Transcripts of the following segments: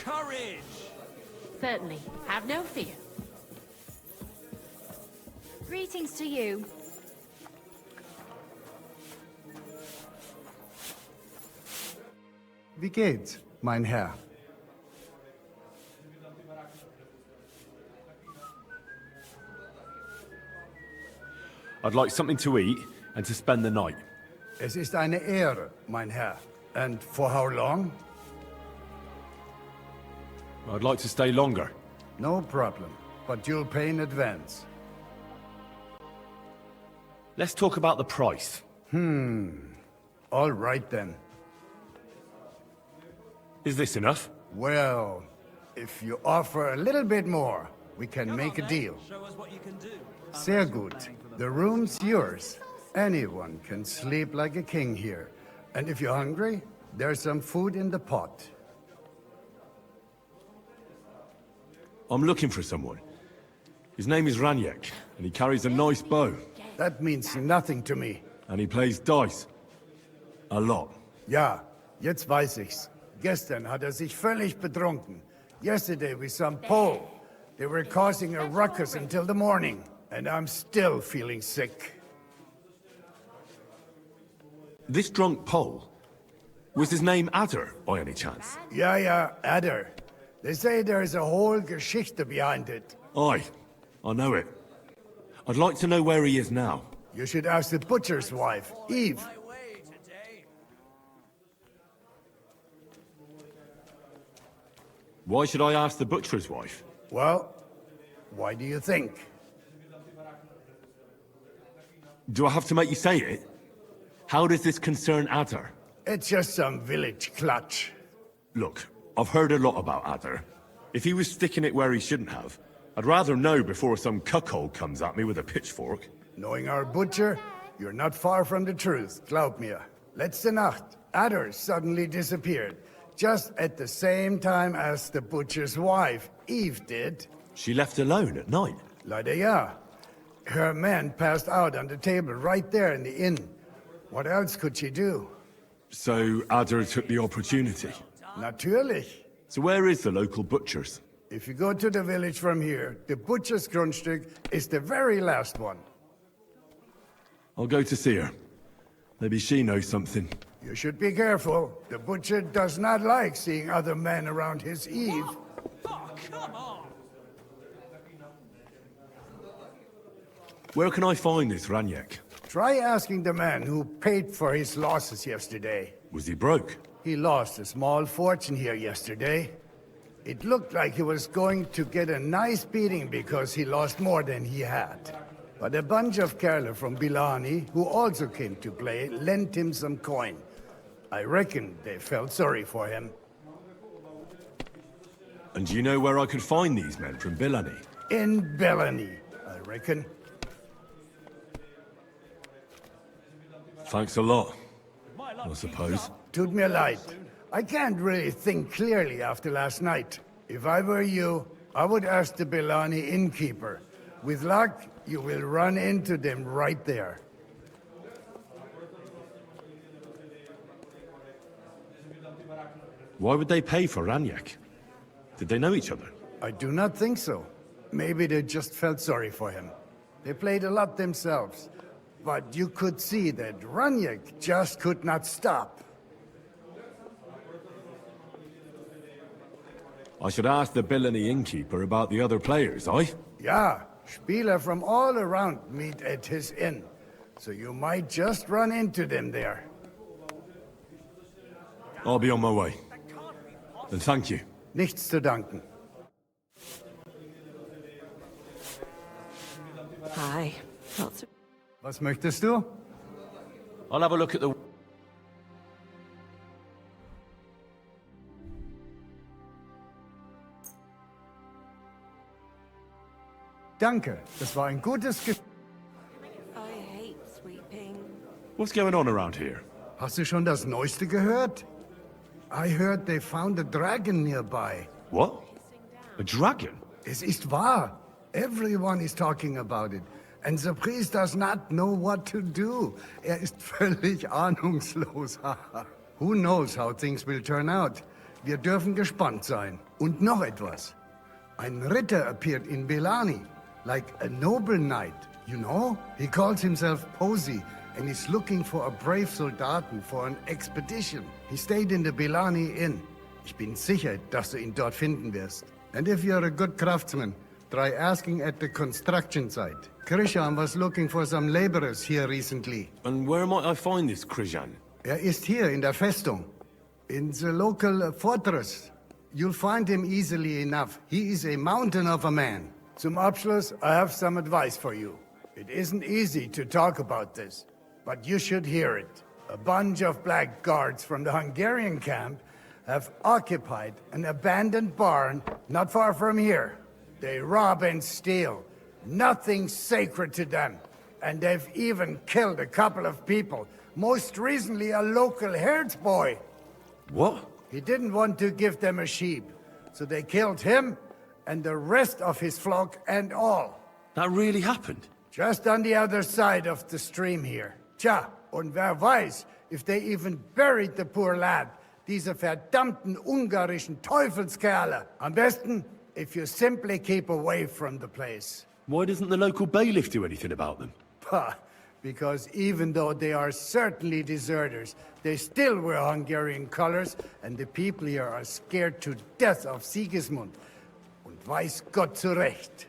Courage! Certainly. Have no fear. Greetings to you. Wie geht's, mein Herr? I'd like something to eat and to spend the night. Es ist eine Ehre, mein Herr. And for how long? I'd like to stay longer. No problem, but you'll pay in advance. Let's talk about the price. All right then. Is this enough? Well, if you offer a little bit more, we can make a deal. Show us what you can do. Sehr gut. The room's yours. Anyone can sleep like a king here. And if you're hungry, there's some food in the pot. I'm looking for someone. His name is Vranik, and he carries a nice bow. That means nothing to me. And he plays dice. A lot. Ja, jetzt weiß ich's. Gestern hat sich völlig betrunken. Yesterday with some Pole. They were causing a ruckus until the morning. And I'm still feeling sick. This drunk Pole, was his name Adder, by any chance? Ja, Adder. They say there's a whole Geschichte behind it. Aye, I know it. I'd like to know where he is now. You should ask the butcher's wife, Eve. My way today. Why should I ask the butcher's wife? Well, why do you think? Do I have to make you say it? How does this concern Adder? It's just some village clutch. Look, I've heard a lot about Adder. If he was sticking it where he shouldn't have, I'd rather know before some cuckold comes at me with a pitchfork. Knowing our butcher, you're not far from the truth, glaub mir. Letzte Nacht, Adder suddenly disappeared, just at the same time as the butcher's wife, Eve, did. She left alone at night. Leider ja. Her man passed out on the table right there in the inn. What else could she do? So Adder took the opportunity. Natürlich. So where is the local butcher's? If you go to the village from here, the butcher's Grundstück is the very last one. I'll go to see her. Maybe she knows something. You should be careful. The butcher does not like seeing other men around his Eve. Oh, come on! Where can I find this Vranik? Try asking the man who paid for his losses yesterday. Was he broke? He lost a small fortune here yesterday. It looked like he was going to get a nice beating because he lost more than he had. But a bunch of Kerle from Bilani, who also came to play, lent him some coin. I reckon they felt sorry for him. And do you know where I could find these men from Bilani? In Bellany, I reckon. Thanks a lot, I suppose. Tut mir leid. I can't really think clearly after last night. If I were you, I would ask the Bellani innkeeper. With luck, you will run into them right there. Why would they pay for Vranik? Did they know each other? I do not think so. Maybe they just felt sorry for him. They played a lot themselves. But you could see that Vranik just could not stop. I should ask the Bilani innkeeper about the other players, aye? Ja, Spieler from all around meet at his inn. So you might just run into them there. I'll be on my way. And thank you. Nichts zu danken. Hi. Lots of... Was möchtest du? I'll have a look at the... Danke, das war ein gutes Gespräch. I hate sweeping. What's going on around here? Hast du schon das Neueste gehört? I heard they found a dragon nearby. What? A dragon? Es ist wahr. Everyone is talking about it. And the priest does not know what to do. Ist völlig ahnungslos. Who knows how things will turn out? Wir dürfen gespannt sein. Und noch etwas. Ein Ritter appeared in Belani, like a noble knight, you know? He calls himself Posey, and is looking for a brave Soldaten for an expedition. He stayed in the Belani Inn. Ich bin sicher, dass du ihn dort finden wirst. And if you're a good craftsman, try asking at the construction site. Krishan was looking for some laborers here recently. And where might I find this Krishan? Ist hier in der Festung. In the local fortress. You'll find him easily enough. He is a mountain of a man. Zum Abschluss, I have some advice for you. It isn't easy to talk about this, but you should hear it. A bunch of black guards from the Hungarian camp have occupied an abandoned barn not far from here. They rob and steal. Nothing sacred to them. And they've even killed a couple of people. Most recently, a local herds boy. What? He didn't want to give them a sheep, so they killed him and the rest of his flock and all. That really happened? Just on the other side of the stream here. Tja, und wer weiß, if they even buried the poor lad. Diese verdammten ungarischen Teufelskerle. Am besten, if you simply keep away from the place. Why doesn't the local bailiff do anything about them? Pah, because even though they are certainly deserters, they still wear Hungarian colors, and the people here are scared to death of Sigismund. Und weiß Gott zu Recht.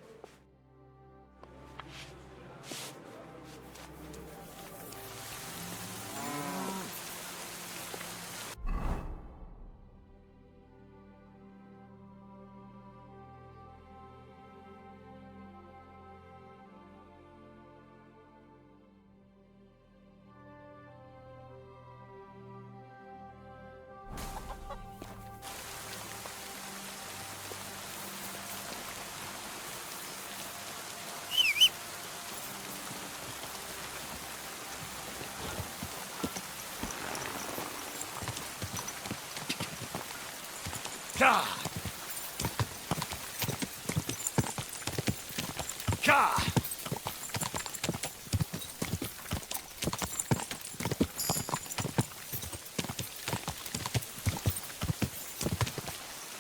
Ka! Ka!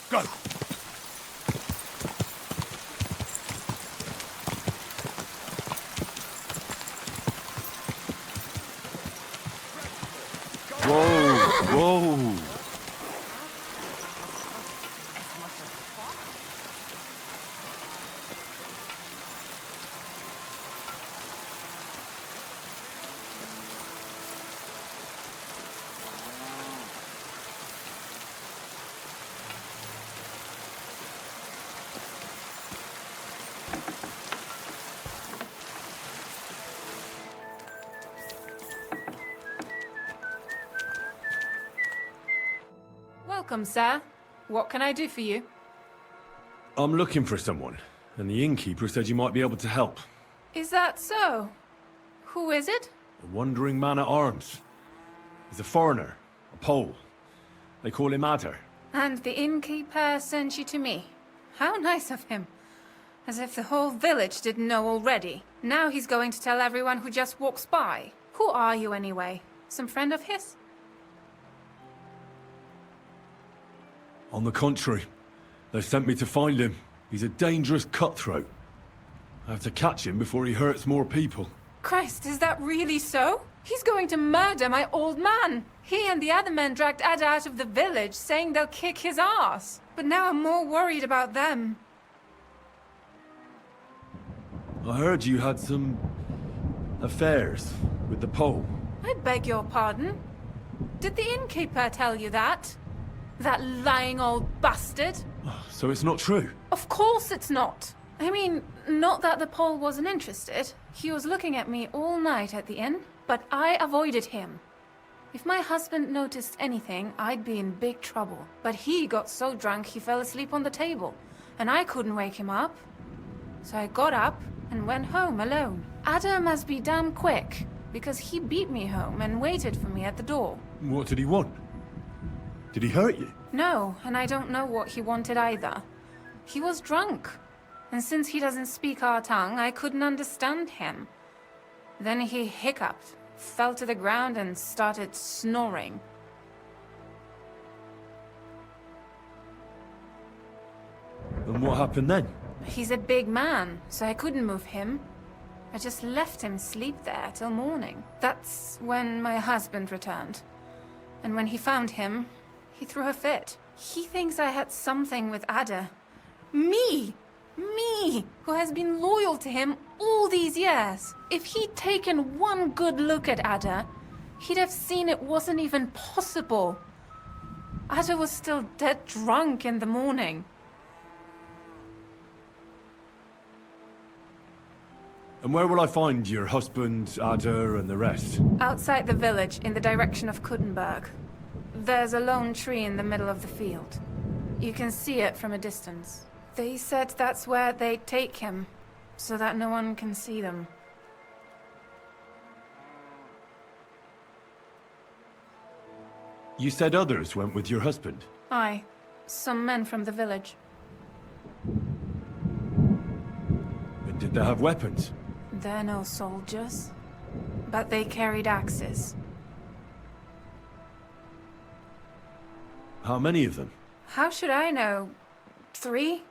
Go! Whoa! Whoa! Welcome, sir. What can I do for you? I'm looking for someone, and the innkeeper said you might be able to help. Is that so? Who is it? A wandering man at arms. He's a foreigner, a Pole. They call him Adder. And the innkeeper sent you to me. How nice of him. As if the whole village didn't know already. Now he's going to tell everyone who just walks by. Who are you anyway? Some friend of his? On the contrary, they sent me to find him. He's a dangerous cutthroat. I have to catch him before he hurts more people. Christ, is that really so? He's going to murder my old man. He and the other men dragged Ada out of the village, saying they'll kick his ass. But now I'm more worried about them. I heard you had some affairs with the Pole. I beg your pardon? Did the innkeeper tell you that? That lying old bastard? So it's not true? Of course it's not. I mean, not that the Pole wasn't interested. He was looking at me all night at the inn, but I avoided him. If my husband noticed anything, I'd be in big trouble. But he got so drunk he fell asleep on the table, and I couldn't wake him up. So I got up and went home alone. Ada must be damn quick, because he beat me home and waited for me at the door. What did he want? Did he hurt you? No, and I don't know what he wanted either. He was drunk. And since he doesn't speak our tongue, I couldn't understand him. Then he hiccuped, fell to the ground and started snoring. And what happened then? He's a big man, so I couldn't move him. I just left him sleep there till morning. That's when my husband returned. And when he found him, he threw a fit. He thinks I had something with Ada. Me! Me, who has been loyal to him all these years. If he'd taken one good look at Ada, he'd have seen it wasn't even possible. Ada was still dead drunk in the morning. And where will I find your husband, Ada, and the rest? Outside the village, in the direction of Talmberg. There's a lone tree in the middle of the field. You can see it from a distance. They said that's where they'd take him, so that no one can see them. You said others went with your husband? Aye, some men from the village. And did they have weapons? They're no soldiers, but they carried axes. How many of them? How should I know? 3?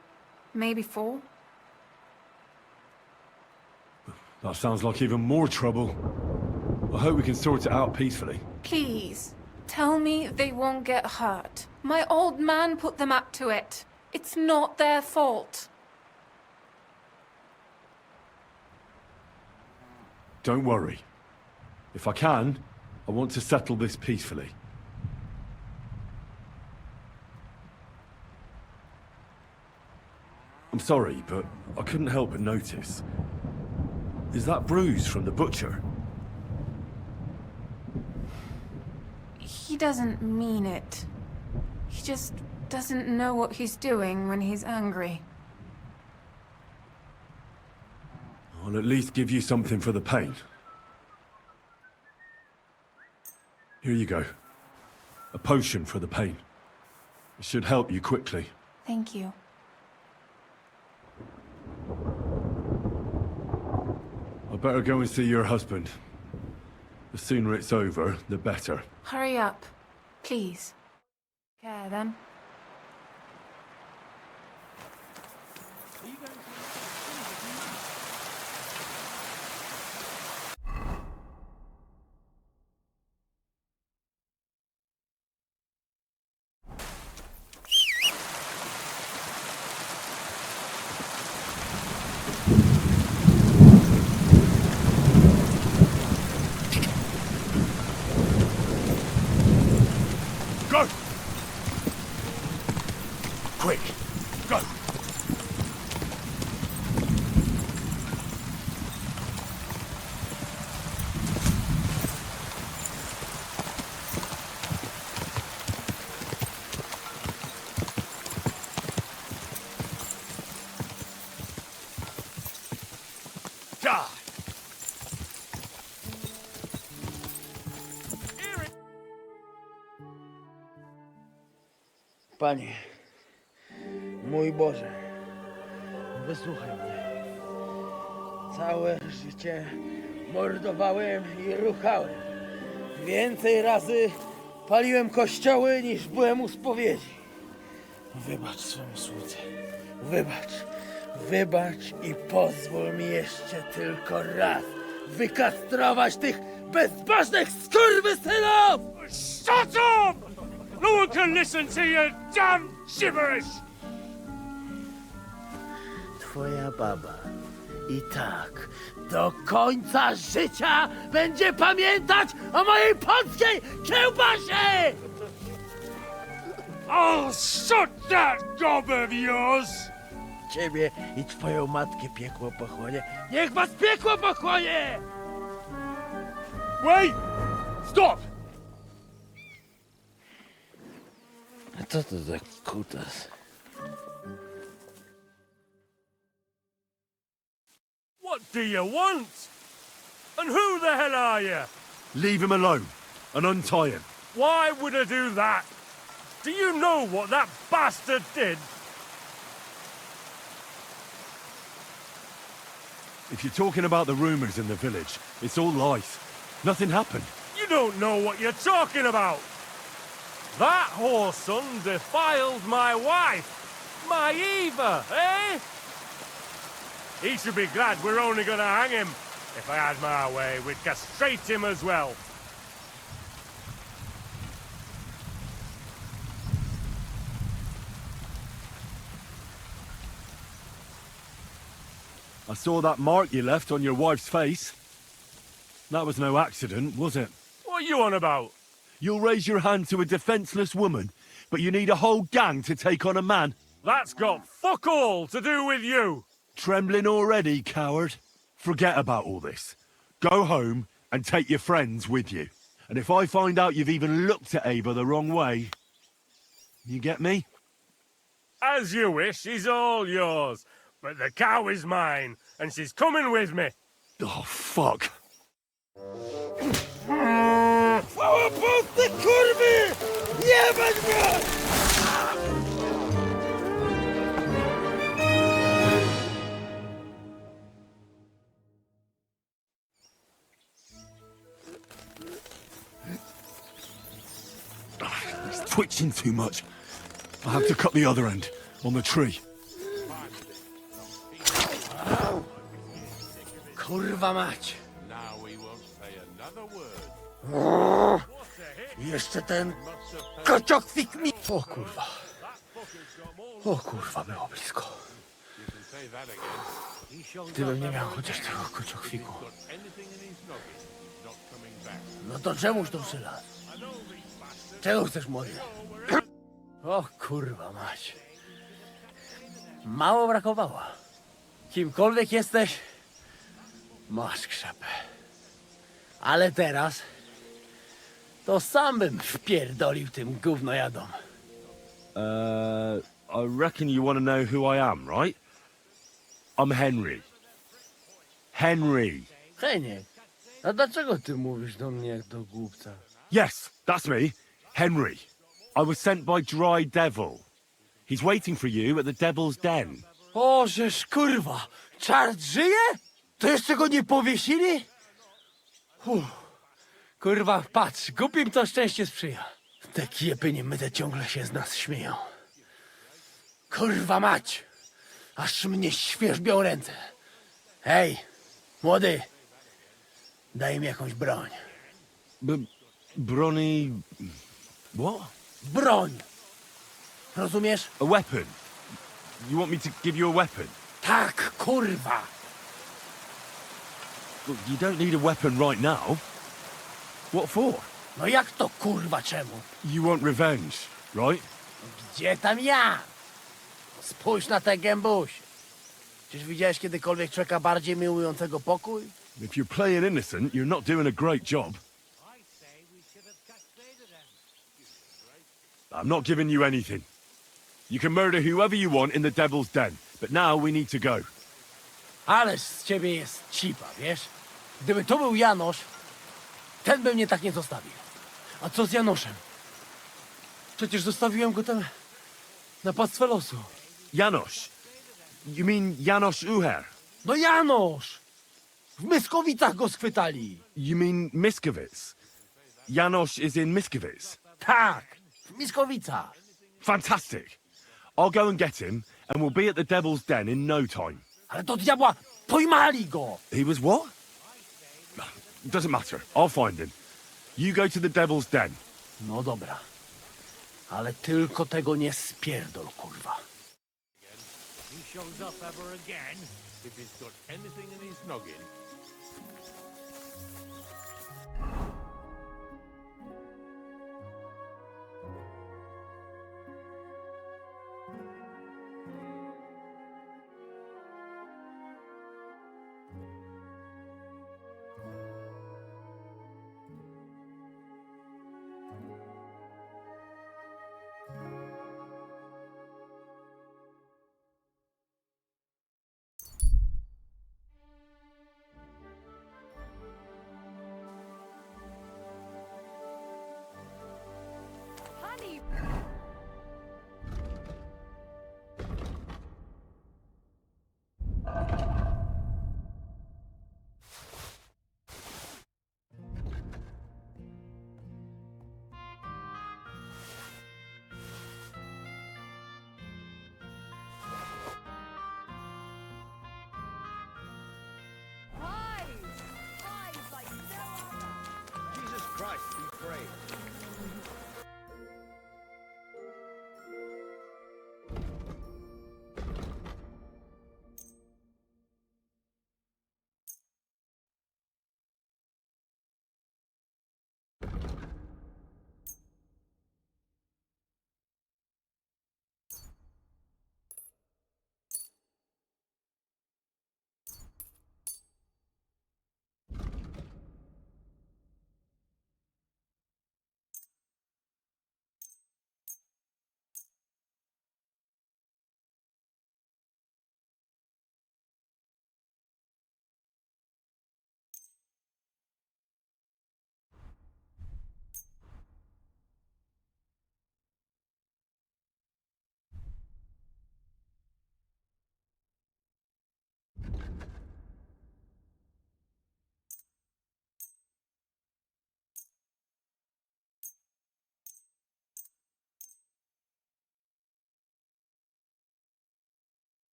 Maybe 4? That sounds like even more trouble. I hope we can sort it out peacefully. Please, tell me they won't get hurt. My old man put them up to it. It's not their fault. Don't worry. If I can, I want to settle this peacefully. I'm sorry, but I couldn't help but notice. Is that bruise from the butcher? He doesn't mean it. He just doesn't know what he's doing when he's angry. I'll at least give you something for the pain. Here you go. A potion for the pain. It should help you quickly. Thank you. I'd better go and see your husband. The sooner it's over, the better. Hurry up, please. Care then. Go! Quick, go! God! Panie, mój Boże, wysłuchaj mnie. Całe życie mordowałem i ruchałem. Więcej razy paliłem kościoły niż byłem u spowiedzi. Wybacz swemu słudze. Wybacz. Wybacz i pozwól mi jeszcze tylko raz wykastrować tych bezbożnych skurwysynów! Shut up! No one can listen to your damn gibberish! Twoja baba i tak do końca życia będzie pamiętać o mojej polskiej kiełbasie! I'll shut that gob of yours! Ciebie i twoją matkę piekło pochłonie. Niech was piekło pochłonie! Wait! Stop! A co to za kutas? What do you want? And who the hell are you? Leave him alone and untie him. Why would I do that? Do you know what that bastard did? If you're talking about the rumors in the village, it's all lies. Nothing happened. You don't know what you're talking about. That whoreson defiled my wife. Maiva, eh? He should be glad we're only gonna hang him. If I had my way, we'd castrate him as well. I saw that mark you left on your wife's face. That was no accident, was it? What are you on about? You'll raise your hand to a defenseless woman, but you need a whole gang to take on a man. That's got fuck all to do with you. Trembling already, coward? Forget about all this. Go home and take your friends with you. And if I find out you've even looked at Ava the wrong way... You get me? As you wish, she's all yours. But the cow is mine, and she's coming with me. Oh, fuck. Ty kurwy! Jebać mnie! It's twitching too much. I have to cut the other end, on the tree. Kurwa mać! Jeszcze ten kociokwik mi... O kurwa. O kurwa, było blisko. Gdybym nie miał chociaż tego kociokwiku. No to czemuż tu przylazł? Czego chcesz, młody? O kurwa mać. Mało brakowało. Kimkolwiek jesteś, masz krzepę. Ale teraz... to sam bym wpierdolił tym gównojadom. I reckon you want to know who I am, right? I'm Henry. Henry. Heniek, a dlaczego ty mówisz do mnie jak do głupca? Yes, that's me. Henry. I was sent by Dry Devil. He's waiting for you at the Devil's Den. O, żeż kurwa, czart żyje? To jeszcze go nie powiesili? Kurwa, patrz, głupim to szczęście sprzyja. Te kiepy niemyte ciągle się z nas śmieją. Kurwa mać, aż mnie świerzbią ręce. Hej, młody, daj mi jakąś broń. Bronny... What? Broń! Rozumiesz? A weapon? You want me to give you a weapon? Tak, kurwa! Look, you don't need a weapon right now. What for? No jak to kurwa czemu? You want revenge, right? Gdzie tam ja? Spójrz na te gębusie. Czyż widziałeś kiedykolwiek człowieka bardziej miłującego pokój? If you're playing innocent, you're not doing a great job. I'm not giving you anything. You can murder whoever you want in the Devil's Den, but now we need to go. Ależ z ciebie jest cipa, wiesz? Gdyby to był Janosz, ten by mnie tak nie zostawił. A co z Janoszem? Przecież zostawiłem go tam na pastwę losu. Janosz? You mean Janosz Uher? No Janosz! W Myskowicach go schwytali. You mean Miskovic? Janosz is in Miskovic? Tak, w Myskowicach. Fantastic. I'll go and get him, and we'll be at the Devil's Den in no time. Ale do diabła, pojmali go! He was what? Doesn't matter. I'll find him. You go to the Devil's Den. No dobra. Ale tylko tego nie spierdol, kurwa. He shows up ever again if he's got anything in his noggin.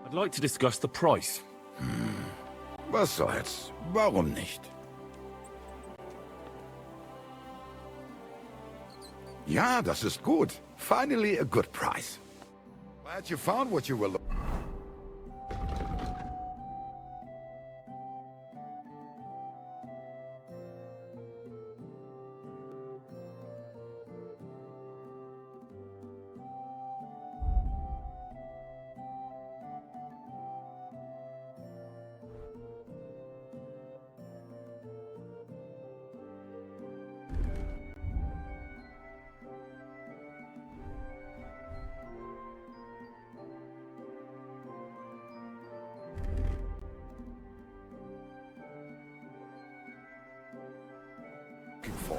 I'd like to discuss the price. Was soll's? Warum nicht? Ja, das ist gut. Finally a good price. Glad you found what you were looking for.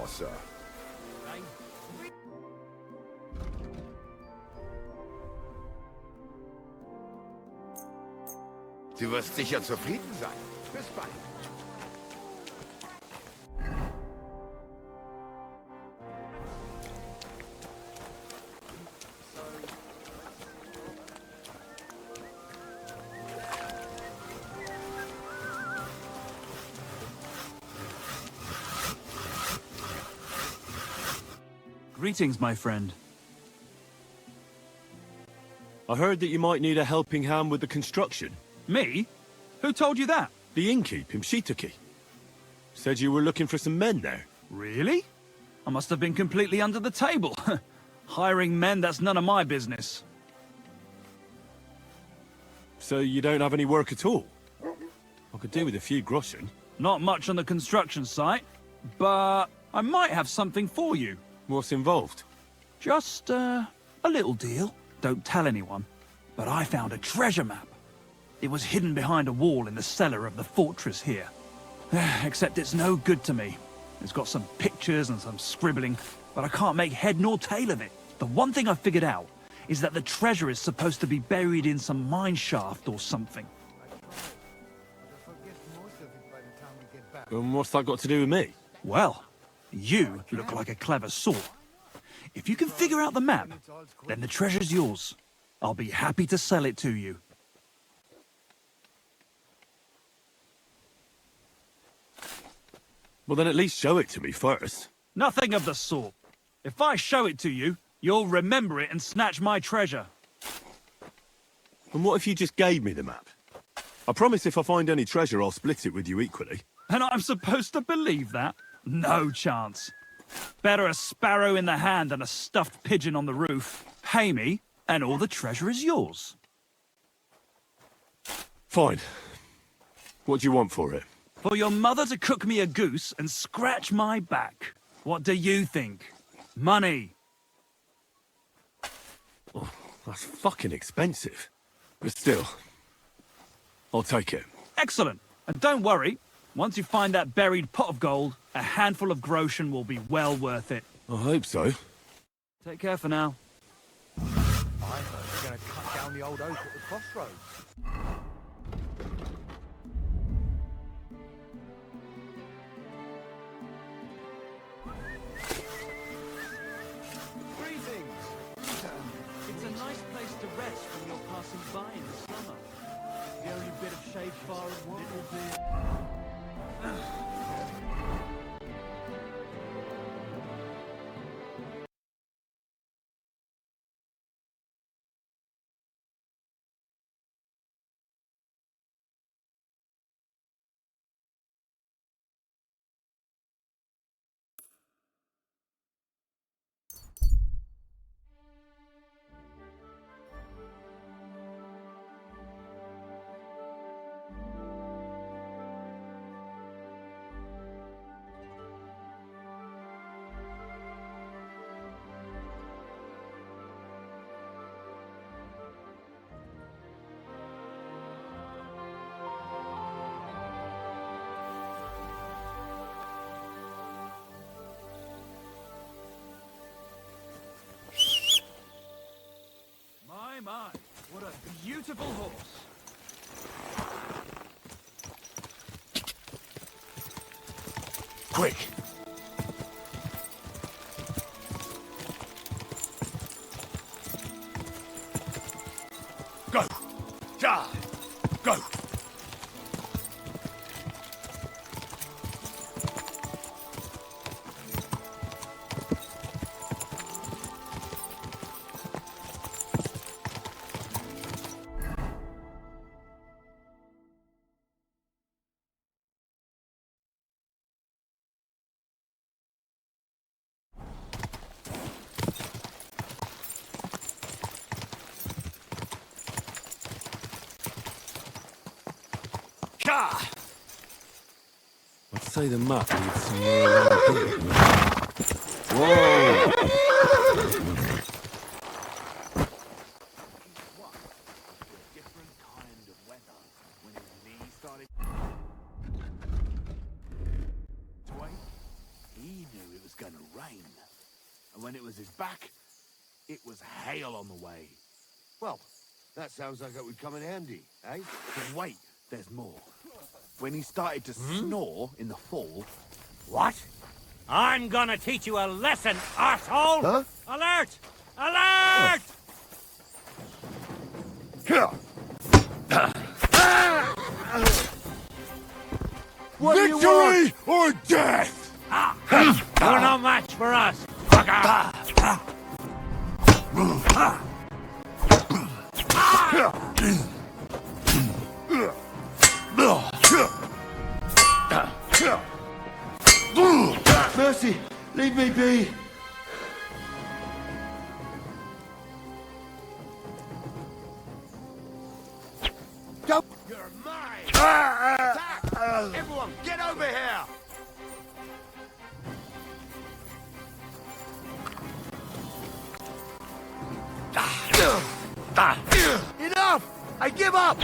Sir. Du wirst sicher zufrieden sein. Bis bald. Greetings, my friend. I heard that you might need a helping hand with the construction. Me? Who told you that? The innkeep in Shitaki. Said you were looking for some men there. Really? I must have been completely under the table. Hiring men, that's none of my business. So you don't have any work at all? I could do with a few groschen. Not much on the construction site, but I might have something for you. What's involved? Just, a little deal. Don't tell anyone. But I found a treasure map. It was hidden behind a wall in the cellar of the fortress here. Except it's no good to me. It's got some pictures and some scribbling, but I can't make head nor tail of it. The one thing I figured out is that the treasure is supposed to be buried in some mine shaft or something. And what's that got to do with me? Well, you look like a clever sort. If you can figure out the map, then the treasure's yours. I'll be happy to sell it to you. Well, then at least show it to me first. Nothing of the sort. If I show it to you, you'll remember it and snatch my treasure. And what if you just gave me the map? I promise if I find any treasure, I'll split it with you equally. And I'm supposed to believe that? No chance. Better a sparrow in the hand than a stuffed pigeon on the roof. Pay me, and all the treasure is yours. Fine. What do you want for it? For your mother to cook me a goose and scratch my back. What do you think? Money. Oh, that's fucking expensive. But still, I'll take it. Excellent. And don't worry, once you find that buried pot of gold, a handful of groschen will be well worth it. I hope so. Take care for now. I heard you're going to cut down the old oak at the crossroads. Greetings. It's a nice place to rest when you're passing by in the summer. My, what a beautiful horse. Quick! Go! Ja! Go! I'd say the map leads somewhere around here. Whoa! Different kind of weather when his knee started to wait. He knew it was going to rain. And when it was his back, it was hail on the way. Well, that sounds like it would come in handy, eh? But wait, there's more. When he started to snore in the fall... What? I'm gonna teach you a lesson, arsehole! Huh? Alert! Alert! Victory or death! You're no match for us! Mercy, leave me be. Go. You're mine! Attack! Everyone, get over here! Enough! I give up!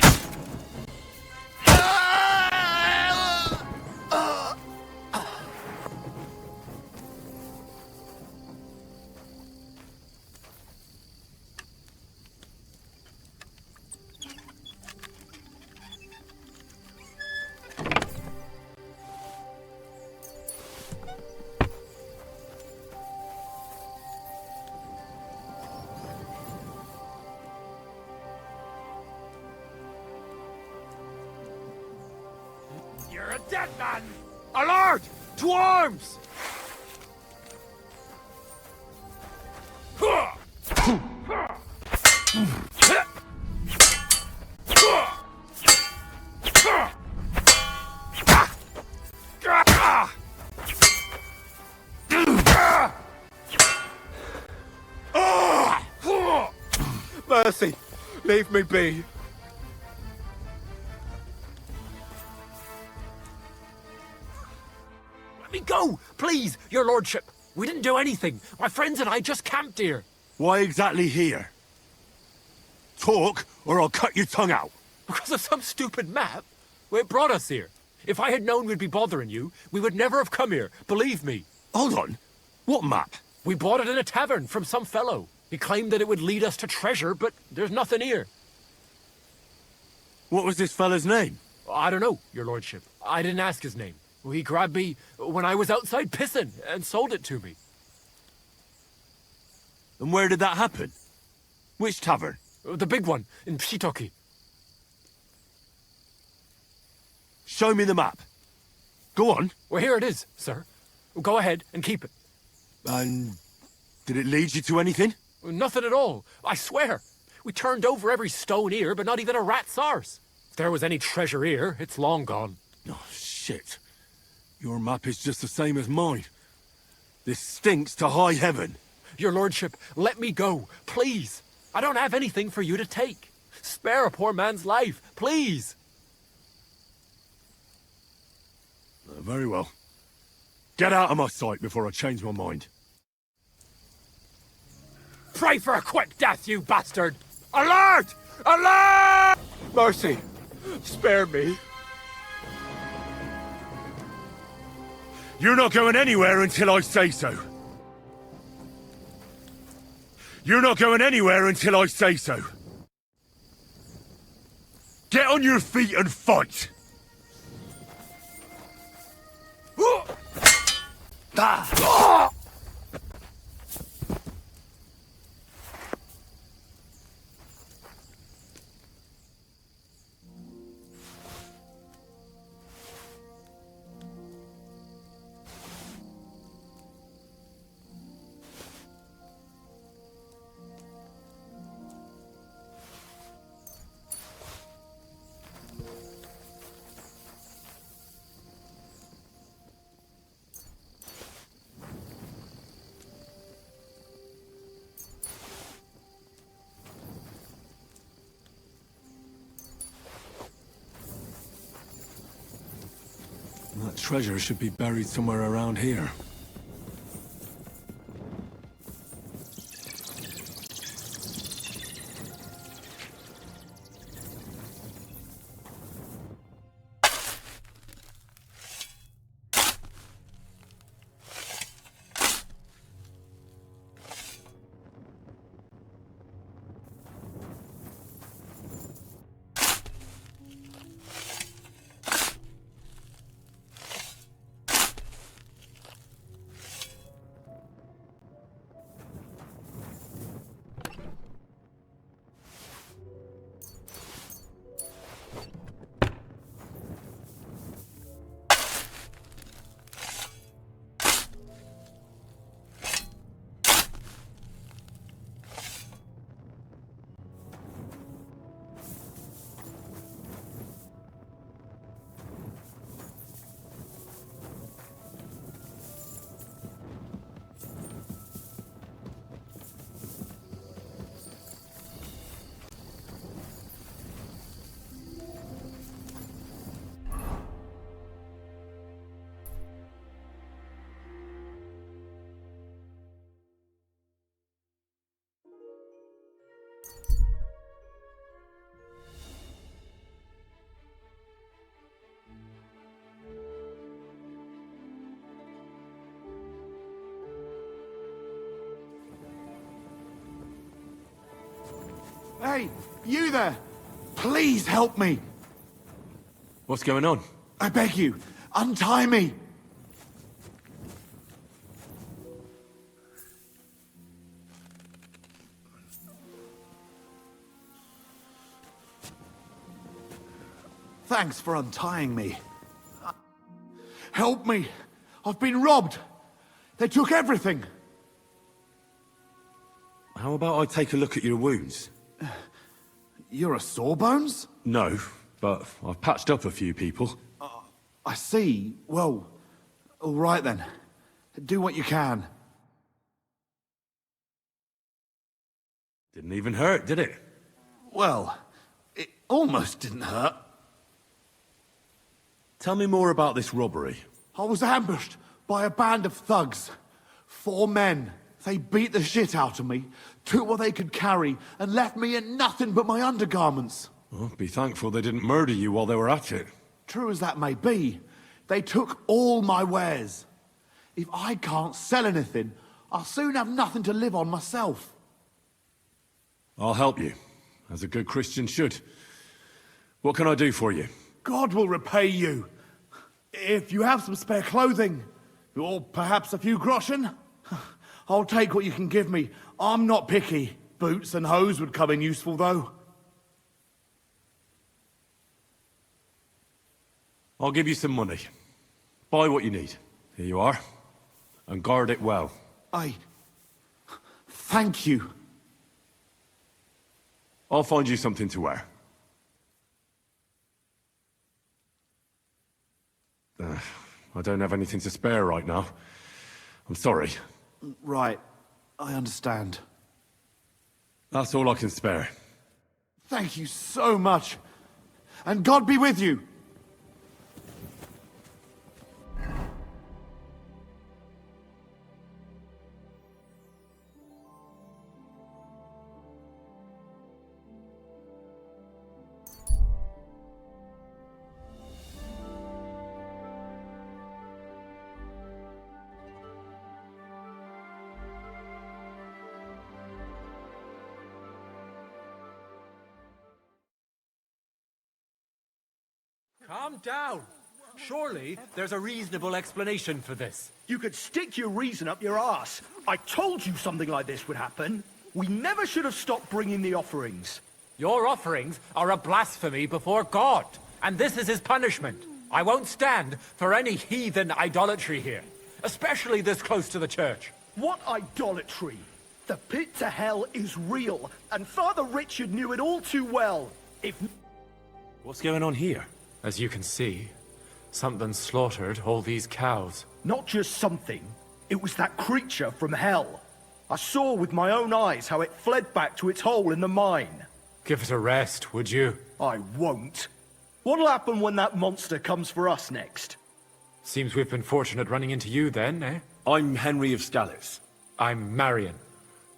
You're a dead man! Alert! To arms! Mercy, leave me be. Let me go, please, your lordship. We didn't do anything. My friends and I just camped here. Why exactly here? Talk, or I'll cut your tongue out. Because of some stupid map? Well, it brought us here. If I had known we'd be bothering you, we would never have come here. Believe me. Hold on. What map? We bought it in a tavern from some fellow. He claimed that it would lead us to treasure, but there's nothing here. What was this fella's name? I don't know, your lordship. I didn't ask his name. He grabbed me when I was outside pissing and sold it to me. And where did that happen? Which tavern? The big one in Pshitoki. Show me the map. Go on. Well, here it is, sir. Go ahead and keep it. And did it lead you to anything? Nothing at all, I swear. We turned over every stone here, but not even a rat's arse. If there was any treasure here, it's long gone. Oh, shit. Your map is just the same as mine. This stinks to high heaven. Your lordship, let me go, please. I don't have anything for you to take. Spare a poor man's life, please. Very well. Get out of my sight before I change my mind. Pray for a quick death, you bastard! Alert! Alert! Mercy! Spare me. You're not going anywhere until I say so. You're not going anywhere until I say so. Get on your feet and fight! Ah! That treasure should be buried somewhere around here. Hey, you there! Please help me! What's going on? I beg you, untie me! Thanks for untying me. Help me! I've been robbed! They took everything! How about I take a look at your wounds? You're a sawbones? No, but I've patched up a few people. I see. Well, all right then. Do what you can. Didn't even hurt, did it? Well, it almost didn't hurt. Tell me more about this robbery. I was ambushed by a band of thugs. 4 men. They beat the shit out of me, took what they could carry, and left me in nothing but my undergarments. Well, be thankful they didn't murder you while they were at it. True as that may be, they took all my wares. If I can't sell anything, I'll soon have nothing to live on myself. I'll help you, as a good Christian should. What can I do for you? God will repay you. If you have some spare clothing, or perhaps a few groschen, I'll take what you can give me. I'm not picky. Boots and hose would come in useful, though. I'll give you some money. Buy what you need. Here you are. And guard it well. Thank you. I'll find you something to wear. I don't have anything to spare right now. I'm sorry. Right. I understand. That's all I can spare. Thank you so much. And God be with you. Calm down. Surely there's a reasonable explanation for this. You could stick your reason up your ass. I told you something like this would happen. We never should have stopped bringing the offerings. Your offerings are a blasphemy before God, and this is his punishment. I won't stand for any heathen idolatry here, especially this close to the church. What idolatry? The pit to hell is real, and Father Richard knew it all too well. What's going on here? As you can see, something slaughtered all these cows. Not just something. It was that creature from hell. I saw with my own eyes how it fled back to its hole in the mine. Give it a rest, would you? I won't. What'll happen when that monster comes for us next? Seems we've been fortunate running into you then, eh? I'm Henry of Scalitz. I'm Marion,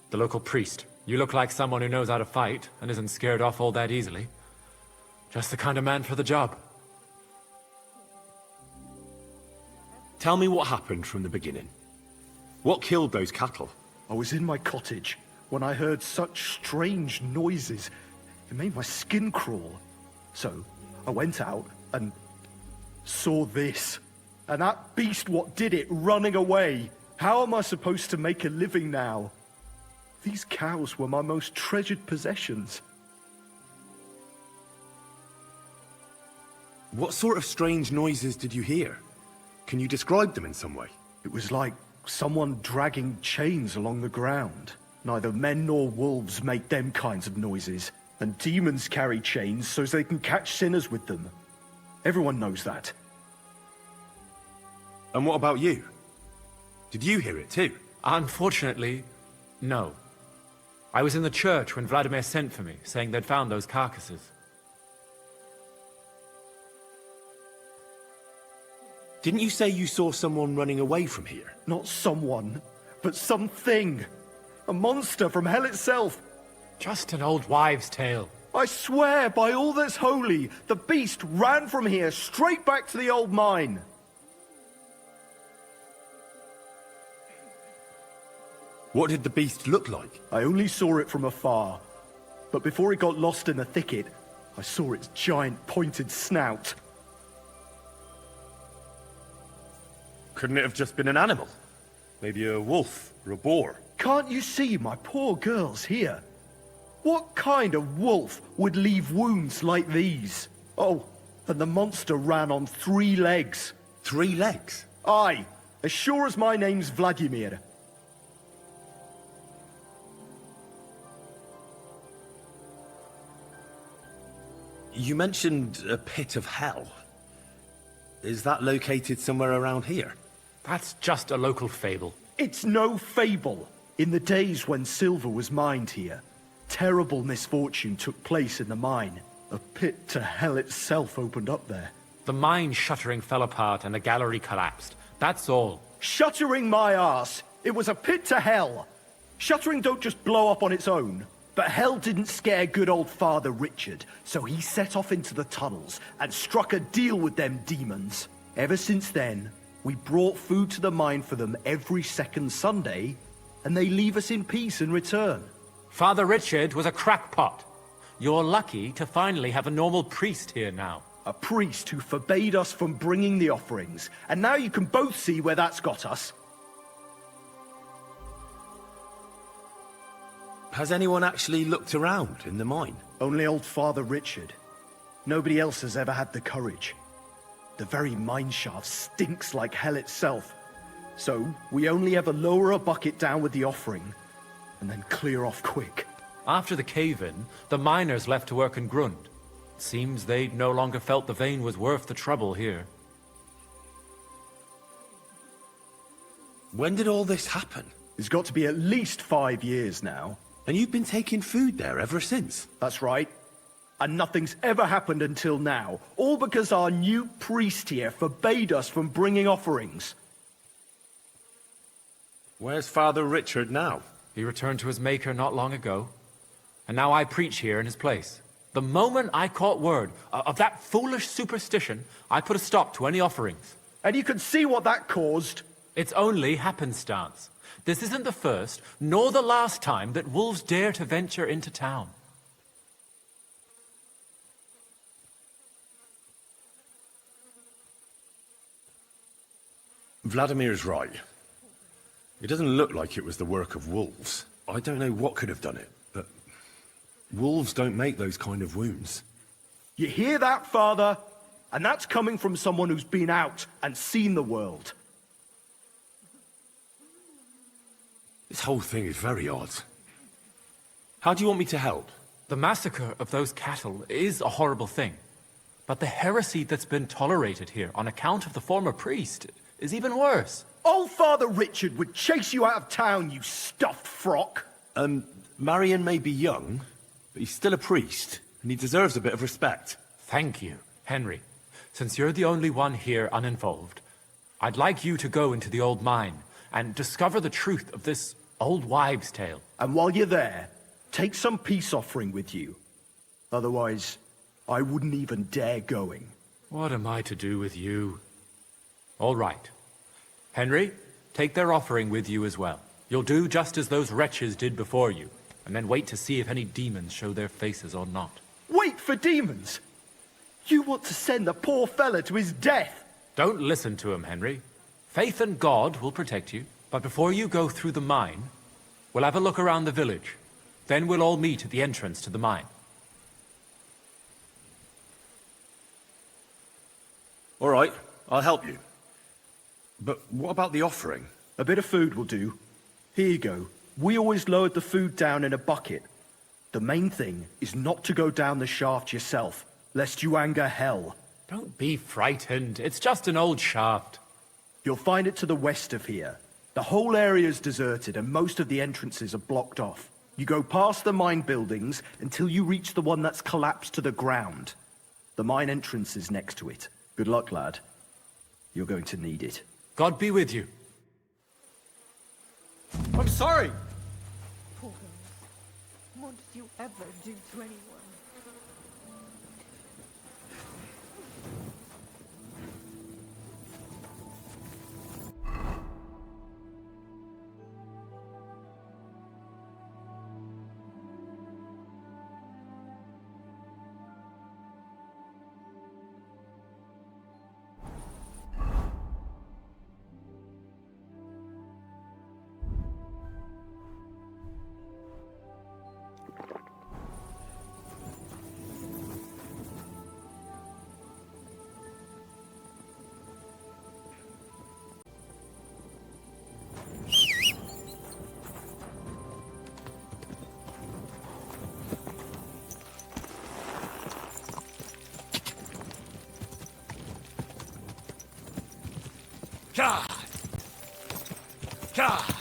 the local priest. You look like someone who knows how to fight and isn't scared off all that easily. Just the kind of man for the job. Tell me what happened from the beginning. What killed those cattle? I was in my cottage when I heard such strange noises. It made my skin crawl. So I went out and saw this. And that beast what did it running away. How am I supposed to make a living now? These cows were my most treasured possessions. What sort of strange noises did you hear? Can you describe them in some way? It was like someone dragging chains along the ground. Neither men nor wolves make them kinds of noises. And demons carry chains so they can catch sinners with them. Everyone knows that. And what about you? Did you hear it too? Unfortunately, no. I was in the church when Vladimir sent for me, saying they'd found those carcasses. Didn't you say you saw someone running away from here? Not someone, but something. A monster from hell itself. Just an old wives' tale. I swear by all that's holy, the beast ran from here straight back to the old mine. What did the beast look like? I only saw it from afar. But before it got lost in the thicket, I saw its giant pointed snout. Couldn't it have just been an animal? Maybe a wolf or a boar? Can't you see my poor girls here? What kind of wolf would leave wounds like these? Oh, and the monster ran on 3 legs. 3 legs? Aye, as sure as my name's Vladimir. You mentioned a pit of hell. Is that located somewhere around here? That's just a local fable. It's no fable. In the days when silver was mined here, terrible misfortune took place in the mine. A pit to hell itself opened up there. The mine shuttering fell apart and the gallery collapsed. That's all. Shuttering my arse! It was a pit to hell! Shuttering don't just blow up on its own. But hell didn't scare good old Father Richard, so he set off into the tunnels and struck a deal with them demons. Ever since then, we brought food to the mine for them every second Sunday, and they leave us in peace in return. Father Richard was a crackpot. You're lucky to finally have a normal priest here now. A priest who forbade us from bringing the offerings, and now you can both see where that's got us. Has anyone actually looked around in the mine? Only old Father Richard. Nobody else has ever had the courage. The very mine shaft stinks like hell itself. So, we only ever lower a bucket down with the offering, and then clear off quick. After the cave-in, the miners left to work in Grund. Seems they no longer felt the vein was worth the trouble here. When did all this happen? It's got to be at least 5 years now. And you've been taking food there ever since? That's right. And nothing's ever happened until now. All because our new priest here forbade us from bringing offerings. Where's Father Richard now? He returned to his maker not long ago. And now I preach here in his place. The moment I caught word of that foolish superstition, I put a stop to any offerings. And you can see what that caused. It's only happenstance. This isn't the first, nor the last time that wolves dare to venture into town. Vladimir's right. It doesn't look like it was the work of wolves. I don't know what could have done it, but wolves don't make those kind of wounds. You hear that, Father? And that's coming from someone who's been out and seen the world. This whole thing is very odd. How do you want me to help? The massacre of those cattle is a horrible thing. But the heresy that's been tolerated here on account of the former priest is even worse. Old Father Richard would chase you out of town, you stuffed frock. Marion may be young, but he's still a priest, and he deserves a bit of respect. Thank you, Henry. Since you're the only one here uninvolved, I'd like you to go into the old mine and discover the truth of this old wives' tale. And while you're there, take some peace offering with you. Otherwise, I wouldn't even dare going. What am I to do with you? All right. Henry, take their offering with you as well. You'll do just as those wretches did before you, and then wait to see if any demons show their faces or not. Wait for demons? You want to send the poor fella to his death? Don't listen to him, Henry. Faith in God will protect you. But before you go through the mine, we'll have a look around the village. Then we'll all meet at the entrance to the mine. All right, I'll help you. But what about the offering? A bit of food will do. Here you go. We always lowered the food down in a bucket. The main thing is not to go down the shaft yourself, lest you anger hell. Don't be frightened. It's just an old shaft. You'll find it to the west of here. The whole area is deserted and most of the entrances are blocked off. You go past the mine buildings until you reach the one that's collapsed to the ground. The mine entrance is next to it. Good luck, lad. You're going to need it. God be with you. I'm sorry! Poor girl. What did you ever do to anyone? God! God!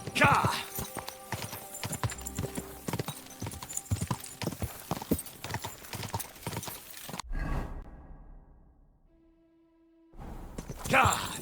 God! God!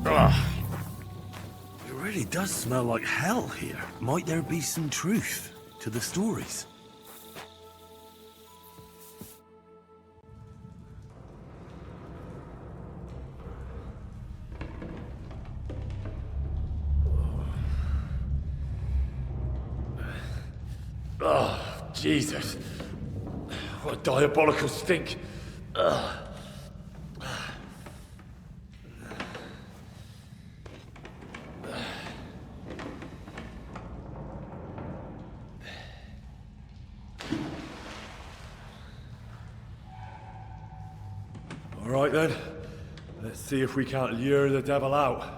Ugh. It really does smell like hell here. Might there be some truth to the stories? Oh, Jesus. What a diabolical stink. Ugh. All right then. Let's see if we can't lure the devil out.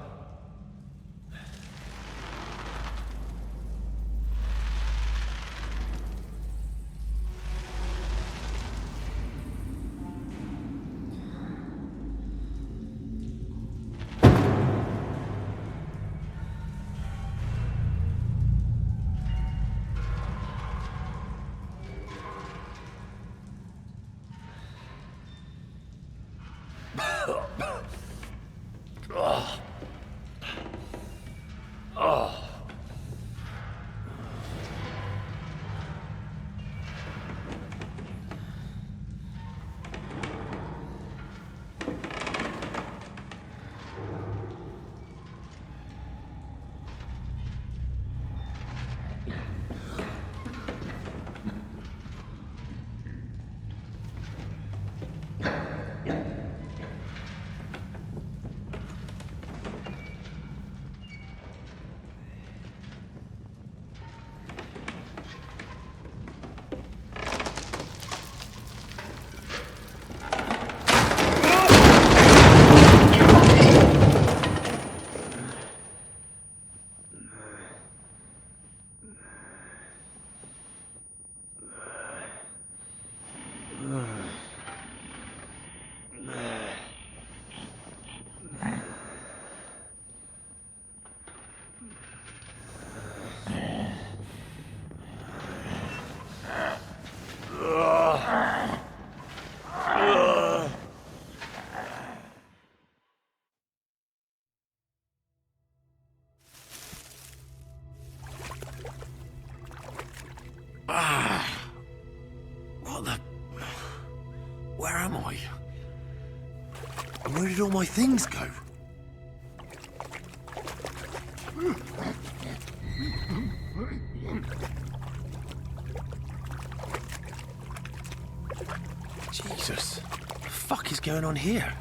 What the... Where am I? And where did all my things go? Jesus. What the fuck is going on here?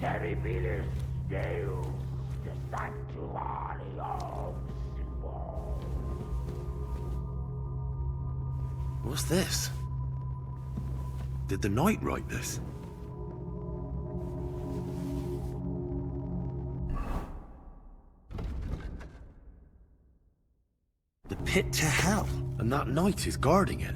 Terribilis Deus, the sanctuary of Symbol. What's this? Did the knight write this? The pit to hell. And that knight is guarding it.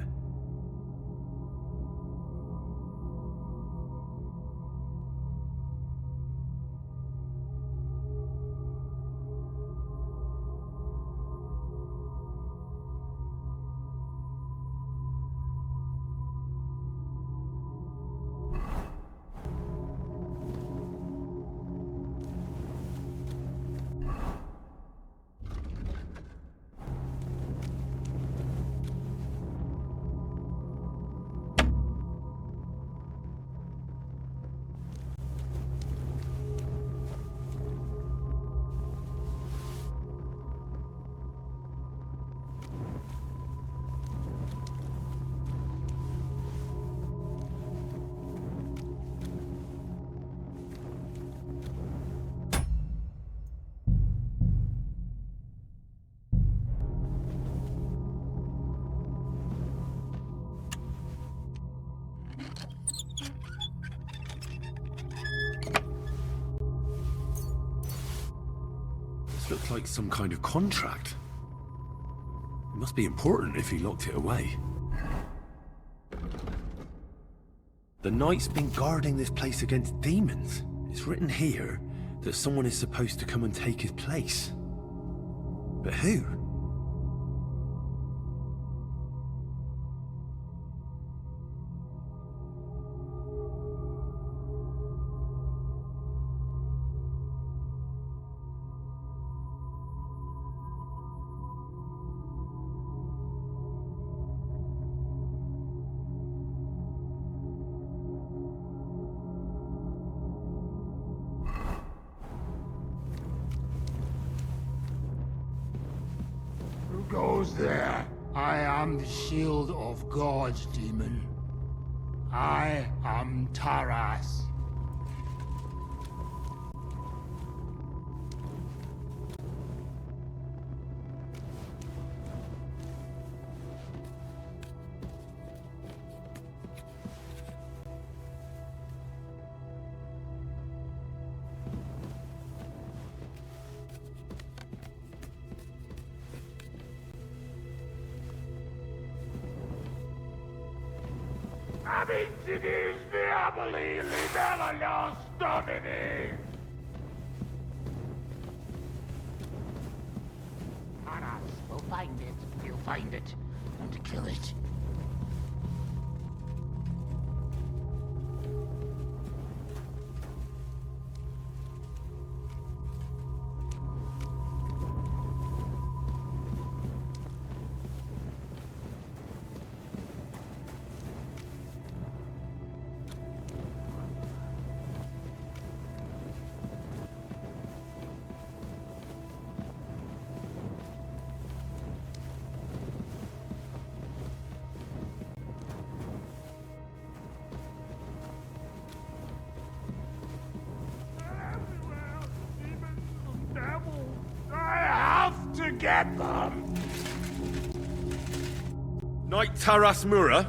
Looks like some kind of contract. It must be important if he locked it away. The knight's been guarding this place against demons. It's written here that someone is supposed to come and take his place. But who? Goes there. I am the shield of gods, demon. I am Taras. Abitinis viaboli libellos domini! Taras, we'll find it. We'll find it. And kill it. Get them! Knight Taras Mura,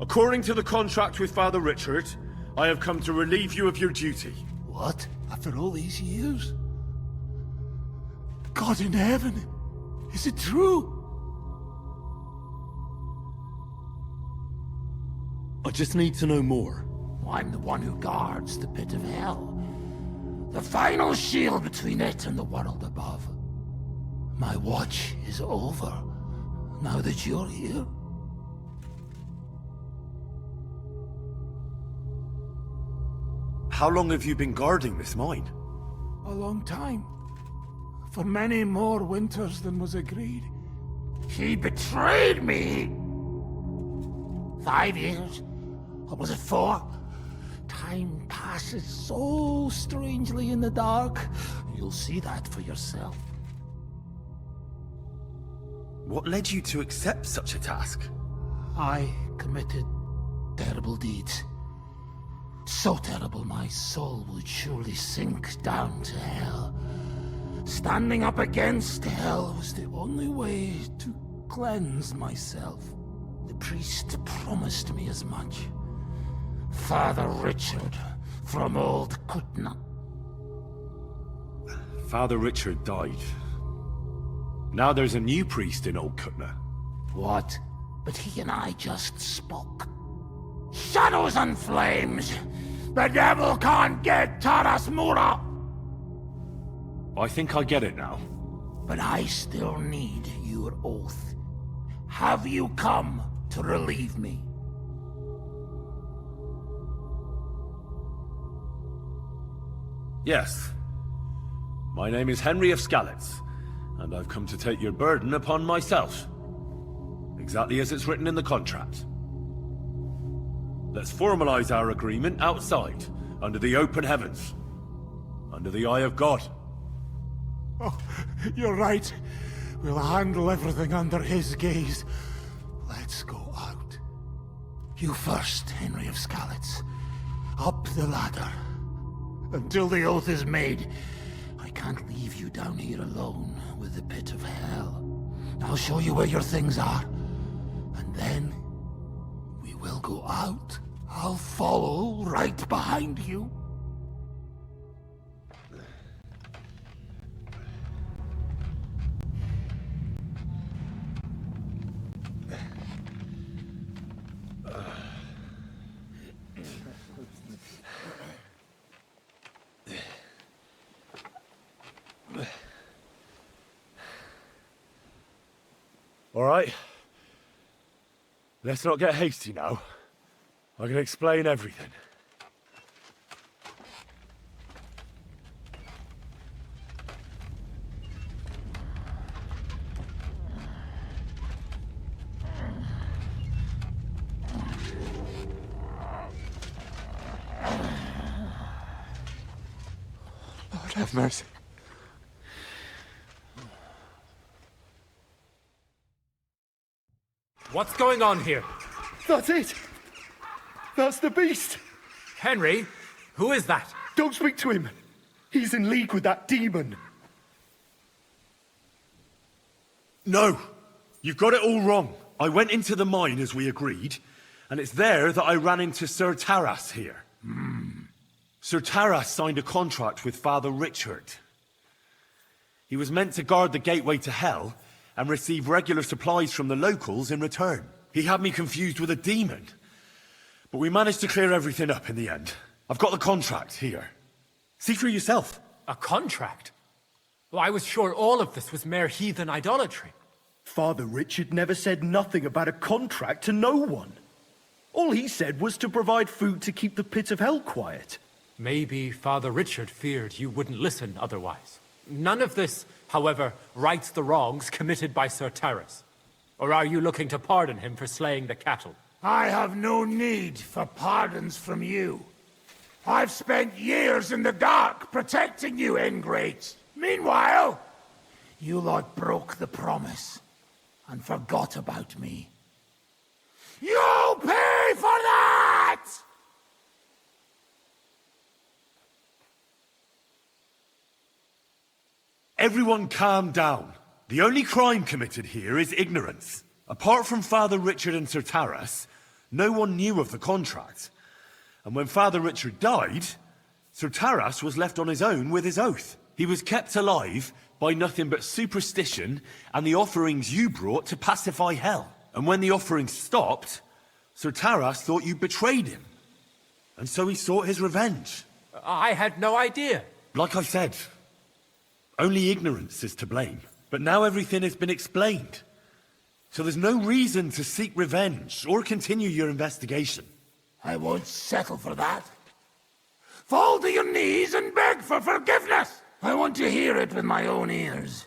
according to the contract with Father Richard, I have come to relieve you of your duty. What? After all these years? God in heaven, is it true? I just need to know more. I'm the one who guards the pit of hell. The final shield between it and the world above. My watch is over, now that you're here. How long have you been guarding this mine? A long time. For many more winters than was agreed. He betrayed me! 5 years? Or was it 4? Time passes so strangely in the dark. You'll see that for yourself. What led you to accept such a task? I committed terrible deeds. So terrible my soul would surely sink down to hell. Standing up against hell was the only way to cleanse myself. The priest promised me as much. Father Richard from Old Kutna. Father Richard died. Now there's a new priest in Old Kutna. What? But he and I just spoke. Shadows and flames! The devil can't get Taras Mura! I think I get it now. But I still need your oath. Have you come to relieve me? Yes. My name is Henry of Skalitz, and I've come to take your burden upon myself. Exactly as it's written in the contract. Let's formalize our agreement outside, under the open heavens. Under the eye of God. Oh, you're right. We'll handle everything under his gaze. Let's go out. You first, Henry of Skalitz. Up the ladder. Until the oath is made, I can't leave you down here alone with the pit of hell. I'll show you where your things are. And then, we will go out. I'll follow right behind you. All right. Let's not get hasty now. I can explain everything. Lord have mercy. What's going on here? That's it! That's the beast! Henry, who is that? Don't speak to him! He's in league with that demon! No! You've got it all wrong. I went into the mine as we agreed, and it's there that I ran into Sir Taras here. Sir Taras signed a contract with Father Richard. He was meant to guard the gateway to hell and receive regular supplies from the locals in return. He had me confused with a demon. But we managed to clear everything up in the end. I've got the contract here. See for yourself. A contract? Well, I was sure all of this was mere heathen idolatry. Father Richard never said nothing about a contract to no one. All he said was to provide food to keep the pit of hell quiet. Maybe Father Richard feared you wouldn't listen otherwise. None of this, however, rights the wrongs committed by Sir Taras. Or are you looking to pardon him for slaying the cattle? I have no need for pardons from you. I've spent years in the dark protecting you, ingrates. Meanwhile, you lot broke the promise and forgot about me. You'll pay for that! Everyone calm down. The only crime committed here is ignorance. Apart from Father Richard and Sir Taras, no one knew of the contract. And when Father Richard died, Sir Taras was left on his own with his oath. He was kept alive by nothing but superstition and the offerings you brought to pacify hell. And when the offerings stopped, Sir Taras thought you betrayed him. And so he sought his revenge. I had no idea. Like I said, only ignorance is to blame. But now everything has been explained. So there's no reason to seek revenge or continue your investigation. I won't settle for that. Fall to your knees and beg for forgiveness! I want to hear it with my own ears.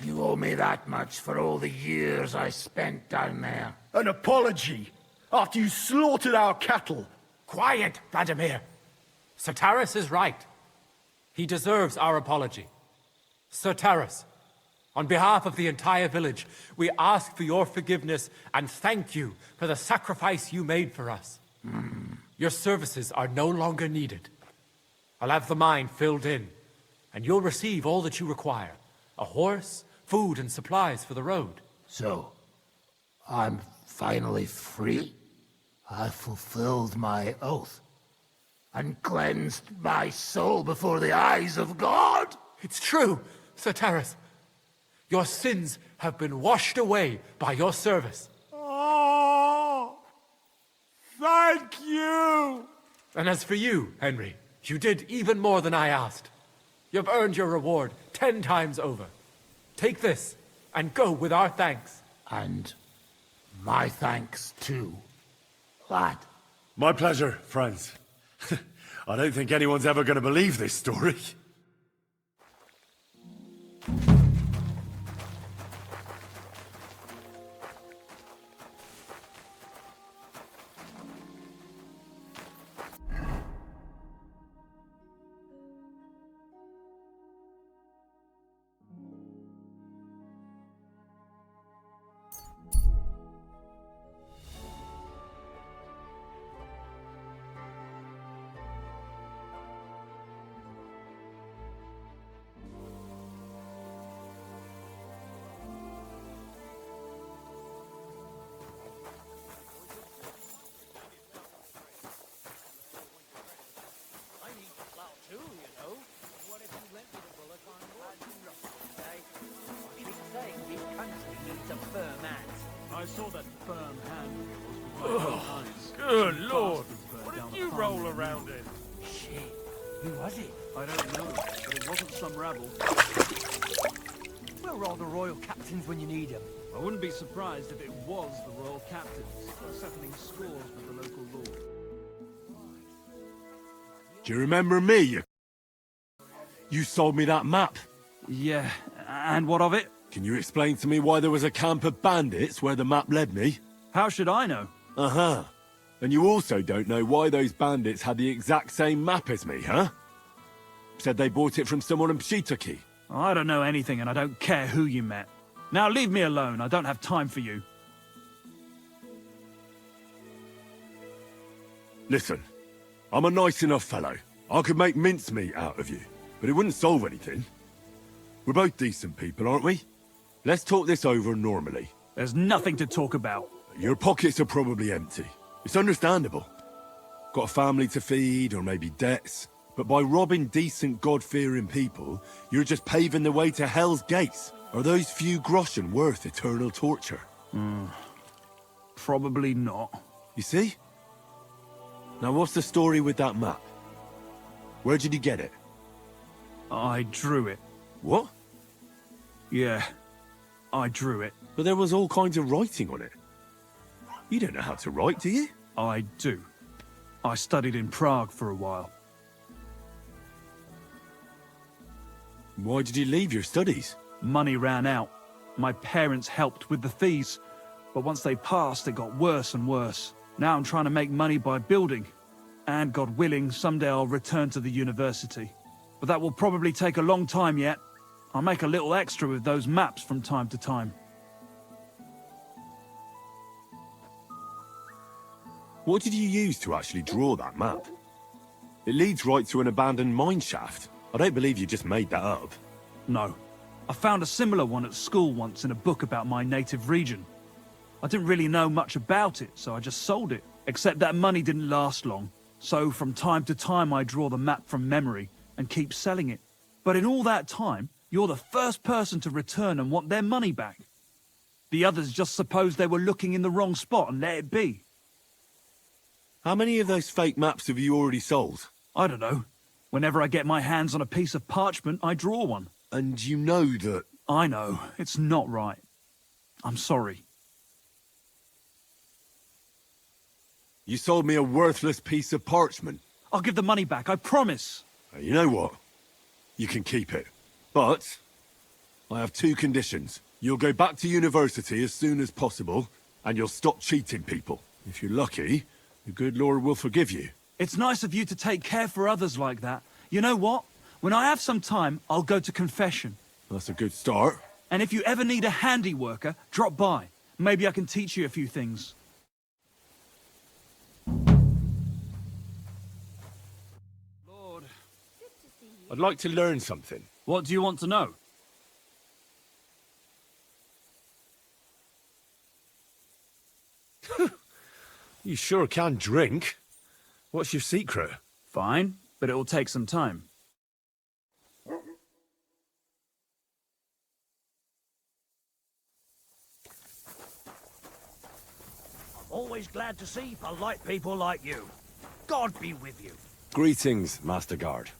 You owe me that much for all the years I spent down there. An apology? After you slaughtered our cattle? Quiet, Vladimir. Sir Taras is right. He deserves our apology. Sir Taras, on behalf of the entire village, we ask for your forgiveness and thank you for the sacrifice you made for us. Your services are no longer needed. I'll have the mine filled in, and you'll receive all that you require. A horse, food, and supplies for the road. So, I'm finally free? I fulfilled my oath and cleansed my soul before the eyes of God? It's true, Sir Taras. Your sins have been washed away by your service. Oh, thank you! And as for you, Henry, you did even more than I asked. You've earned your reward 10 times over. Take this, and go with our thanks. And my thanks too, lad. My pleasure, friends. I don't think anyone's ever going to believe this story. I saw that firm hand. Oh, good lord! What did you roll around in? Shit. Who was it? I don't know, but it wasn't some rabble. Where are the royal captains when you need them? I wouldn't be surprised if it was the royal captains, settling scores with the local lord. Do you remember me? You sold me that map. Yeah, and what of it? Can you explain to me why there was a camp of bandits where the map led me? How should I know? Uh-huh. And you also don't know why those bandits had the exact same map as me, huh? Said they bought it from someone in Pshitaki. I don't know anything and I don't care who you met. Now leave me alone, I don't have time for you. Listen, I'm a nice enough fellow. I could make mincemeat out of you, but it wouldn't solve anything. We're both decent people, aren't we? Let's talk this over normally. There's nothing to talk about. Your pockets are probably empty. It's understandable. Got a family to feed, or maybe debts. But by robbing decent, God-fearing people, you're just paving the way to Hell's gates. Are those few groschen worth eternal torture? Probably not. You see? Now what's the story with that map? Where did you get it? I drew it. What? Yeah, I drew it. But there was all kinds of writing on it. You don't know how to write, do you? I do. I studied in Prague for a while. Why did you leave your studies? Money ran out. My parents helped with the fees, but once they passed, it got worse and worse. Now I'm trying to make money by building, and God willing, someday I'll return to the university. But that will probably take a long time yet. I'll make a little extra with those maps from time to time. What did you use to actually draw that map? It leads right to an abandoned mine shaft. I don't believe you just made that up. No. I found a similar one at school once in a book about my native region. I didn't really know much about it, so I just sold it. Except that money didn't last long. So from time to time I draw the map from memory and keep selling it. But in all that time, you're the first person to return and want their money back. The others just supposed they were looking in the wrong spot and let it be. How many of those fake maps have you already sold? I don't know. Whenever I get my hands on a piece of parchment, I draw one. And you know that... I know. It's not right. I'm sorry. You sold me a worthless piece of parchment. I'll give the money back, I promise. You know what? You can keep it. But I have 2 conditions. You'll go back to university as soon as possible, and you'll stop cheating people. If you're lucky, the good Lord will forgive you. It's nice of you to take care for others like that. You know what? When I have some time, I'll go to confession. That's a good start. And if you ever need a handy worker, drop by. Maybe I can teach you a few things. Lord. I'd like to learn something. What do you want to know? You sure can drink. What's your secret? Fine, but it'll take some time. Always glad to see polite people like you. God be with you. Greetings, Master Guard.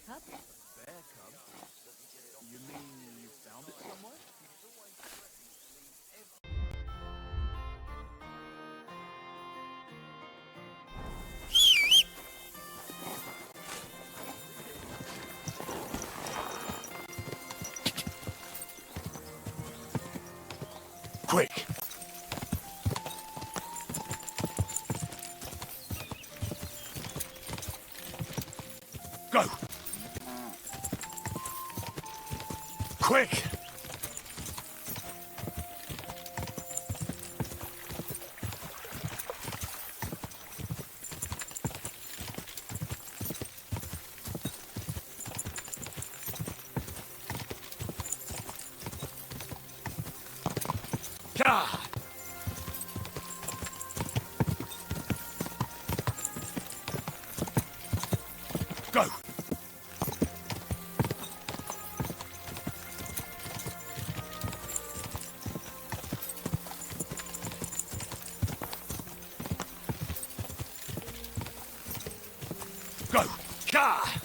cub? Bear cub? You mean you found it somewhere? Quick! Go! Quick! Ah! Go! Go! Ah!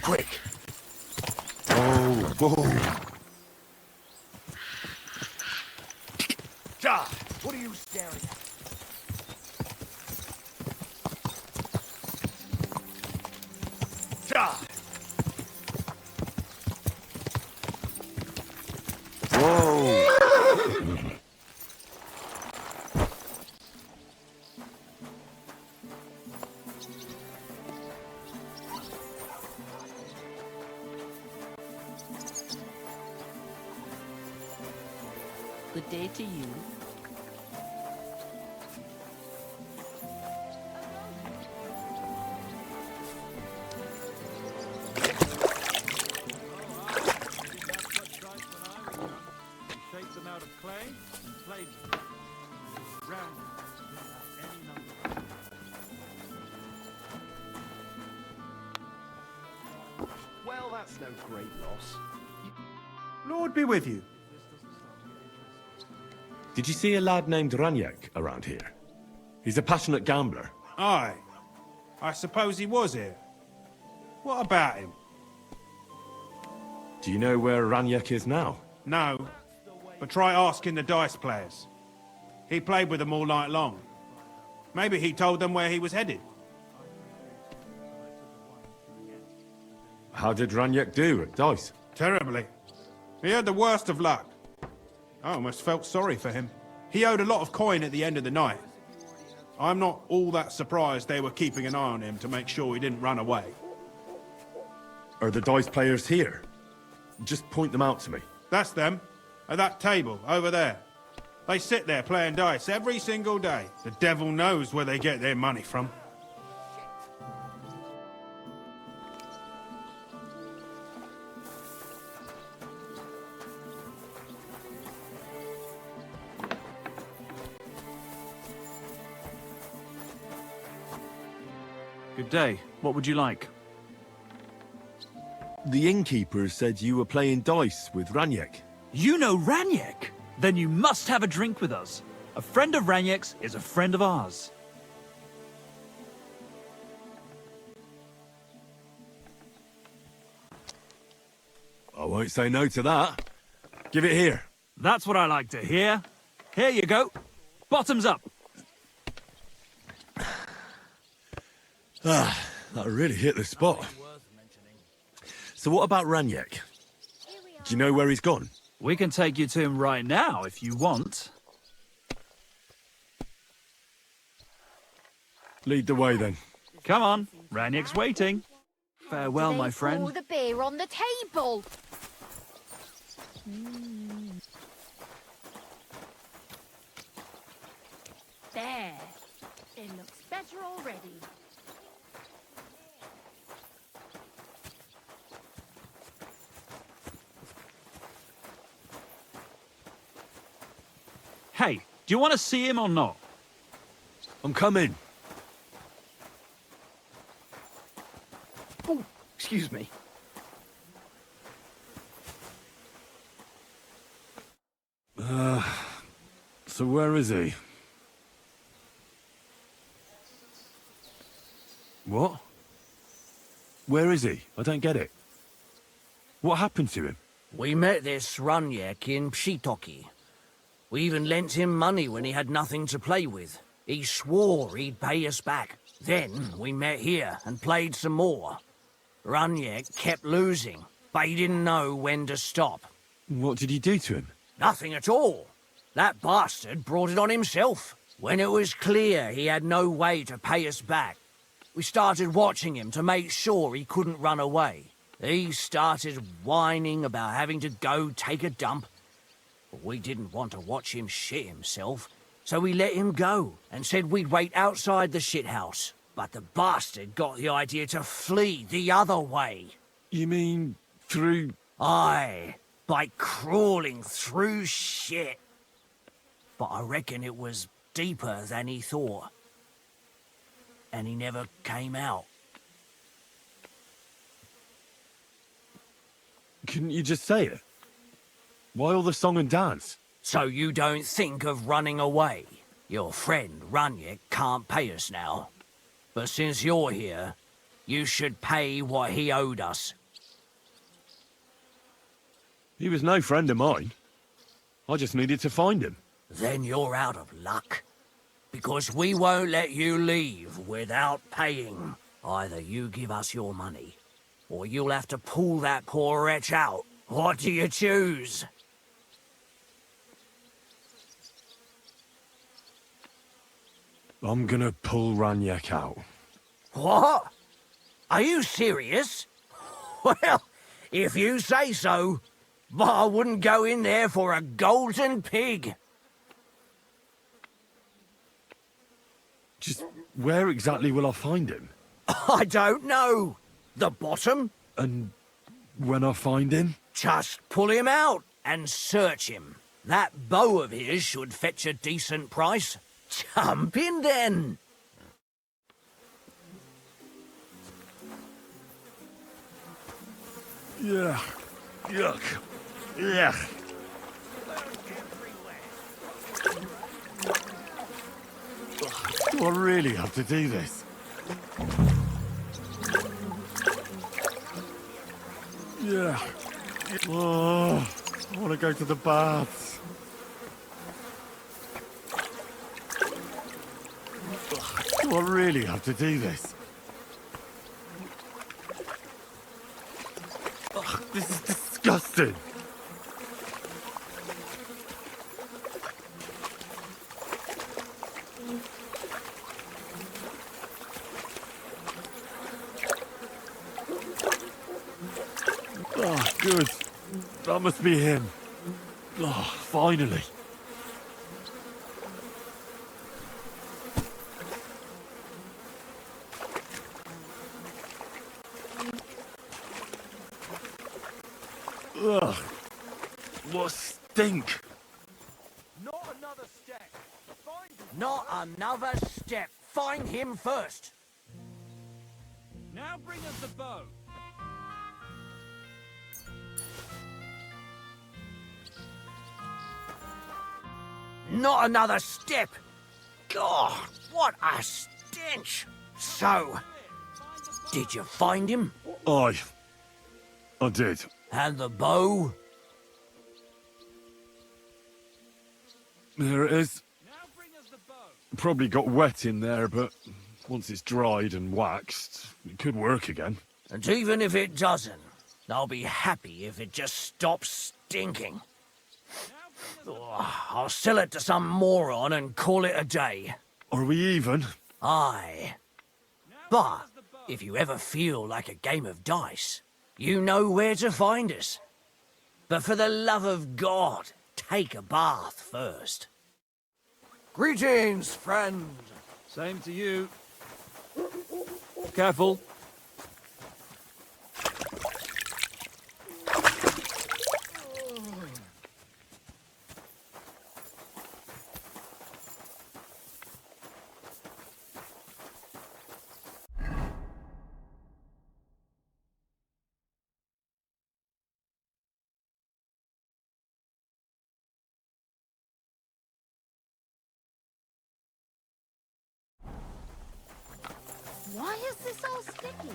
Quick! Oh, whoa! Ah! What are you staring at? Ah! Whoa! Good day to you. Shaped them out of clay and played them. Round any number. Well, that's no great loss. Lord be with you. Did you see a lad named Vranik around here? He's a passionate gambler. Aye. I suppose he was here. What about him? Do you know where Vranik is now? No. But try asking the dice players. He played with them all night long. Maybe he told them where he was headed. How did Vranik do at dice? Terribly. He had the worst of luck. I almost felt sorry for him. He owed a lot of coin at the end of the night. I'm not all that surprised they were keeping an eye on him to make sure he didn't run away. Are the dice players here? Just point them out to me. That's them. At that table, over there. They sit there playing dice every single day. The devil knows where they get their money from. Good day. What would you like? The innkeeper said you were playing dice with Vranik. You know Vranik? Then you must have a drink with us. A friend of Vranik's is a friend of ours. I won't say no to that. Give it here. That's what I like to hear. Here you go. Bottoms up. Ah, that really hit the spot. So what about Vranik? Do you know where he's gone? We can take you to him right now if you want. Lead the way then. Come on, Vranik's waiting. Farewell, my friend. Pour the beer on the table. There. It looks better already. Hey, do you want to see him or not? I'm coming. Oh, excuse Excuse me. So where is he? What? Where is he? I don't get it. What happened to him? We met this Vranik in Pshitoki. We even lent him money when he had nothing to play with. He swore he'd pay us back. Then we met here and played some more. Vranik kept losing, but he didn't know when to stop. What did he do to him? Nothing at all. That bastard brought it on himself. When it was clear he had no way to pay us back, we started watching him to make sure he couldn't run away. He started whining about having to go take a dump. But we didn't want to watch him shit himself, so we let him go and said we'd wait outside the shithouse. But the bastard got the idea to flee the other way. You mean through... Aye, by crawling through shit. But I reckon it was deeper than he thought. And he never came out. Couldn't you just say it? Why all the song and dance? So you don't think of running away? Your friend Vranik can't pay us now. But since you're here, you should pay what he owed us. He was no friend of mine. I just needed to find him. Then you're out of luck. Because we won't let you leave without paying. Either you give us your money, or you'll have to pull that poor wretch out. What do you choose? I'm gonna pull Vranik out. What? Are you serious? Well, if you say so, but I wouldn't go in there for a golden pig. Just where exactly will I find him? I don't know. The bottom? And when I find him? Just pull him out and search him. That bow of his should fetch a decent price. Jump in then. Yeah. Yuck. Yeah. Do I really have to do this? Yeah. Oh, I want to go to the baths. Do I really have to do this? Ugh, this is disgusting. Oh, good. That must be him. Oh, finally. Ugh. What stink. Not another step. Not another step. Find him first. Now bring us the bow. Not another step. God, what a stench. So, did you find him? I did. And the bow? There it is. Probably got wet in there, but once it's dried and waxed, it could work again. And even if it doesn't, I'll be happy if it just stops stinking. I'll sell it to some moron and call it a day. Are we even? Aye. But if you ever feel like a game of dice, you know where to find us. But for the love of God, take a bath first. Greetings, friend. Same to you. Careful. Why is this all sticky?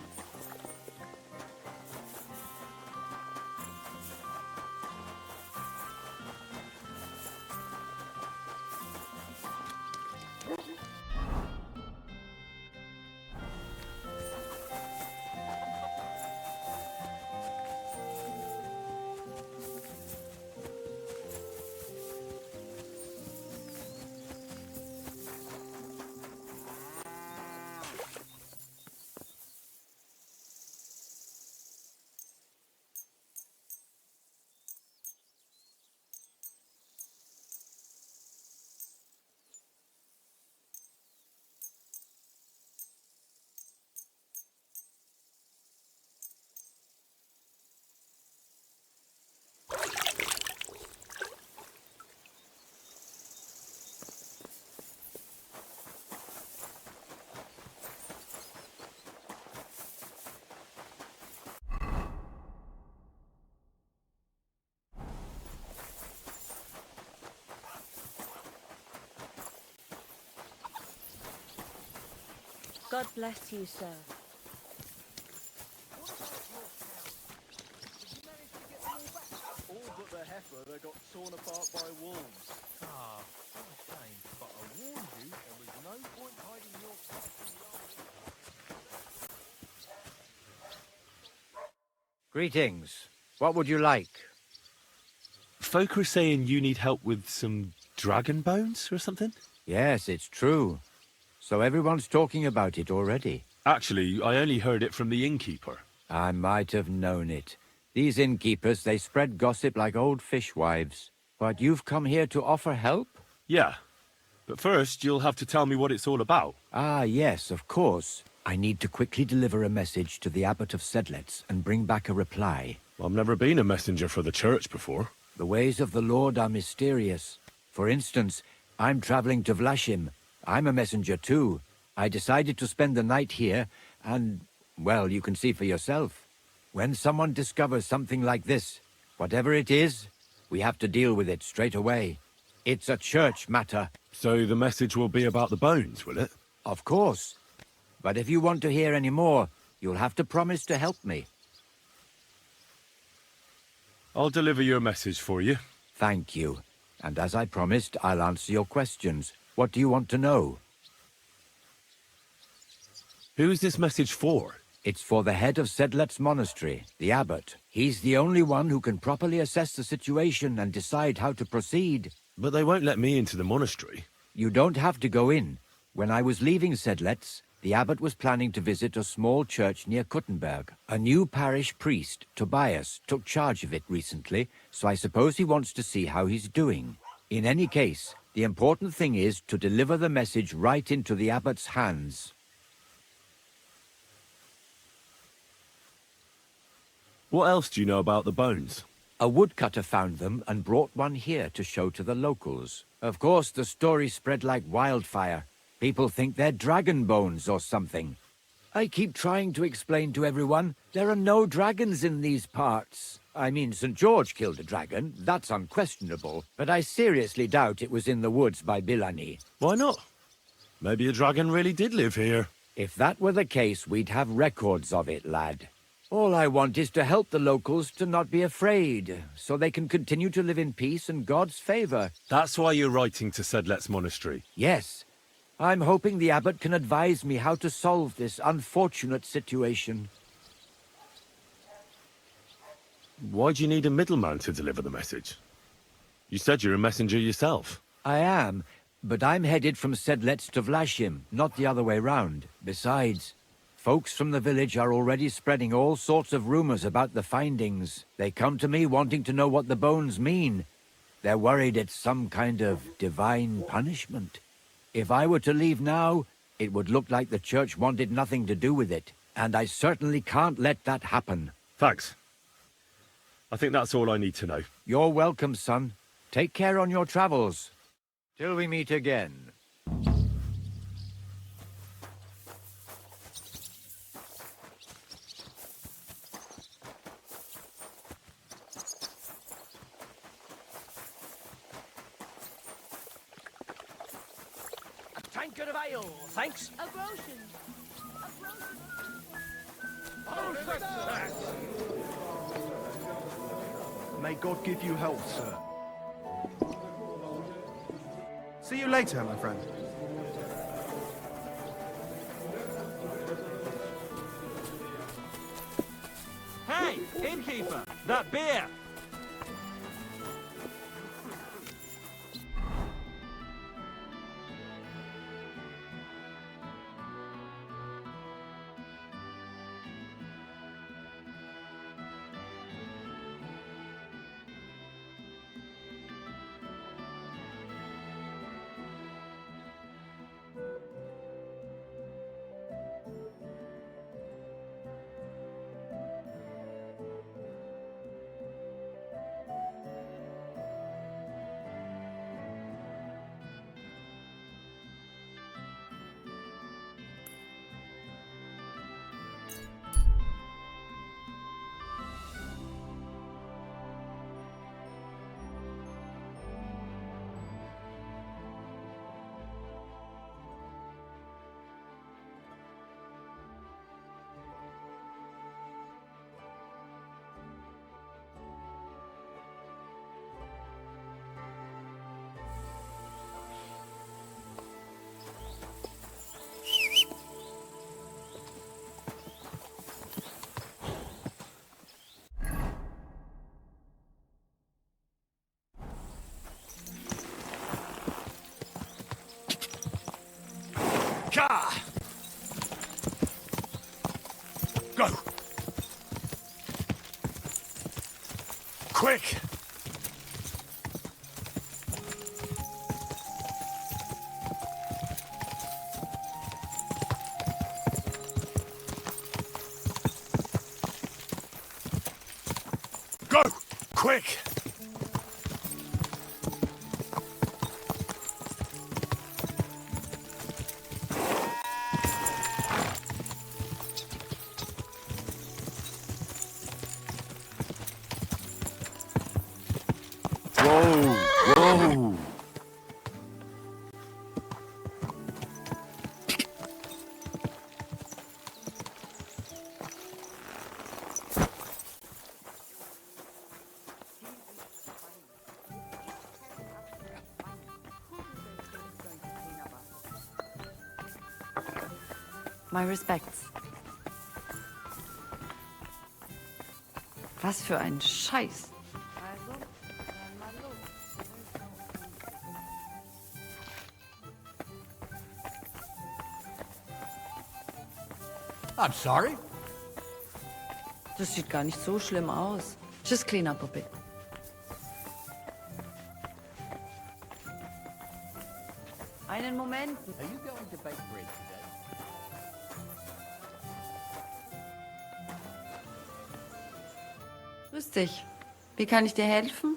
God bless you, sir. All but the heifer that got torn apart by wolves. Ah, what a shame. But I warned you, there was no point hiding your Greetings. What would you like? Folk are saying you need help with some dragon bones or something? Yes, it's true. So everyone's talking about it already. Actually, I only heard it from the innkeeper. I might have known it. These innkeepers, they spread gossip like old fishwives. But you've come here to offer help? Yeah. But first, you'll have to tell me what it's all about. Ah, yes, of course. I need to quickly deliver a message to the Abbot of Sedlitz and bring back a reply. I've never been a messenger for the church before. The ways of the Lord are mysterious. For instance, I'm traveling to Vlashim. I'm a messenger too. I decided to spend the night here, and, well, you can see for yourself. When someone discovers something like this, whatever it is, we have to deal with it straight away. It's a church matter. So the message will be about the bones, will it? Of course. But if you want to hear any more, you'll have to promise to help me. I'll deliver your message for you. Thank you. And as I promised, I'll answer your questions. What do you want to know? Who is this message for? It's for the head of Sedlet's monastery, the abbot. He's the only one who can properly assess the situation and decide how to proceed. But they won't let me into the monastery. You don't have to go in. When I was leaving Sedlet's, the abbot was planning to visit a small church near Kuttenberg. A new parish priest, Tobias, took charge of it recently, so I suppose he wants to see how he's doing. In any case, the important thing is to deliver the message right into the abbot's hands. What else do you know about the bones? A woodcutter found them and brought one here to show to the locals. Of course, the story spread like wildfire. People think they're dragon bones or something. I keep trying to explain to everyone there are no dragons in these parts. I mean, St. George killed a dragon, that's unquestionable, but I seriously doubt it was in the woods by Bilani. Why not? Maybe a dragon really did live here. If that were the case, we'd have records of it, lad. All I want is to help the locals to not be afraid, so they can continue to live in peace and God's favor. That's why you're writing to Sedlet's monastery? Yes. I'm hoping the abbot can advise me how to solve this unfortunate situation. Why do you need a middleman to deliver the message? You said you're a messenger yourself. I am, but I'm headed from Sedlets to Vlashim, not the other way round. Besides, folks from the village are already spreading all sorts of rumors about the findings. They come to me wanting to know what the bones mean. They're worried it's some kind of divine punishment. If I were to leave now, it would look like the church wanted nothing to do with it, and I certainly can't let that happen. Thanks. I think that's all I need to know. You're welcome, son. Take care on your travels. Till we meet again. A tankard of ale, thanks. A groschen. A groschen. May God give you health, sir. See you later, my friend. Hey, innkeeper! That beer! Ka! Go! Quick! Go! Quick! Whoa! My respects. Was für ein Scheiß. I'm sorry. Das sieht gar nicht so schlimm aus. Just clean up a bit. Einen Moment. Are you going to bake bread today? Grüß dich. Wie kann ich dir helfen?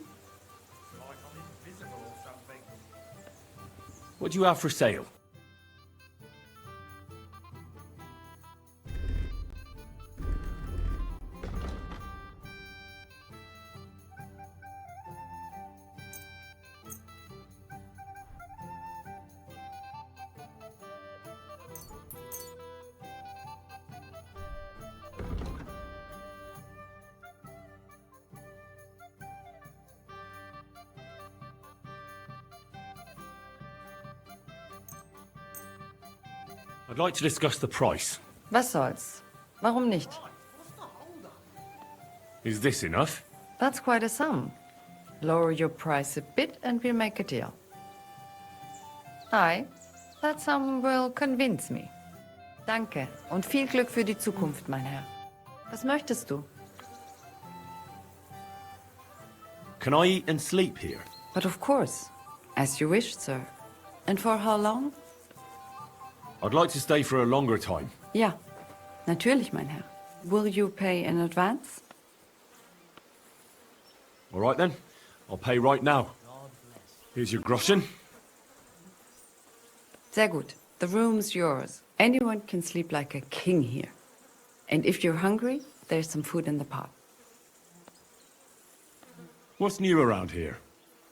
What do you have for sale? I'd like to discuss the price. Was soll's? Warum nicht? Is this enough? That's quite a sum. Lower your price a bit and we'll make a deal. Aye, that sum will convince me. Danke und viel Glück für die Zukunft, mein Herr. Was möchtest du? Can I eat and sleep here? But of course, as you wish, sir. And for how long? I'd like to stay for a longer time. Ja, natürlich, mein Herr. Will you pay in advance? All right then, I'll pay right now. Here's your groschen. Sehr gut. The room's yours. Anyone can sleep like a king here. And if you're hungry, there's some food in the pot. What's new around here?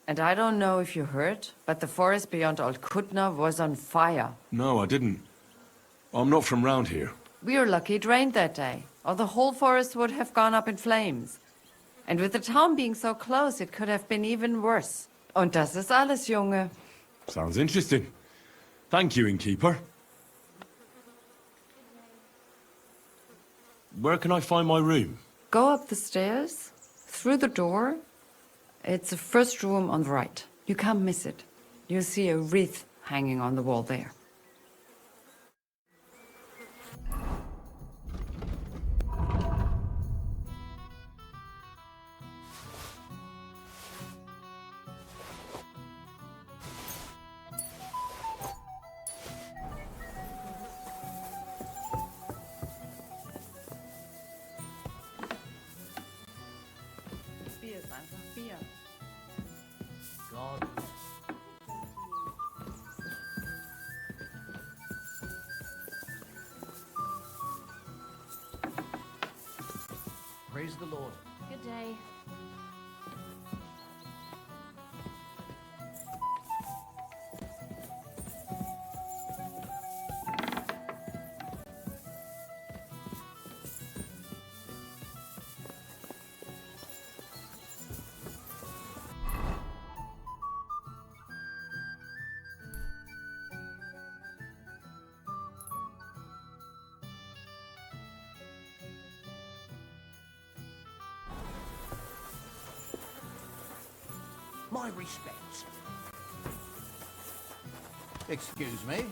And I don't know if you heard, but the forest beyond Old Kutna was on fire. No, I didn't. I'm not from round here. We were lucky it rained that day. or the whole forest would have gone up in flames. And with the town being so close, it could have been even worse. Und das ist alles, Junge. Sounds interesting. Thank you, innkeeper. Where can I find my room? Go up the stairs, through the door. It's the first room on the right. You can't miss it. You'll see a wreath hanging on the wall there. Bier ist einfach Bier. God. Praise the Lord. Good day. My respects. Excuse me.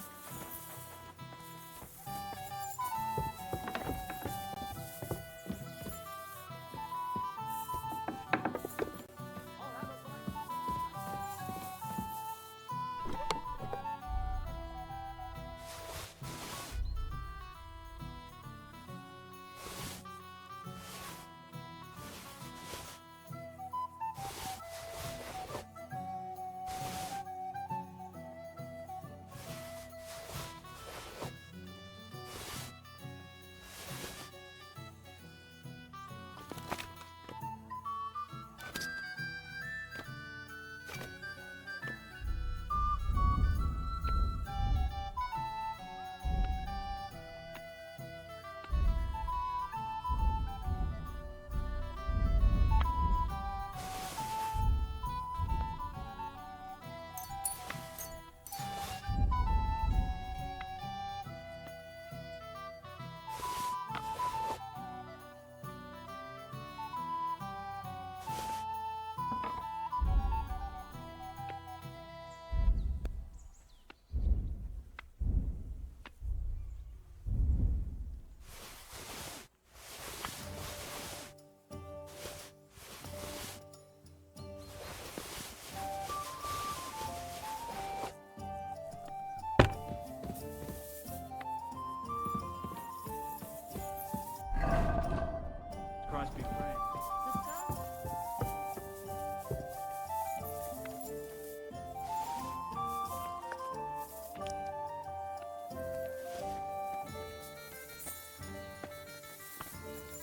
Christ be praised.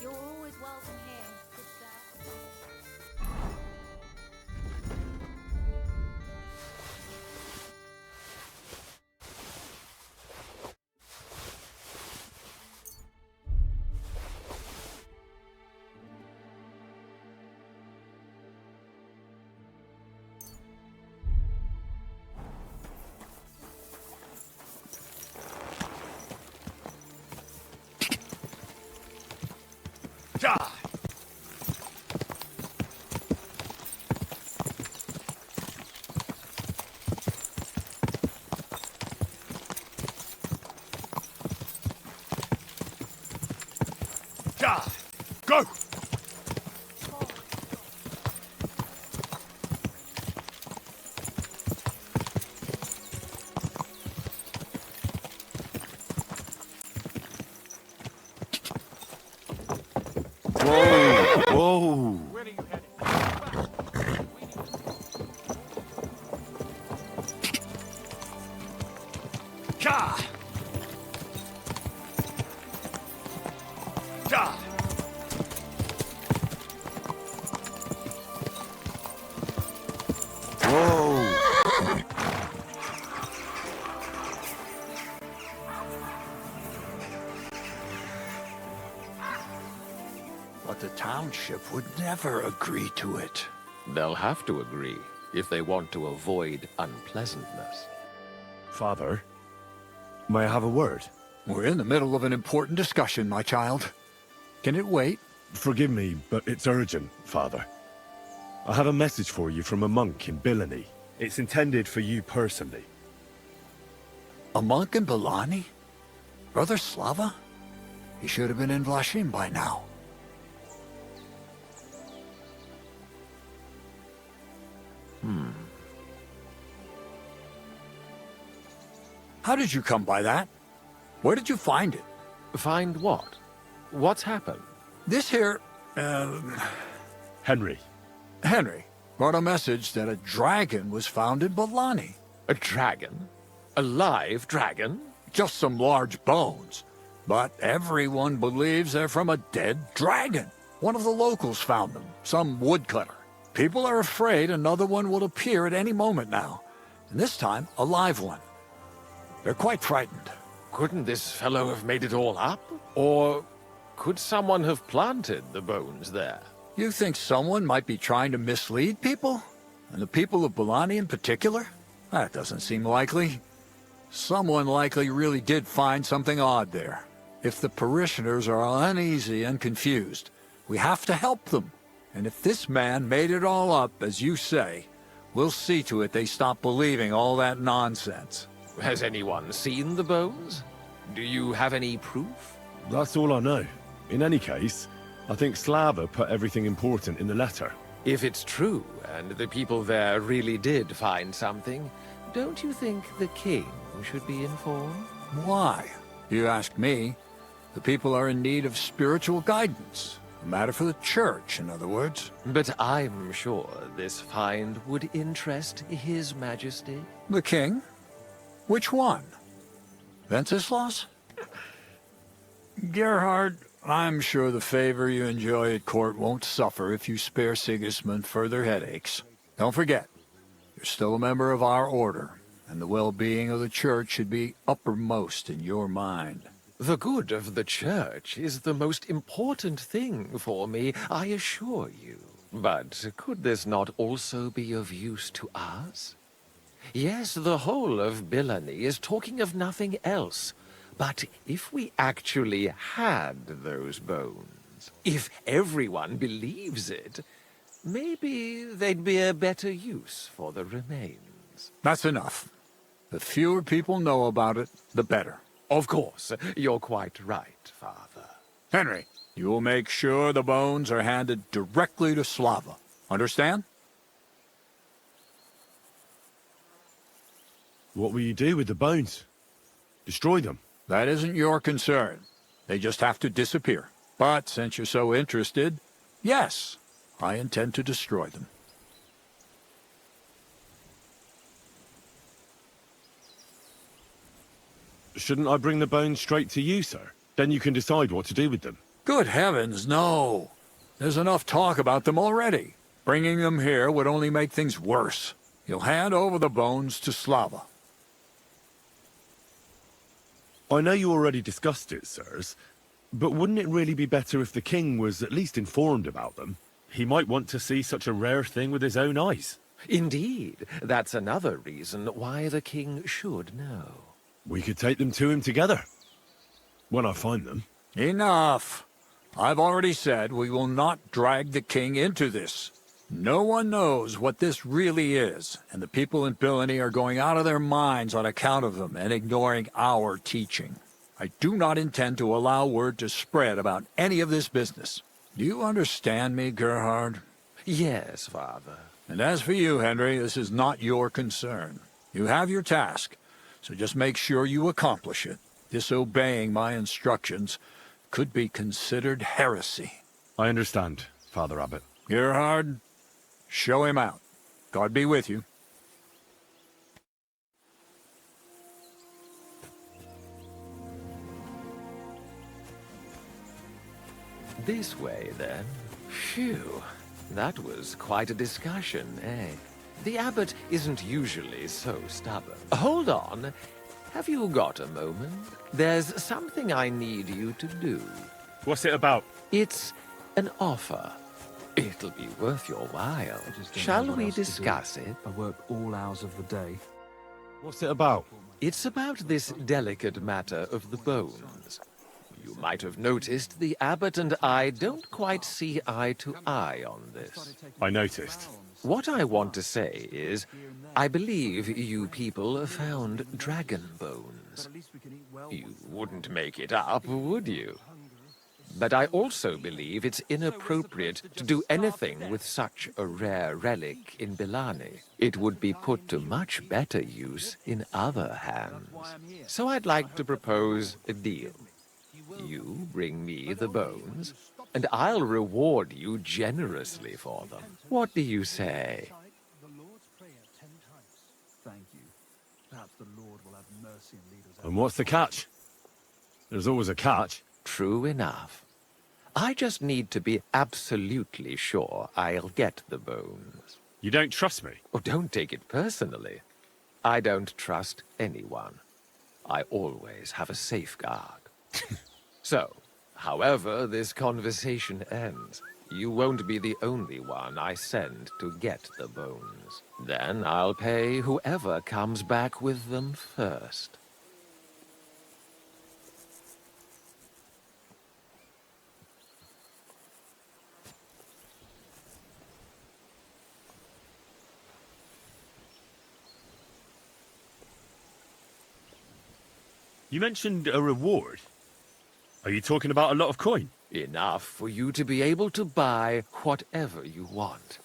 You're always welcome here, good sir. Go! leadership would never agree to it. They'll have to agree if they want to avoid unpleasantness. Father, may I have a word? We're in the middle of an important discussion, my child. Can it wait? Forgive me, but it's urgent, Father. I have a message for you from a monk in Bilani. It's intended for you personally. A monk in Bilani? Brother Slava? He should have been in Vlashim by now. How did you come by that? Where did you find it? Find what? What's happened? This here, Henry. Henry brought a message that a dragon was found in Bilani. A dragon? A live dragon? Just some large bones. But everyone believes they're from a dead dragon. One of the locals found them, some woodcutter. People are afraid another one will appear at any moment now. And this time, a live one. They're quite frightened. Couldn't this fellow have made it all up? Or could someone have planted the bones there? You think someone might be trying to mislead people? And the people of Bilani in particular? That doesn't seem likely. Someone likely really did find something odd there. If the parishioners are uneasy and confused, we have to help them. And if this man made it all up, as you say, we'll see to it they stop believing all that nonsense. Has anyone seen the bones? Do you have any proof? That's all I know. In any case, I think Slava put everything important in the letter. If it's true, and the people there really did find something, don't you think the king should be informed? Why? You ask me. The people are in need of spiritual guidance. A matter for the church, in other words. But I'm sure this find would interest His Majesty. The king? Which one? Wenceslas? Gerhard, I'm sure the favor you enjoy at court won't suffer if you spare Sigismund further headaches. Don't forget, you're still a member of our order, and the well-being of the church should be uppermost in your mind. The good of the church is the most important thing for me, I assure you. But could this not also be of use to us? Yes, the whole of Bilani is talking of nothing else. But if we actually had those bones, if everyone believes it, maybe they'd be a better use for the remains. That's enough. The fewer people know about it, the better. Of course, you're quite right, Father. Henry, you will make sure the bones are handed directly to Slava. Understand? What will you do with the bones? Destroy them? That isn't your concern. They just have to disappear. But since you're so interested, yes, I intend to destroy them. Shouldn't I bring the bones straight to you, sir? Then you can decide what to do with them. Good heavens, no. There's enough talk about them already. Bringing them here would only make things worse. You'll hand over the bones to Slava. I know you already discussed it, sirs, but wouldn't it really be better if the king was at least informed about them? He might want to see such a rare thing with his own eyes. Indeed, that's another reason why the king should know. We could take them to him together, when I find them. Enough. I've already said we will not drag the king into this. No one knows what this really is, and the people in Bilani are going out of their minds on account of them and ignoring our teaching. I do not intend to allow word to spread about any of this business. Do you understand me, Gerhard? Yes, Father. And as for you, Henry, this is not your concern. You have your task, so just make sure you accomplish it. Disobeying my instructions could be considered heresy. I understand, Father Abbot. Gerhard, show him out. God be with you. This way, then. Phew. That was quite a discussion, eh? The abbot isn't usually so stubborn. Hold on. Have you got a moment? There's something I need you to do. What's it about? It's an offer. It'll be worth your while. Shall we discuss it? I work all hours of the day. What's it about? It's about this delicate matter of the bones. You might have noticed the abbot and I don't quite see eye to eye on this. I noticed. What I want to say is, I believe you people found dragon bones. You wouldn't make it up, would you? But I also believe it's inappropriate to do anything with such a rare relic in Bilani. It would be put to much better use in other hands. So I'd like to propose a deal. You bring me the bones, and I'll reward you generously for them. What do you say? Thank you. Perhaps the Lord will have mercy and lead us out. And what's the catch? There's always a catch. True enough. I just need to be absolutely sure I'll get the bones. You don't trust me? Oh, don't take it personally. I don't trust anyone. I always have a safeguard. So, however this conversation ends, you won't be the only one I send to get the bones. Then I'll pay whoever comes back with them first. You mentioned a reward. Are you talking about a lot of coin? Enough for you to be able to buy whatever you want.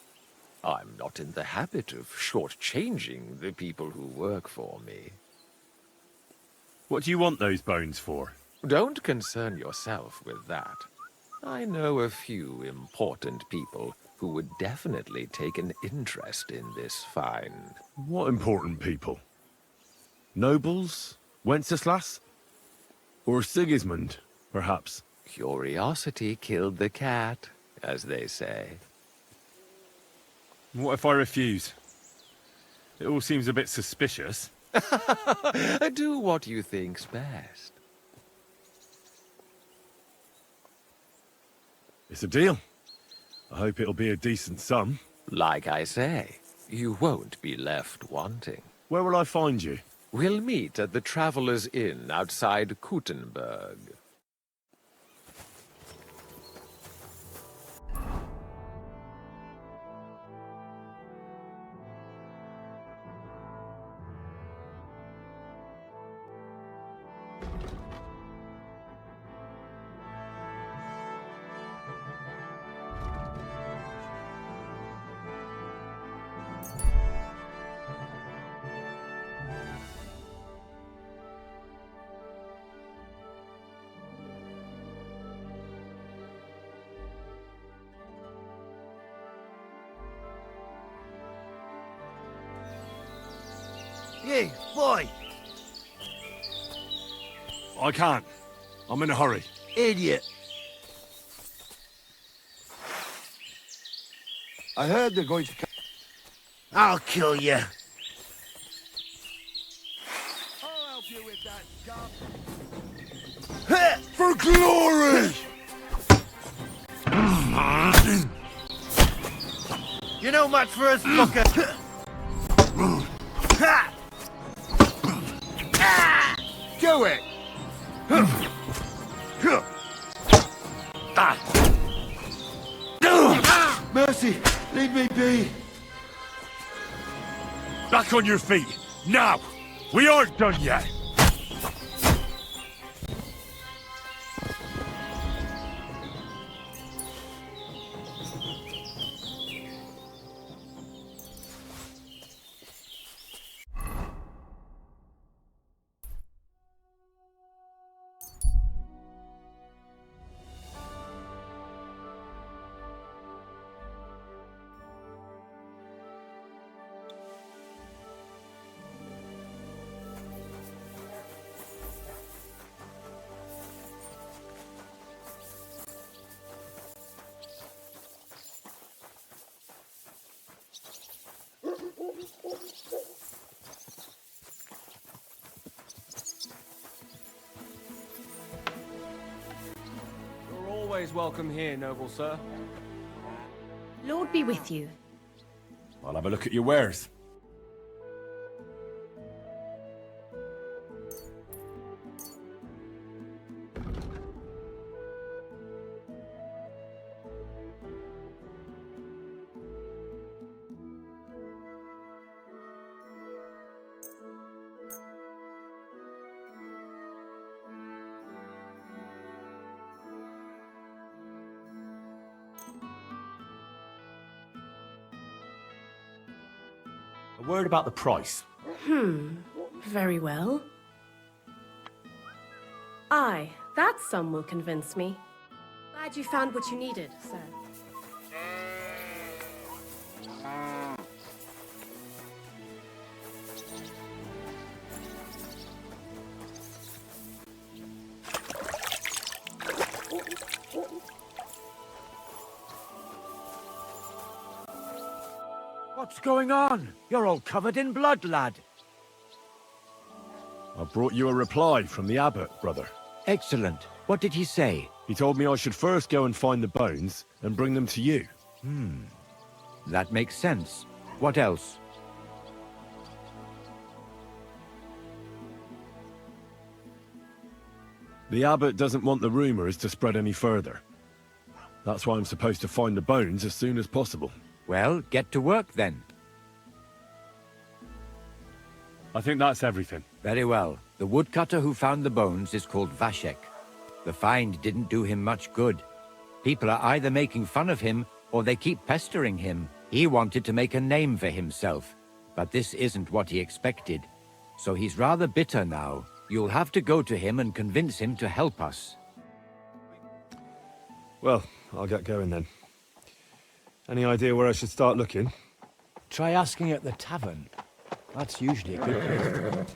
I'm not in the habit of shortchanging the people who work for me. What do you want those bones for? Don't concern yourself with that. I know a few important people who would definitely take an interest in this find. What important people? Nobles? Wenceslas? Or Sigismund, perhaps? Curiosity killed the cat, as they say. What if I refuse? It all seems a bit suspicious. Do what you think's best. It's a deal. I hope it'll be a decent sum. Like I say, you won't be left wanting. Where will I find you? We'll meet at the Traveller's Inn outside Kuttenberg. Hey, boy! I can't. I'm in a hurry. Idiot! I heard they're going to come. I'll kill you. I'll help you with that, Gov. For glory! You know much for us, fucker. Do it! Mercy, leave me be. Back on your feet, now! We aren't done yet! You're always welcome here, noble sir. Lord be with you. I'll have a look at your wares. A word about the price. Very well. Aye, that sum will convince me. Glad you found what you needed, sir. What's going on? You're all covered in blood, lad. I brought you a reply from the abbot, brother. Excellent. What did he say? He told me I should first go and find the bones and bring them to you. That makes sense. What else? The abbot doesn't want the rumors to spread any further. That's why I'm supposed to find the bones as soon as possible. Well, get to work then. I think that's everything. Very well. The woodcutter who found the bones is called Vranik. The find didn't do him much good. People are either making fun of him, or they keep pestering him. He wanted to make a name for himself, but this isn't what he expected. So he's rather bitter now. You'll have to go to him and convince him to help us. Well, I'll get going then. Any idea where I should start looking? Try asking at the tavern. That's usually a good place.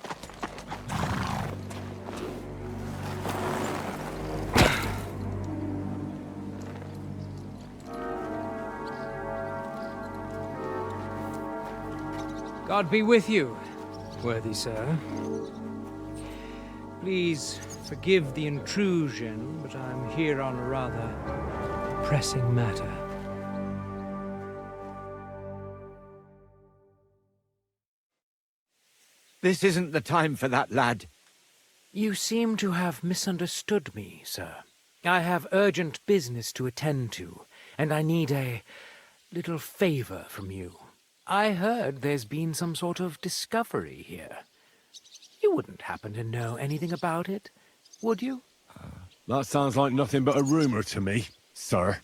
God be with you, worthy sir. Please forgive the intrusion, but I'm here on a rather pressing matter. This isn't the time for that, lad. You seem to have misunderstood me, sir. I have urgent business to attend to, and I need a little favor from you. I heard there's been some sort of discovery here. You wouldn't happen to know anything about it, would you? That sounds like nothing but a rumor to me, sir.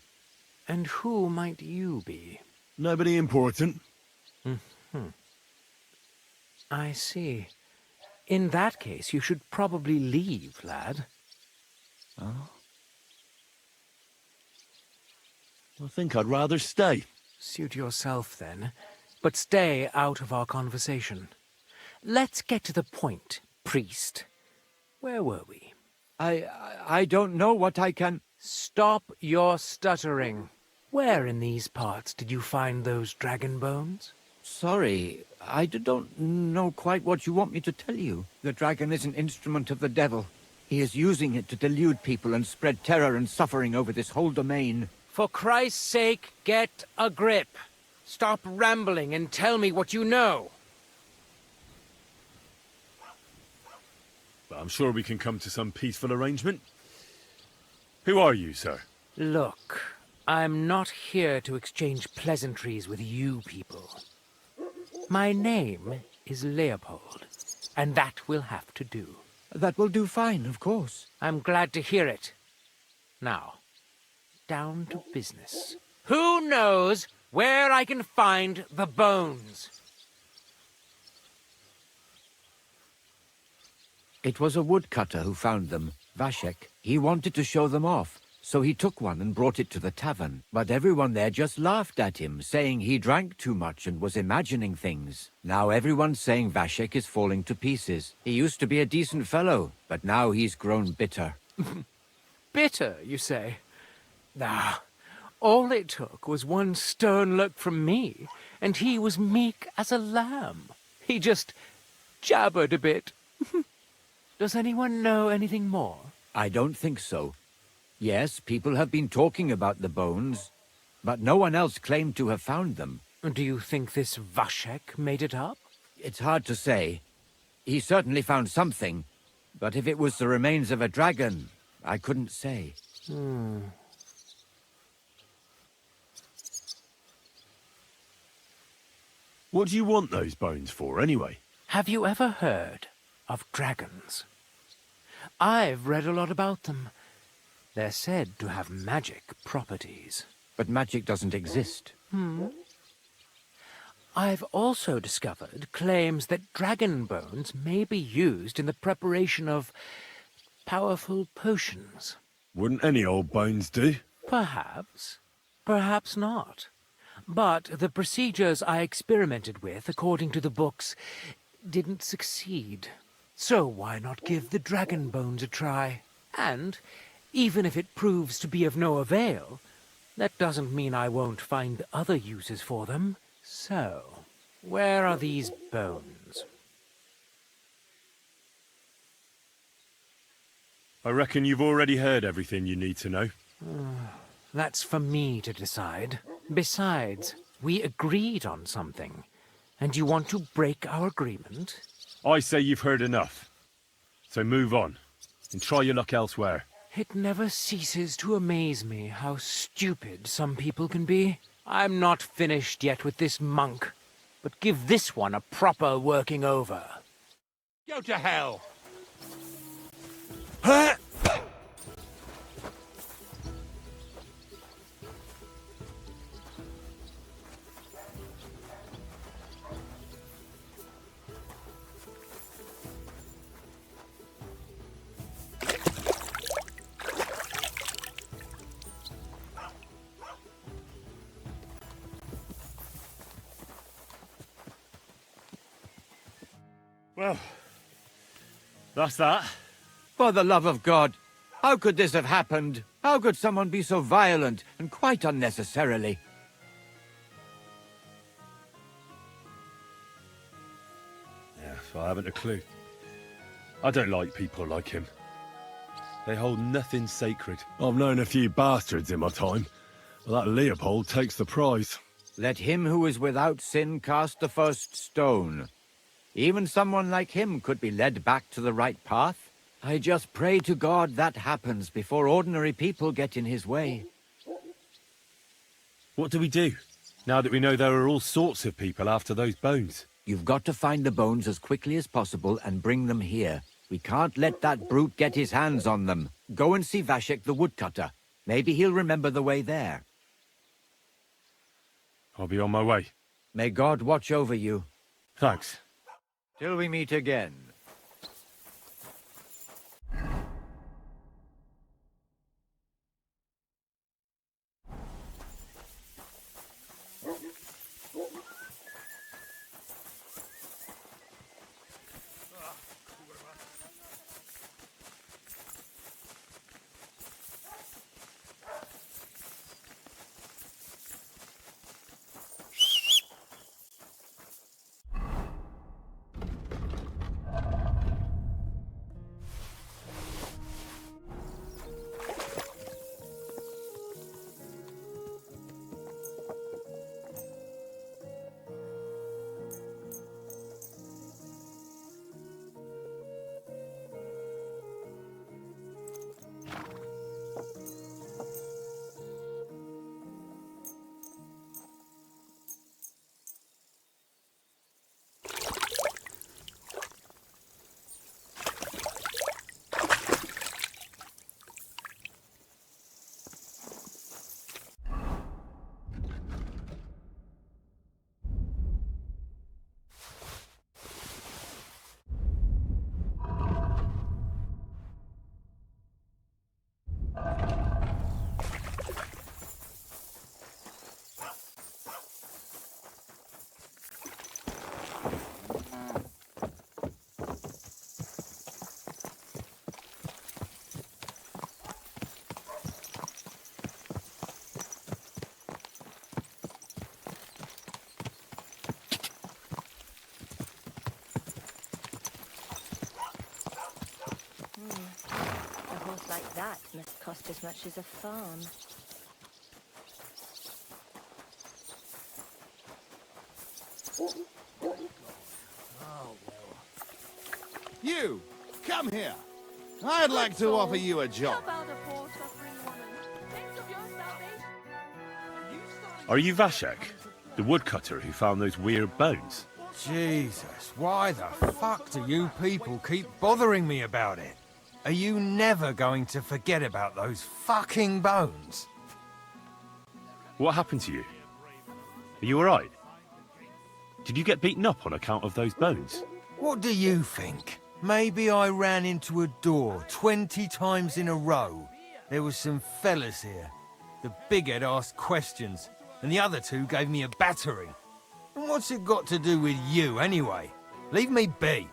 And who might you be? Nobody important. I see. In that case, you should probably leave, lad. Oh? I think I'd rather stay. Suit yourself, then. But stay out of our conversation. Let's get to the point, priest. Where were we? I don't know what I can... Stop your stuttering. Where in these parts did you find those dragon bones? Sorry, I don't know quite what you want me to tell you. The dragon is an instrument of the devil. He is using it to delude people and spread terror and suffering over this whole domain. For Christ's sake, get a grip. Stop rambling and tell me what you know. But I'm sure we can come to some peaceful arrangement. Who are you, sir? Look, I'm not here to exchange pleasantries with you people. My name is Leopold, and that will have to do. That will do fine, of course. I'm glad to hear it. Now, down to business. Who knows where I can find the bones? It was a woodcutter who found them, Vranik. He wanted to show them off, so he took one and brought it to the tavern. But everyone there just laughed at him, saying he drank too much and was imagining things. Now everyone's saying Vranik is falling to pieces. He used to be a decent fellow, but now he's grown bitter. Bitter, you say? Ah, all it took was one stern look from me, and he was meek as a lamb. He just jabbered a bit. Does anyone know anything more? I don't think so. Yes, people have been talking about the bones. but no one else claimed to have found them. Do you think this Vashek made it up? It's hard to say. He certainly found something, but if it was the remains of a dragon, I couldn't say. What do you want those bones for, anyway? Have you ever heard of dragons? I've read a lot about them. They're said to have magic properties. But magic doesn't exist. I've also discovered claims that dragon bones may be used in the preparation of powerful potions. Wouldn't any old bones do? Perhaps. Perhaps not. But the procedures I experimented with, according to the books, didn't succeed. So why not give the dragon bones a try? And, even if it proves to be of no avail, that doesn't mean I won't find other uses for them. So, where are these bones? I reckon you've already heard everything you need to know. That's for me to decide. Besides, we agreed on something. And you want to break our agreement? I say you've heard enough. So move on, and try your luck elsewhere. It never ceases to amaze me how stupid some people can be. I'm not finished yet with this monk, but give this one a proper working over. Go to hell! Well, that's that. For the love of God, how could this have happened? How could someone be so violent, and quite unnecessarily? Yeah, I haven't a clue. I don't like people like him. They hold nothing sacred. I've known a few bastards in my time, but that Leopold takes the prize. Let him who is without sin cast the first stone. Even someone like him could be led back to the right path. I just pray to God that happens before ordinary people get in his way. What do we do, now that we know there are all sorts of people after those bones? You've got to find the bones as quickly as possible and bring them here. We can't let that brute get his hands on them. Go and see Vashek the woodcutter. Maybe he'll remember the way there. I'll be on my way. May God watch over you. Thanks. Till we meet again. A horse like that must cost as much as a farm. You, come here. I'd like to offer you a job. Are you Vashek, the woodcutter who found those weird bones? Jesus, why the fuck do you people keep bothering me about it? Are you never going to forget about those fucking bones? What happened to you? Are you alright? Did you get beaten up on account of those bones? What do you think? Maybe I ran into a door 20 times in a row. There was some fellas here. The bighead asked questions, and the other two gave me a battering. And what's it got to do with you, anyway? Leave me be.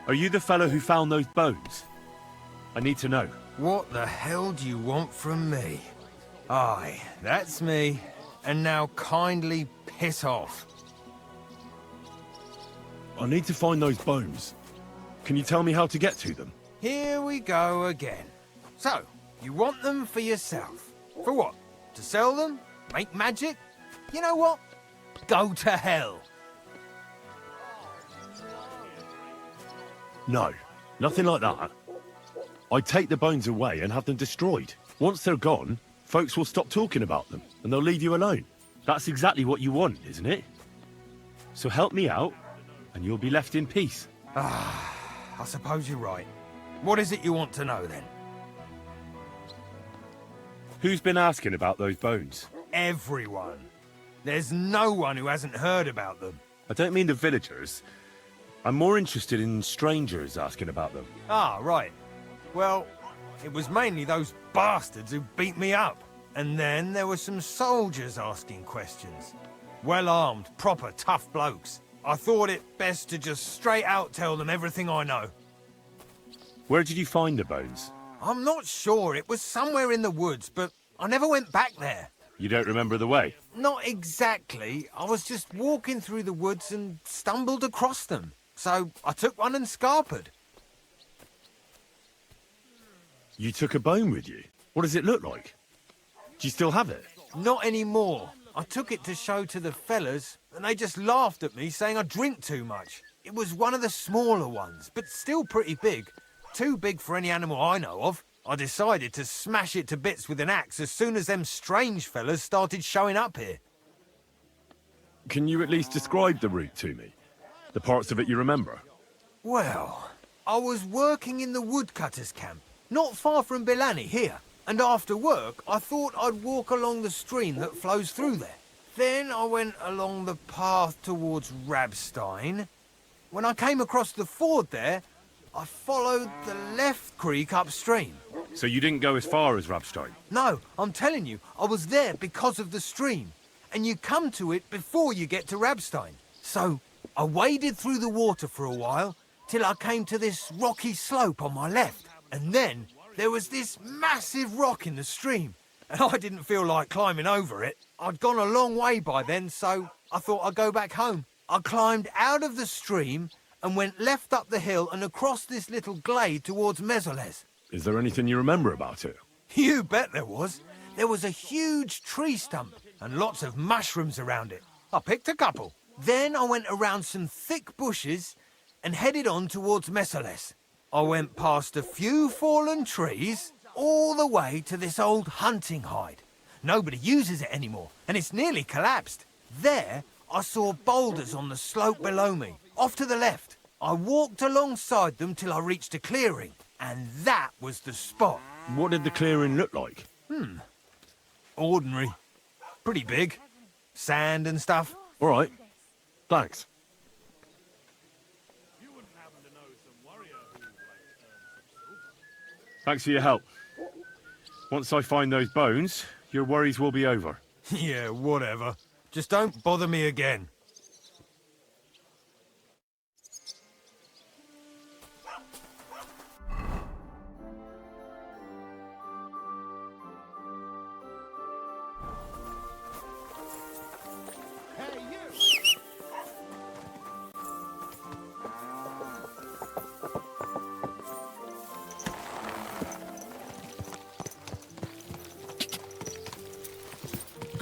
Are you the fellow who found those bones? I need to know. What the hell do you want from me? Aye, that's me. And now kindly piss off. I need to find those bones. Can you tell me how to get to them? Here we go again. So, you want them for yourself? For what? To sell them? Make magic? You know what? Go to hell. No, nothing like that. I'd take the bones away and have them destroyed. Once they're gone, folks will stop talking about them, and they'll leave you alone. That's exactly what you want, isn't it? So help me out, and you'll be left in peace. Ah, I suppose you're right. What is it you want to know, then? Who's been asking about those bones? Everyone. There's no one who hasn't heard about them. I don't mean the villagers. I'm more interested in strangers asking about them. Ah, right. Well, it was mainly those bastards who beat me up. And then there were some soldiers asking questions. Well-armed, proper tough blokes. I thought it best to just straight out tell them everything I know. Where did you find the bones? I'm not sure. It was somewhere in the woods, but I never went back there. You don't remember the way? Not exactly. I was just walking through the woods and stumbled across them. So I took one and scarpered. You took a bone with you? What does it look like? Do you still have it? Not anymore. I took it to show to the fellas, and they just laughed at me, saying I drink too much. It was one of the smaller ones, but still pretty big. Too big for any animal I know of. I decided to smash it to bits with an axe as soon as them strange fellas started showing up here. Can you at least describe the route to me? The parts of it you remember? Well, I was working in the woodcutters' camp, not far from Bilani here. And after work, I thought I'd walk along the stream that flows through there. Then I went along the path towards Rabstein. When I came across the ford there, I followed the left creek upstream. So you didn't go as far as Rabstein? No, I'm telling you, I was there because of the stream. And you come to it before you get to Rabstein. So I waded through the water for a while, till I came to this rocky slope on my left. And then there was this massive rock in the stream, and I didn't feel like climbing over it. I'd gone a long way by then, so I thought I'd go back home. I climbed out of the stream and went left up the hill and across this little glade towards Mezoles. Is there anything you remember about it? You bet there was. There was a huge tree stump and lots of mushrooms around it. I picked a couple. Then I went around some thick bushes and headed on towards Mezoles. I went past a few fallen trees, all the way to this old hunting hide. Nobody uses it anymore, and it's nearly collapsed. There, I saw boulders on the slope below me, off to the left. I walked alongside them till I reached a clearing, and that was the spot. What did the clearing look like? Ordinary. Pretty big. Sand and stuff. All right. Thanks. Thanks for your help. Once I find those bones, your worries will be over. Yeah, whatever. Just don't bother me again.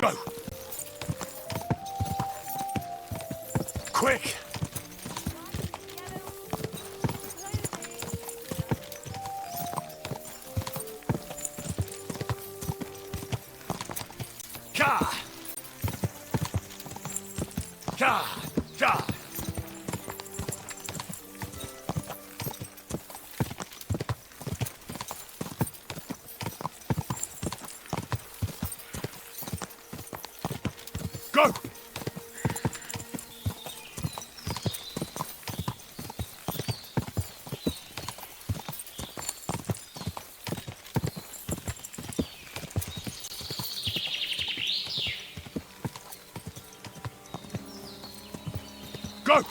Go! Quick! Ka! Ka! Ka! Go! Go!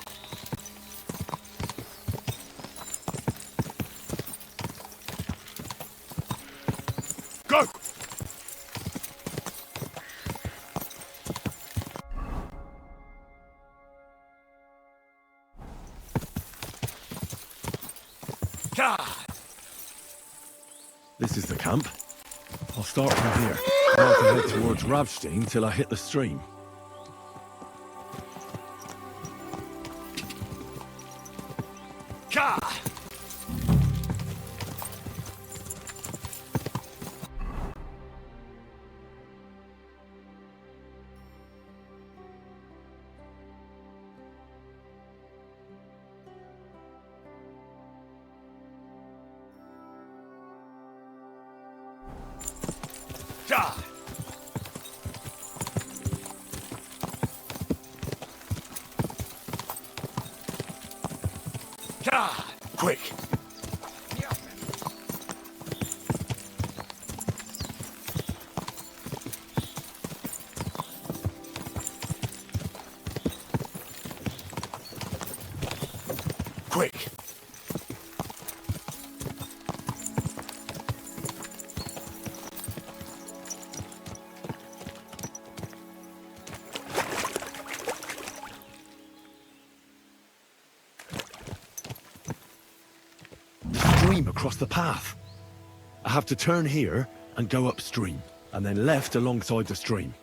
Go! This is the camp. I'll start from here. I'll have to head towards Ravstein till I hit the stream. Ka! Ka! Ka! Quick! Quick! Across the path. I have to turn here and go upstream, and then left alongside the stream.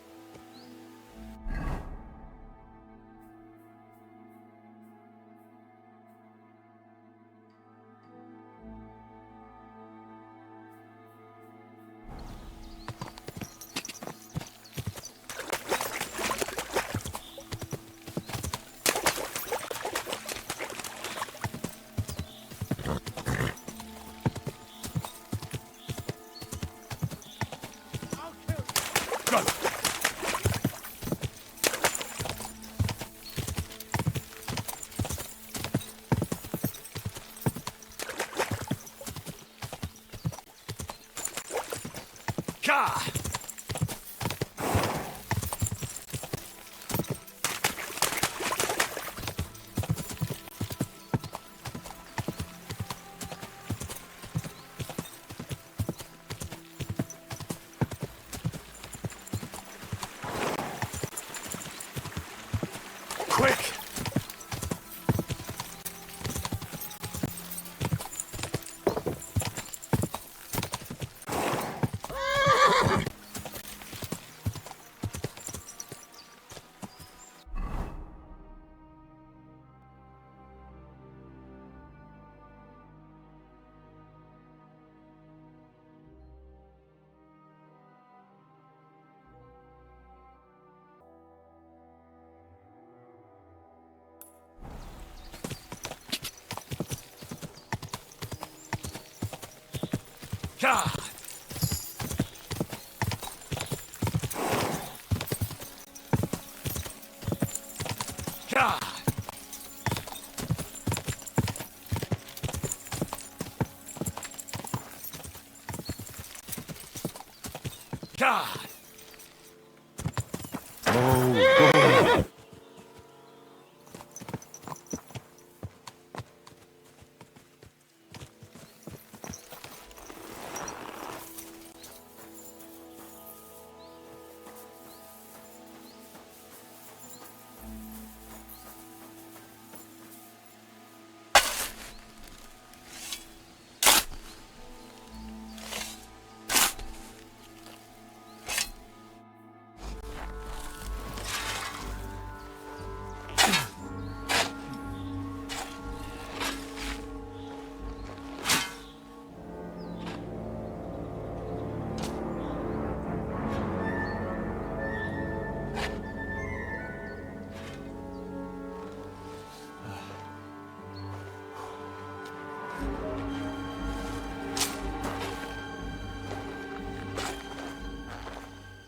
Quick! God! God! God! Oh, God!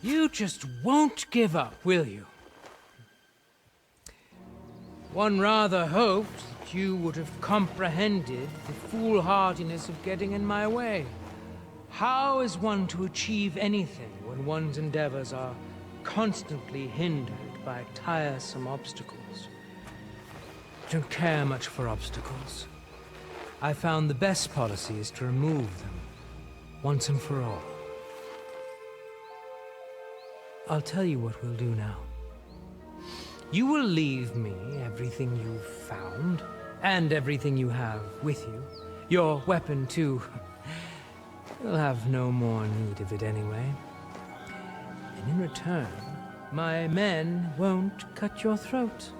You just won't give up, will you? One rather hoped that you would have comprehended the foolhardiness of getting in my way. How is one to achieve anything when one's endeavors are constantly hindered by tiresome obstacles? I don't care much for obstacles. I found the best policy is to remove them, once and for all. I'll tell you what we'll do now. You will leave me everything you've found, and everything you have with you. Your weapon, too. You'll have no more need of it anyway. And in return, my men won't cut your throat.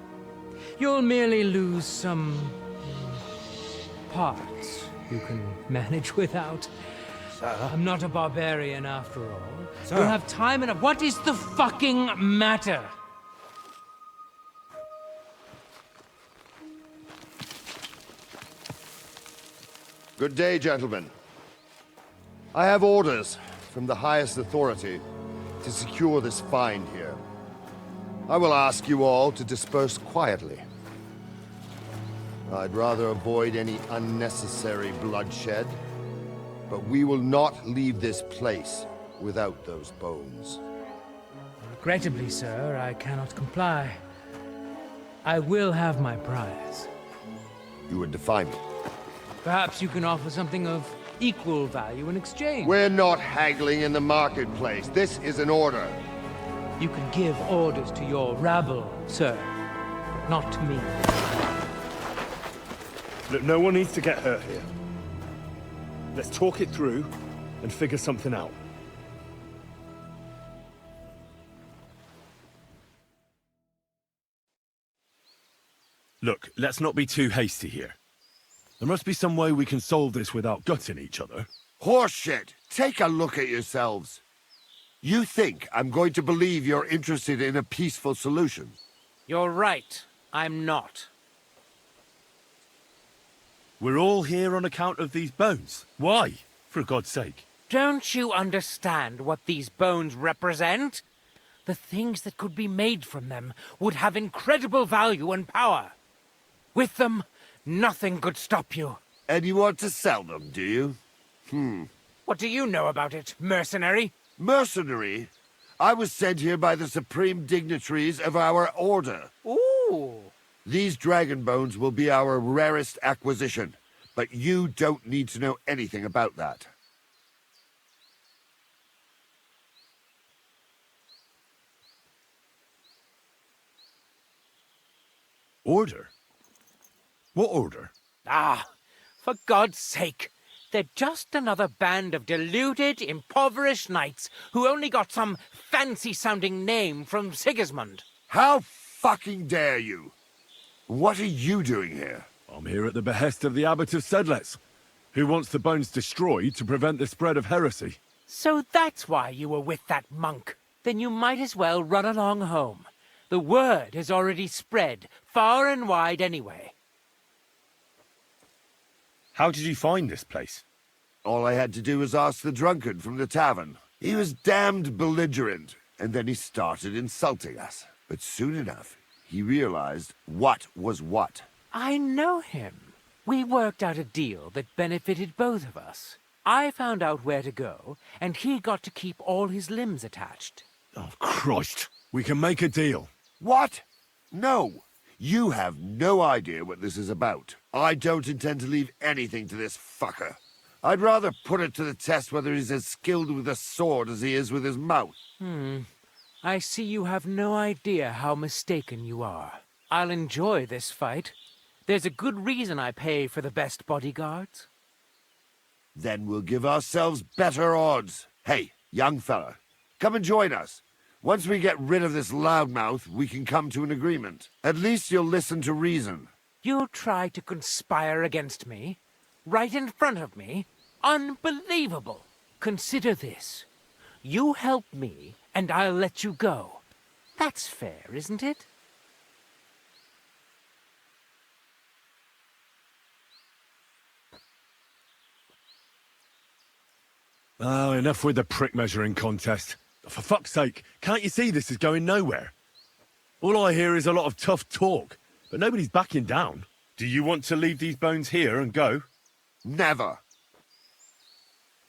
You'll merely lose some parts you can manage without. Sir? I'm not a barbarian after all. Sir? You'll have time enough. What is the fucking matter? Good day, gentlemen. I have orders from the highest authority to secure this find here. I will ask you all to disperse quietly. I'd rather avoid any unnecessary bloodshed, but we will not leave this place without those bones. Regrettably, sir, I cannot comply. I will have my prize. You would defy me. Perhaps you can offer something of equal value in exchange. We're not haggling in the marketplace. This is an order. You can give orders to your rabble, sir, but not to me. Look, no one needs to get hurt here. Let's talk it through and figure something out. Look, let's not be too hasty here. There must be some way we can solve this without gutting each other. Horseshit! Take a look at yourselves. You think I'm going to believe you're interested in a peaceful solution? You're right. I'm not. We're all here on account of these bones. Why? For God's sake. Don't you understand what these bones represent? The things that could be made from them would have incredible value and power. With them, nothing could stop you. And you want to sell them, do you? What do you know about it, mercenary? Mercenary? I was sent here by the supreme dignitaries of our order. Ooh. These dragon bones will be our rarest acquisition, but you don't need to know anything about that. Order? What order? Ah, for God's sake. They're just another band of deluded, impoverished knights who only got some fancy-sounding name from Sigismund. How fucking dare you? What are you doing here? I'm here at the behest of the Abbot of Sedlitz, who wants the bones destroyed to prevent the spread of heresy. So that's why you were with that monk. Then you might as well run along home. The word has already spread far and wide anyway. How did you find this place? All I had to do was ask the drunkard from the tavern. He was damned belligerent, and then he started insulting us. But soon enough, he realized what was what. I know him. We worked out a deal that benefited both of us. I found out where to go, and he got to keep all his limbs attached. Oh, Christ. We can make a deal. What? No. You have no idea what this is about. I don't intend to leave anything to this fucker. I'd rather put it to the test whether he's as skilled with a sword as he is with his mouth. I see you have no idea how mistaken you are. I'll enjoy this fight. There's a good reason I pay for the best bodyguards. Then we'll give ourselves better odds. Hey, young fella, come and join us. Once we get rid of this loudmouth, we can come to an agreement. At least you'll listen to reason. You'll try to conspire against me? Right in front of me? Unbelievable! Consider this. You help me, and I'll let you go. That's fair, isn't it? Oh, enough with the prick measuring contest. For fuck's sake, can't you see this is going nowhere? All I hear is a lot of tough talk, but nobody's backing down. Do you want to leave these bones here and go? Never.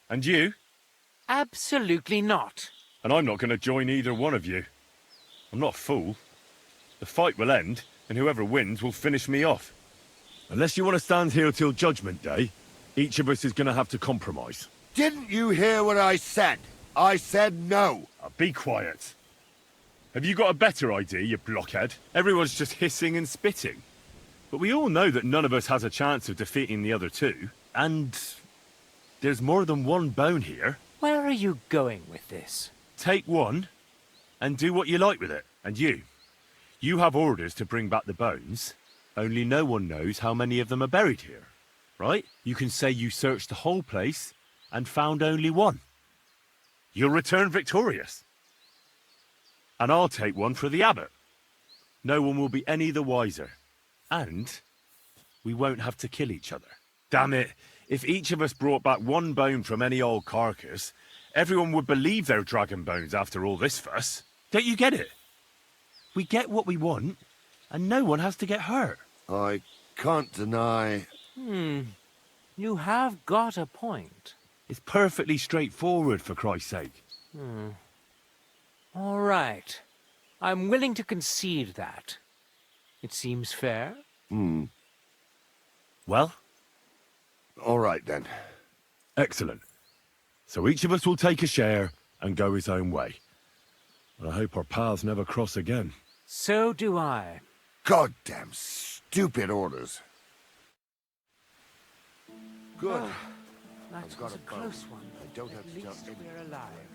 And you? Absolutely not. And I'm not going to join either one of you. I'm not a fool. The fight will end, and whoever wins will finish me off. Unless you want to stand here till Judgment Day, each of us is going to have to compromise. Didn't you hear what I said? I said no. Be quiet. Have you got a better idea, you blockhead? Everyone's just hissing and spitting. But we all know that none of us has a chance of defeating the other two. And there's more than one bone here. Where are you going with this? Take one, and do what you like with it. And you have orders to bring back the bones, only no one knows how many of them are buried here, right? You can say you searched the whole place and found only one. You'll return victorious. And I'll take one for the abbot. No one will be any the wiser. And we won't have to kill each other. Damn it, if each of us brought back one bone from any old carcass, everyone would believe they're dragon bones after all this fuss. Don't you get it? We get what we want, and no one has to get hurt. I can't deny... You have got a point. It's perfectly straightforward, for Christ's sake. All right. I'm willing to concede that. It seems fair. Well? All right, then. Excellent. So each of us will take a share and go his own way. I hope our paths never cross again. So do I. Goddamn stupid orders. Good. That I've got was a a bone. close one. I don't have At to tell least anyone. we're alive.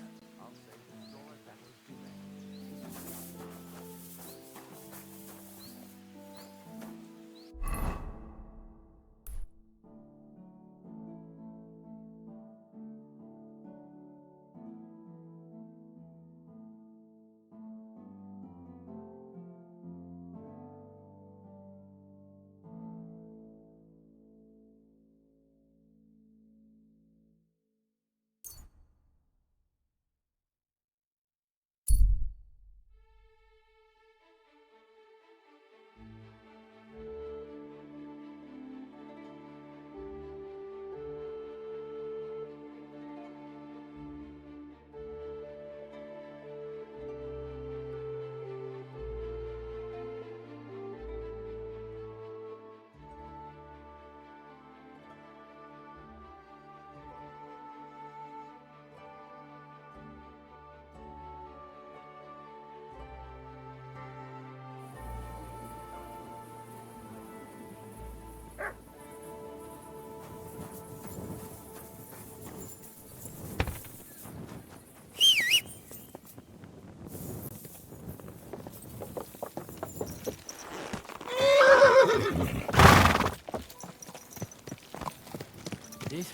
This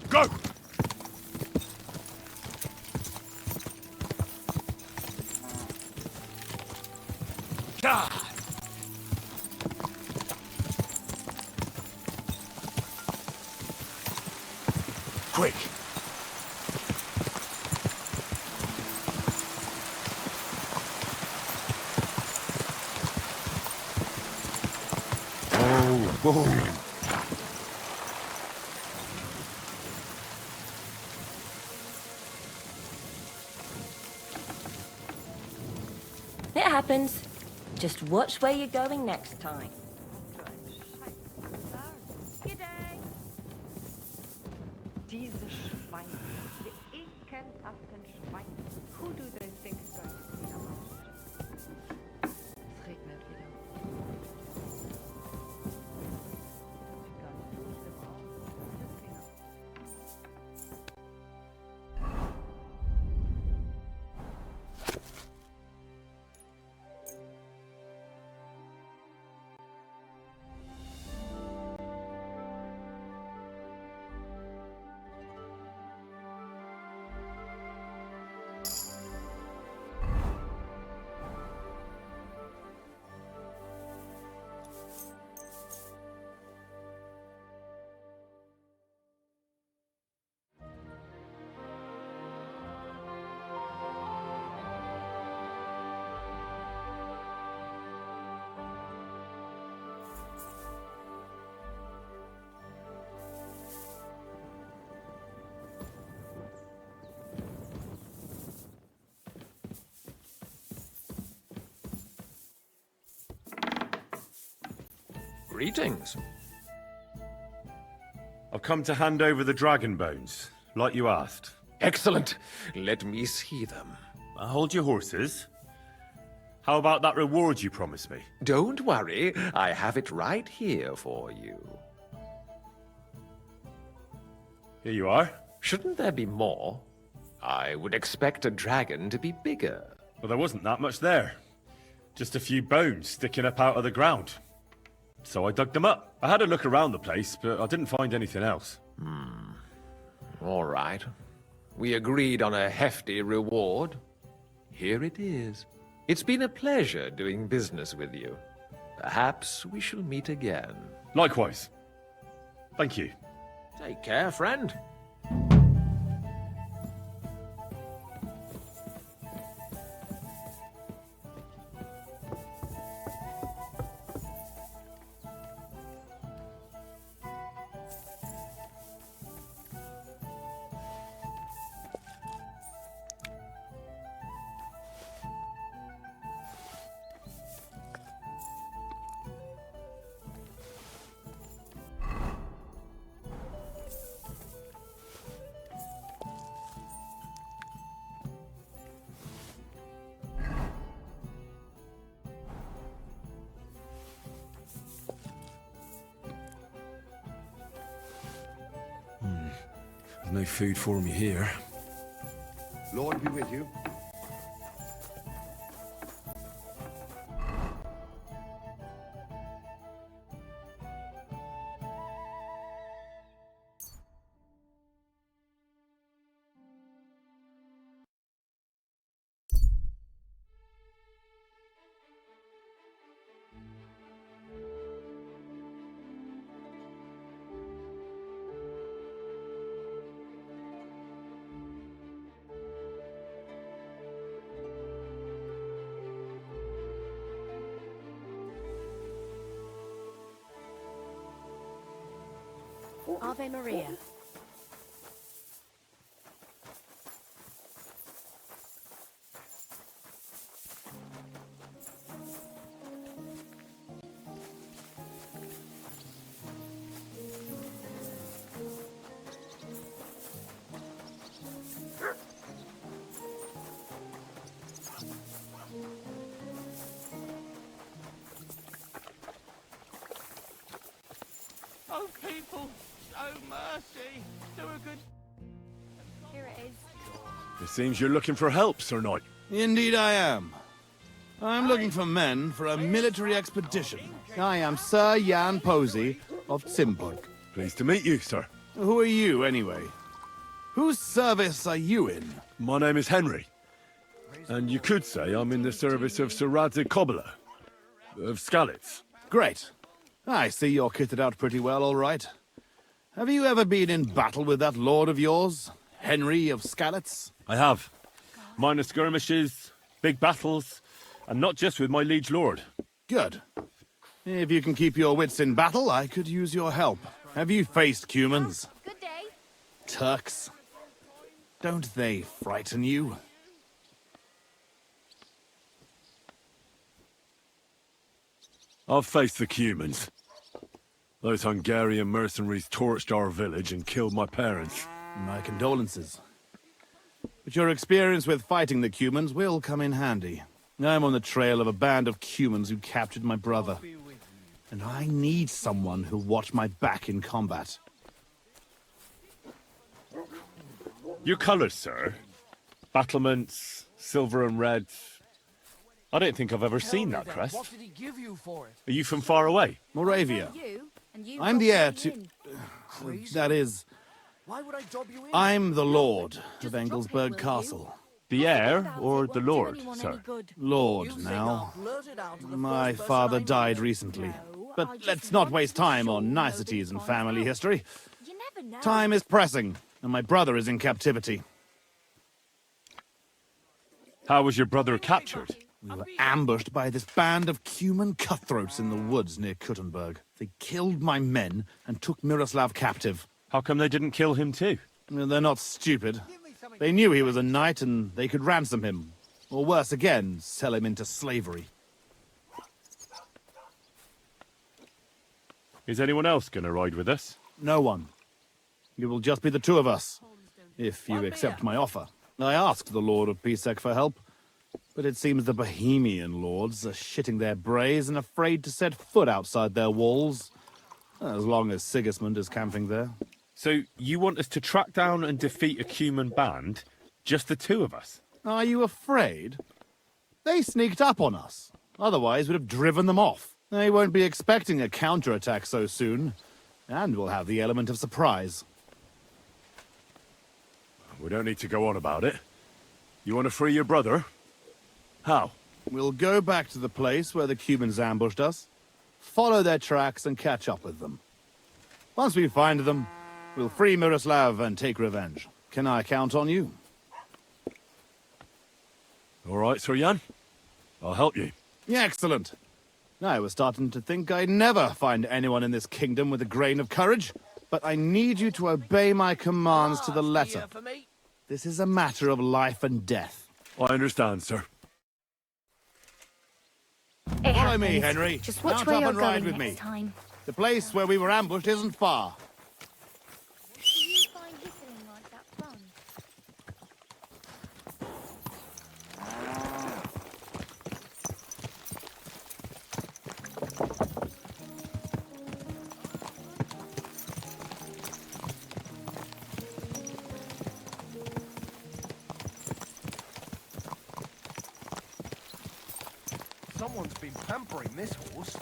Go! God! Quick! Oh, boom. It happens. Just watch where you're going next time. Diese Schweine, diese ekelhaften Schweine. Who do they think is going to clean up after? Es regnet wieder. Greetings. I've come to hand over the dragon bones, like you asked. Excellent. Let me see them. Hold your horses. How about that reward you promised me? Don't worry, I have it right here for you. Here you are. Shouldn't there be more? I would expect a dragon to be bigger. Well, there wasn't that much there. Just a few bones sticking up out of the ground. So I dug them up. I had a look around the place, but I didn't find anything else. All right. We agreed on a hefty reward. Here it is. It's been a pleasure doing business with you. Perhaps we shall meet again. Likewise. Thank you. Take care, friend. There's no food for me here. Lord be with you. Ave Maria. Oh, people, show mercy. Do a good... Here it is. It seems you're looking for help, Sir Knight. Indeed I am. I'm looking for men for a military expedition. I am Sir Jan Posey of Talmberg. Pleased to meet you, sir. Who are you, anyway? Whose service are you in? My name is Henry. And you could say I'm in the service of Sir Radzig Kobyla, of Skalitz. Great. I see you're kitted out pretty well, all right. Have you ever been in battle with that lord of yours, Henry of Skalitz? I have. Minor skirmishes, big battles, and not just with my liege lord. Good. If you can keep your wits in battle, I could use your help. Have you faced Cumans? Good day. Turks? Don't they frighten you? I've faced the Cumans. Those Hungarian mercenaries torched our village and killed my parents. My condolences. But your experience with fighting the Cumans will come in handy. I'm on the trail of a band of Cumans who captured my brother. And I need someone who'll watch my back in combat. Your colours, sir. Battlements, silver and red. I don't think I've ever seen that crest. What did he give you for it? Are you from far away? Moravia. You and you. I'm the heir to... that is... Why would I dob you in? I'm the Lord of Engelsberg Castle. The heir or the lord, sir? Lord, now. My father died recently. But let's not waste time on niceties and family history. Time is pressing, and my brother is in captivity. How was your brother captured? We were ambushed by this band of Cuman cutthroats in the woods near Kuttenberg. They killed my men and took Miroslav captive. How come they didn't kill him too? They're not stupid. They knew he was a knight and they could ransom him. Or worse again, sell him into slavery. Is anyone else gonna ride with us? No one. It will just be the two of us, if you accept my offer. I asked the Lord of Pisek for help, but it seems the Bohemian lords are shitting their brays and afraid to set foot outside their walls, as long as Sigismund is camping there. So you want us to track down and defeat a Cuman band? Just the two of us? Are you afraid? They sneaked up on us. Otherwise, we'd have driven them off. They won't be expecting a counterattack so soon, and we'll have the element of surprise. We don't need to go on about it. You want to free your brother? How? We'll go back to the place where the Cumans ambushed us, follow their tracks and catch up with them. Once we find them, we'll free Miroslav and take revenge. Can I count on you? All right, Sir Jan. I'll help you. Yeah, excellent. I was starting to think I'd never find anyone in this kingdom with a grain of courage, but I need you to obey my commands to the letter. This is a matter of life and death. I understand, sir. Follow me, Henry. Just watch Mount where up you're and ride going with next me. time. The place where we were ambushed isn't far. Do you find whistling like that fun? Someone's been pampering this horse.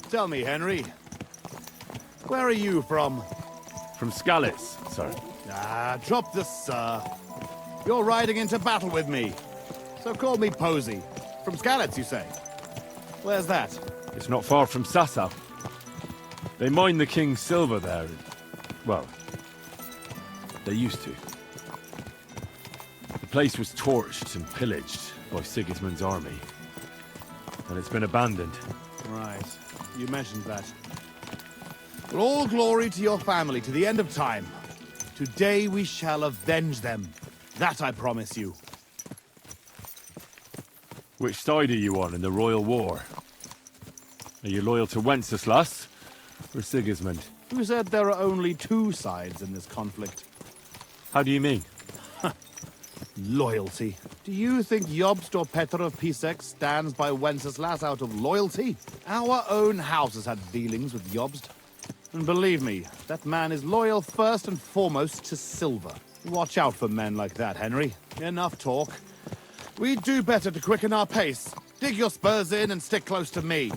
Tell me, Henry, where are you from? From Skalitz, sir. Ah, drop the sir. You're riding into battle with me. So call me Posey. From Skalitz, you say? Where's that? It's not far from Sasau. They mine the king's silver there. Well, they used to. The place was torched and pillaged by Sigismund's army. And it's been abandoned. Right. You mentioned that. Well, all glory to your family to the end of time. Today we shall avenge them. That I promise you. Which side are you on in the royal war? Are you loyal to Wenceslas or Sigismund? Who said there are only two sides in this conflict? How do you mean? Loyalty. Do you think Jobst or Petr of Pisek stands by Wenceslas out of loyalty? Our own house has had dealings with Jobst. And believe me, that man is loyal first and foremost to silver. Watch out for men like that, Henry. Enough talk. We'd do better to quicken our pace. Dig your spurs in and stick close to me.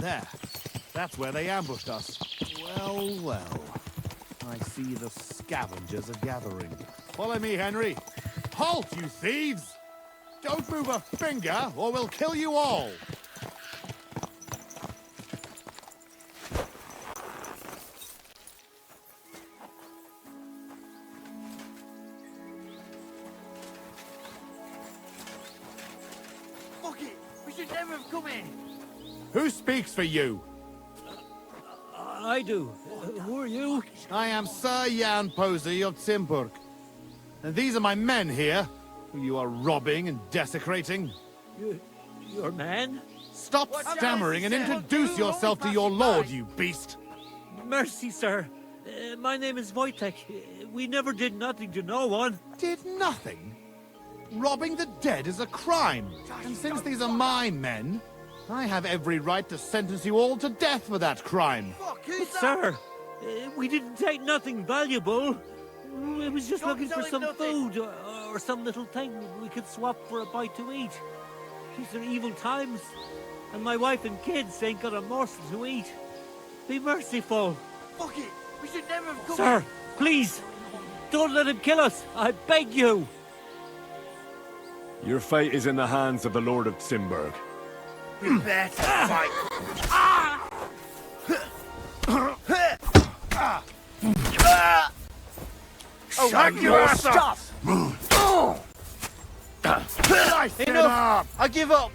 There. That's where they ambushed us. Well, well. I see the scavengers are gathering. Follow me, Henry. Halt, you thieves! Don't move a finger, or we'll kill you all! Fuck it! We should never have come in! Who speaks for you? I do. Who are you? I am Sir Jan Posey of Talmberg. And these are my men here, who you are robbing and desecrating. Your man? Stop stammering and introduce yourself to your lord, you beast! Mercy, sir. My name is Wojtek. We never did nothing to no one. Did nothing? Robbing the dead is a crime. And since these are my men, I have every right to sentence you all to death for that crime. But, sir, we didn't take nothing valuable. We was just looking for some food or some little thing we could swap for a bite to eat. These are evil times, and my wife and kids ain't got a morsel to eat. Be merciful. Fuck it! We should never have come Sir, please, don't let him kill us. I beg you. Your fate is in the hands of the Lord of Talmberg. Prepare to fight! Oh, hang your ass up! Enough! I give up!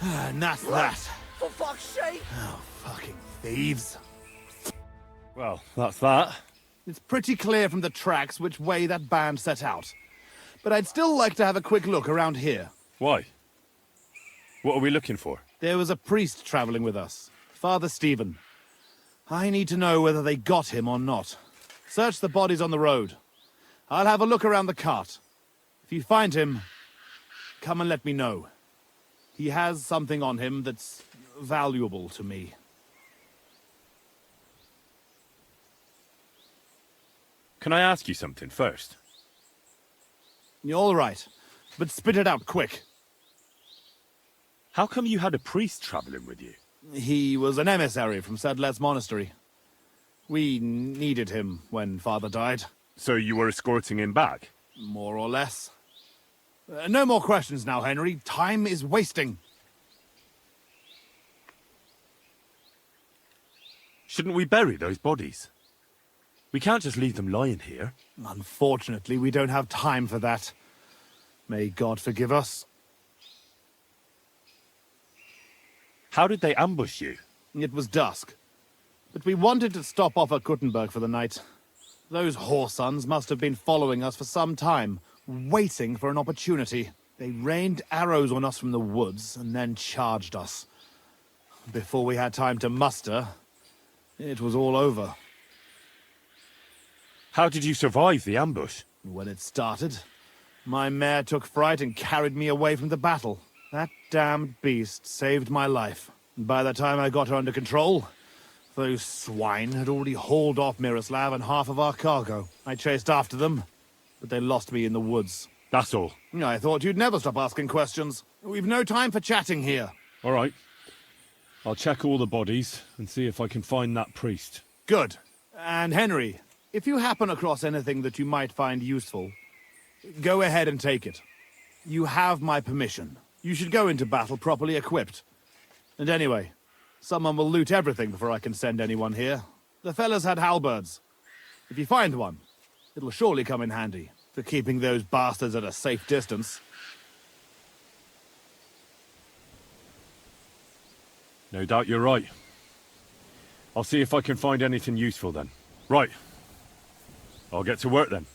And that's that. For fuck's sake! Oh, fucking thieves. Well, that's that. It's pretty clear from the tracks which way that band set out. But I'd still like to have a quick look around here. Why? What are we looking for? There was a priest traveling with us, Father Stephen. I need to know whether they got him or not. Search the bodies on the road. I'll have a look around the cart. If you find him, come and let me know. He has something on him that's valuable to me. Can I ask you something first? You're all right, but spit it out quick. How come you had a priest traveling with you? He was an emissary from Sedlet's monastery. We needed him when Father died. So you were escorting him back? More or less. No more questions now, Henry. Time is wasting. Shouldn't we bury those bodies? We can't just leave them lying here. Unfortunately, we don't have time for that. May God forgive us. How did they ambush you? It was dusk. But we wanted to stop off at Kuttenberg for the night. Those whoresons must have been following us for some time, waiting for an opportunity. They rained arrows on us from the woods and then charged us. Before we had time to muster, it was all over. How did you survive the ambush? When it started, my mare took fright and carried me away from the battle. That damned beast saved my life. And by the time I got her under control, those swine had already hauled off Miroslav and half of our cargo. I chased after them, but they lost me in the woods. That's all. I thought you'd never stop asking questions. We've no time for chatting here. All right. I'll check all the bodies and see if I can find that priest. Good. And Henry, if you happen across anything that you might find useful, go ahead and take it. You have my permission. You should go into battle properly equipped. And anyway, someone will loot everything before I can send anyone here. The fellas had halberds. If you find one, it'll surely come in handy for keeping those bastards at a safe distance. No doubt you're right. I'll see if I can find anything useful then. Right. I'll get to work then.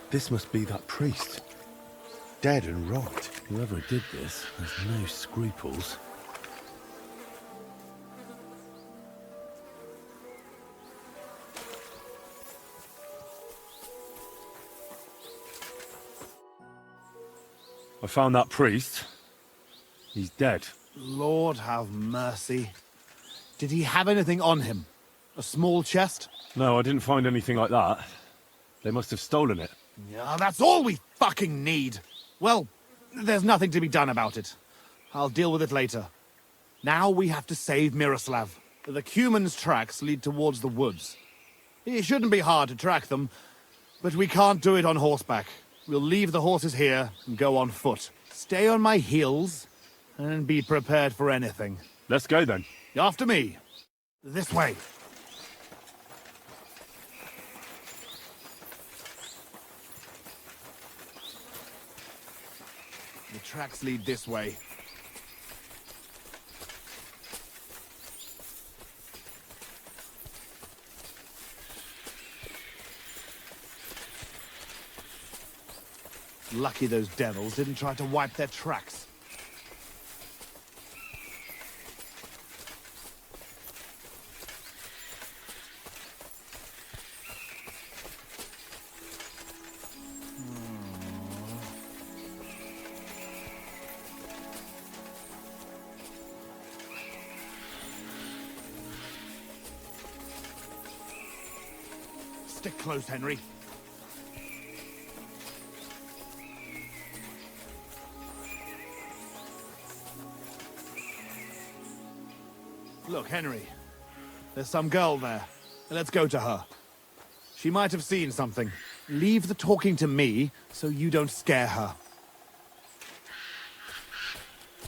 This must be that priest. Dead and rot. Whoever did this has no scruples. I found that priest. He's dead. Lord have mercy. Did he have anything on him? A small chest? No, I didn't find anything like that. They must have stolen it. Yeah, that's all we fucking need. Well, there's nothing to be done about it. I'll deal with it later. Now we have to save Miroslav. The Cuman's tracks lead towards the woods. It shouldn't be hard to track them, but we can't do it on horseback. We'll leave the horses here and go on foot. Stay on my heels and be prepared for anything. Let's go then. After me. This way. The tracks lead this way. Lucky those devils didn't try to wipe their tracks. Stick close, Henry. Look, Henry. There's some girl there. Let's go to her. She might have seen something. Leave the talking to me, so you don't scare her.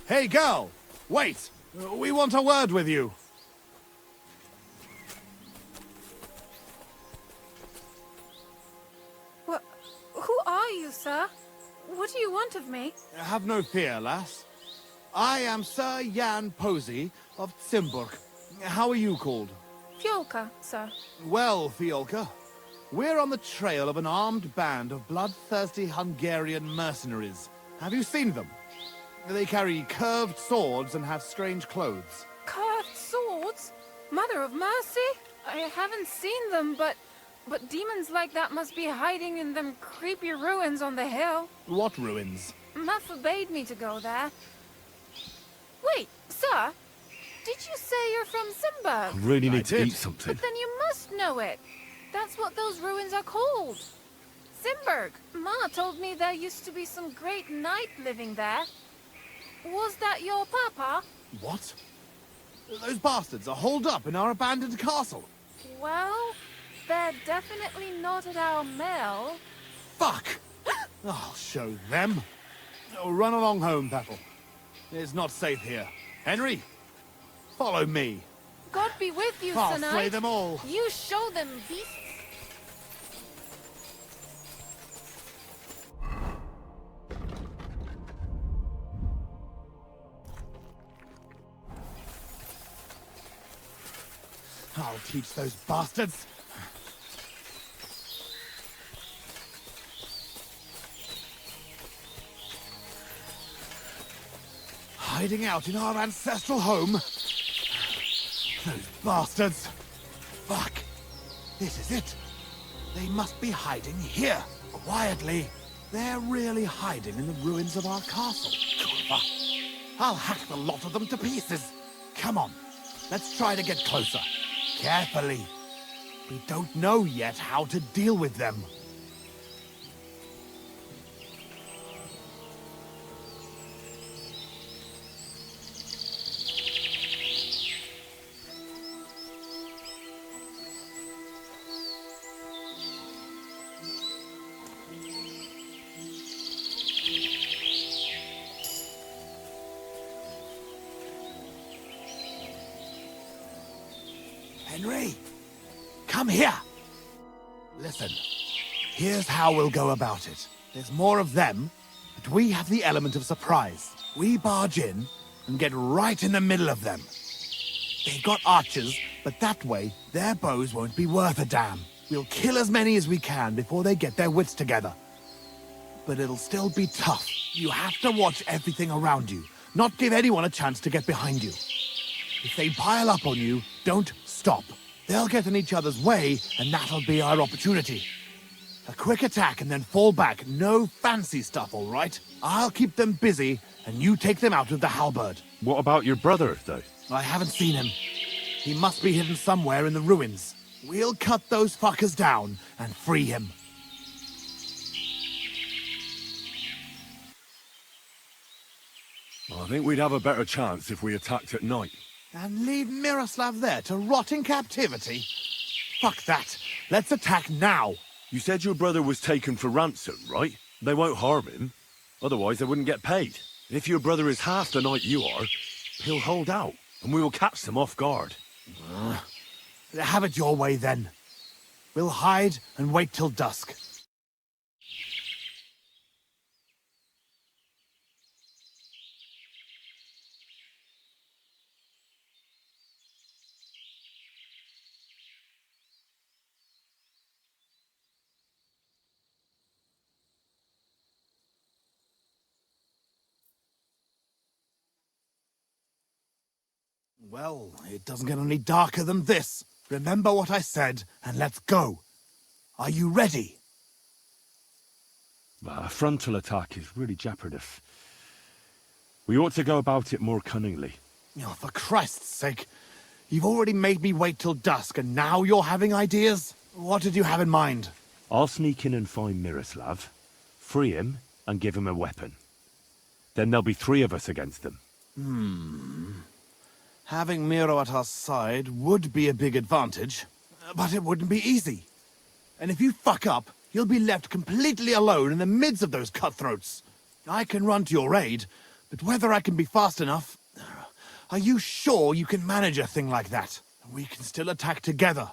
Hey, girl! Wait! We want a word with you. Who are you, sir? What do you want of me? Have no fear, lass. I am Sir Jan Posey of Talmberg. How are you called? Fiolka, sir. Well, Fiolka, we're on the trail of an armed band of bloodthirsty Hungarian mercenaries. Have you seen them? They carry curved swords and have strange clothes. Curved swords? Mother of mercy? I haven't seen them, but demons like that must be hiding in them creepy ruins on the hill. What ruins? Ma forbade me to go there. Wait, sir, did you say you're from Semine? I really need to eat something. But then you must know it. That's what those ruins are called. Semine. Ma told me there used to be some great knight living there. Was that your papa? What? Those bastards are holed up in our abandoned castle. Well, they're definitely not at our mill. Fuck! I'll show them. Oh, run along home, Petal. It's not safe here. Henry, follow me. God be with you, I'll Sir Knight. slay them all. You show them, beasts. I'll teach those bastards. Hiding out in our ancestral home? Those bastards! Fuck! This is it! They must be hiding here, quietly. They're really hiding in the ruins of our castle. Kurva! I'll hack the lot of them to pieces! Come on, let's try to get closer. Carefully. We don't know yet how to deal with them. Henry, come here. Listen, here's how we'll go about it. There's more of them, but we have the element of surprise. We barge in and get right in the middle of them. They've got archers, but that way, their bows won't be worth a damn. We'll kill as many as we can before they get their wits together. but it'll still be tough. You have to watch everything around you, not give anyone a chance to get behind you. If they pile up on you, don't stop. They'll get in each other's way, and that'll be our opportunity. A quick attack and then fall back. No fancy stuff, all right? I'll keep them busy, and you take them out with the halberd. What about your brother, though? I haven't seen him. He must be hidden somewhere in the ruins. We'll cut those fuckers down and free him. I think we'd have a better chance if we attacked at night. And leave Miroslav there to rot in captivity? Fuck that. Let's attack now. You said your brother was taken for ransom, right? They won't harm him. Otherwise, they wouldn't get paid. And if your brother is half the knight you are, he'll hold out, and we will catch them off guard. Have it your way, then. We'll hide and wait till dusk. Well, it doesn't get any darker than this. Remember what I said, and let's go. Are you ready? A frontal attack is really jeopardous. We ought to go about it more cunningly. Oh, for Christ's sake. You've already made me wait till dusk, and now you're having ideas? What did you have in mind? I'll sneak in and find Miroslav, free him, and give him a weapon. Then there'll be 3 of us against them. Having Miro at our side would be a big advantage, but it wouldn't be easy. And if you fuck up, you'll be left completely alone in the midst of those cutthroats. I can run to your aid, but whether I can be fast enough... Are you sure you can manage a thing like that? We can still attack together.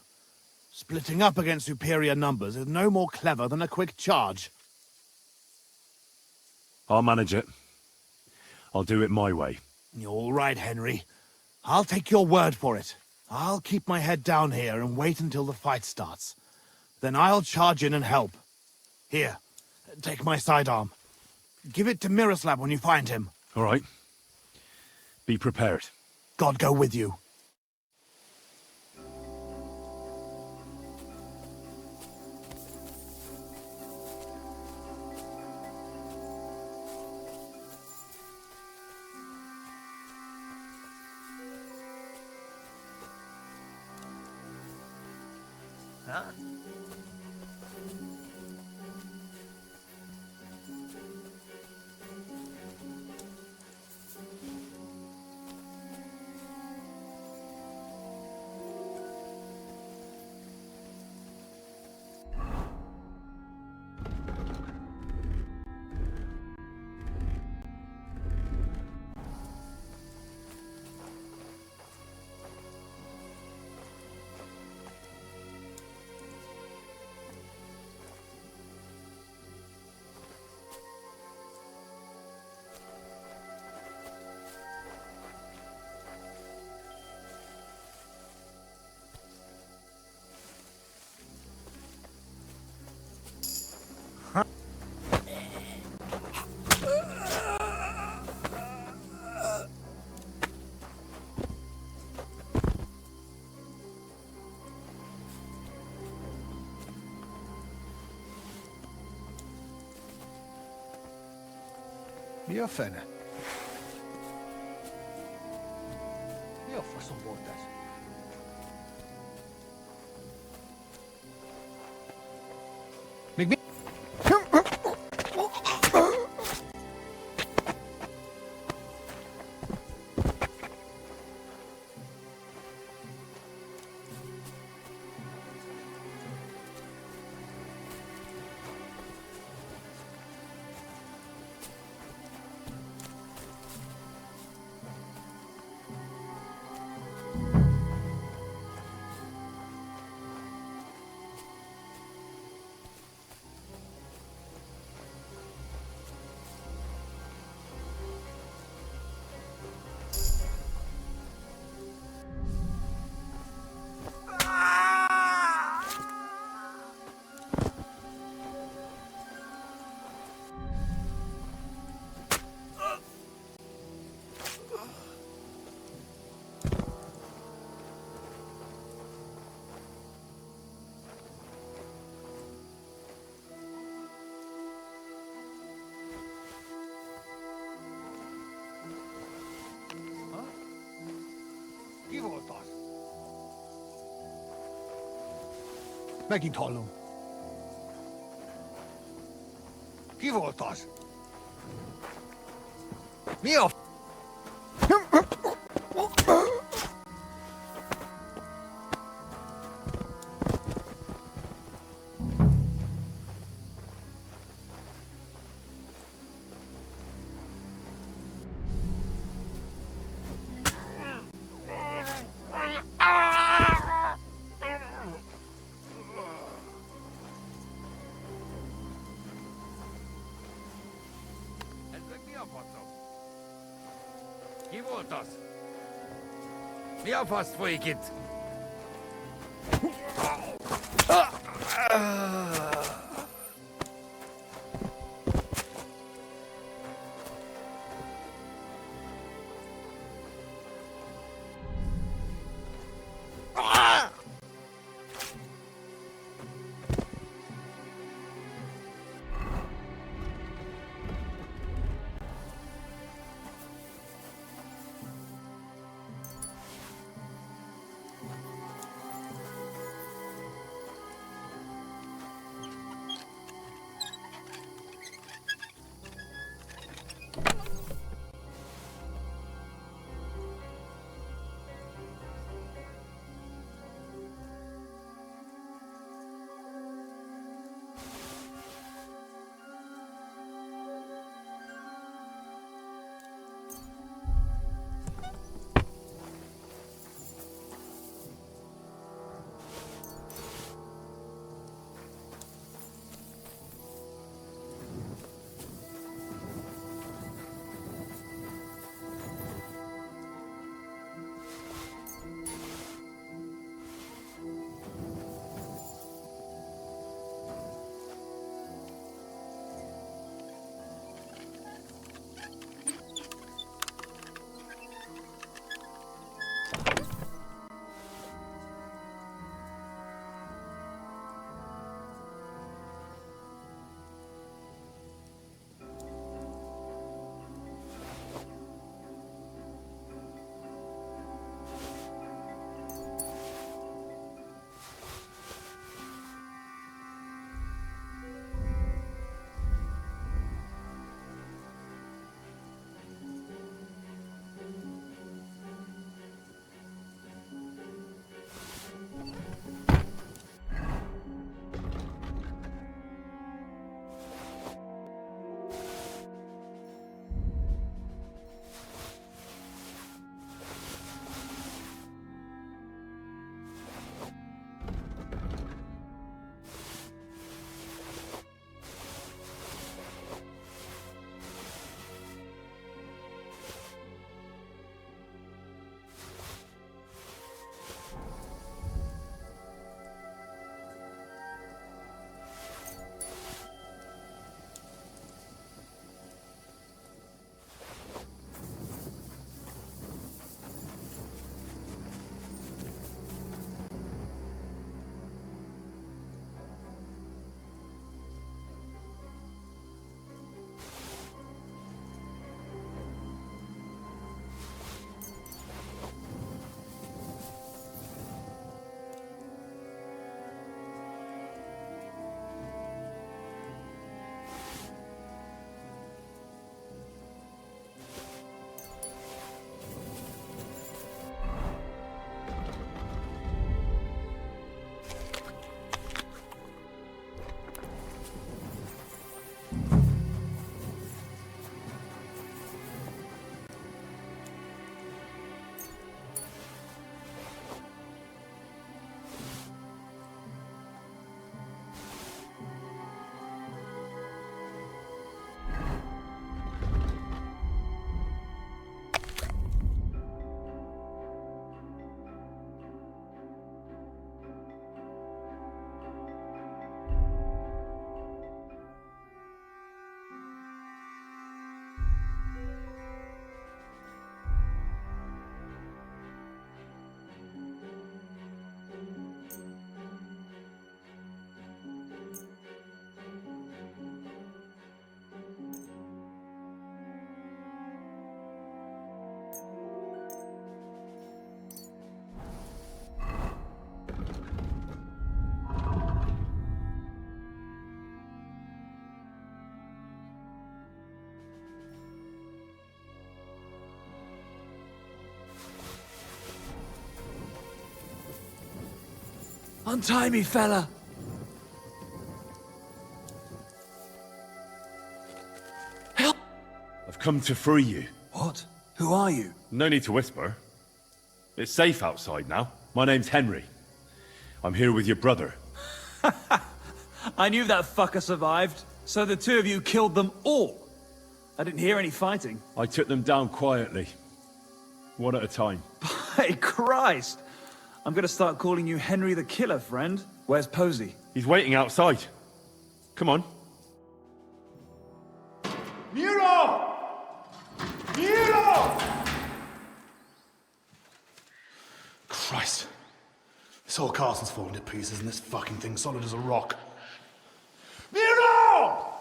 Splitting up against superior numbers is no more clever than a quick charge. I'll manage it. I'll do it my way. All right, Henry. I'll take your word for it. I'll keep my head down here and wait until the fight starts. Then I'll charge in and help. Here, take my sidearm. Give it to Miroslav when you find him. All right. Be prepared. God go with you. Mieux fait. Mieux façon bordas. Megint hallom. Ki volt az? Mi a... Ki volt az? Mi a fasz folyik itt? Untie me, fella! Help! I've come to free you. What? Who are you? No need to whisper. It's safe outside now. My name's Henry. I'm here with your brother. I knew that fucker survived, so the two of you killed them all. I didn't hear any fighting. I took them down quietly. One at a time. Hey, Christ! I'm gonna start calling you Henry the Killer, friend. Where's Posey? He's waiting outside. Come on. Nero! Nero! Christ. This whole castle's falling to pieces and this fucking thing's solid as a rock. Nero!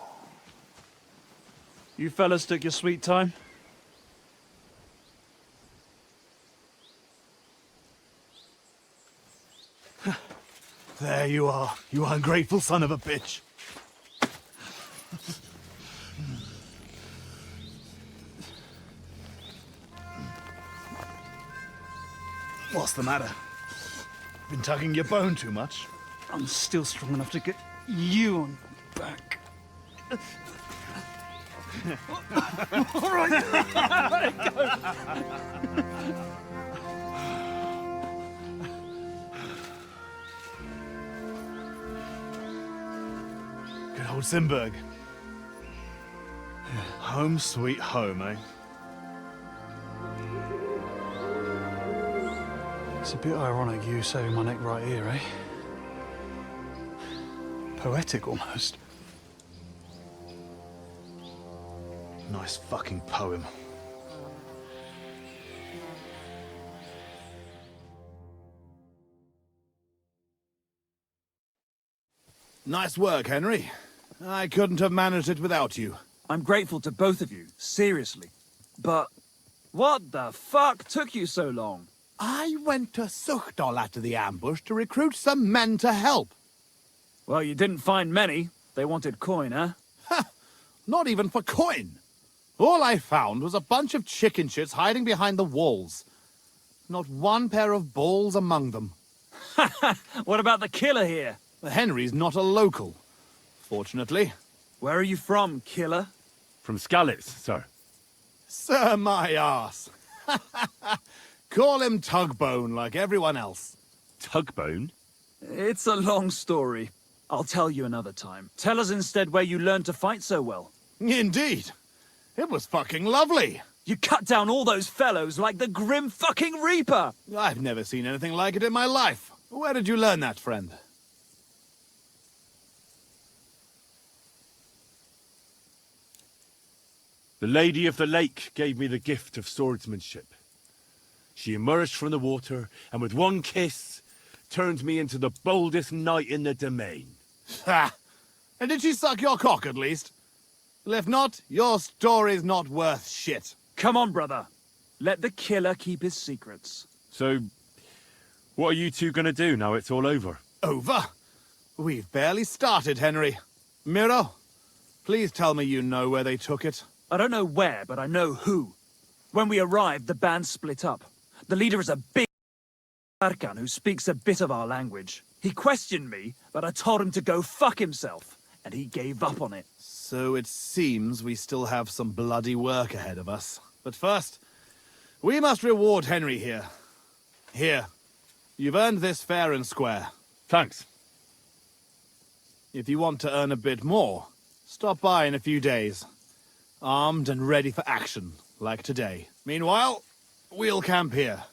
You fellas took your sweet time? There you are, you ungrateful son of a bitch. What's the matter? Been tugging your bone too much? I'm still strong enough to get you on back. All right. Let it go. Good old Simberg. Home sweet home, eh? It's a bit ironic you saving my neck right here, eh? Poetic, almost. Nice fucking poem. Nice work, Henry. I couldn't have managed it without you. I'm grateful to both of you, seriously. But what the fuck took you so long? I went to Suchdol after the ambush to recruit some men to help. Well, you didn't find many. They wanted coin, huh? Ha! Not even for coin. All I found was a bunch of chicken shits hiding behind the walls. Not one pair of balls among them. What about the killer here? Henry's not a local, fortunately. Where are you from, killer? From Skalitz, sir. Sir, my arse. Call him Tugbone like everyone else. Tugbone? It's a long story. I'll tell you another time. Tell us instead where you learned to fight so well. Indeed. It was fucking lovely. You cut down all those fellows like the Grim fucking Reaper. I've never seen anything like it in my life. Where did you learn that, friend? The Lady of the Lake gave me the gift of swordsmanship. She emerged from the water, and with one kiss, turned me into the boldest knight in the domain. Ha! And did she suck your cock, at least? Well, if not, your story's not worth shit. Come on, brother. Let the killer keep his secrets. So, what are you two gonna do now it's all over? Over? We've barely started, Henry. Miro, please tell me you know where they took it. I don't know where, but I know who. When we arrived, the band split up. The leader is a big Arkan who speaks a bit of our language. He questioned me, but I told him to go fuck himself, and he gave up on it. So it seems we still have some bloody work ahead of us. But first, we must reward Henry here. Here. You've earned this fair and square. Thanks. If you want to earn a bit more, stop by in a few days. Armed and ready for action, like today. Meanwhile, we'll camp here.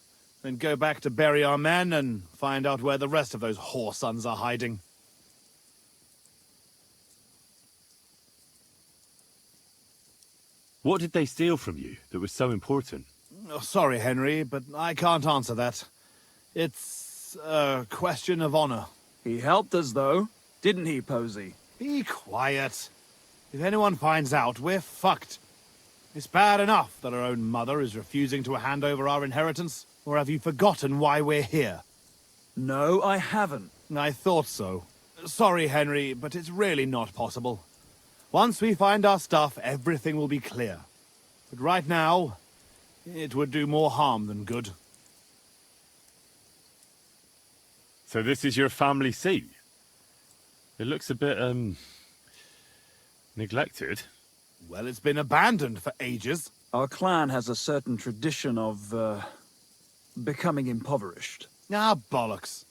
Then go back to bury our men and find out where the rest of those whoresons are hiding. What did they steal from you that was so important? Oh, sorry, Henry, but I can't answer that. It's a question of honor. He helped us, though. Didn't he, Posey? Be quiet. If anyone finds out, we're fucked. It's bad enough that our own mother is refusing to hand over our inheritance. Or have you forgotten why we're here? No, I haven't. I thought so. Sorry, Henry, but it's really not possible. Once we find our stuff, everything will be clear. But right now, it would do more harm than good. So this is your family seat? It looks a bit, neglected. Well, it's been abandoned for ages. Our clan has a certain tradition of, becoming impoverished. Ah, bollocks.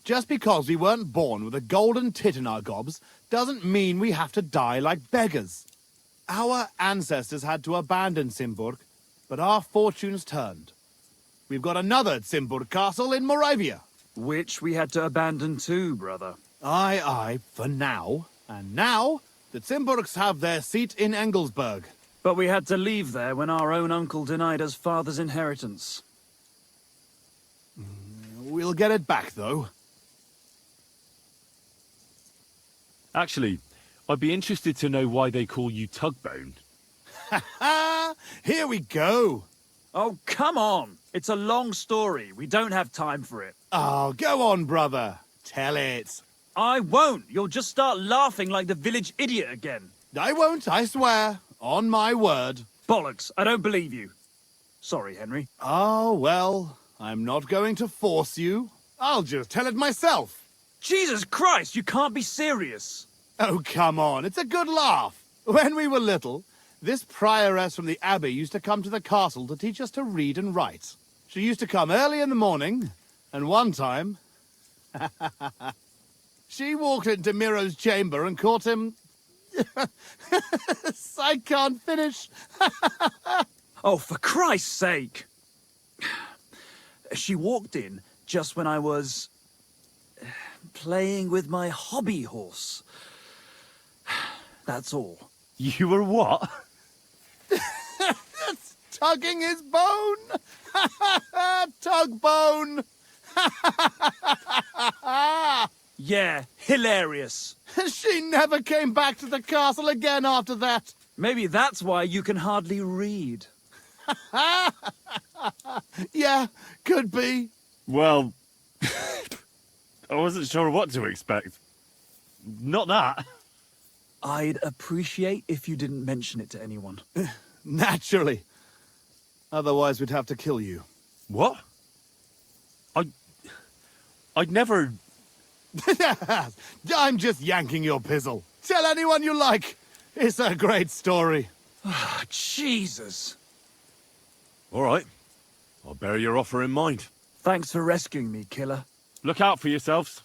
Just because we weren't born with a golden tit in our gobs doesn't mean we have to die like beggars. Our ancestors had to abandon Simburg, but our fortunes turned. We've got another Simburg castle in Moravia. Which we had to abandon too, brother. Aye, for now. And now, the Simburgs have their seat in Engelsberg. But we had to leave there when our own uncle denied us father's inheritance. We'll get it back, though. Actually, I'd be interested to know why they call you Tugbone. Ha! Here we go! Oh, come on! It's a long story. We don't have time for it. Oh, go on, brother. Tell it. I won't. You'll just start laughing like the village idiot again. I won't, I swear. On my word. Bollocks. I don't believe you. Sorry, Henry. Oh, well, I'm not going to force you. I'll just tell it myself. Jesus Christ, you can't be serious. Oh, come on. It's a good laugh. When we were little, this prioress from the abbey used to come to the castle to teach us to read and write. She used to come early in the morning, and one time... she walked into Miro's chamber and caught him... I can't finish. Oh, for Christ's sake! She walked in just when I was... playing with my hobby horse. That's all. You were what? That's tugging his bone! Tug bone! Yeah, hilarious. She never came back to the castle again after that. Maybe that's why you can hardly read. Yeah, could be. Well, I wasn't sure what to expect. Not that. I'd appreciate if you didn't mention it to anyone. Naturally. Otherwise, we'd have to kill you. What? I'd never... I'm just yanking your pizzle. Tell anyone you like. It's a great story. Jesus. All right. I'll bear your offer in mind. Thanks for rescuing me, killer. Look out for yourselves.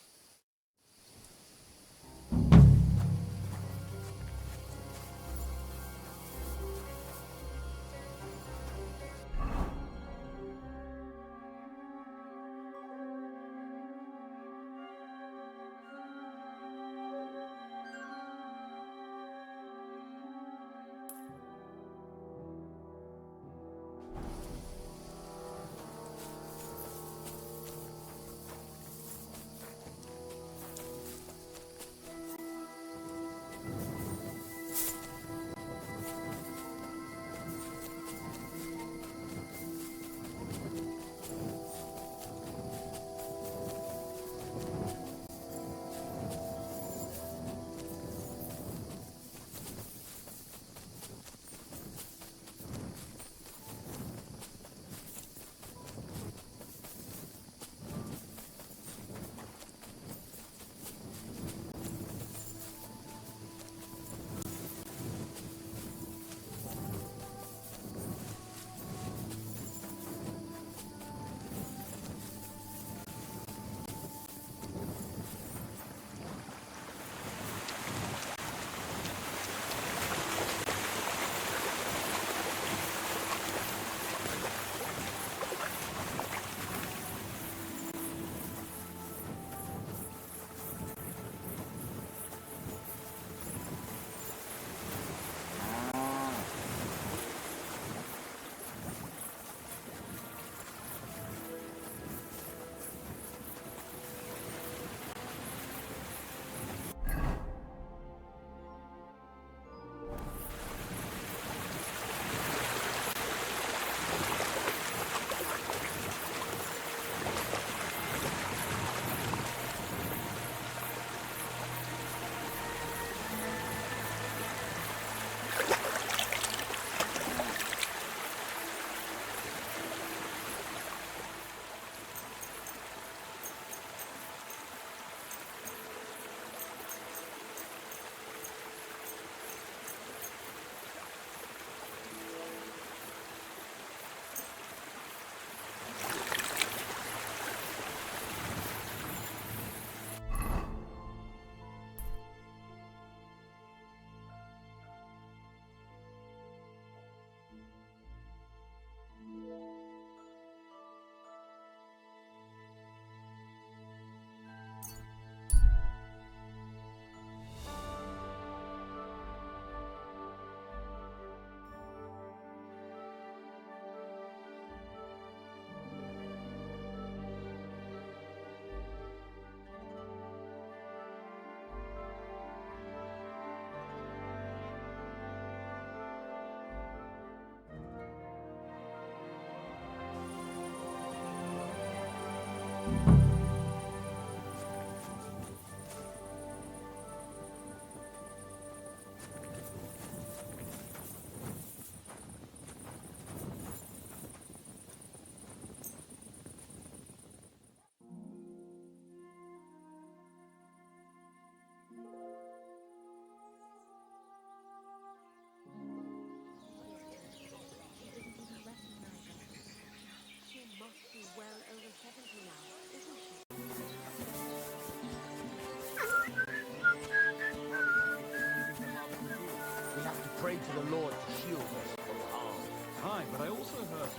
prayed to the Lord to shield us from harm. Aye, but I also heard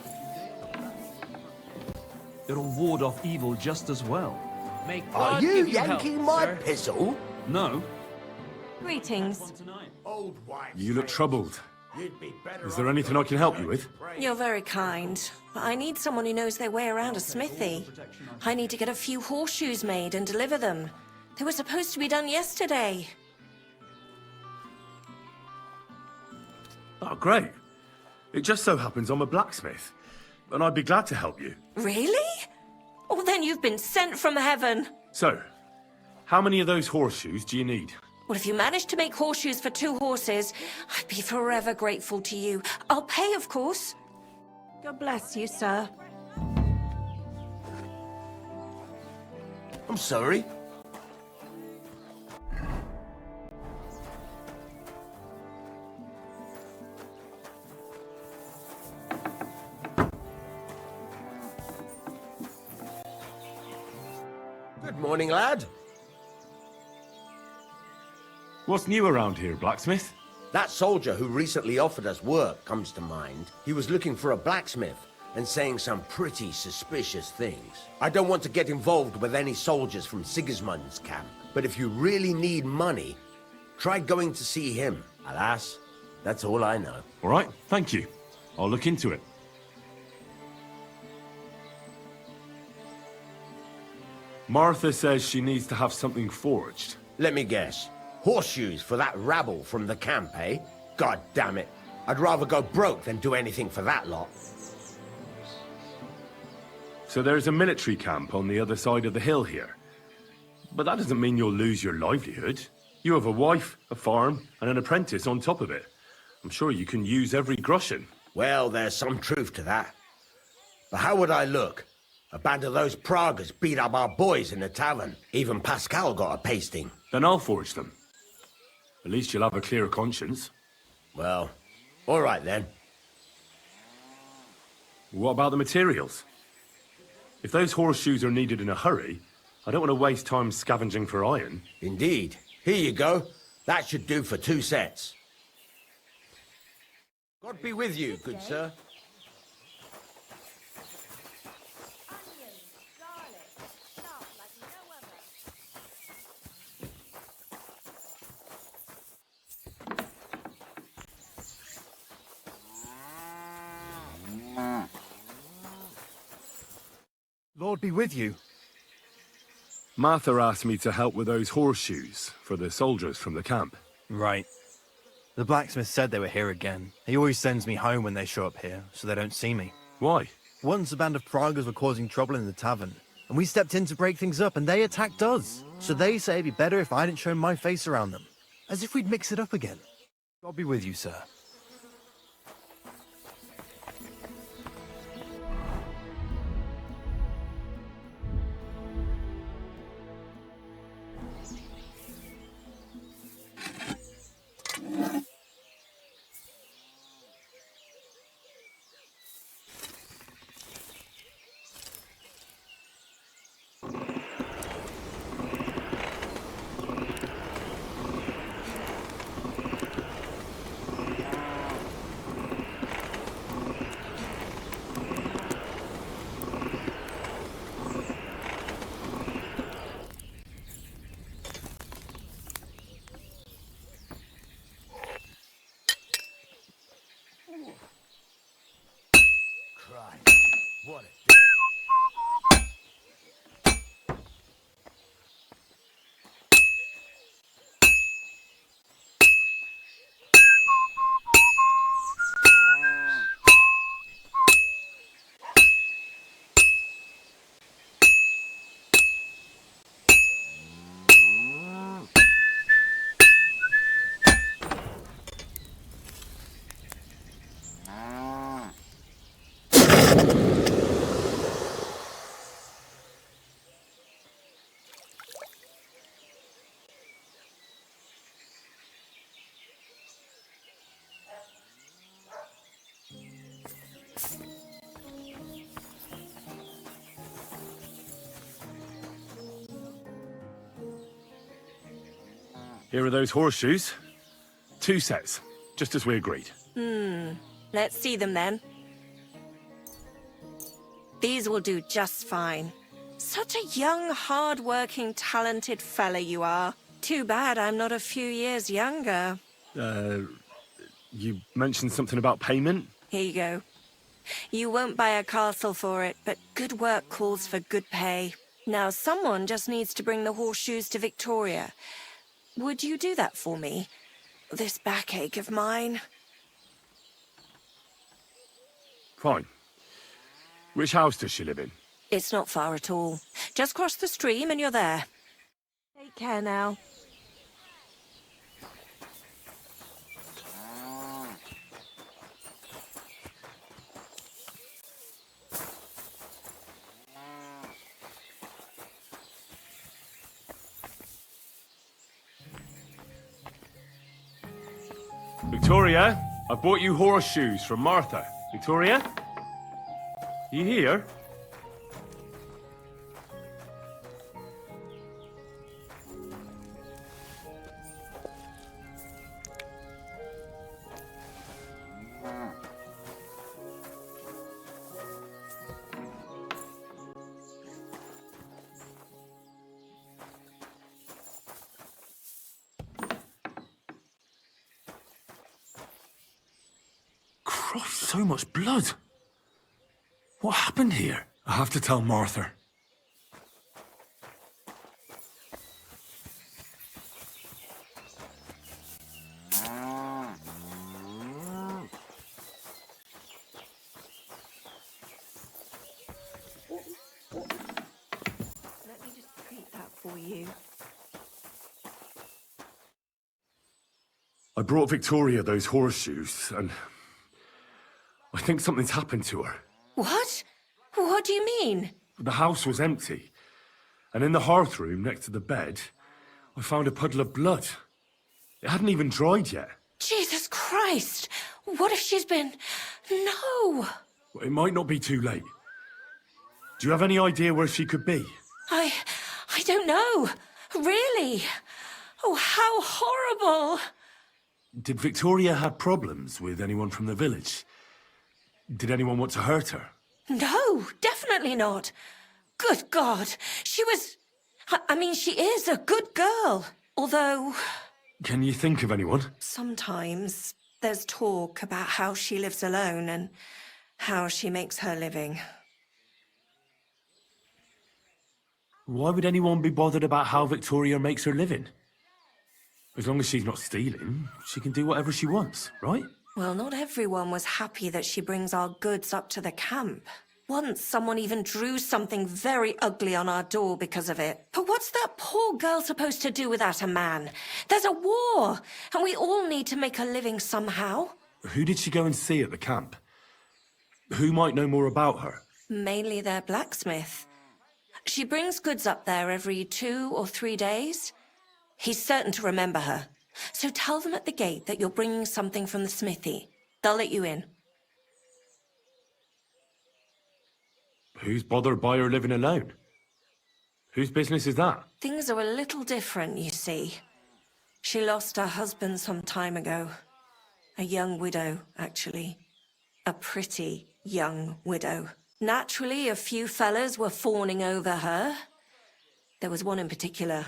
that it'll ward off evil just as well. May Are God you give you yanking help, my sir. pistol? No. Greetings. You look troubled. Is there anything I can help you with? You're very kind, but I need someone who knows their way around a smithy. I need to get a few horseshoes made and deliver them. They were supposed to be done yesterday. Oh, great. It just so happens I'm a blacksmith, and I'd be glad to help you. Really? Oh, then you've been sent from heaven. So, how many of those horseshoes do you need? Well, if you manage to make horseshoes for 2 horses, I'd be forever grateful to you. I'll pay, of course. God bless you, sir. I'm sorry. Good morning, lad. What's new around here, blacksmith? That soldier who recently offered us work comes to mind. He was looking for a blacksmith and saying some pretty suspicious things. I don't want to get involved with any soldiers from Sigismund's camp, but if you really need money, try going to see him. Alas, that's all I know. All right, thank you. I'll look into it. Martha says she needs to have something forged. Let me guess. Horseshoes for that rabble from the camp, eh? God damn it. I'd rather go broke than do anything for that lot. So there's a military camp on the other side of the hill here. But that doesn't mean you'll lose your livelihood. You have a wife, a farm, and an apprentice on top of it. I'm sure you can use every groschen. Well, there's some truth to that. But how would I look? A band of those Pragas beat up our boys in the tavern. Even Pascal got a pasting. Then I'll forge them. At least you'll have a clear conscience. Well, all right then. What about the materials? If those horseshoes are needed in a hurry, I don't want to waste time scavenging for iron. Indeed. Here you go. That should do for 2 sets. God be with you, good sir. Lord be with you. Martha asked me to help with those horseshoes for the soldiers from the camp. Right. The blacksmith said they were here again. He always sends me home when they show up here, so they don't see me. Why? Once a band of Pragas were causing trouble in the tavern, and we stepped in to break things up, and they attacked us. So they say it'd be better if I didn't show my face around them. As if we'd mix it up again. God be with you, sir. What a... Here are those horseshoes. 2 sets. just as we agreed. Let's see them then. These will do just fine. Such a young, hard-working, talented fella you are. Too bad I'm not a few years younger. You mentioned something about payment? Here you go. You won't buy a castle for it, but good work calls for good pay. Now, someone just needs to bring the horseshoes to Victoria. Would you do that for me? This backache of mine. Fine. Which house does she live in? It's not far at all. Just cross the stream and you're there. Take care now. Victoria, I bought you horseshoes from Martha. Victoria? You here? Christ, so much blood. What happened here? I have to tell Martha. Let me just treat that for you. I brought Victoria those horseshoes, and I think something's happened to her. What? What do you mean? The house was empty, and in the hearth room next to the bed, I found a puddle of blood. It hadn't even dried yet. Jesus Christ! What if she's been... No! Well, it might not be too late. Do you have any idea where she could be? I don't know. Really? Oh, how horrible! Did Victoria have problems with anyone from the village? Did anyone want to hurt her? No, definitely not. Good God, she was... I mean, she is a good girl. Although... Can you think of anyone? Sometimes there's talk about how she lives alone and how she makes her living. Why would anyone be bothered about how Victoria makes her living? As long as she's not stealing, she can do whatever she wants, right? Well, not everyone was happy that she brings our goods up to the camp. Once, someone even drew something very ugly on our door because of it. But what's that poor girl supposed to do without a man? There's a war, and we all need to make a living somehow. Who did she go and see at the camp? Who might know more about her? Mainly their blacksmith. She brings goods up there every 2 or 3 days. He's certain to remember her. So tell them at the gate that you're bringing something from the smithy. They'll let you in. Who's bothered by her living alone? Whose business is that? Things are a little different, you see. She lost her husband some time ago. A young widow, actually. A pretty young widow. Naturally, a few fellas were fawning over her. There was one in particular,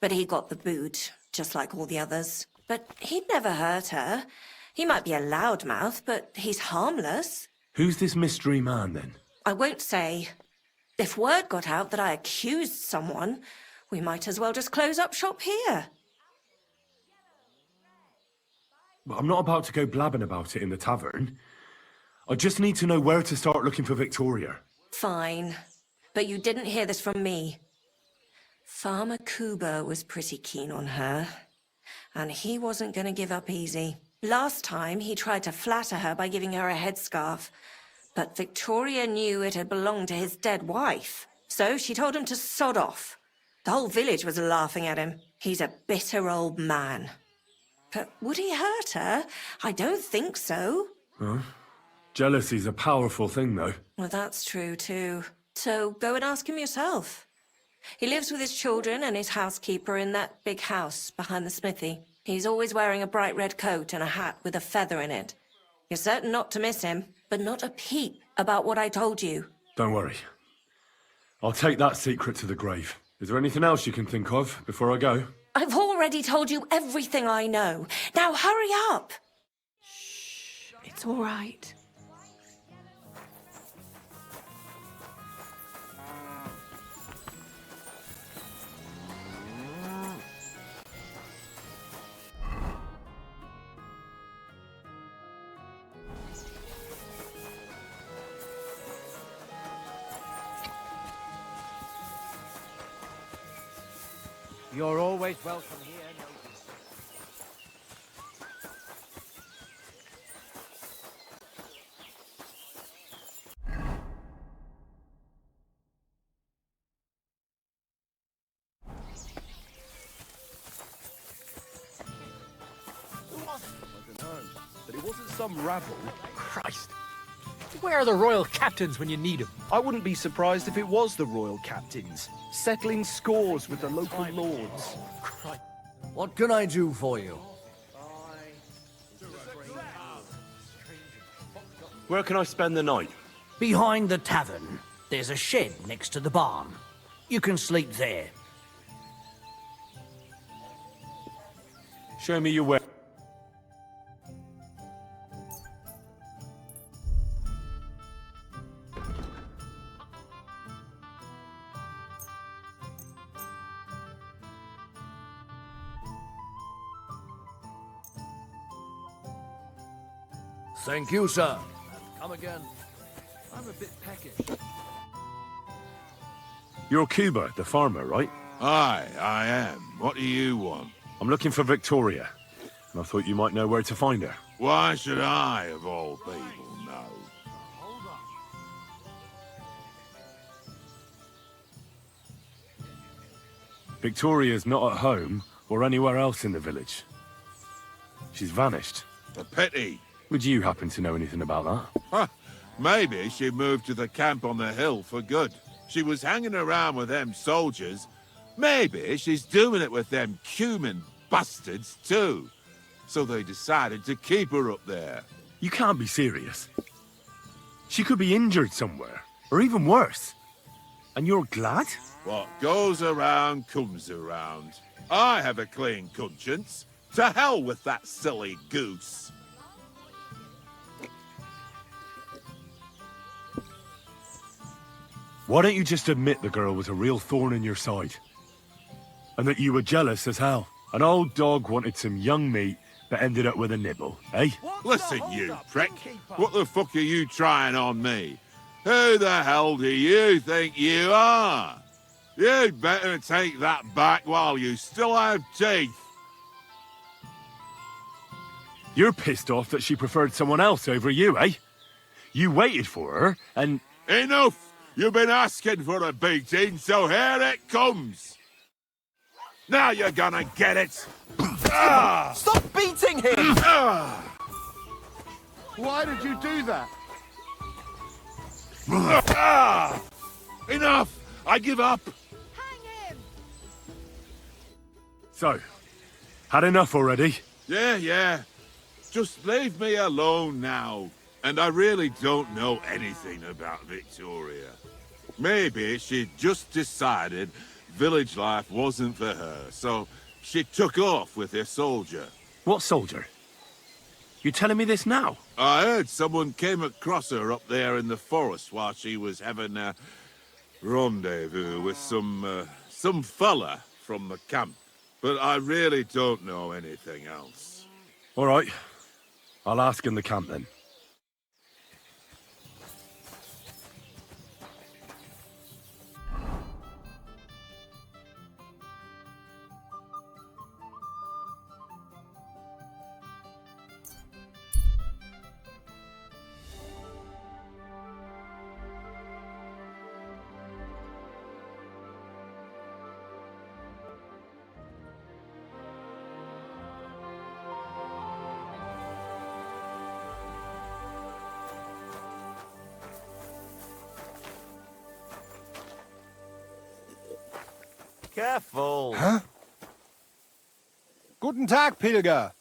but he got the boot, just like all the others. But he'd never hurt her. He might be a loudmouth, but he's harmless. Who's this mystery man, then? I won't say. If word got out that I accused someone, we might as well just close up shop here. But I'm not about to go blabbing about it in the tavern. I just need to know where to start looking for Victoria. Fine. But you didn't hear this from me. Farmer Kuba was pretty keen on her. And he wasn't going to give up easy. Last time, he tried to flatter her by giving her a headscarf. But Victoria knew it had belonged to his dead wife. So she told him to sod off. The whole village was laughing at him. He's a bitter old man. But would he hurt her? I don't think so. Huh? Jealousy's a powerful thing, though. Well, that's true, too. So go and ask him yourself. He lives with his children and his housekeeper in that big house behind the smithy. He's always wearing a bright red coat and a hat with a feather in it. You're certain not to miss him, but not a peep about what I told you. Don't worry. I'll take that secret to the grave. Is there anything else you can think of before I go? I've already told you everything I know. Now hurry up! Shh, it's all right. You're always welcome here, noble. I don't know, but it wasn't some rabble. Christ. Where are the royal captains when you need them? I wouldn't be surprised if it was the royal captains, settling scores with the local lords. What can I do for you? Where can I spend the night? Behind the tavern. There's a shed next to the barn. You can sleep there. Show me your way. Thank you, sir. Come again. I'm a bit peckish. You're Cuba, the farmer, right? Aye, I am. What do you want? I'm looking for Victoria, and I thought you might know where to find her. Why should I, of all people, know? Victoria's not at home or anywhere else in the village. She's vanished. A pity. Would you happen to know anything about that? Huh. Maybe she moved to the camp on the hill for good. She was hanging around with them soldiers. Maybe she's doing it with them cumin bastards too. So they decided to keep her up there. You can't be serious. She could be injured somewhere, or even worse. And you're glad? What goes around comes around. I have a clean conscience. To hell with that silly goose. Why don't you just admit the girl was a real thorn in your side? And that you were jealous as hell. An old dog wanted some young meat, but ended up with a nibble, eh? Listen, you prick. What the fuck are you trying on me? Who the hell do you think you are? You'd better take that back while you still have teeth. You're pissed off that she preferred someone else over you, eh? You waited for her, and... Enough! You've been asking for a beating, so here it comes! Now you're gonna get it! Stop beating him! Why did you do that? Enough! I give up! So, had enough already? Yeah. Just leave me alone now. And I really don't know anything about Victoria. Maybe she just decided village life wasn't for her, so she took off with her soldier. What soldier? You telling me this now? I heard someone came across her up there in the forest while she was having a rendezvous with some fella from the camp. But I really don't know anything else. All right. I'll ask in the camp then. Careful. Huh? Guten Tag, Pilger.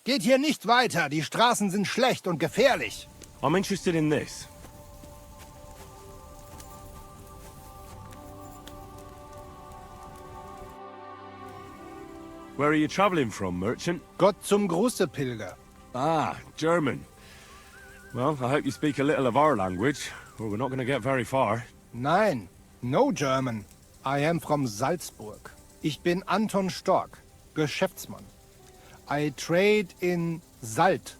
Geht hier nicht weiter. Die Straßen sind schlecht und gefährlich. I'm interested in this. Where are you traveling from, merchant? Gott zum Gruße, Pilger. Ah, German. Well, I hope you speak a little of our language, or we're not going to get very far. Nein, no German. I am from Salzburg. Ich bin Anton Stork, Geschäftsmann. I trade in Salt.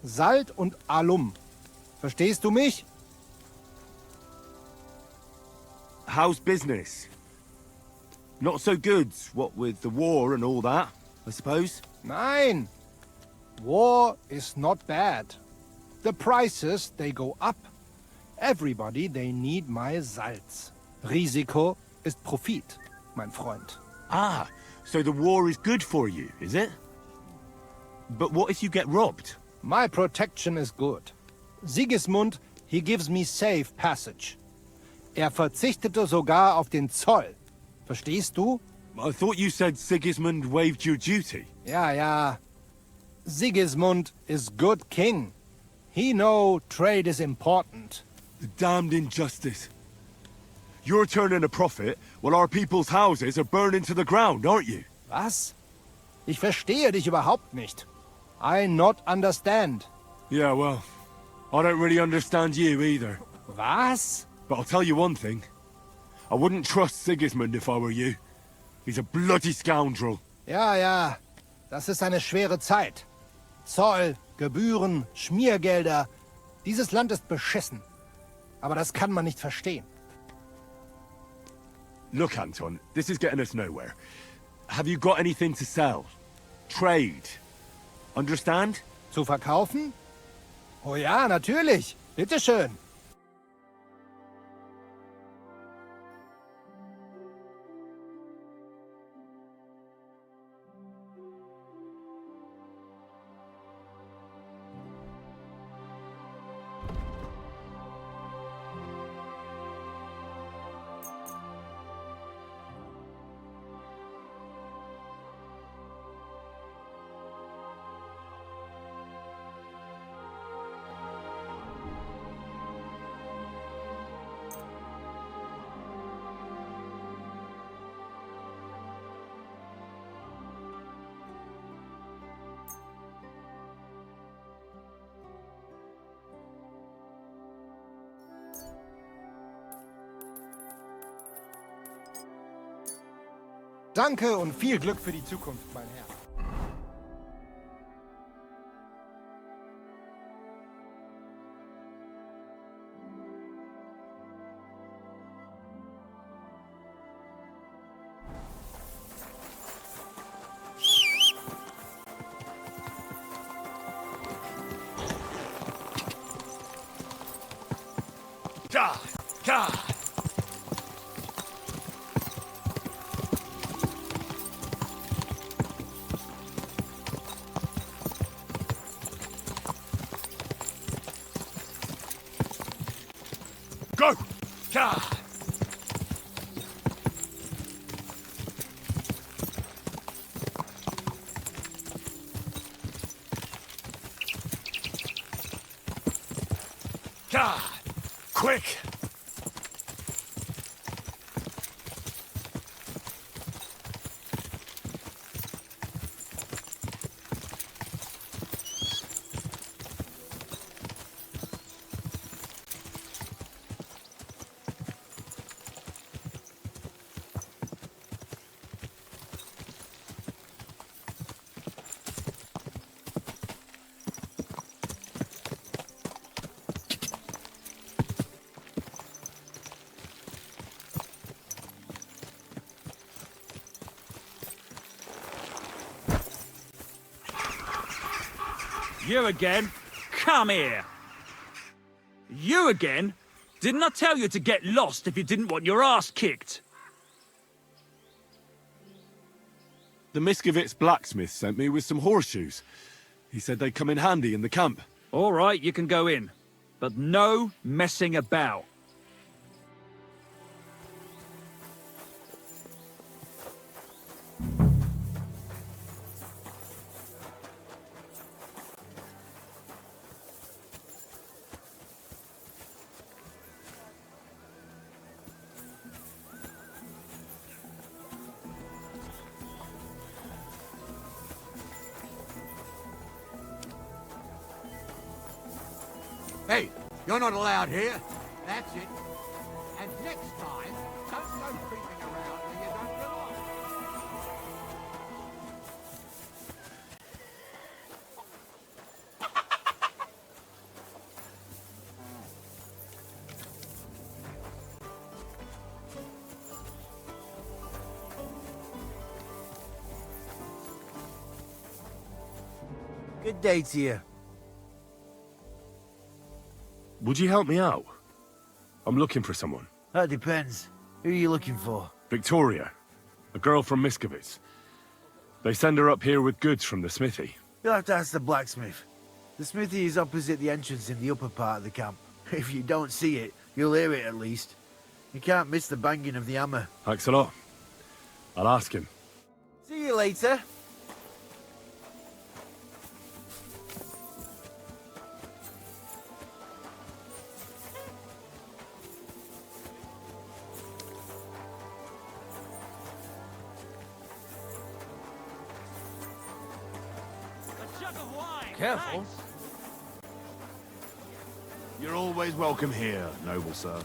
Salt und Alum. Verstehst du mich? How's business? Not so good, what with the war and all that, I suppose? Nein. War is not bad. The prices, they go up. Everybody, they need my Salz. Risiko ist Profit, mein Freund. Ah, so the war is good for you, is it? But what if you get robbed? My protection is good. Sigismund, he gives me safe passage. Verzichtete sogar auf den Zoll. Verstehst du? I thought you said Sigismund waived your duty. Ja. Sigismund is good king. He know trade is important. The damned injustice. You're turning a profit while our people's houses are burning to the ground, aren't you? Was? Ich verstehe dich überhaupt nicht. I not understand. Yeah, well, I don't really understand you either. Was? But I'll tell you one thing. I wouldn't trust Sigismund if I were you. He's a bloody scoundrel. Ja. Das ist eine schwere Zeit. Zoll, Gebühren, Schmiergelder. Dieses Land ist beschissen. Aber das kann man nicht verstehen. Look, Anton, this is getting us nowhere. Have you got anything to sell? Trade? Understand? Zu verkaufen? Oh ja, natürlich. Bitteschön. Danke und viel Glück für die Zukunft, mein Herr. God! Go! God! God! Quick! You again? Come here! You again? Didn't I tell you to get lost if you didn't want your ass kicked? The Miskovitz blacksmith sent me with some horseshoes. He said they'd come in handy in the camp. All right, you can go in. But no messing about. Hey, you're not allowed here. That's it. And next time, don't go creeping around where you don't belong. Good day to you. Would you help me out? I'm looking for someone. That depends. Who are you looking for? Victoria, a girl from Miskovitz. They send her up here with goods from the smithy. You'll have to ask the blacksmith. The smithy is opposite the entrance in the upper part of the camp. If you don't see it, you'll hear it at least. You can't miss the banging of the hammer. Thanks a lot. I'll ask him. See you later. Careful. You're always welcome here, noble sir.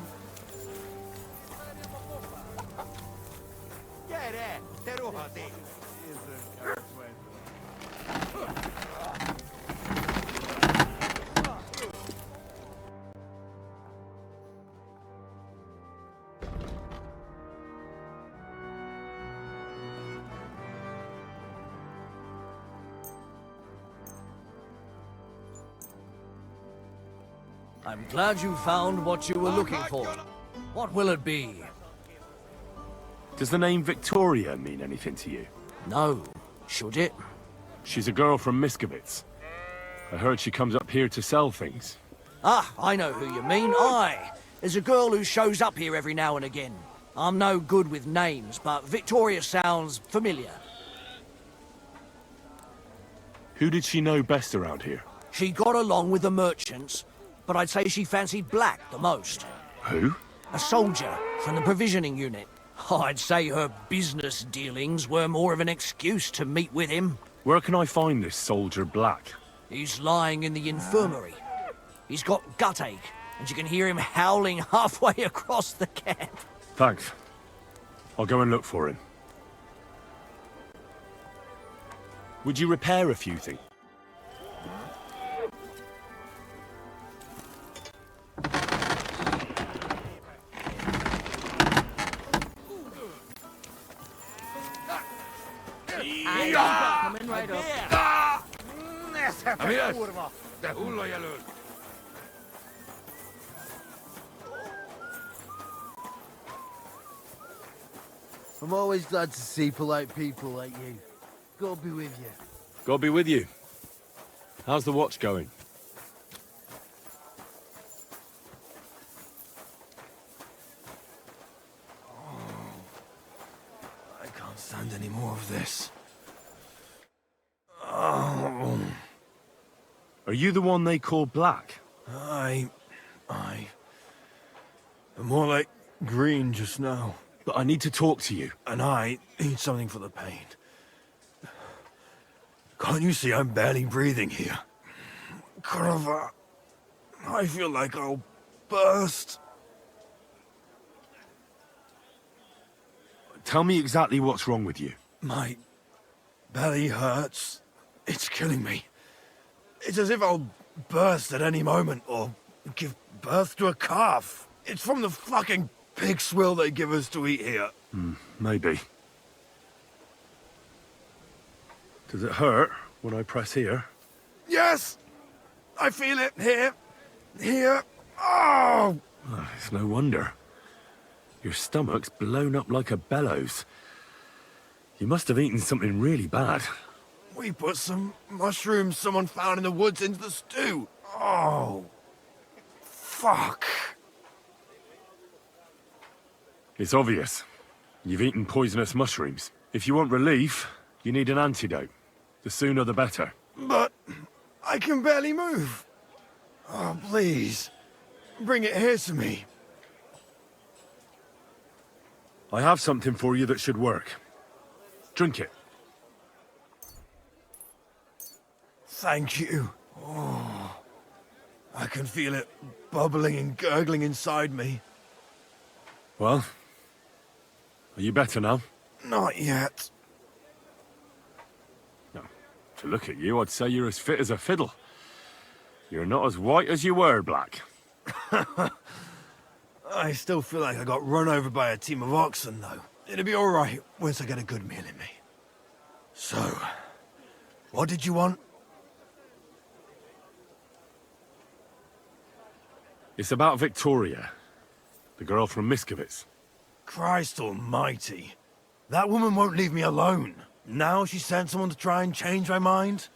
I'm glad you found what you were looking for. What will it be? Does the name Victoria mean anything to you? No. Should it? She's a girl from Miskovitz. I heard she comes up here to sell things. Ah, I know who you mean. Aye. There's a girl who shows up here every now and again. I'm no good with names, but Victoria sounds familiar. Who did she know best around here? She got along with the merchants, but I'd say she fancied Black the most. Who? A soldier from the provisioning unit. I'd say her business dealings were more of an excuse to meet with him. Where can I find this soldier Black? He's lying in the infirmary. He's got guttache, and you can hear him howling halfway across the camp. Thanks. I'll go and look for him. Would you repair a few things? Coming right up. I'm always glad to see polite people like you. God be with you. God be with you. How's the watch going? I can't stand any more of this. Are you the one they call Black? I'm more like green just now. But I need to talk to you. And I need something for the pain. Can't you see I'm barely breathing here? Kurva, I feel like I'll burst. Tell me exactly what's wrong with you. My belly hurts. It's killing me. It's as if I'll burst at any moment or give birth to a calf. It's from the fucking pig swill they give us to eat here. Maybe. Does it hurt when I press here? Yes! I feel it here. Here. Oh! It's no wonder. Your stomach's blown up like a bellows. You must have eaten something really bad. We put some mushrooms someone found in the woods into the stew. Oh. Fuck. It's obvious. You've eaten poisonous mushrooms. If you want relief, you need an antidote. The sooner the better. But I can barely move. Oh, please. Bring it here to me. I have something for you that should work. Drink it. Thank you. Oh. I can feel it bubbling and gurgling inside me. Well, are you better now? Not yet. No. To look at you, I'd say you're as fit as a fiddle. You're not as white as you were, Black. I still feel like I got run over by a team of oxen, though. It'll be all right once I get a good meal in me. So, what did you want? It's about Victoria, the girl from Miskovitz. Christ almighty. That woman won't leave me alone. Now she sent someone to try and change my mind?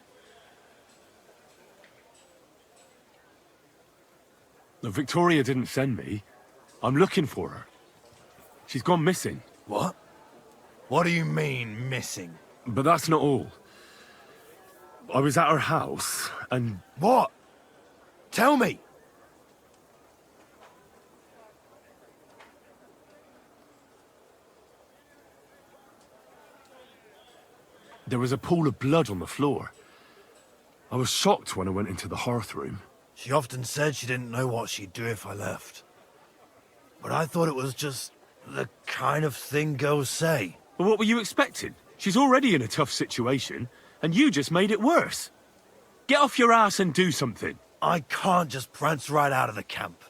No, Victoria didn't send me. I'm looking for her. She's gone missing. What? What do you mean, missing? But that's not all. I was at her house, and... What? Tell me! There was a pool of blood on the floor. I was shocked when I went into the hearth room. She often said she didn't know what she'd do if I left. But I thought it was just the kind of thing girls say. Well, what were you expecting? She's already in a tough situation, and you just made it worse. Get off your ass and do something. I can't just prance right out of the camp.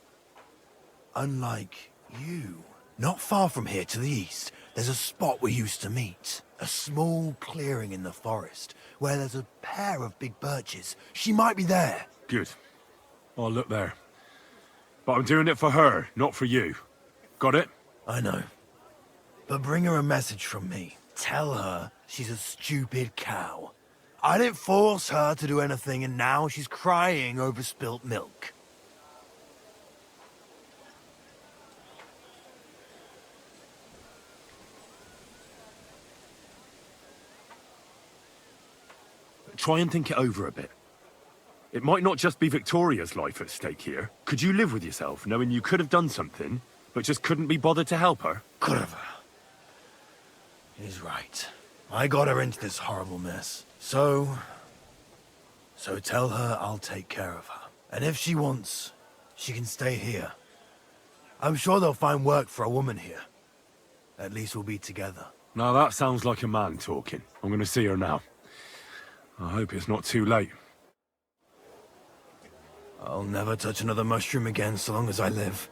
Unlike you. Not far from here to the east, there's a spot we used to meet. A small clearing in the forest, where there's a pair of big birches. She might be there. Good. I'll look there. But I'm doing it for her, not for you. Got it? I know. But bring her a message from me. Tell her she's a stupid cow. I didn't force her to do anything, and now she's crying over spilt milk. Try and think it over a bit. It might not just be Victoria's life at stake here. Could you live with yourself, knowing you could have done something, but just couldn't be bothered to help her? Could have. He's right. I got her into this horrible mess. So tell her I'll take care of her. And if she wants, she can stay here. I'm sure they'll find work for a woman here. At least we'll be together. Now that sounds like a man talking. I'm gonna see her now. I hope it's not too late. I'll never touch another mushroom again so long as I live.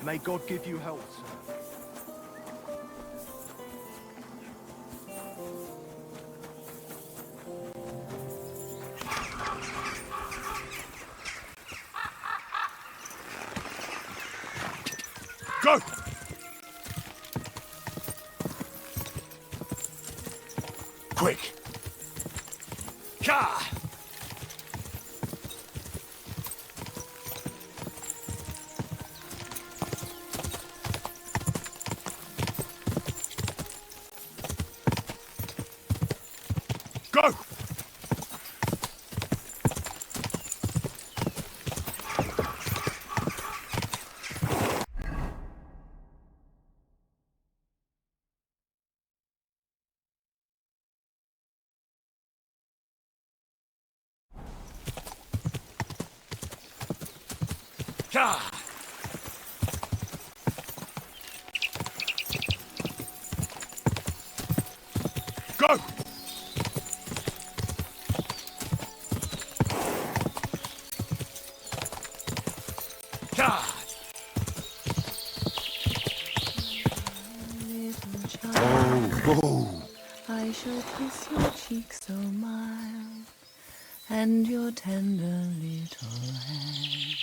May God give you health, sir. Go! Quick! Ka! Go! Ka! Go! I shall kiss your cheek so mild and your tender little head.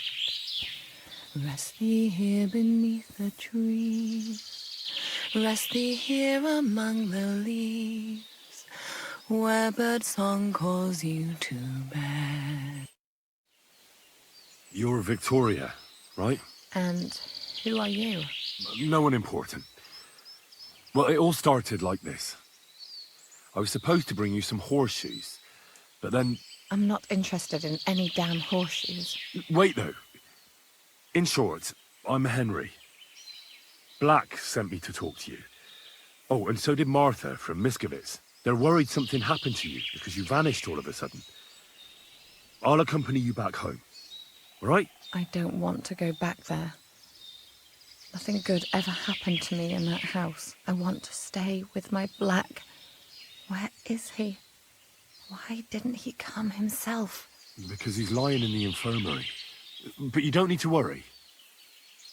Rest thee here beneath the trees, rest thee here among the leaves, where birdsong calls you to bed. You're Victoria, right? And who are you? No one important. Well, it all started like this. I was supposed to bring you some horseshoes, but then... I'm not interested in any damn horseshoes. Wait, though. In short, I'm Henry. Black sent me to talk to you. Oh, and so did Martha from Miskovitz. They're worried something happened to you because you vanished all of a sudden. I'll accompany you back home. All right? I don't want to go back there. Nothing good ever happened to me in that house. I want to stay with my Black. Where is he? Why didn't he come himself? Because he's lying in the infirmary. But you don't need to worry.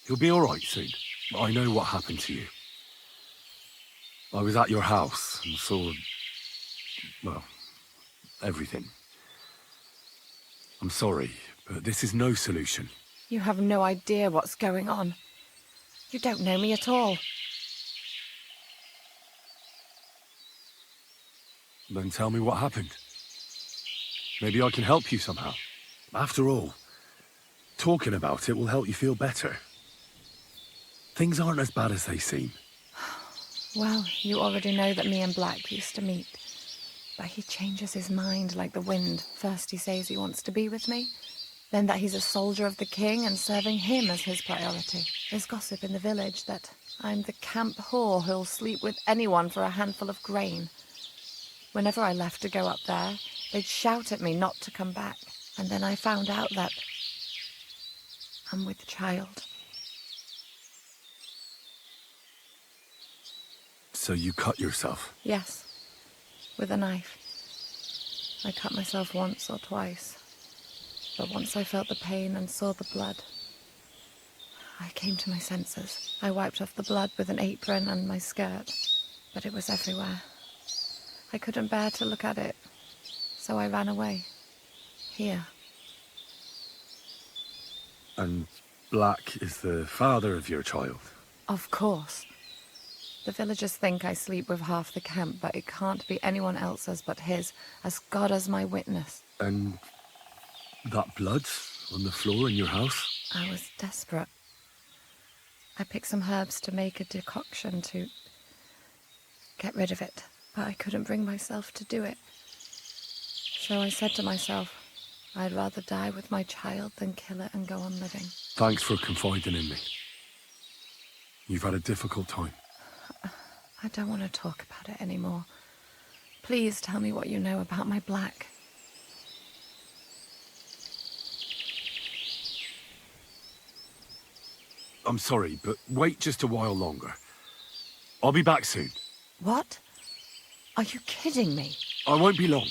He'll be all right soon. I know what happened to you. I was at your house and saw... well, everything. I'm sorry, but this is no solution. You have no idea what's going on. You don't know me at all. Then tell me what happened. Maybe I can help you somehow. After all, talking about it will help you feel better. Things aren't as bad as they seem. Well, you already know that me and Black used to meet. But he changes his mind like the wind. First he says he wants to be with me, then that he's a soldier of the king and serving him as his priority. There's gossip in the village that I'm the camp whore who'll sleep with anyone for a handful of grain. Whenever I left to go up there, they'd shout at me not to come back. And then I found out that I'm with child. So you cut yourself? Yes, with a knife. I cut myself once or twice. But once I felt the pain and saw the blood, I came to my senses. I wiped off the blood with an apron and my skirt, but it was everywhere. I couldn't bear to look at it, so I ran away. Here. And Black is the father of your child? Of course. The villagers think I sleep with half the camp, but it can't be anyone else's but his, as God as my witness. And that blood on the floor in your house? I was desperate. I picked some herbs to make a decoction to get rid of it, but I couldn't bring myself to do it. So I said to myself, I'd rather die with my child than kill it and go on living. Thanks for confiding in me. You've had a difficult time. I don't want to talk about it anymore. Please tell me what you know about my Black. I'm sorry, but wait just a while longer. I'll be back soon. What? Are you kidding me? I won't be long.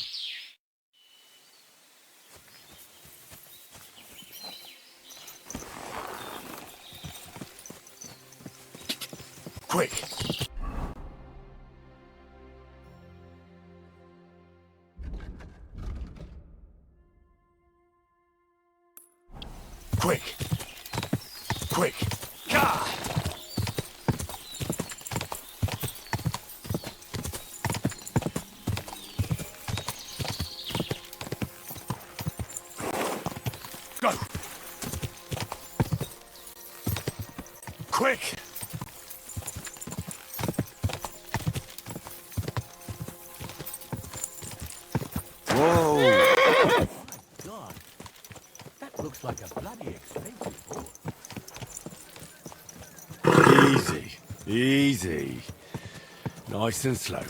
Quick! Quick! Quick! Gah! Go! Quick! Whoa! God, that looks like a bloody expensive horse. Easy, easy. Nice and slow.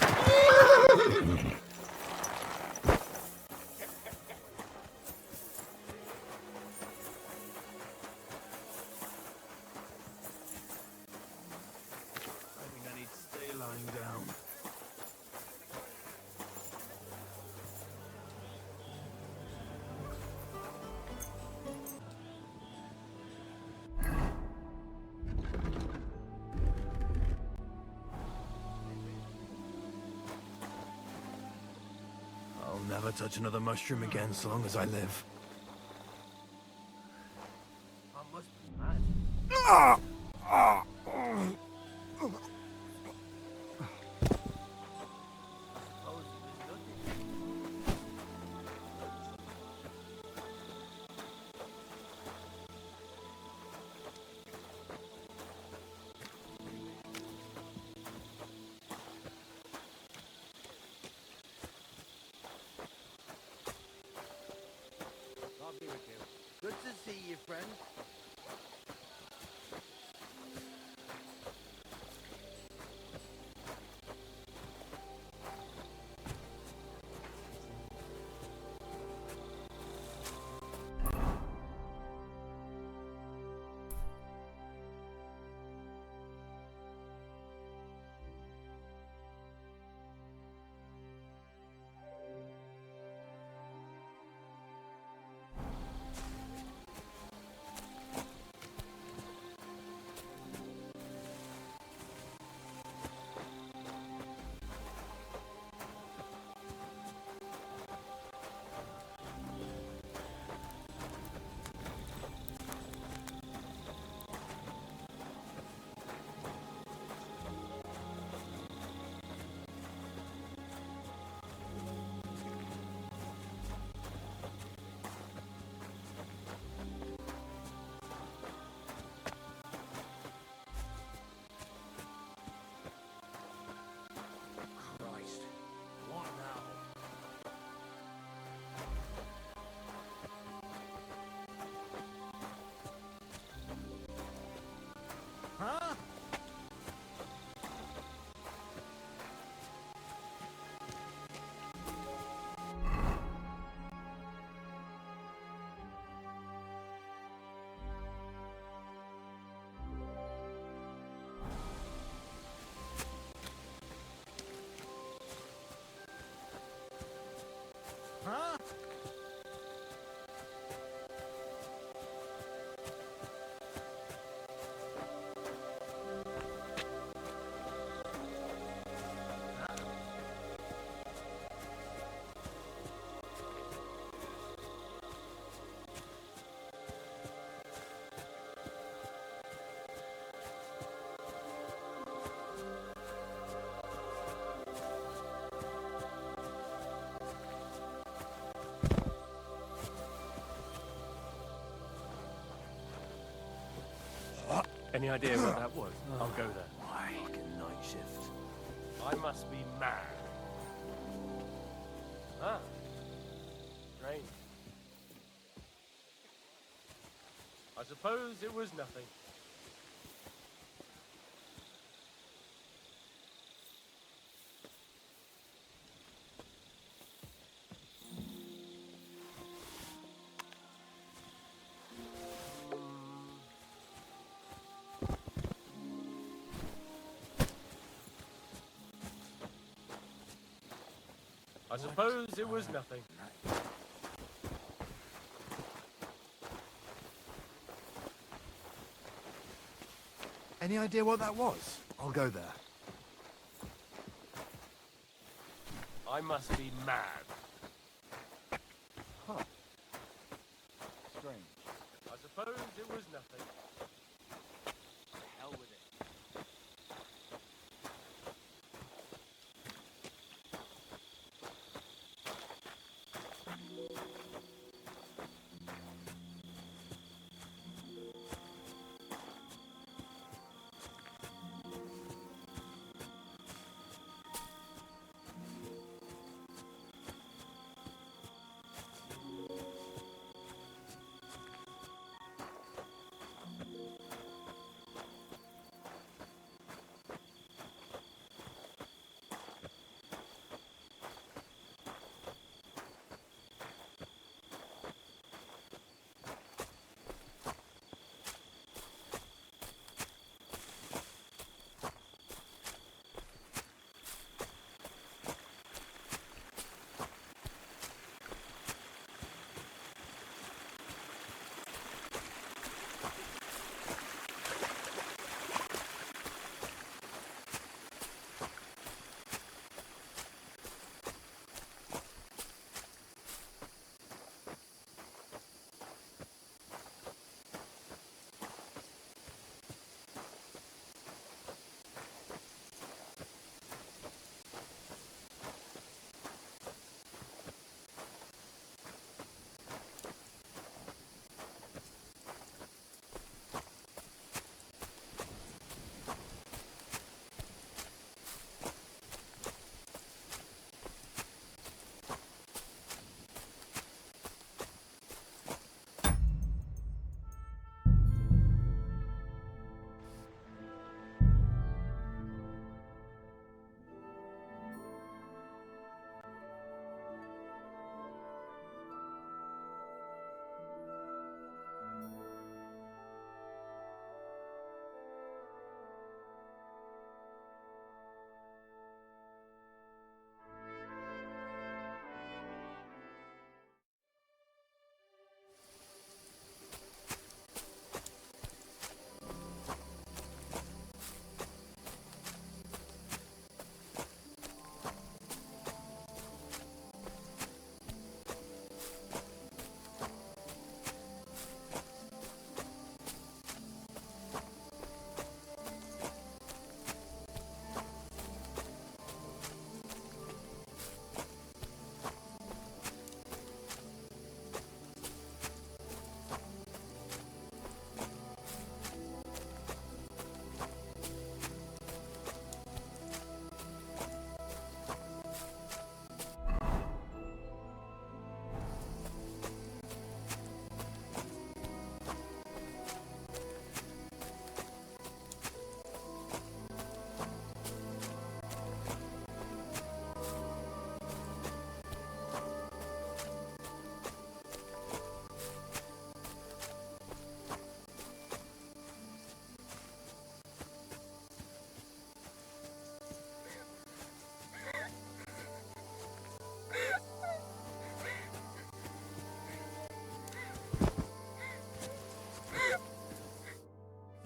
never touch another mushroom again so long as I live. I must be mad. Good to see you, friend. Huh? Any idea what that was? I'll go there. Why? Fucking night shift. I must be mad. Ah. Strange. I suppose it was nothing. I suppose it was nothing. Any idea what that was? I'll go there. I must be mad. Huh. Strange. I suppose it was nothing. Hell with it.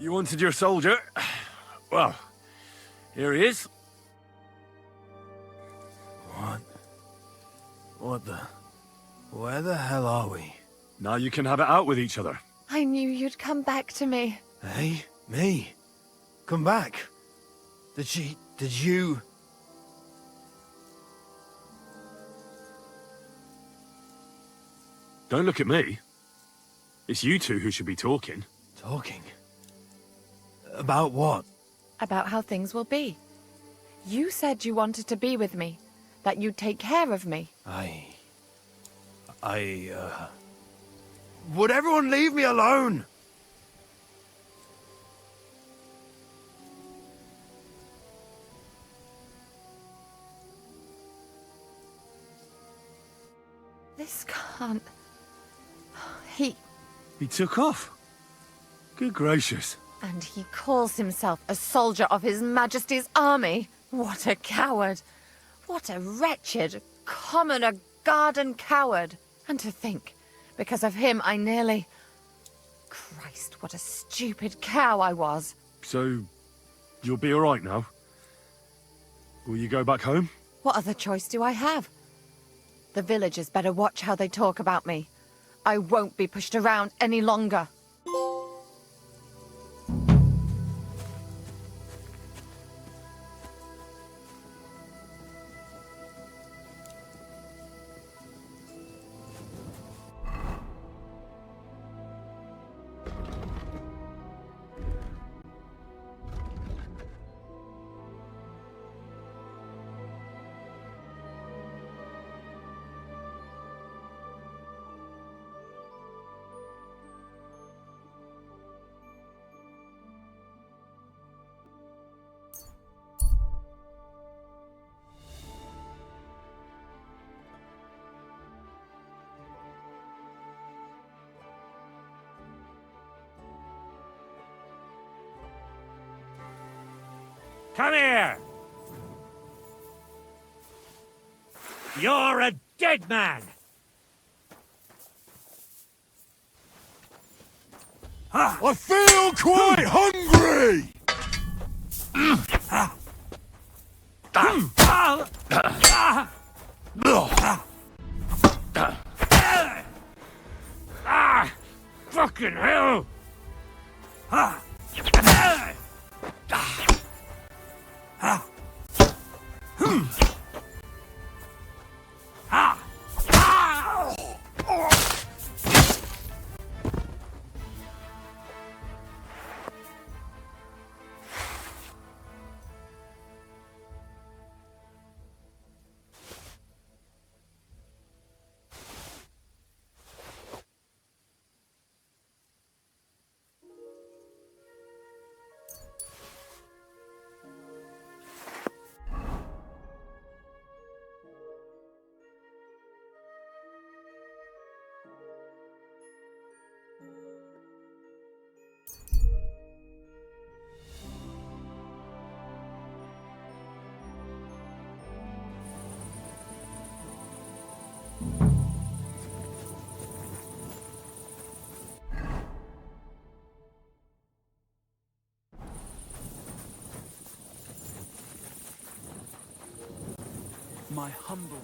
You wanted your soldier? Well, here he is. What the... Where the hell are we? Now you can have it out with each other. I knew you'd come back to me. Hey? Me? Come back? Did you... Don't look at me. It's you two who should be talking. Talking? About what? About how things will be. You said you wanted to be with me, that you'd take care of me. Would everyone leave me alone? This can't... He took off. Good gracious. And he calls himself a soldier of His Majesty's army. What a coward. What a wretched, commoner garden coward. And to think, because of him I nearly... Christ, what a stupid cow I was. So, you'll be all right now? Will you go back home? What other choice do I have? The villagers better watch how they talk about me. I won't be pushed around any longer. Come here! You're a dead man! I feel quite hungry! Fucking hell! My humble...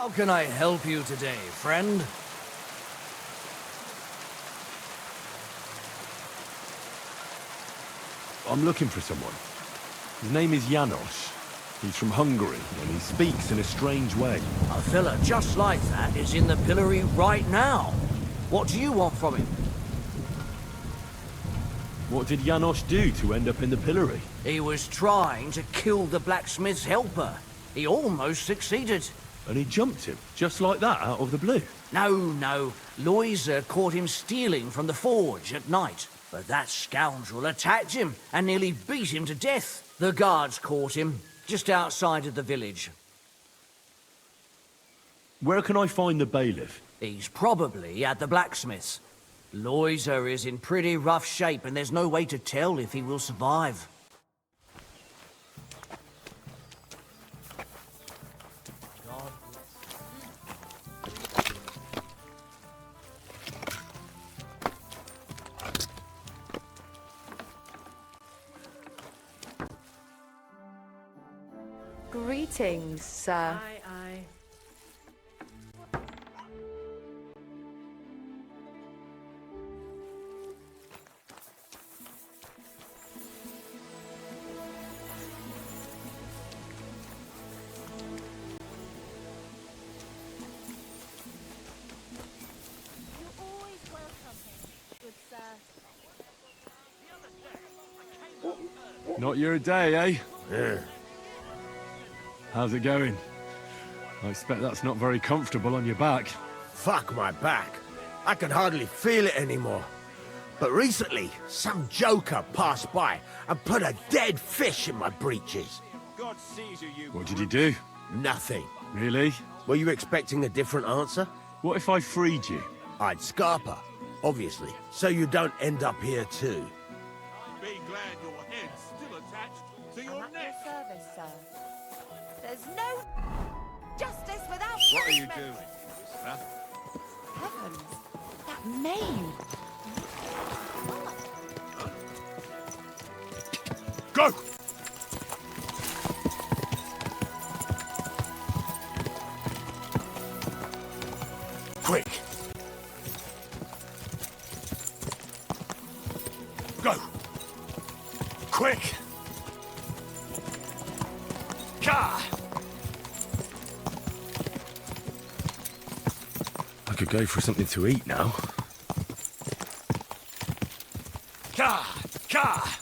How can I help you today, friend? I'm looking for someone. His name is Janos. He's from Hungary, and he speaks in a strange way. A fella just like that is in the pillory right now. What do you want from him? What did Janos do to end up in the pillory? He was trying to kill the blacksmith's helper. He almost succeeded. And he jumped him, just like that, out of the blue? No. Loiser caught him stealing from the forge at night. But that scoundrel attacked him and nearly beat him to death. The guards caught him, just outside of the village. Where can I find the bailiff? He's probably at the blacksmith's. Loiser is in pretty rough shape, and there's no way to tell if he will survive. Greetings, sir. Aye. Not your day, eh? Yeah. How's it going? I expect that's not very comfortable on your back. Fuck my back. I can hardly feel it anymore. But recently, some joker passed by and put a dead fish in my breeches. God sees you. What did he do? Nothing. Really? Were you expecting a different answer? What if I freed you? I'd scarper, obviously, so you don't end up here too. Be glad your head's still attached to your neck. Service, sir. There's no justice without What are you punishment. doing, mister? Heavens, that maid. Go! Quick! Go! Quick! Ka! I could go for something to eat now. Ka! Ka!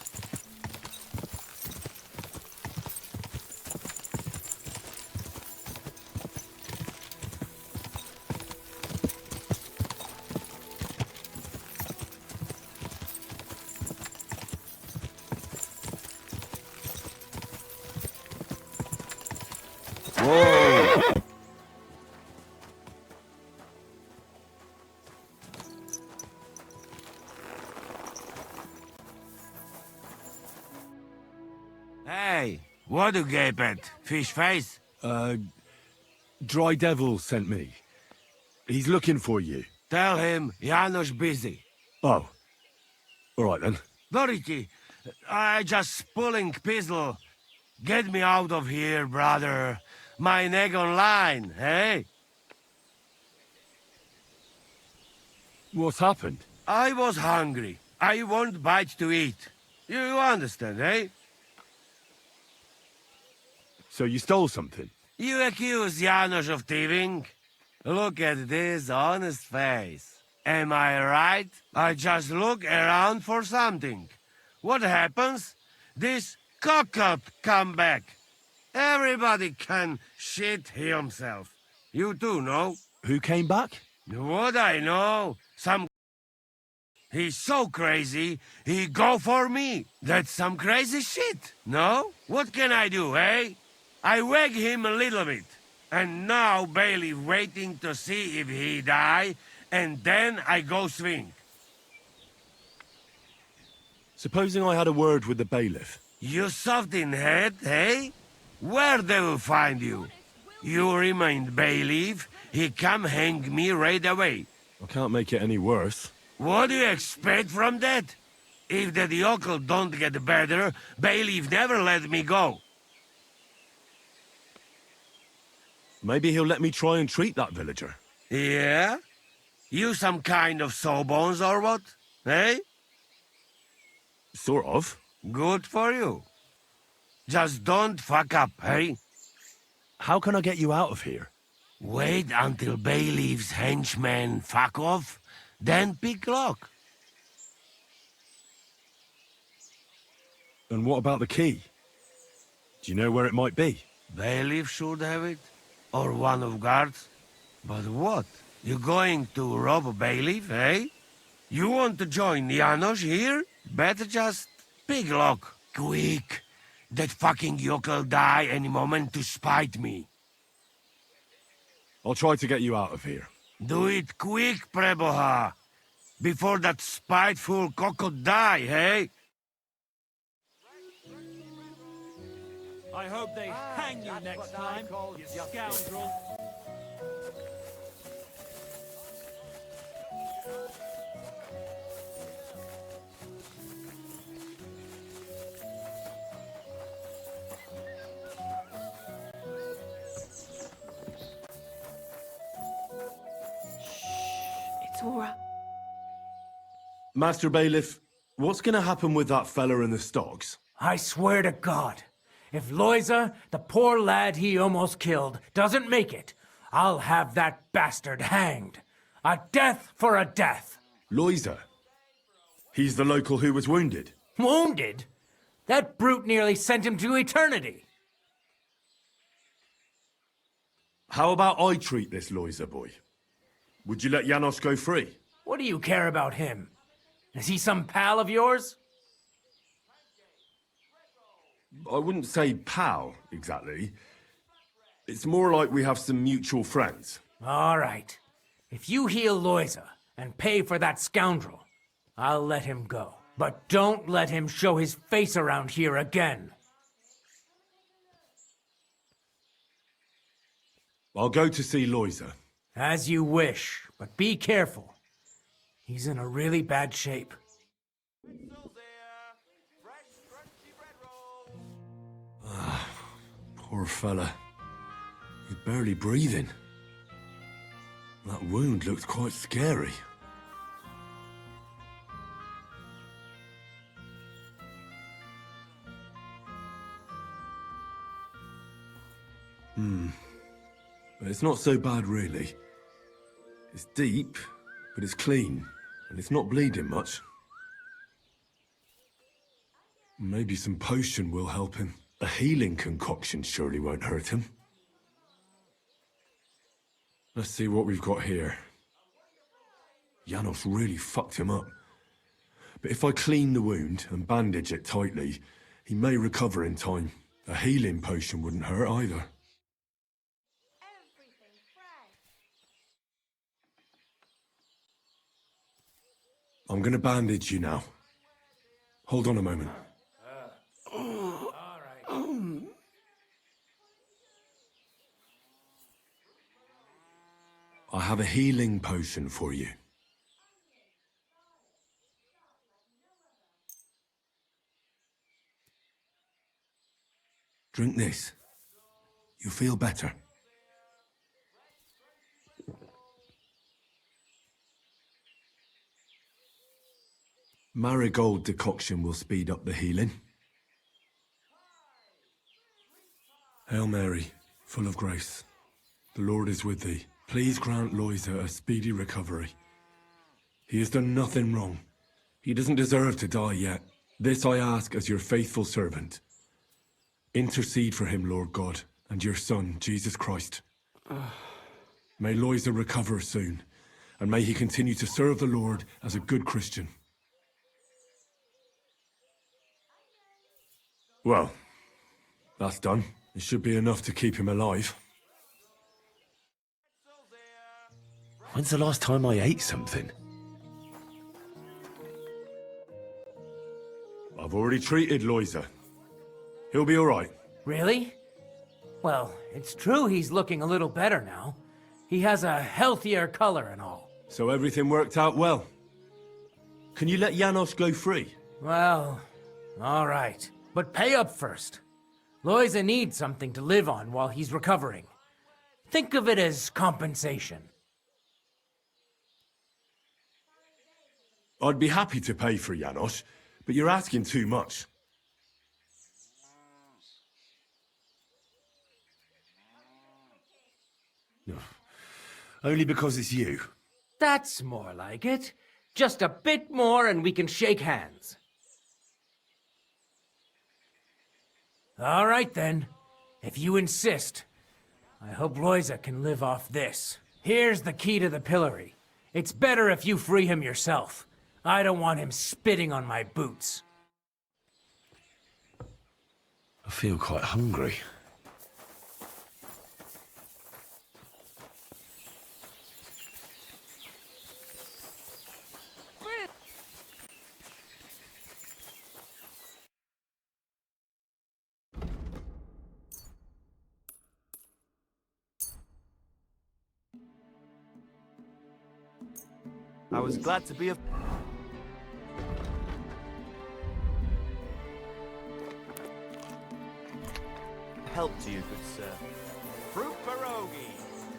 Whoa! Hey, what do gape at? Fish face? Dry Devil sent me. He's looking for you. Tell him Janos busy. Oh. All right then. Dorothy, I just pulling pistol. Get me out of here, brother. My neck on line, hey? What's happened? I was hungry. I want bite to eat. You understand, eh? So you stole something? You accuse Janos of thieving? Look at this honest face. Am I right? I just look around for something. What happens? This cock-up come back. Everybody can shit himself. You too, no? Who came back? What I know? Some... He's so crazy, he go for me. That's some crazy shit, no? What can I do, eh? I wag him a little bit. And now Bailey waiting to see if he die, and then I go swing. Supposing I had a word with the bailiff. You soft in head, eh? Where they will find you? You remain bailiff, he come hang me right away. I can't make it any worse. What do you expect from that? If the yokel don't get better, bailiff never let me go. Maybe he'll let me try and treat that villager. Yeah? You some kind of sawbones or what? Eh? Sort of. Good for you. Just don't fuck up, eh? How can I get you out of here? Wait until Bailiff's henchmen fuck off, then pick lock. And what about the key? Do you know where it might be? Bailiff should have it. Or one of guards. But what? You going to rob a bailiff, eh? You want to join Janos here? Better just pick lock. Quick. That fucking yokel die any moment to spite me. I'll try to get you out of here. Do it quick, Preboha. Before that spiteful cockle die, eh? I hope they hang you next time, you scoundrel. It's all right. Master Bailiff, what's gonna happen with that fella in the stocks? I swear to God, if Loiza, the poor lad he almost killed, doesn't make it, I'll have that bastard hanged. A death for a death. Loiza? He's the local who was wounded. Wounded? That brute nearly sent him to eternity. How about I treat this Loiza boy? Would you let Janos go free? What do you care about him? Is he some pal of yours? I wouldn't say pal, exactly. It's more like we have some mutual friends. All right. If you heal Loiza and pay for that scoundrel, I'll let him go. But don't let him show his face around here again. I'll go to see Loiza. As you wish, but be careful. He's in a really bad shape. Poor fella. He's barely breathing. That wound looked quite scary. But it's not so bad, really. It's deep, but it's clean, and it's not bleeding much. Maybe some potion will help him. A healing concoction surely won't hurt him. Let's see what we've got here. Janos really fucked him up. But if I clean the wound and bandage it tightly, he may recover in time. A healing potion wouldn't hurt either. I'm gonna bandage you now. Hold on a moment. I have a healing potion for you. Drink this. You'll feel better. Marigold decoction will speed up the healing. Hail Mary, full of grace. The Lord is with thee. Please grant Loiza a speedy recovery. He has done nothing wrong. He doesn't deserve to die yet. This I ask as your faithful servant. Intercede for him, Lord God, and your Son, Jesus Christ. May Loiza recover soon, and may he continue to serve the Lord as a good Christian. Well, that's done. It should be enough to keep him alive. When's the last time I ate something? I've already treated Loiza. He'll be all right. Really? Well, it's true he's looking a little better now. He has a healthier color and all. So everything worked out well. Can you let Janos go free? Well, all right. But pay up first. Loiza needs something to live on while he's recovering. Think of it as compensation. I'd be happy to pay for Janos, but you're asking too much. No. Only because it's you. That's more like it. Just a bit more and we can shake hands. All right then. If you insist. I hope Loiza can live off this. Here's the key to the pillory. It's better if you free him yourself. I don't want him spitting on my boots. I feel quite hungry. I was glad to be of help to you, good sir. Fruit pierogi.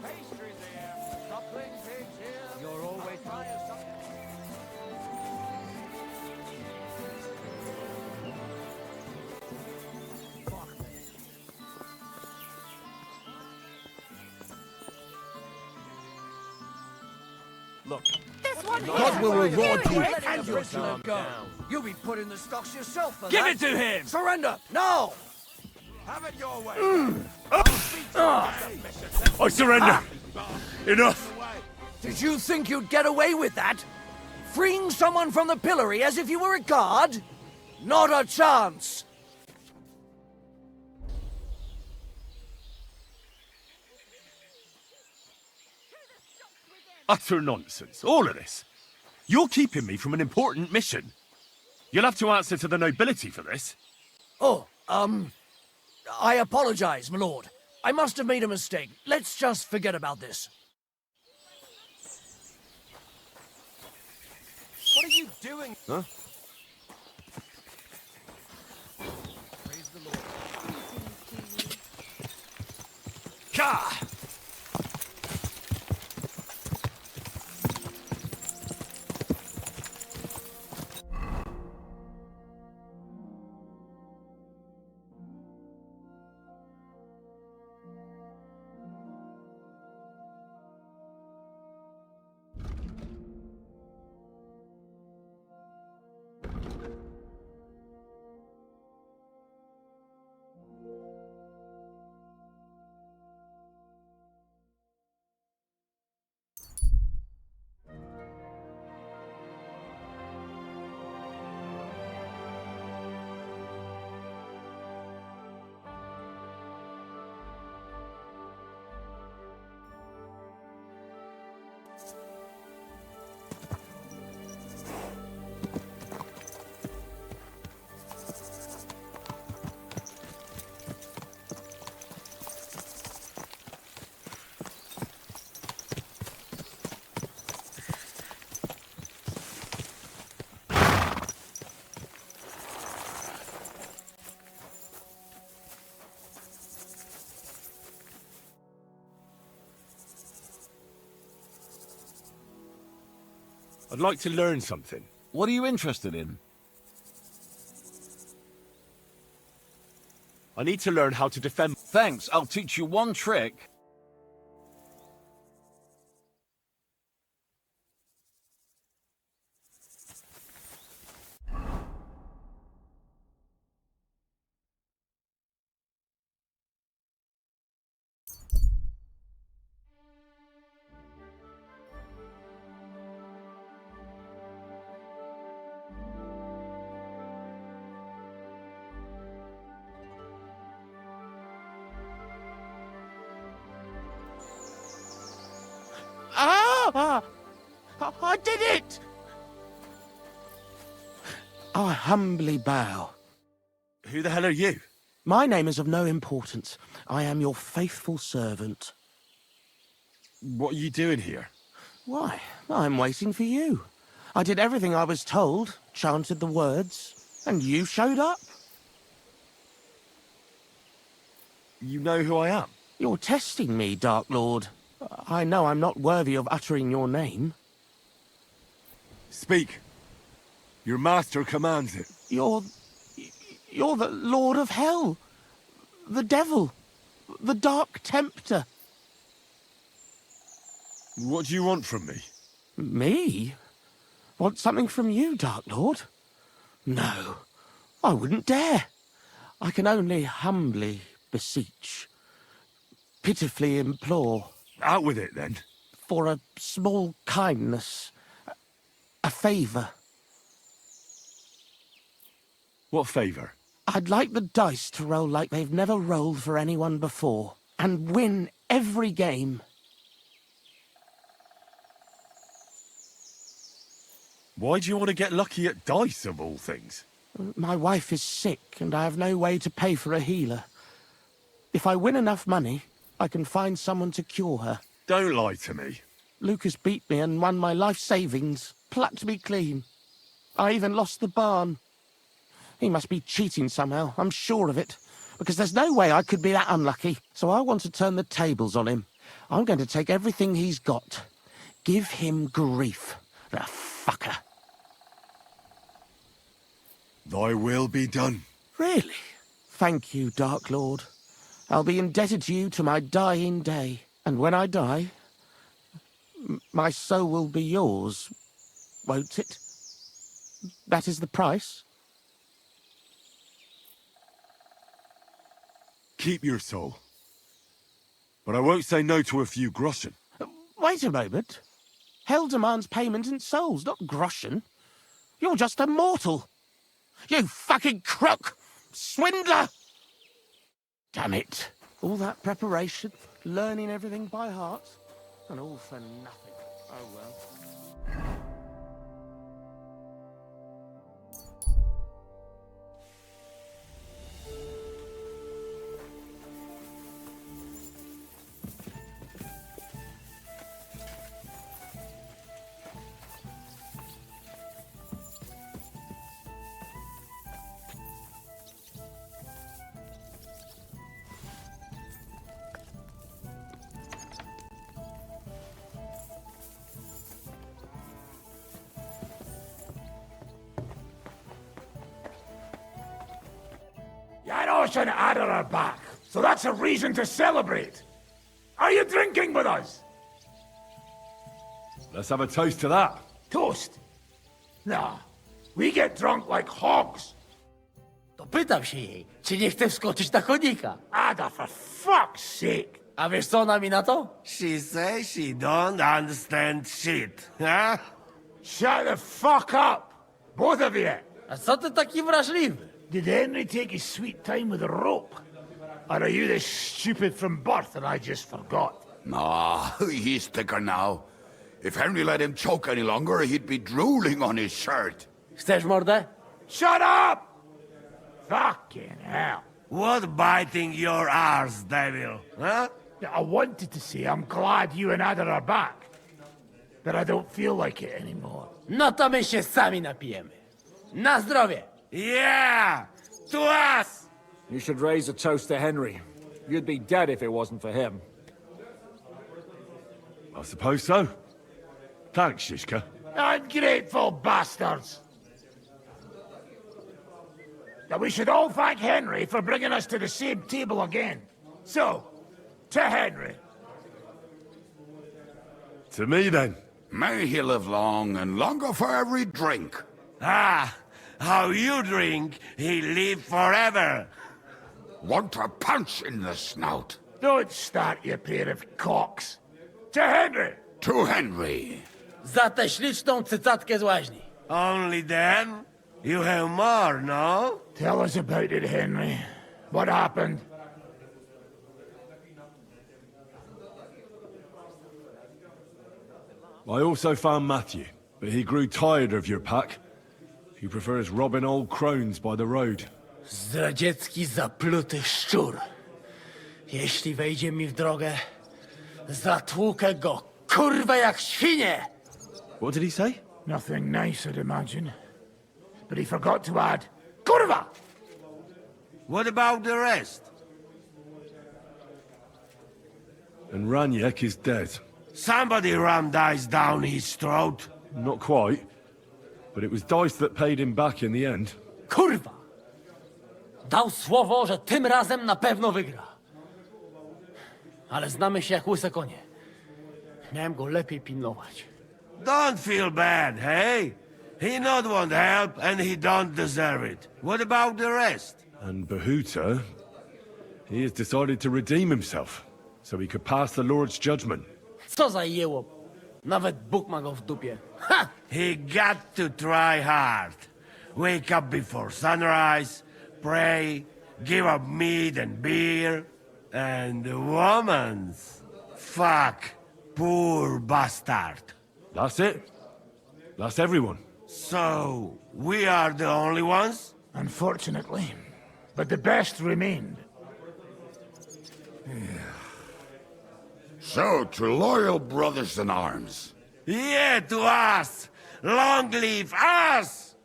Pastries here. Suckling pigs here. You're always trying to suck. Look. God will reward you. And your son go. You'll be putting the stocks yourself for Give that. it to him. Surrender, now! Have it your way. I surrender! Enough! Did you think you'd get away with that? Freeing someone from the pillory as if you were a guard? Not a chance! Utter nonsense, all of this. You're keeping me from an important mission. You'll have to answer to the nobility for this. Oh, I apologize, my lord. I must have made a mistake. Let's just forget about this. What are you doing? Huh? Praise the Lord. Ka! I'd like to learn something. What are you interested in? I need to learn how to defend... Thanks, I'll teach you one trick. I did it! I humbly bow. Who the hell are you? My name is of no importance. I am your faithful servant. What are you doing here? Why, I'm waiting for you. I did everything I was told, chanted the words, and you showed up. You know who I am? You're testing me, Dark Lord. I know I'm not worthy of uttering your name. Speak. Your master commands it. You're the Lord of Hell. The Devil. The Dark Tempter. What do you want from me? Me? Want something from you, Dark Lord? No, I wouldn't dare. I can only humbly beseech, pitifully implore. Out with it, then. For a small kindness, a favour. What favour? I'd like the dice to roll like they've never rolled for anyone before, and win every game. Why do you want to get lucky at dice, of all things? My wife is sick, and I have no way to pay for a healer. If I win enough money, I can find someone to cure her. Don't lie to me. Lucas beat me and won my life savings, plucked me clean. I even lost the barn. He must be cheating somehow, I'm sure of it, because there's no way I could be that unlucky. So I want to turn the tables on him. I'm going to take everything he's got. Give him grief, the fucker. Thy will be done. Really? Thank you, Dark Lord. I'll be indebted to you to my dying day. And when I die, my soul will be yours, won't it? That is the price? Keep your soul. But I won't say no to a few groschen. Wait a moment. Hell demands payment in souls, not groschen. You're just a mortal. You fucking crook! Swindler! Damn it. All that preparation, learning everything by heart, and all for nothing. Oh well. Janos and Ada are back, so that's a reason to celebrate. Are you drinking with us? Let's have a toast to that. Toast? Nah, we get drunk like hogs. To pytam się jej, czy nie chce wskoczyć na konika. Ada, for fuck's sake. A wiesz co ona mi na to? She says she don't understand shit, huh? Shut the fuck up, both of you. A co ty taki wrażliwy? Did Henry take his sweet time with a rope? Or are you this stupid from birth and I just forgot? Nah, he's thicker now. If Henry let him choke any longer, he'd be drooling on his shirt. Chcesz mordę? Shut up! Fucking hell. What biting your arse, devil, huh? I wanted to say I'm glad you and Ada are back. But I don't feel like it anymore. No to my się sami napijemy. Na zdrowie! Yeah! To us! You should raise a toast to Henry. You'd be dead if it wasn't for him. I suppose so. Thanks, Shishka. Ungrateful bastards! Now we should all thank Henry for bringing us to the same table again. So, to Henry. To me, then. May he live long and longer for every drink. Ah! How you drink, he live forever. Want a punch in the snout? Don't start, you pair of cocks. To Henry! To Henry. Za tę śliczną cycatkę z łaźni. Only then? You have more, no? Tell us about it, Henry. What happened? I also found Matthew, but he grew tired of your pack. He prefers robbing old crones by the road. Zdradziecki, zapluty szczur. Jeśli wejdzie mi w drogę, zatłukę go, kurwa, jak świnie! What did he say? Nothing nice, I'd imagine. But he forgot to add, kurwa! What about the rest? And Vranik is dead. Somebody rammed dice down his throat. Not quite. But it was dice that paid him back in the end. Kurwa! Dał słowo, że tym razem na pewno wygra. Ale znamy się jak łyse konie. Miałem go lepiej pilnować. Don't feel bad, hey? He not want help, and he don't deserve it. What about the rest? And Bahuta, he has decided to redeem himself, so he could pass the Lord's judgment. Co za jełop. Nawet Bóg ma go w dupie. Ha! He got to try hard. Wake up before sunrise, pray, give up meat and beer, and the womans. Fuck, poor bastard. That's it. That's everyone. So, we are the only ones? Unfortunately. But the best remained. So, to loyal brothers in arms. Yeah, to us! Long live us!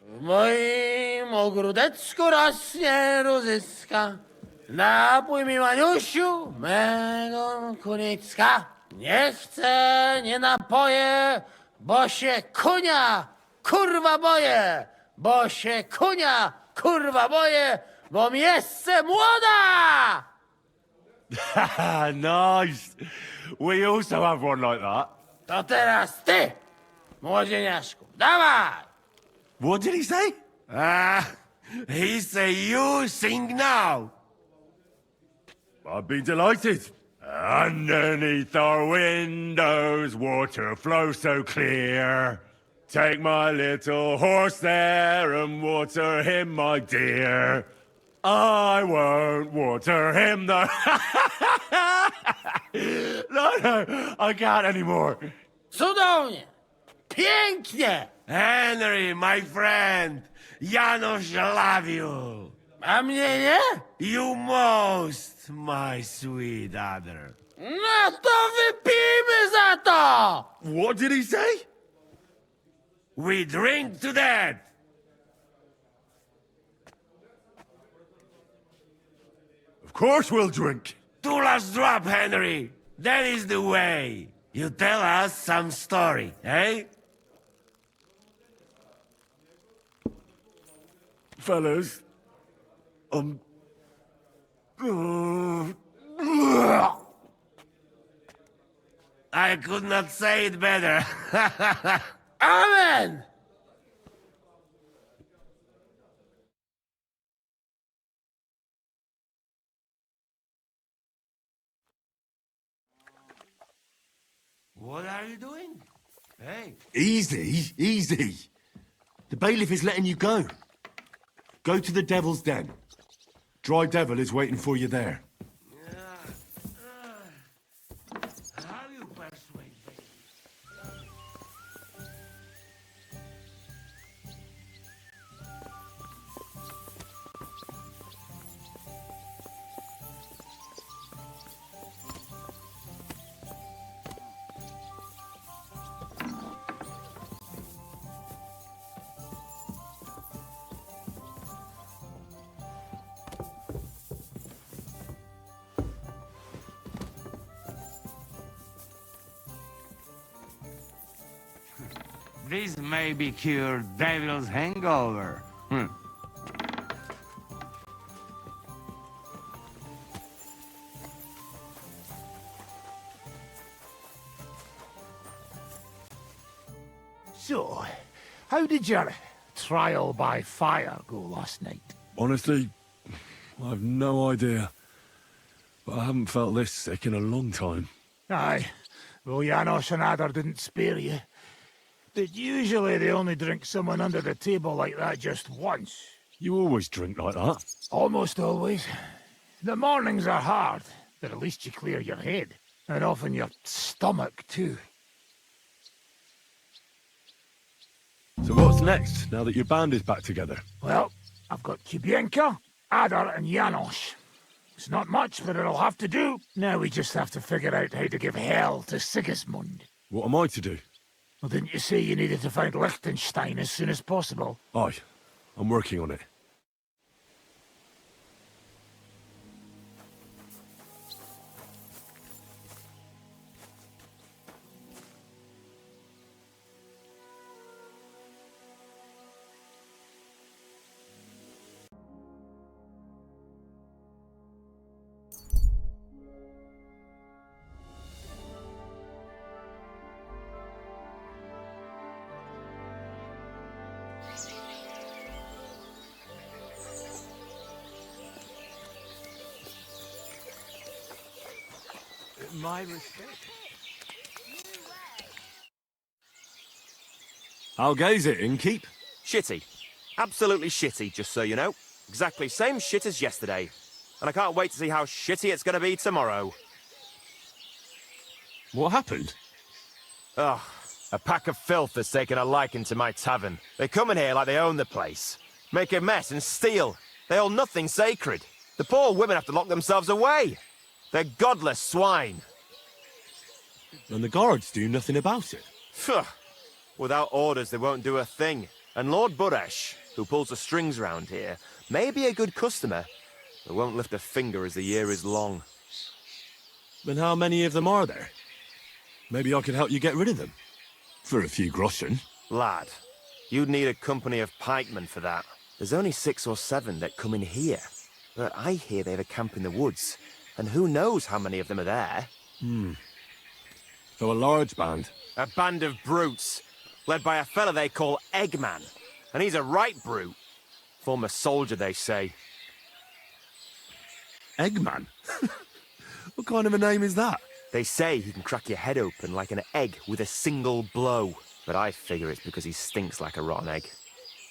W moim ogródeczku rośnie różyska. Napój mi, Maniusiu, mego kunicka. Nie chcę, nie napoję, bo się kunia, kurwa boję. Bo się kunia, kurwa boję, bo miejsce młoda! Nice. We also have one like that. To teraz ty, młodzieniaszku, dawaj! What did he say? He say you sing now. I'd be delighted. Underneath our windows, water flows so clear. Take my little horse there and water him, my dear. I won't water him, though. No, I can't anymore. Cudownie! Pięknie! Henry, my friend, Janusz love you. A mnie nie? You most, my sweet other. No to wypijmy za to! What did he say? We drink to that. Of course we'll drink. Two last drop, Henry. That is the way. You tell us some story, eh? Fellas, I could not say it better. Amen! What are you doing? Hey. Easy, easy. The bailiff is letting you go. Go to the Devil's Den. Dry Devil is waiting for you there. How you persuade me? This may be cured devil's hangover. So, how did your trial by fire go last night? Honestly, I've no idea. But I haven't felt this sick in a long time. Aye, well, Janos and Adar didn't spare you. But usually they only drink someone under the table like that just once. You always drink like that? Almost always. The mornings are hard, but at least you clear your head. And often your stomach, too. So what's next, now that your band is back together? Well, I've got Kubienka, Adar and Janos. It's not much, but it'll have to do. Now we just have to figure out how to give hell to Sigismund. What am I to do? Well, didn't you say you needed to find Liechtenstein as soon as possible? Aye, I'm working on it. My respect. How goes it, innkeep? Shitty. Absolutely shitty, just so you know. Exactly same shit as yesterday. And I can't wait to see how shitty it's gonna be tomorrow. What happened? Ugh. A pack of filth has taken a liking to my tavern. They come in here like they own the place. Make a mess and steal. They hold nothing sacred. The poor women have to lock themselves away. They're godless swine. And the guards do nothing about it? Phew. Without orders, they won't do a thing. And Lord Buresh, who pulls the strings round here, may be a good customer, but won't lift a finger as the year is long. Then how many of them are there? Maybe I could help you get rid of them. For a few groschen. Lad, you'd need a company of pikemen for that. There's only 6 or 7 that come in here. But I hear they have a camp in the woods, and who knows how many of them are there. So a large band? A band of brutes, led by a fella they call Eggman. And he's a right brute. Former soldier, they say. Eggman? What kind of a name is that? They say he can crack your head open like an egg with a single blow. But I figure it's because he stinks like a rotten egg.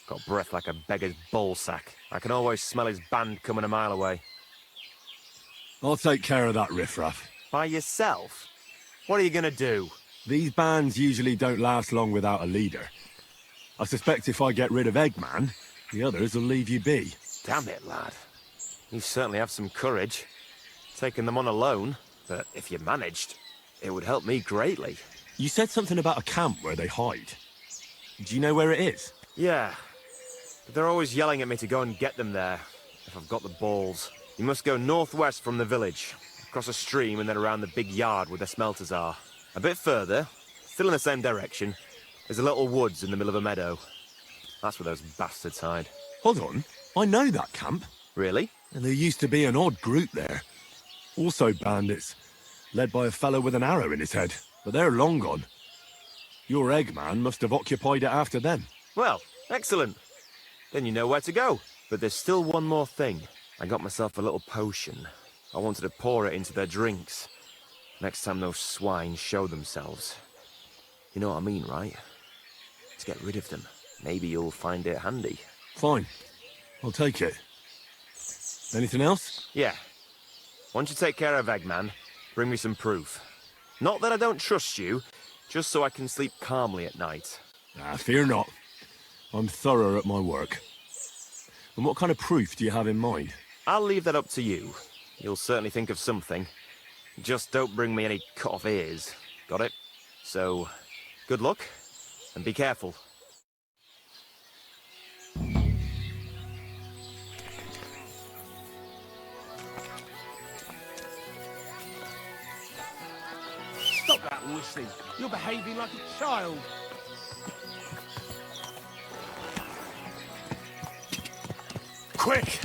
Got breath like a beggar's ballsack. I can always smell his band coming a mile away. I'll take care of that riffraff. By yourself? What are you gonna do? These bands usually don't last long without a leader. I suspect if I get rid of Eggman, the others will leave you be. Damn it, lad. You certainly have some courage. Taking them on alone, but if you managed, it would help me greatly. You said something about a camp where they hide. Do you know where it is? Yeah, but they're always yelling at me to go and get them there, if I've got the balls. You must go northwest from the village, across a stream and then around the big yard where the smelters are. A bit further, still in the same direction, there's a little woods in the middle of a meadow. That's where those bastards hide. Hold on, I know that camp. Really? And there used to be an odd group there. Also bandits, led by a fellow with an arrow in his head. But they're long gone. Your Eggman must have occupied it after them. Well, excellent. Then you know where to go. But there's still one more thing. I got myself a little potion. I wanted to pour it into their drinks. Next time those swine show themselves. You know what I mean, right? To get rid of them. Maybe you'll find it handy. Fine. I'll take it. Anything else? Yeah. Once you take care of Eggman, bring me some proof. Not that I don't trust you, just so I can sleep calmly at night. Fear not. I'm thorough at my work. And what kind of proof do you have in mind? I'll leave that up to you. You'll certainly think of something. Just don't bring me any cut-off ears. Got it? So, good luck, and be careful. Stop that whistling. You're behaving like a child. Quick!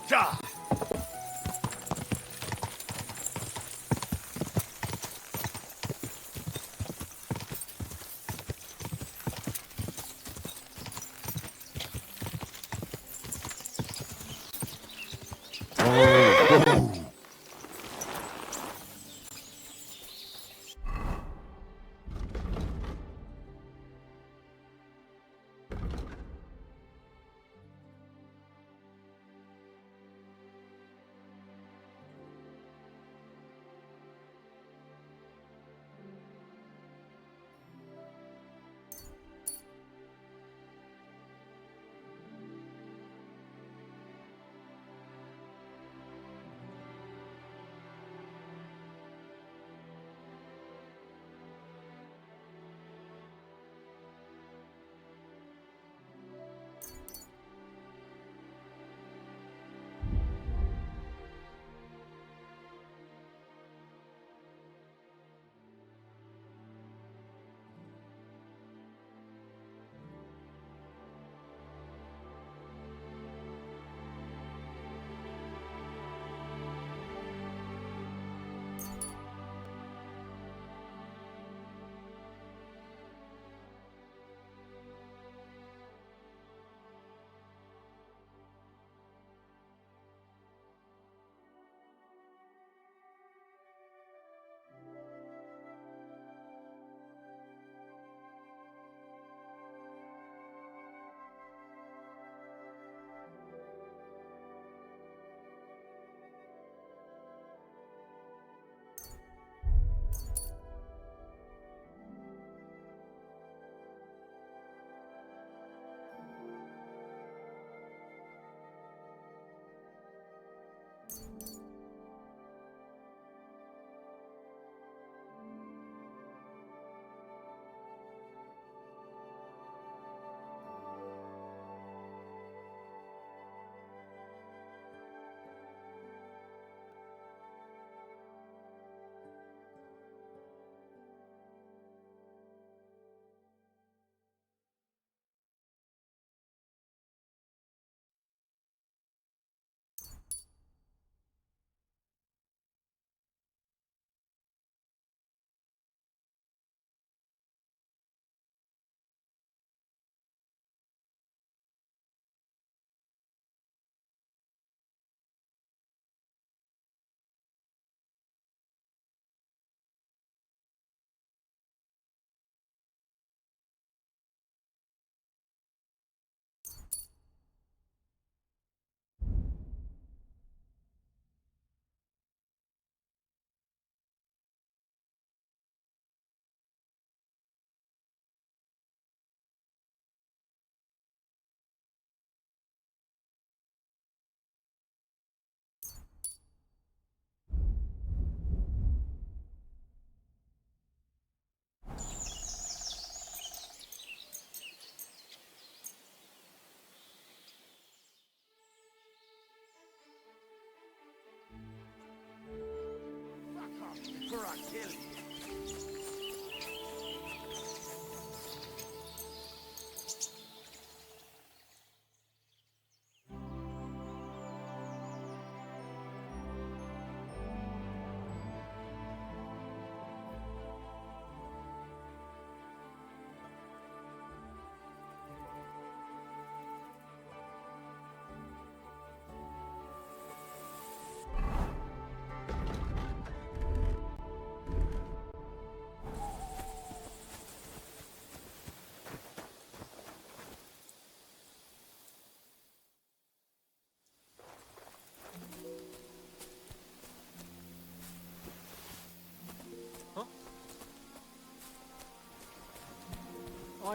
Ja!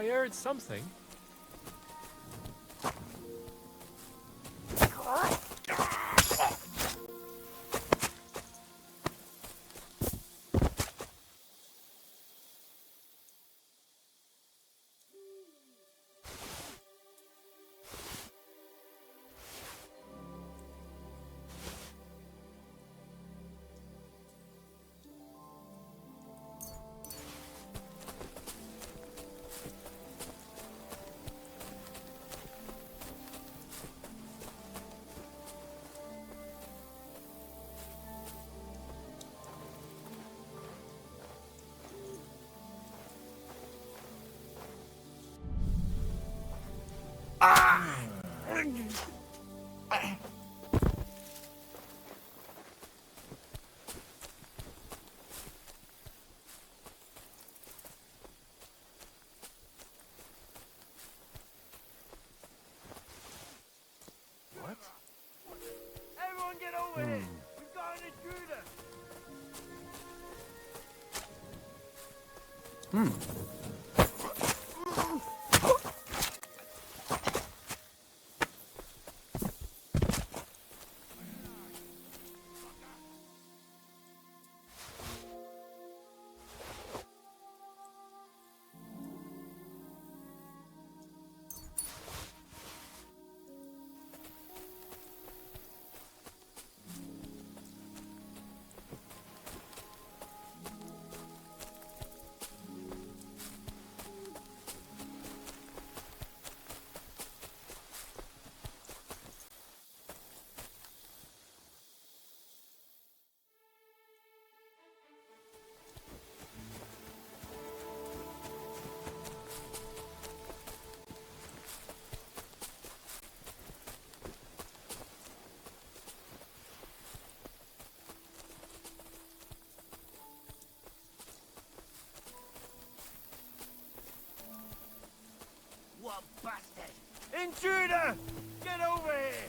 I heard something. What? Everyone get over here! We've got an intruder! What bastard! Intruder! Get over here!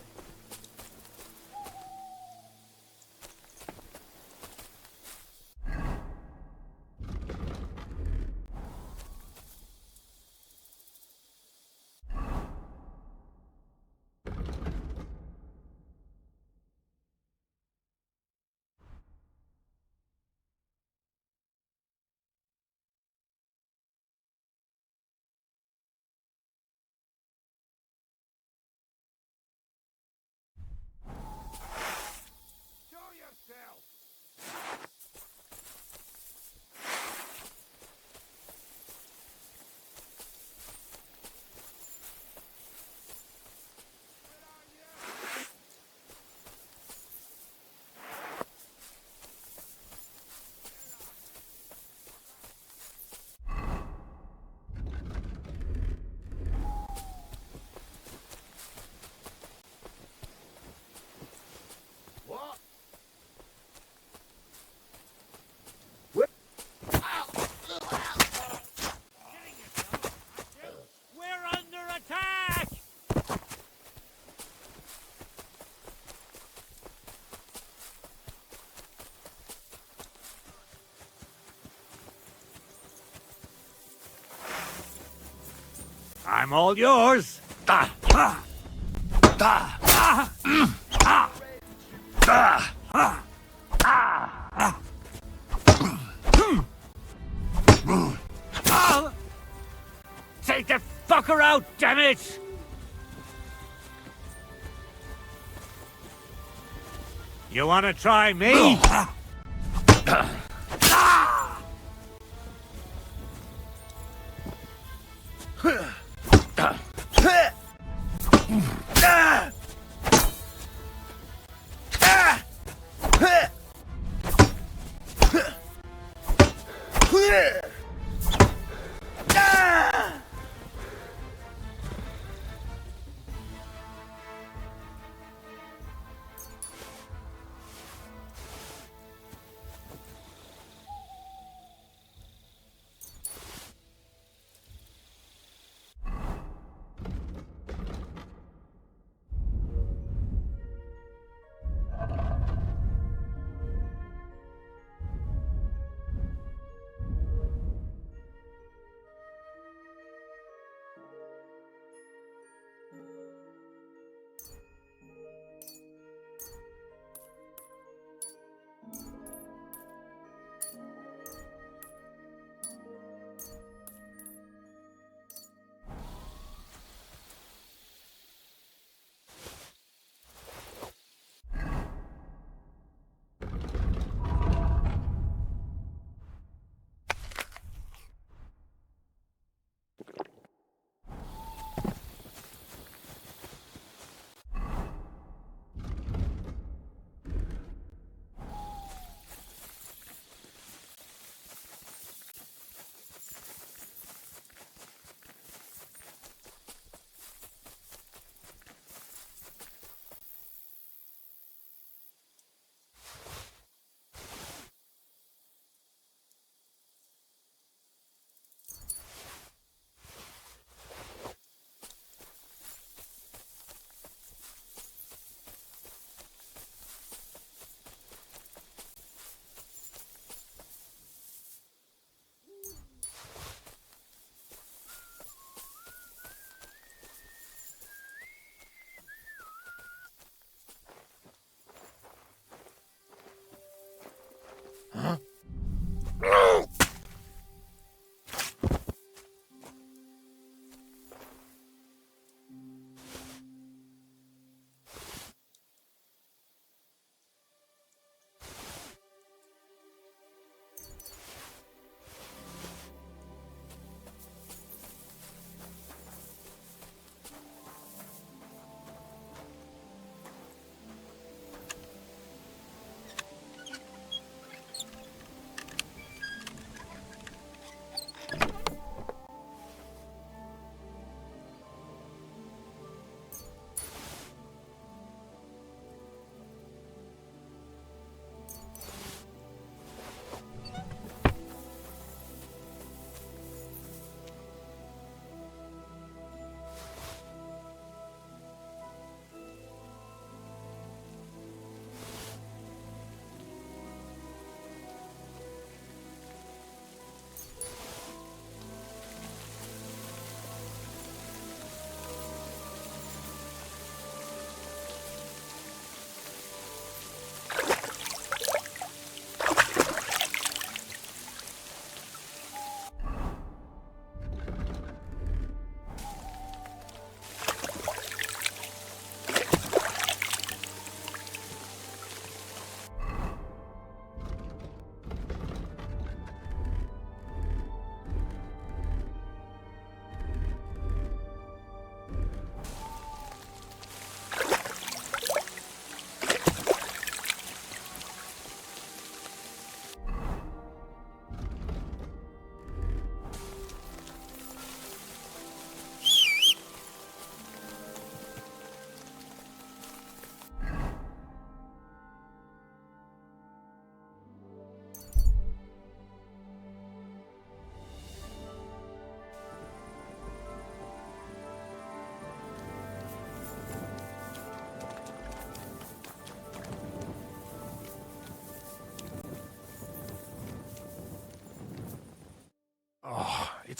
I'm all yours. Take the fucker out, damn it! You wanna try me?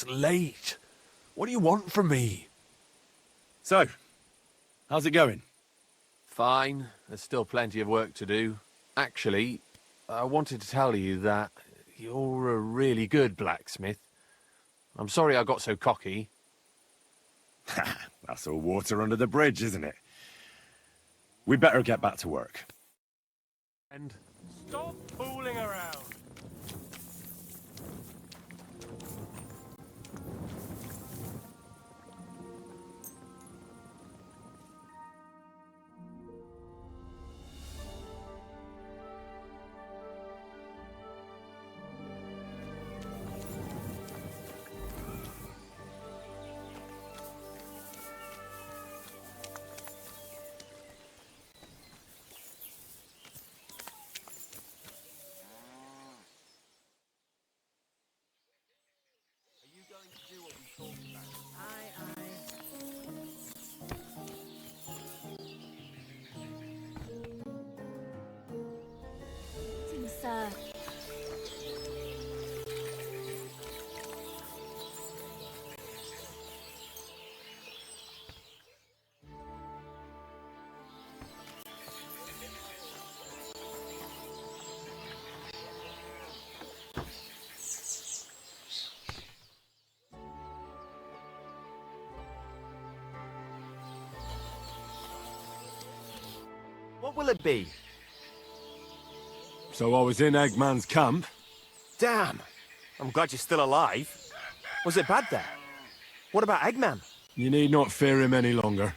It's late. What do you want from me? So, how's it going? Fine. There's still plenty of work to do. Actually, I wanted to tell you that you're a really good blacksmith. I'm sorry I got so cocky. That's all water under the bridge, isn't it? We better get back to work. And stop fooling around. Sir. What will it be? So I was in Eggman's camp. Damn! I'm glad you're still alive. Was it bad there? What about Eggman? You need not fear him any longer.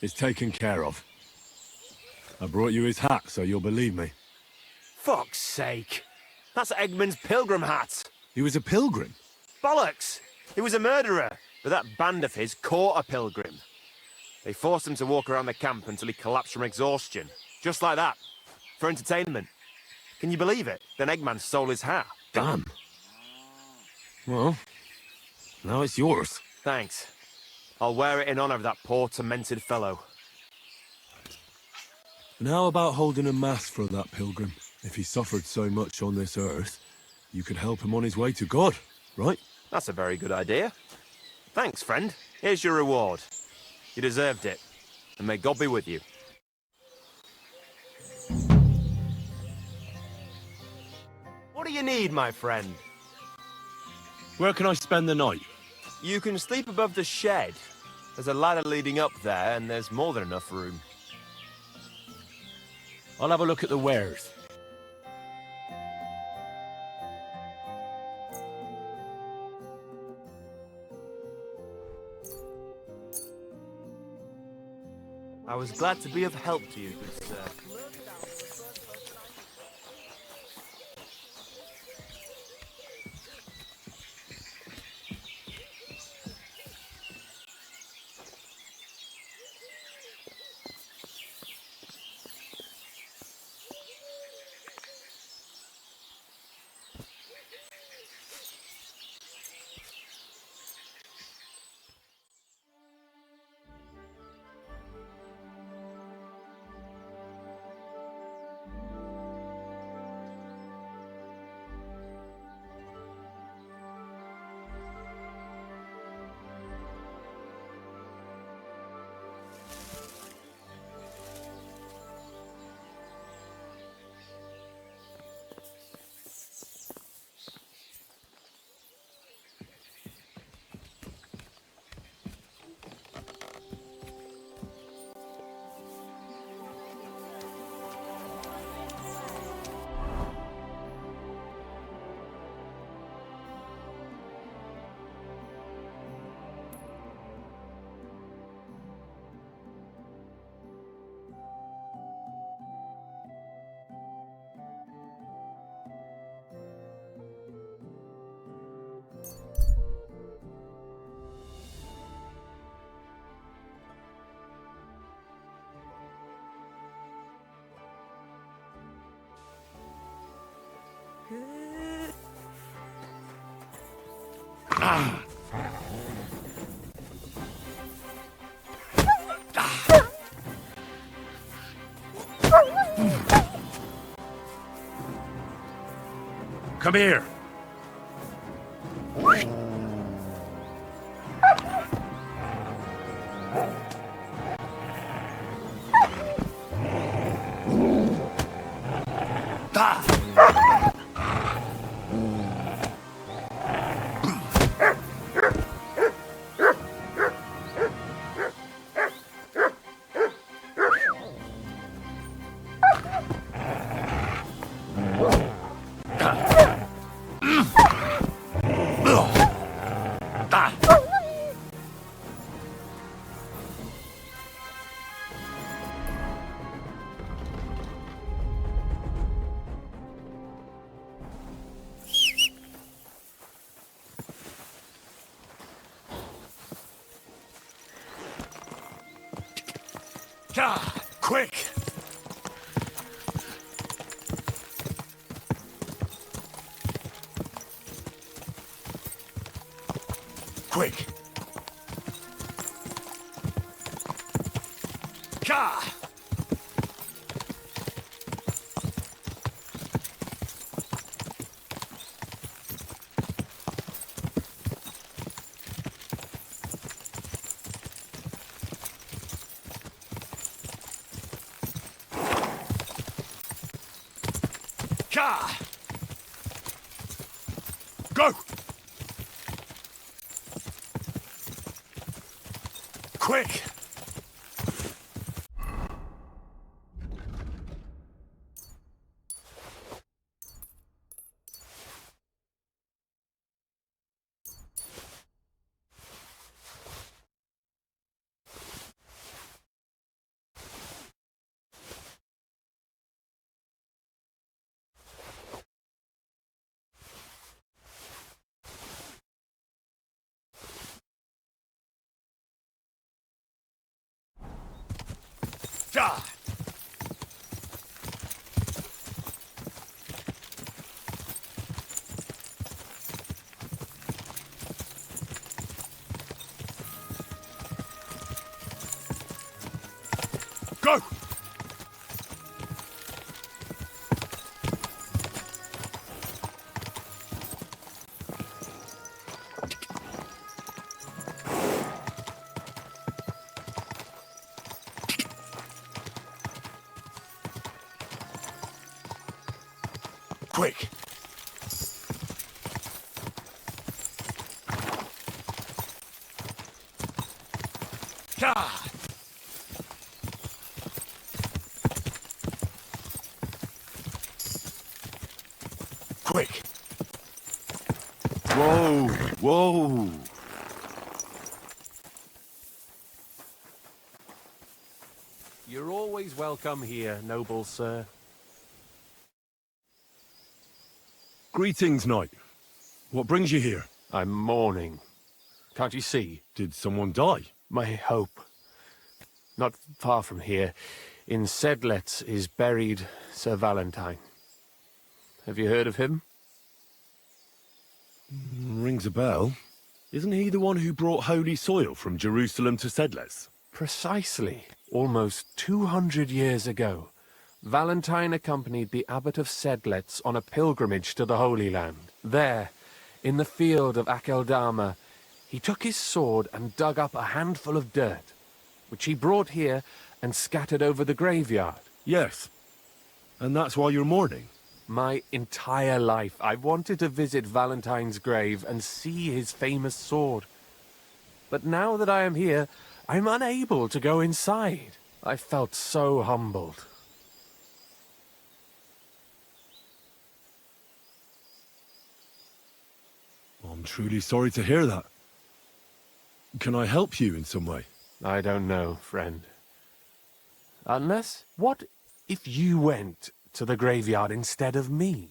It's taken care of. I brought you his hat, so you'll believe me. Fuck's sake! That's Eggman's pilgrim hat! He was a pilgrim? Bollocks! He was a murderer, but that band of his caught a pilgrim. They forced him to walk around the camp until he collapsed from exhaustion. Just like that. For entertainment. Can you believe it? Then Eggman stole his hat. Damn. Well, now it's yours. Thanks. I'll wear it in honor of that poor, tormented fellow. And how about holding a mass for that pilgrim? If he suffered so much on this earth, you could help him on his way to God, right? That's a very good idea. Thanks, friend. Here's your reward. You deserved it. And may God be with you. What do you need, my friend? Where can I spend the night? You can sleep above the shed. There's a ladder leading up there, and there's more than enough room. I'll have a look at the wares. I was glad to be of help to you, good sir. Come here. Quick! Quick! Ka! Ka! Go! Quick! Ja! Go! Quick! Ja! Quick! Whoa! Whoa! You're always welcome here, noble sir. Greetings, knight. What brings you here? I'm mourning. Can't you see? Did someone die? My hope. Not far from here, in Sedlets, is buried Sir Valentine. Have you heard of him? Rings a bell. Isn't he the one who brought holy soil from Jerusalem to Sedlets? Precisely. Almost 200 years ago, Valentine accompanied the abbot of Sedlets on a pilgrimage to the Holy Land. There, in the field of Akeldama, he took his sword and dug up a handful of dirt, which he brought here and scattered over the graveyard. Yes. And that's why you're mourning? My entire life, I wanted to visit Valentine's grave and see his famous sword. But now that I am here, I'm unable to go inside. I felt so humbled. I'm truly sorry to hear that. Can I help you in some way? I don't know, friend. Unless, what if you went to the graveyard instead of me?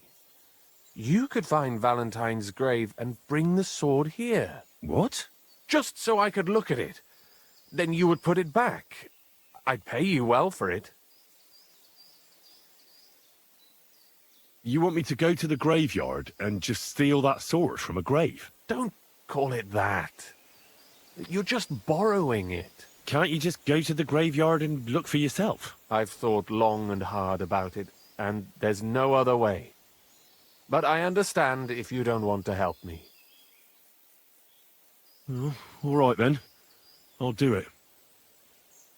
You could find Valentine's grave and bring the sword here. What? Just so I could look at it. Then you would put it back. I'd pay you well for it. You want me to go to the graveyard and just steal that sword from a grave? Don't call it that. You're just borrowing it. Can't you just go to the graveyard and look for yourself? I've thought long and hard about it, and there's no other way. But I understand if you don't want to help me. Oh, all right then. I'll do it.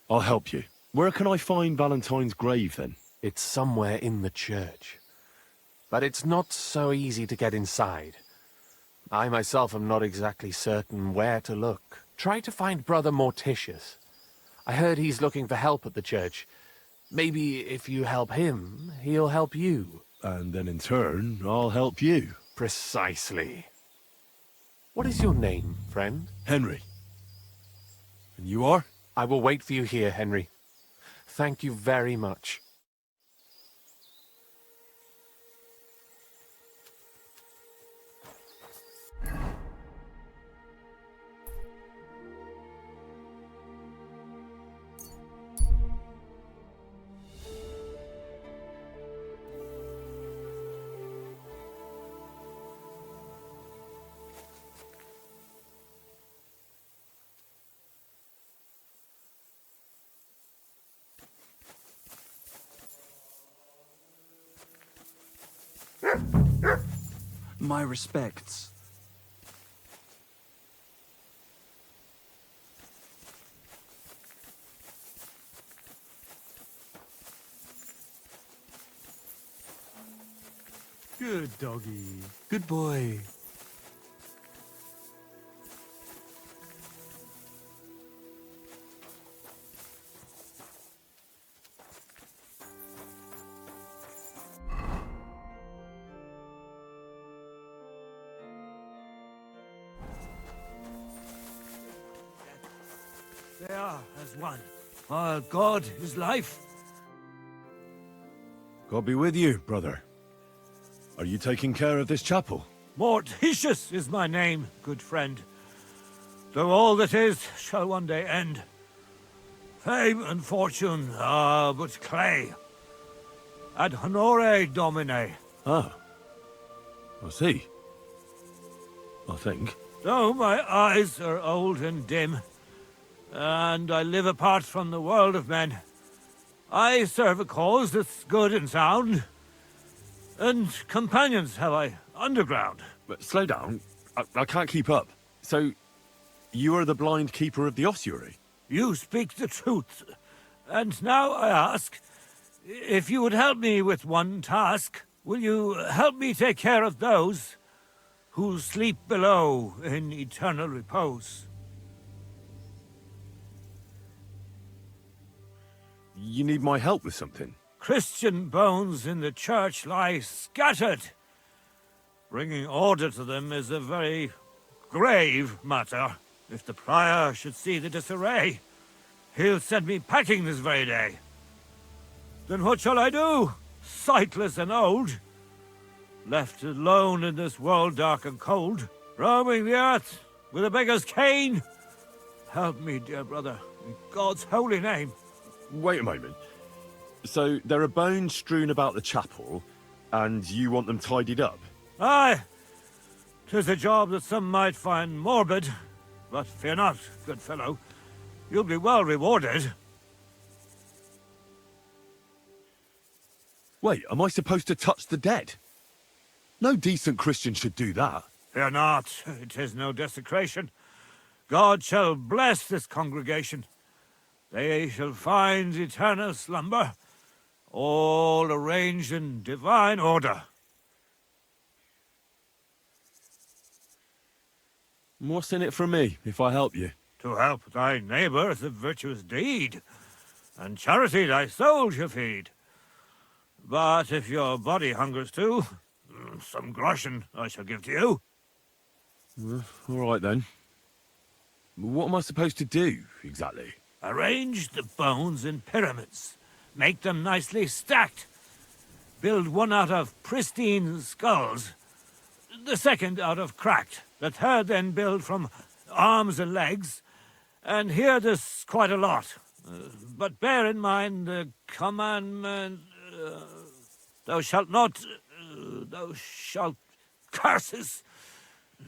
I'll help you. Where can I find Valentine's grave then? It's somewhere in the church. but it's not so easy to get inside. I myself am not exactly certain where to look. Try to find Brother Morticius. I heard he's looking for help at the church. Maybe if you help him, he'll help you. And then in turn, I'll help you. Precisely. What is your name, friend? Henry. And you are? I will wait for you here, Henry. Thank you very much. My respects. Good doggy. Good boy. They are as one. Our God is life. God be with you, brother. Are you taking care of this chapel? Morticius is my name, good friend. Though all that is shall one day end. Fame and fortune are but clay. Ad honore domine. Ah. I see. I think. Though my eyes are old and dim, and I live apart from the world of men, I serve a cause that's good and sound. And companions have I underground. But slow down. I can't keep up. So, you are the blind keeper of the ossuary? You speak the truth. And now I ask, if you would help me with one task, will you help me take care of those who sleep below in eternal repose? You need my help with something? Christian bones in the church lie scattered. Bringing order to them is a very grave matter. If the prior should see the disarray, he'll send me packing this very day. Then what shall I do, sightless and old? Left alone in this world dark and cold, roaming the earth with a beggar's cane? Help me, dear brother, in God's holy name. Wait a moment. So, there are bones strewn about the chapel, and you want them tidied up? Aye. 'Tis a job that some might find morbid, but fear not, good fellow. You'll be well rewarded. Wait, am I supposed to touch the dead? No decent Christian should do that. Fear not, it is no desecration. God shall bless this congregation. They shall find eternal slumber, all arranged in divine order. What's in it for me, if I help you? To help thy neighbour is a virtuous deed, and charity thy soul shall feed. But if your body hungers too, some groschen I shall give to you. All right then. What am I supposed to do, exactly? Arrange the bones in pyramids. Make them nicely stacked. Build one out of pristine skulls, the second out of cracked, the third then build from arms and legs, and here there's quite a lot. But bear in mind the commandment, thou shalt not, thou shalt, curses.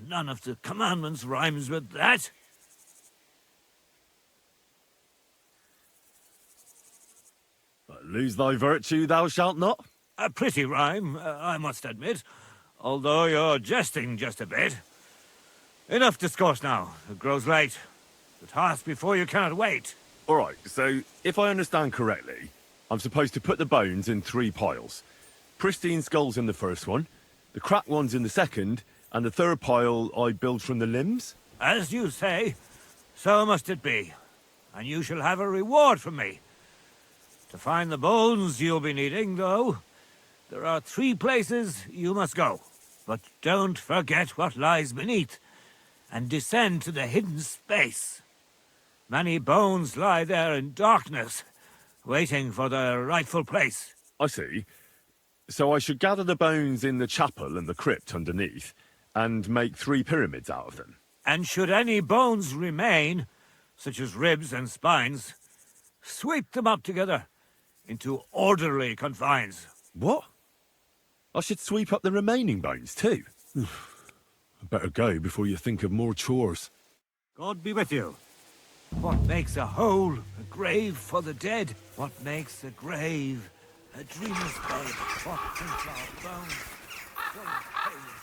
None of the commandments rhymes with that. Lose thy virtue, thou shalt not? A pretty rhyme, I must admit, although you're jesting just a bit. Enough discourse now. It grows late. The task before you cannot wait. All right, so if I understand correctly, I'm supposed to put the bones in 3 piles. Pristine skulls in the first one, the cracked ones in the second, and the third pile I build from the limbs? As you say, so must it be. And you shall have a reward from me. To find the bones you'll be needing, though, there are 3 places you must go. But don't forget what lies beneath, and descend to the hidden space. Many bones lie there in darkness, waiting for their rightful place. I see. So I should gather the bones in the chapel and the crypt underneath, and make 3 pyramids out of them. And should any bones remain, such as ribs and spines, sweep them up together into orderly confines. What? I should sweep up the remaining bones too? I better go before you think of more chores. God be with you. What makes a hole a grave for the dead? What makes a grave a dreamer's bed? What makes our bones so pale?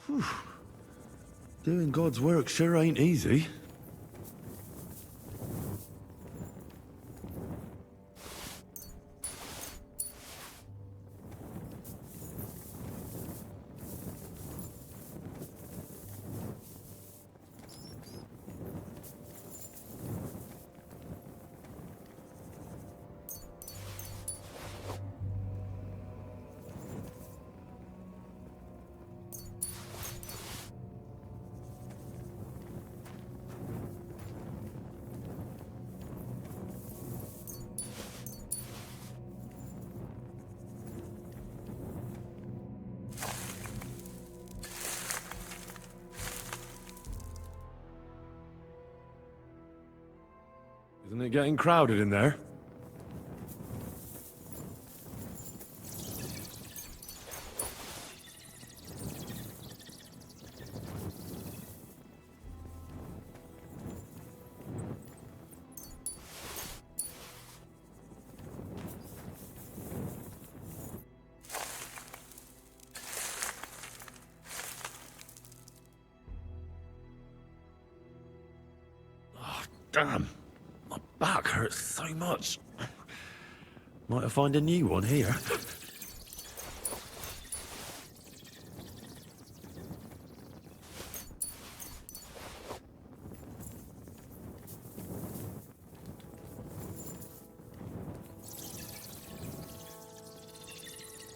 Whew. Doing God's work sure ain't easy. Isn't it getting crowded in there? Oh, damn. My back hurts so much. Might I find a new one here?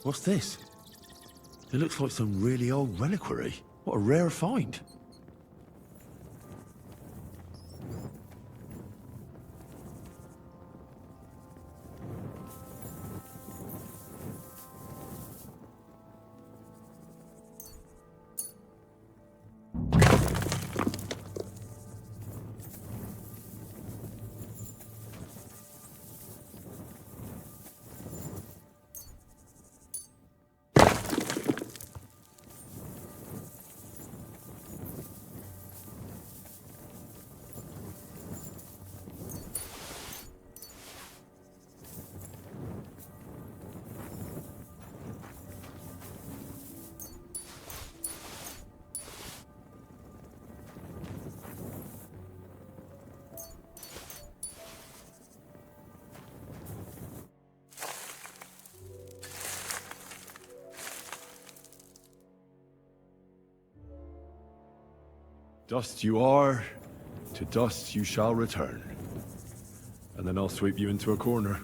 What's this? It looks like some really old reliquary. What a rare find. Dust you are, to dust you shall return. And then I'll sweep you into a corner.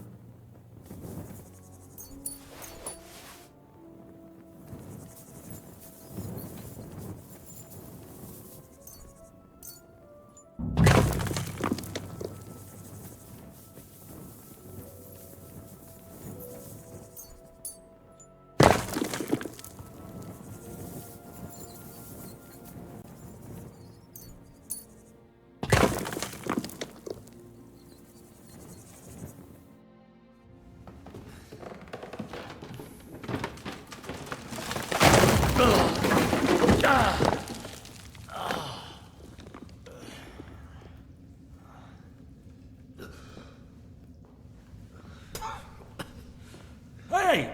Hey!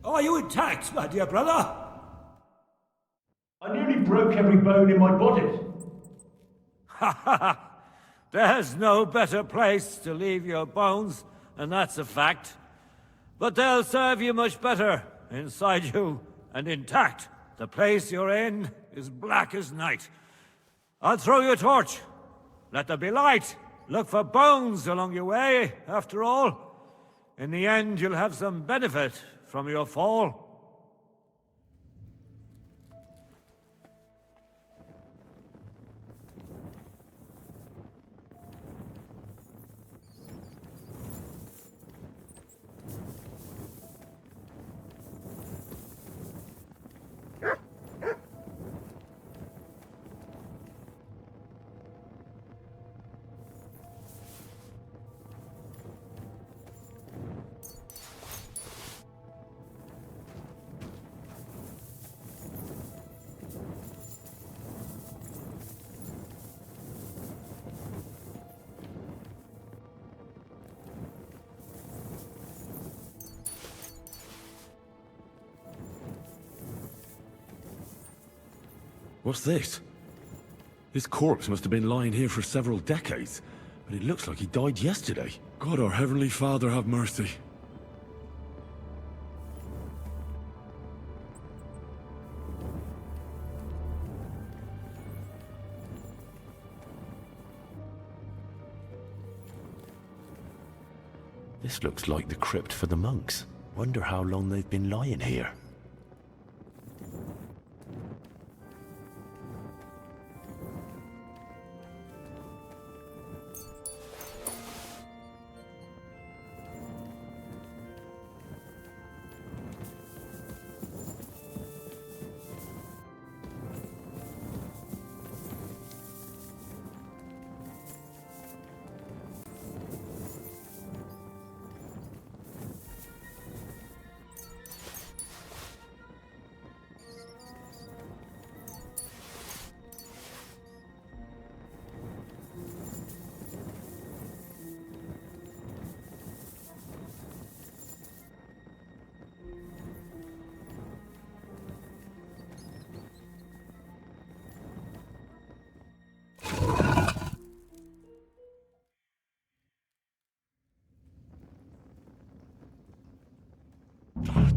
Are you intact, my dear brother? I nearly broke every bone in my body. Ha ha ha! There's no better place to leave your bones, and that's a fact. But they'll serve you much better inside you and intact. The place you're in is black as night. I'll throw you a torch. Let there be light. Look for bones along your way, after all. In the end, you'll have some benefit from your fall. What's this? This corpse must have been lying here for several decades, but it looks like he died yesterday. God, our Heavenly Father, have mercy. This looks like the crypt for the monks. Wonder how long they've been lying here.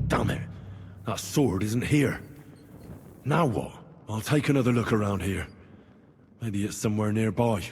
Damn it! That sword isn't here. Now what? I'll take another look around here. Maybe it's somewhere nearby.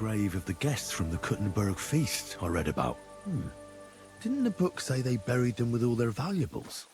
grave of the guests from the Kuttenberg feast I read about. Didn't the book say they buried them with all their valuables?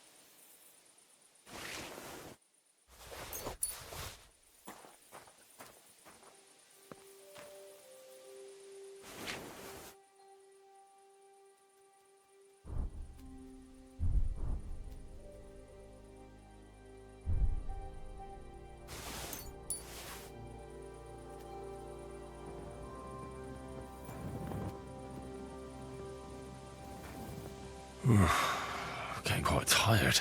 Getting quite tired.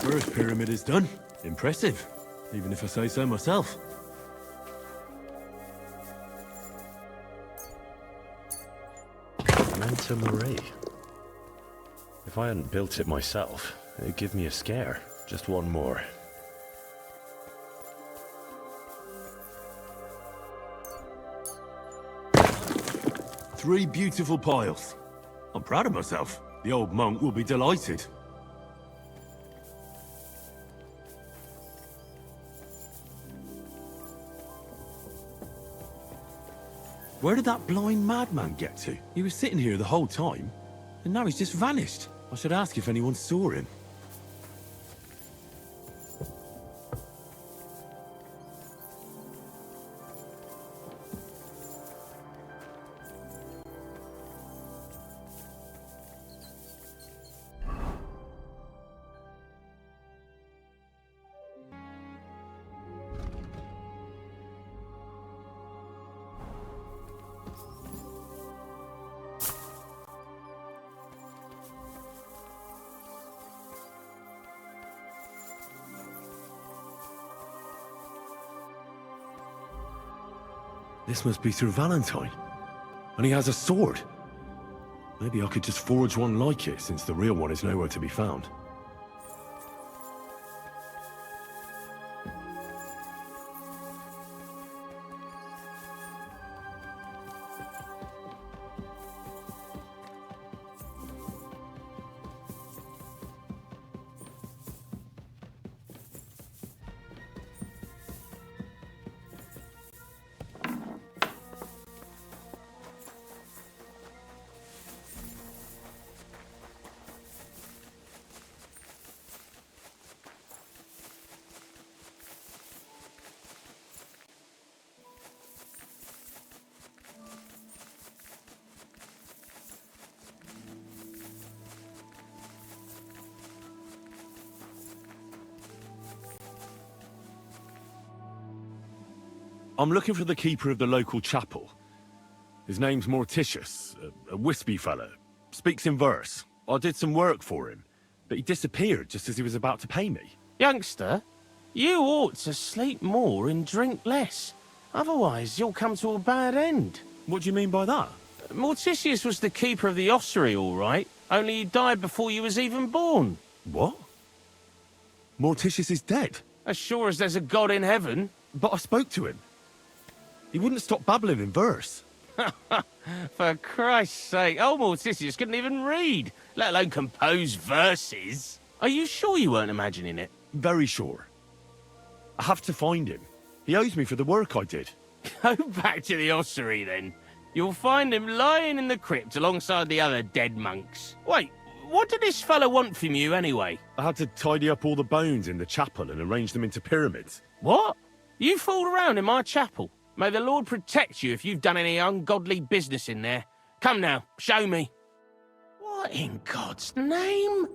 First pyramid is done. Impressive, even if I say so myself. Manta Marie. If I hadn't built it myself, it'd give me a scare. Just one more. Three beautiful piles. I'm proud of myself. The old monk will be delighted. Where did that blind madman get to? He was sitting here the whole time, and now he's just vanished. I should ask if anyone saw him. This must be Sir Valentine. And he has a sword. Maybe I could just forge one like it, since the real one is nowhere to be found. I'm looking for the keeper of the local chapel. His name's Morticius, a wispy fellow. Speaks in verse. I did some work for him, but he disappeared just as he was about to pay me. Youngster, you ought to sleep more and drink less. Otherwise, you'll come to a bad end. What do you mean by that? Morticius was the keeper of the ossuary, all right. Only he died before you was even born. What? Morticius is dead? As sure as there's a God in heaven. But I spoke to him. He wouldn't stop babbling in verse. For Christ's sake, old Morticius couldn't even read, let alone compose verses. Are you sure you weren't imagining it? Very sure. I have to find him. He owes me for the work I did. Go back to the ossuary, then. You'll find him lying in the crypt alongside the other dead monks. Wait, what did this fellow want from you, anyway? I had to tidy up all the bones in the chapel and arrange them into pyramids. What? You fooled around in my chapel? May the Lord protect you if you've done any ungodly business in there. Come now, show me. What in God's name?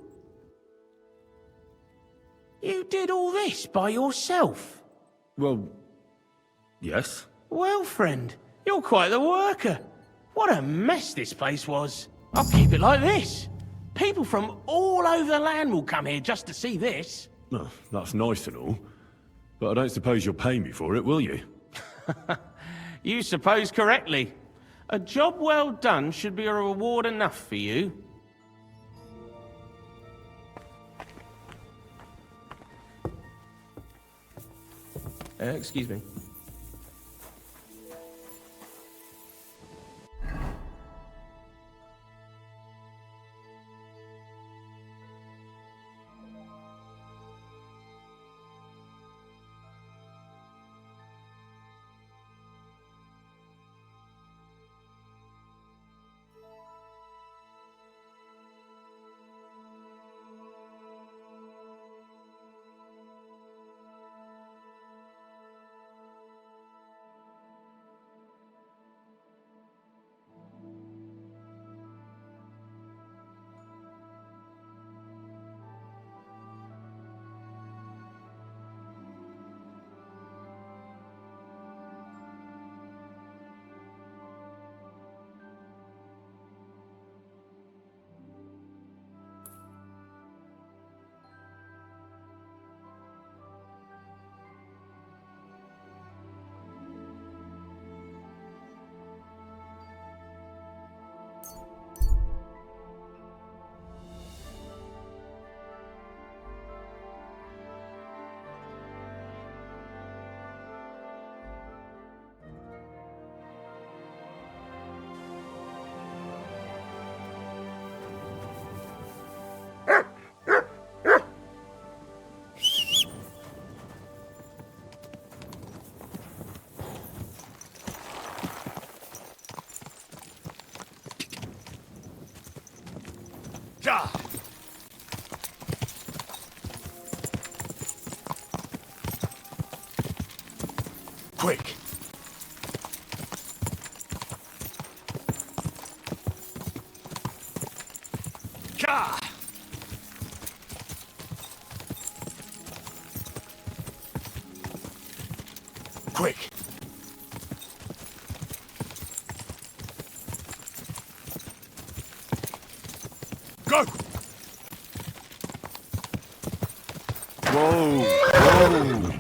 You did all this by yourself? Well, yes. Well, friend, you're quite the worker. What a mess this place was. I'll keep it like this. People from all over the land will come here just to see this. Oh, that's nice and all. But I don't suppose you'll pay me for it, will you? You suppose correctly. A job well done should be a reward enough for you. Excuse me. Quick! Gah! Quick! Go! Whoa! Whoa!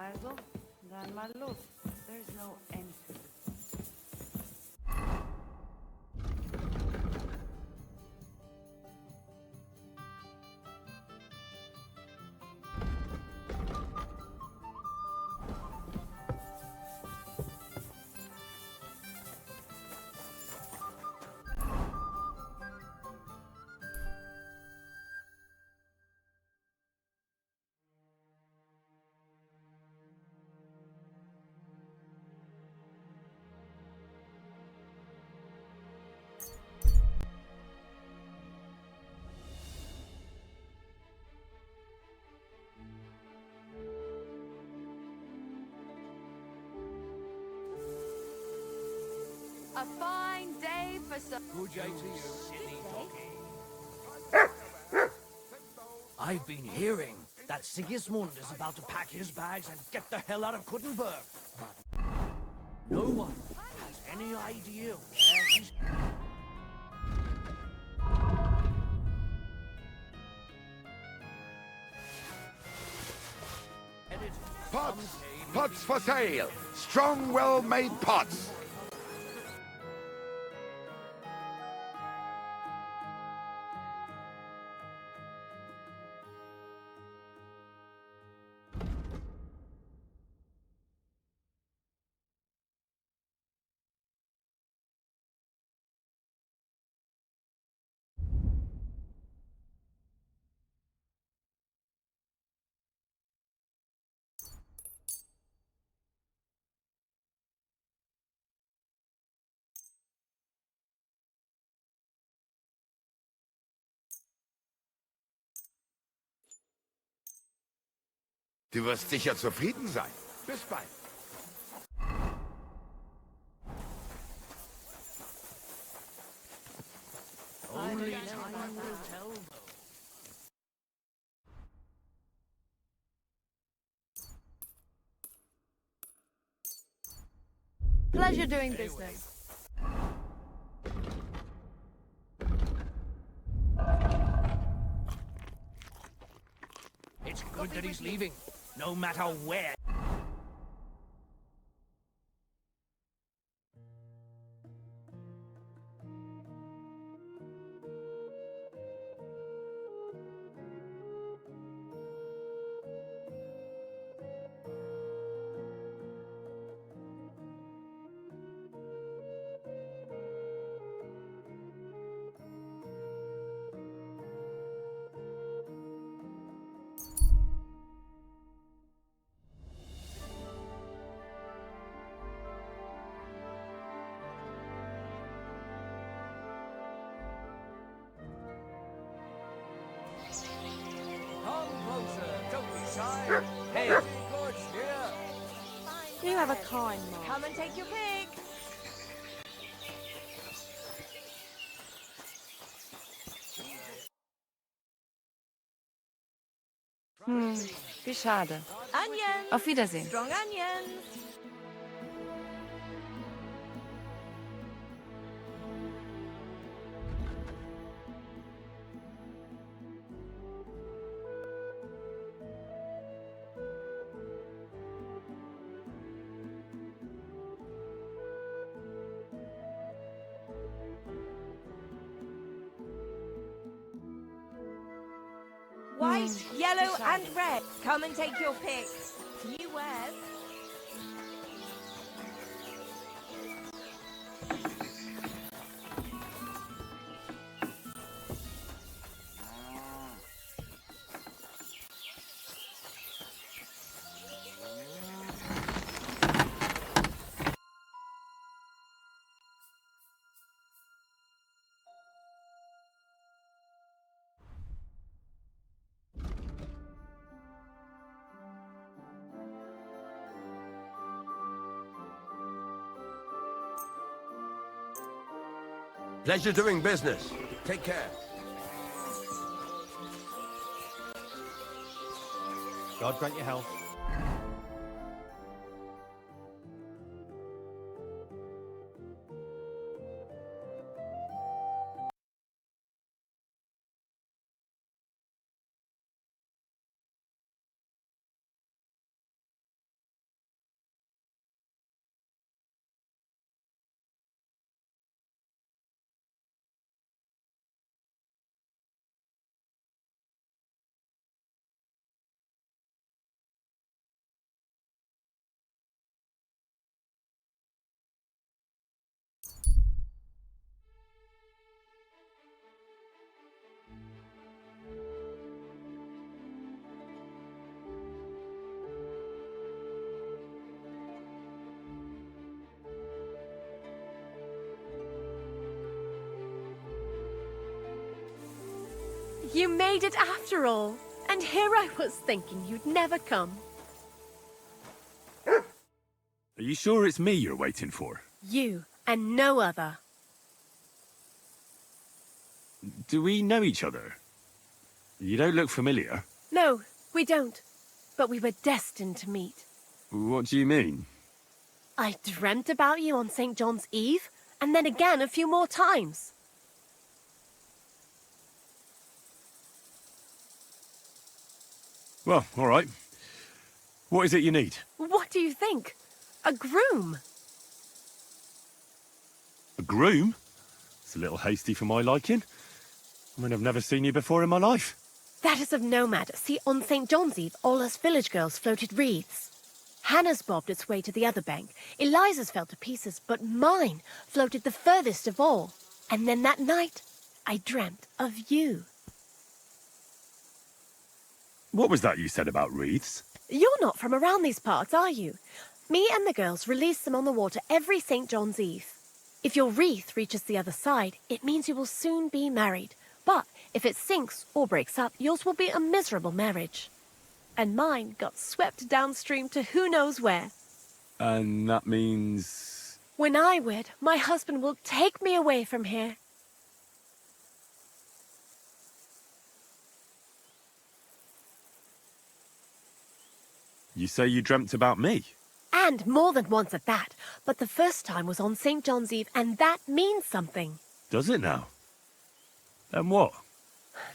Also, dann mal los. There's no end to it. A fine day for some... Good day to you, silly doggy. I've been hearing that Sigismund is about to pack his bags and get the hell out of Kuttenberg. But no one has any idea where he's... Pots! Pots for sale! Strong, well-made pots! Du wirst sicher zufrieden sein. Bis bald. Only time will tell, though. Pleasure doing business. It's good that he's leaving, no matter where. Come closer, don't be shy. Hey, good cheer. You have a kind mind. Come and take your pick. Wie schade. Onions. Auf Wiedersehen. Strong onions. White, yellow, and red. Come and take your pick. New wares. Pleasure doing business. Take care. God grant you health. You made it after all. And here I was thinking you'd never come. Are you sure it's me you're waiting for? You and no other. Do we know each other? You don't look familiar. No, we don't. But we were destined to meet. What do you mean? I dreamt about you on St. John's Eve, and then again a few more times. Well, all right. What is it you need? What do you think? A groom. A groom? It's a little hasty for my liking. I mean, I've never seen you before in my life. That is of no matter. See, on St. John's Eve, all us village girls floated wreaths. Hannah's bobbed its way to the other bank. Eliza's fell to pieces, but mine floated the furthest of all. And then that night, I dreamt of you. What was that you said about wreaths? You're not from around these parts, are you? Me and the girls release them on the water every St. John's Eve. If your wreath reaches the other side, it means you will soon be married. But if it sinks or breaks up, yours will be a miserable marriage. And mine got swept downstream to who knows where. And that means... When I wed, my husband will take me away from here. You say you dreamt about me? And more than once at that. But the first time was on St. John's Eve, and that means something. Does it now? And what?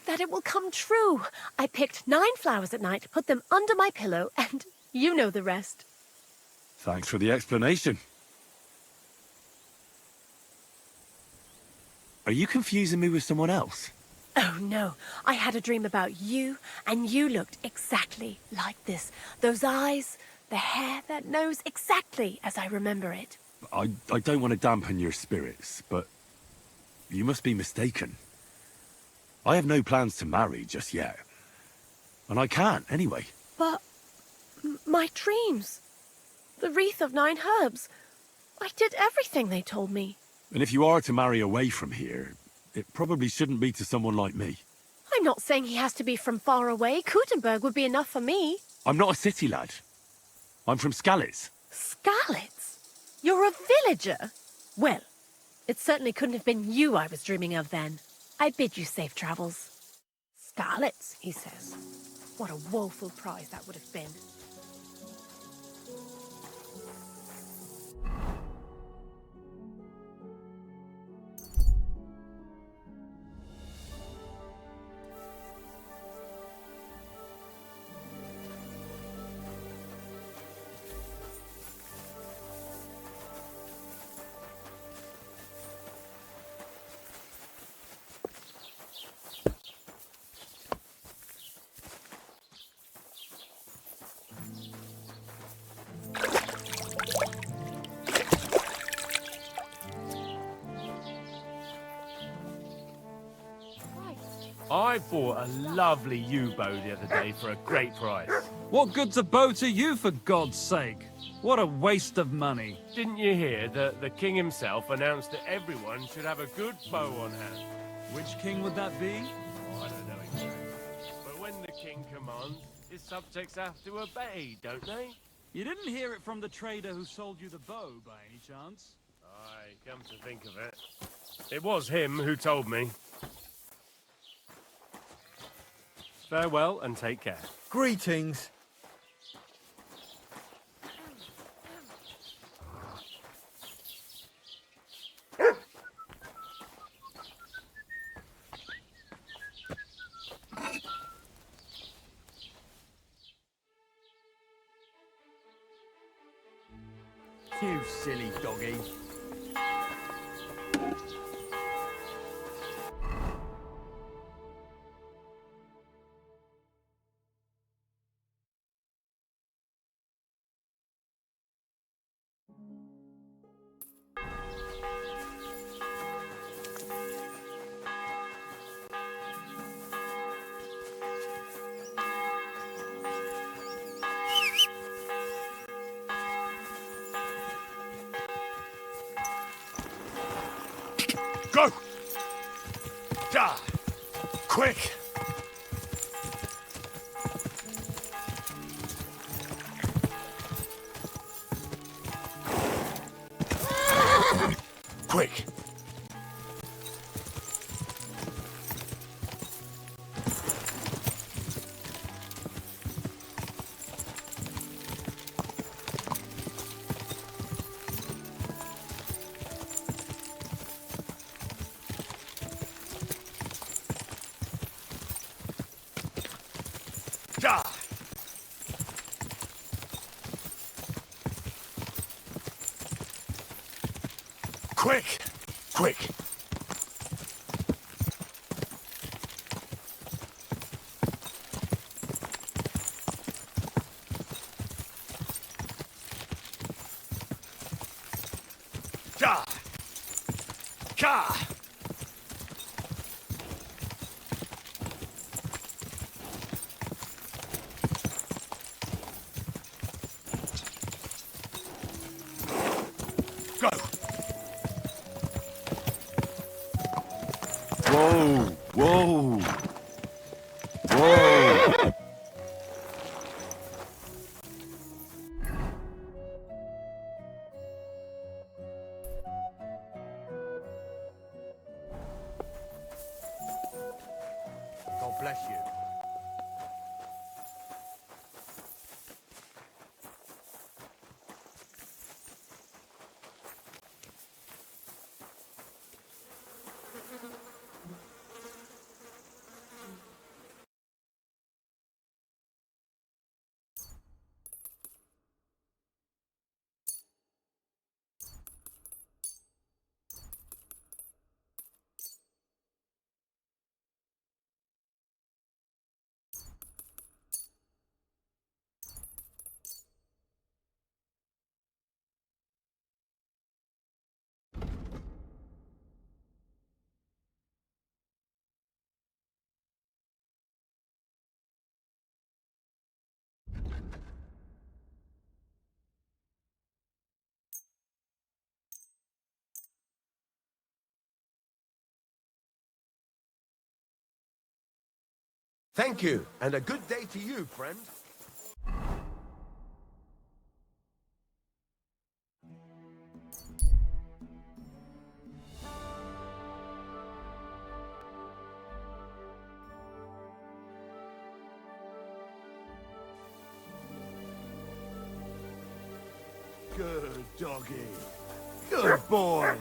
That it will come true. I picked 9 flowers at night, put them under my pillow, and you know the rest. Thanks for the explanation. Are you confusing me with someone else? Oh, no. I had a dream about you, and you looked exactly like this. Those eyes, the hair, that nose, exactly as I remember it. I don't want to dampen your spirits, but you must be mistaken. I have no plans to marry just yet. And I can't, anyway. But my dreams, the wreath of 9 herbs, I did everything they told me. And if you are to marry away from here, it probably shouldn't be to someone like me. I'm not saying he has to be from far away. Kutenberg would be enough for me. I'm not a city lad. I'm from Skalitz. Skalitz? You're a villager? Well, it certainly couldn't have been you I was dreaming of then. I bid you safe travels. Skalitz, he says. What a woeful prize that would have been. I bought a lovely yew-bow the other day for a great price. What good's a bow to you, for God's sake? What a waste of money. Didn't you hear that the king himself announced that everyone should have a good bow on hand? Which king would that be? Oh, I don't know exactly. But when the king commands, his subjects have to obey, don't they? You didn't hear it from the trader who sold you the bow, by any chance? Aye, come to think of it. It was him who told me. Farewell and take care. Greetings. You silly doggy. Go! Die! Quick! Quick! Ja! Quick! Quick! Ja! Ja! Go! Whoa! Whoa! Whoa! God bless you. Thank you, and a good day to you, friend. Good doggy. Good boy.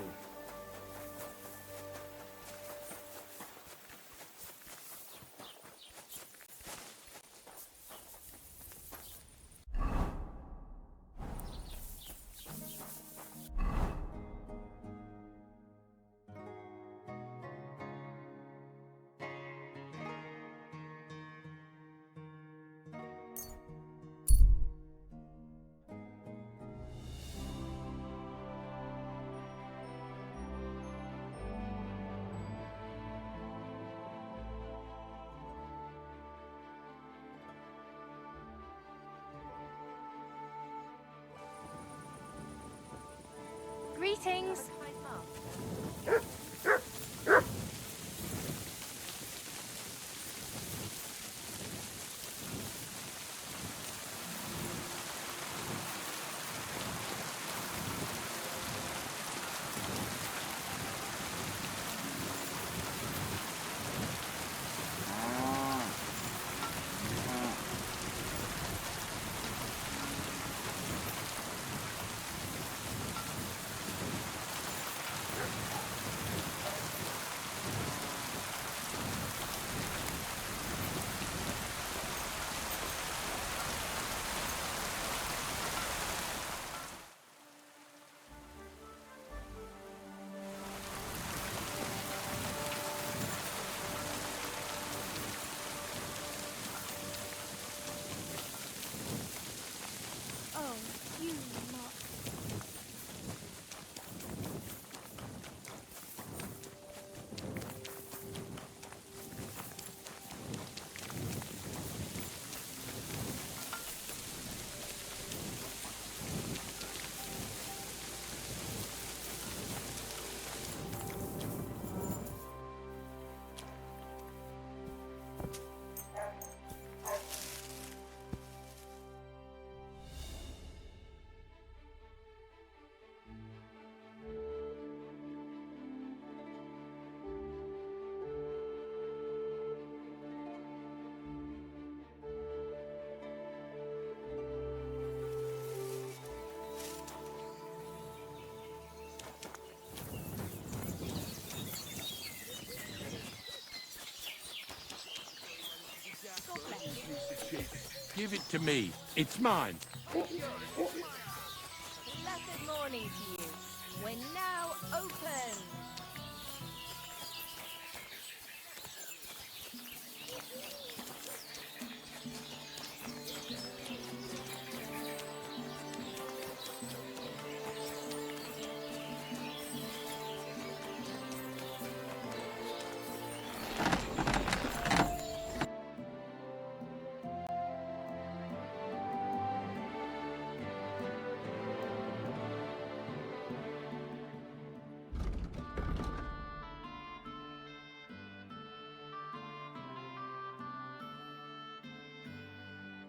Greetings. Give it to me. It's mine. Blessed morning to you. We're now open.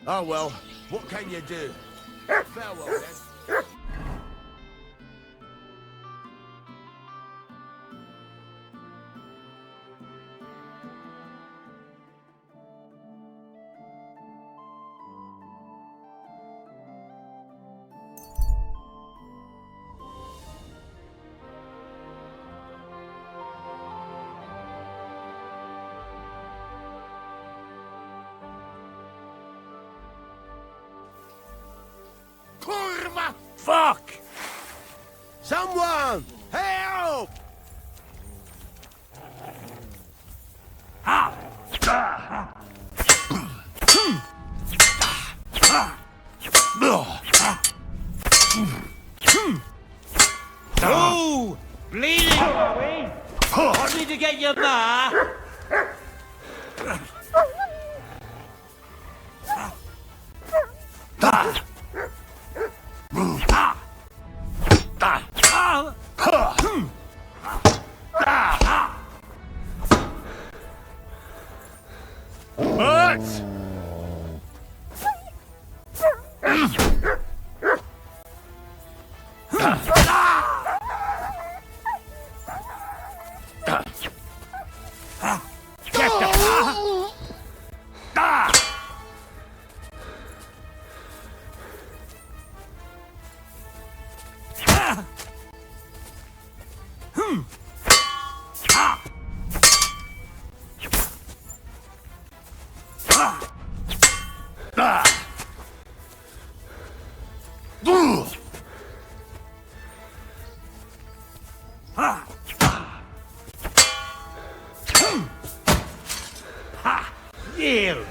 Oh well, what can you do? Farewell then. Kurva! Fuck! Someone! Help! Oh! Bleeding, are we? Want me to get your bar? Yield!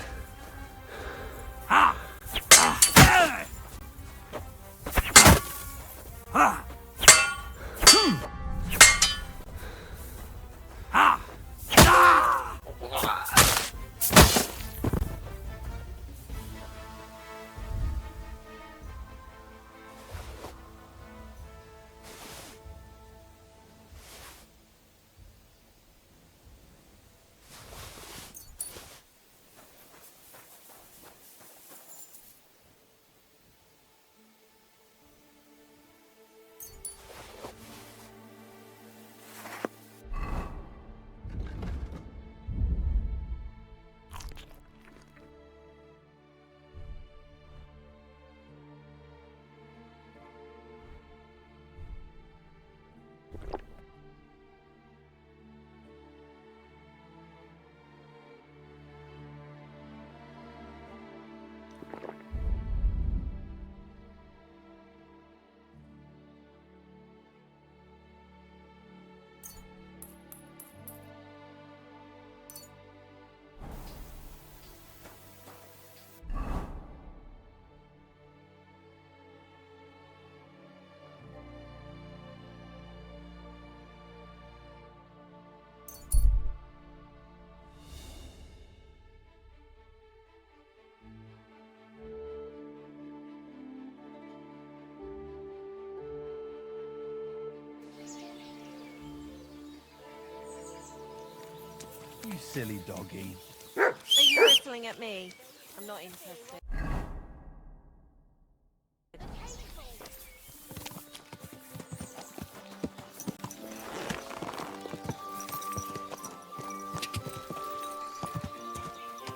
You silly doggy. Are you whistling at me? I'm not interested.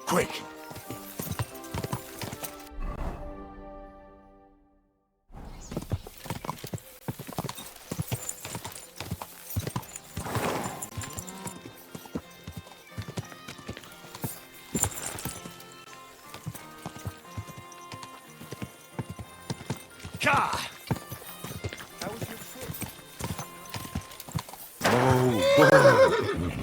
Quick! Car! How was your trip? Oh,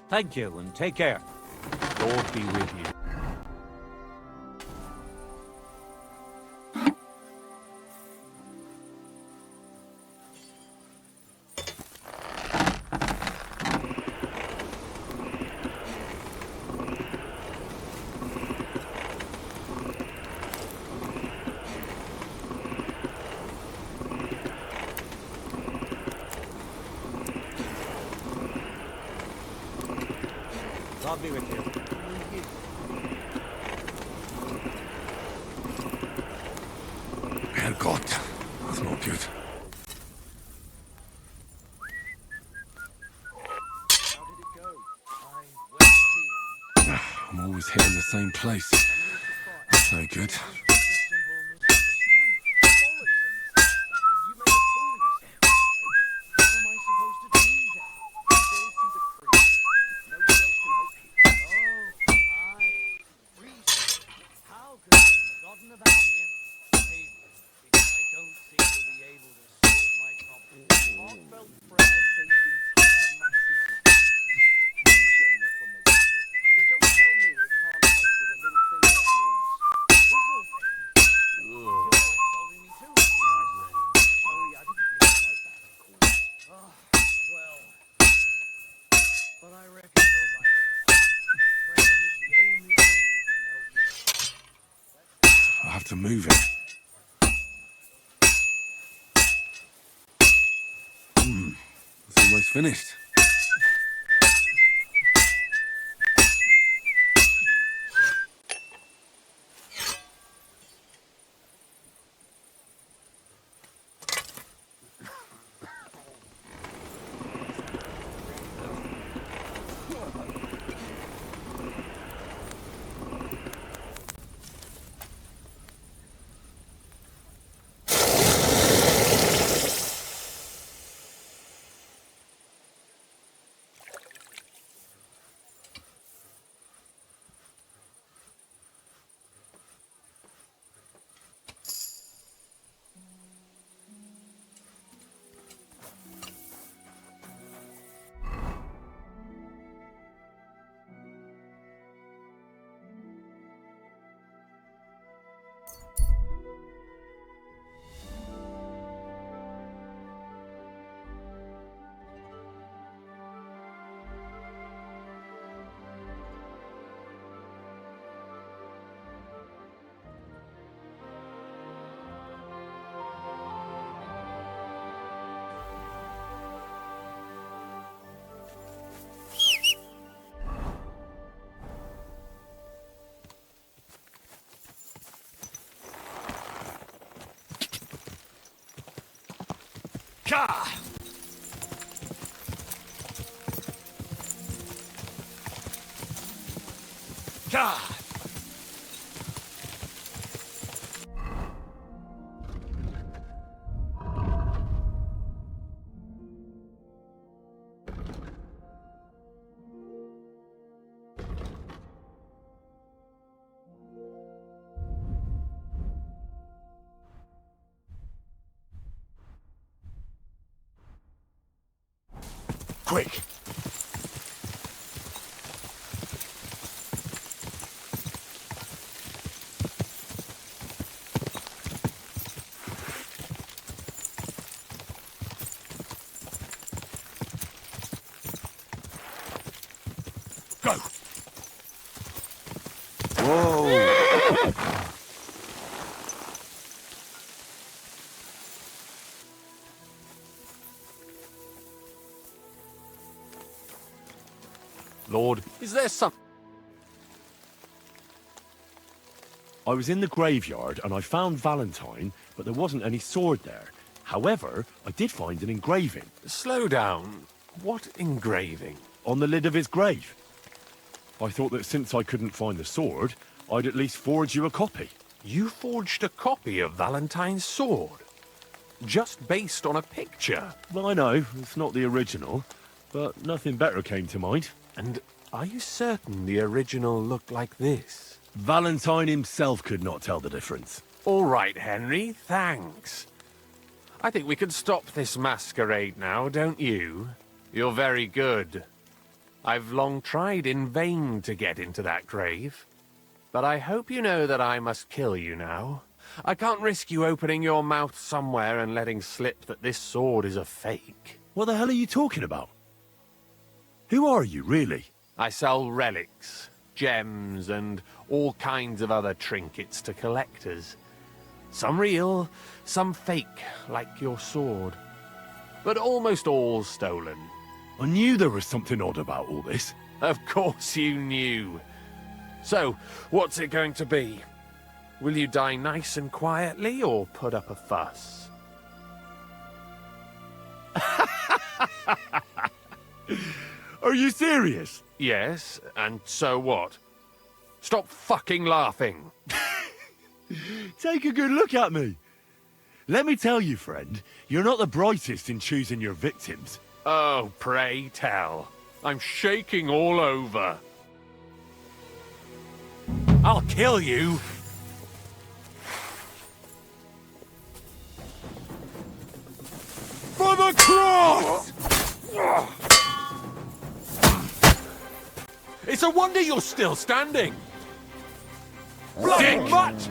Thank you, and take care. Lord be with you. God be with you. Herrgott, that's not good. I'm always hitting the same place. That's no good. I have to move it. It's almost finished. Car! Car! Quick! Go! Is there some... I was in the graveyard and I found Valentine, but there wasn't any sword there. However, I did find an engraving. Slow down. What engraving? On the lid of his grave. I thought that since I couldn't find the sword, I'd at least forge you a copy. You forged a copy of Valentine's sword? Just based on a picture? Well, I know, it's not the original, but nothing better came to mind. And are you certain the original looked like this? Valentine himself could not tell the difference. All right, Henry, thanks. I think we could stop this masquerade now, don't you? You're very good. I've long tried in vain to get into that grave. But I hope you know that I must kill you now. I can't risk you opening your mouth somewhere and letting slip that this sword is a fake. What the hell are you talking about? Who are you, really? I sell relics, gems, and all kinds of other trinkets to collectors. Some real, some fake, like your sword. But almost all stolen. I knew there was something odd about all this. Of course you knew. So, what's it going to be? Will you die nice and quietly, or put up a fuss? Are you serious? Yes, and so what? Stop fucking laughing. Take a good look at me. Let me tell you, friend, you're not the brightest in choosing your victims. Oh, pray tell. I'm shaking all over. I'll kill you. For the cross! It's a wonder you're still standing. Bloody mutt!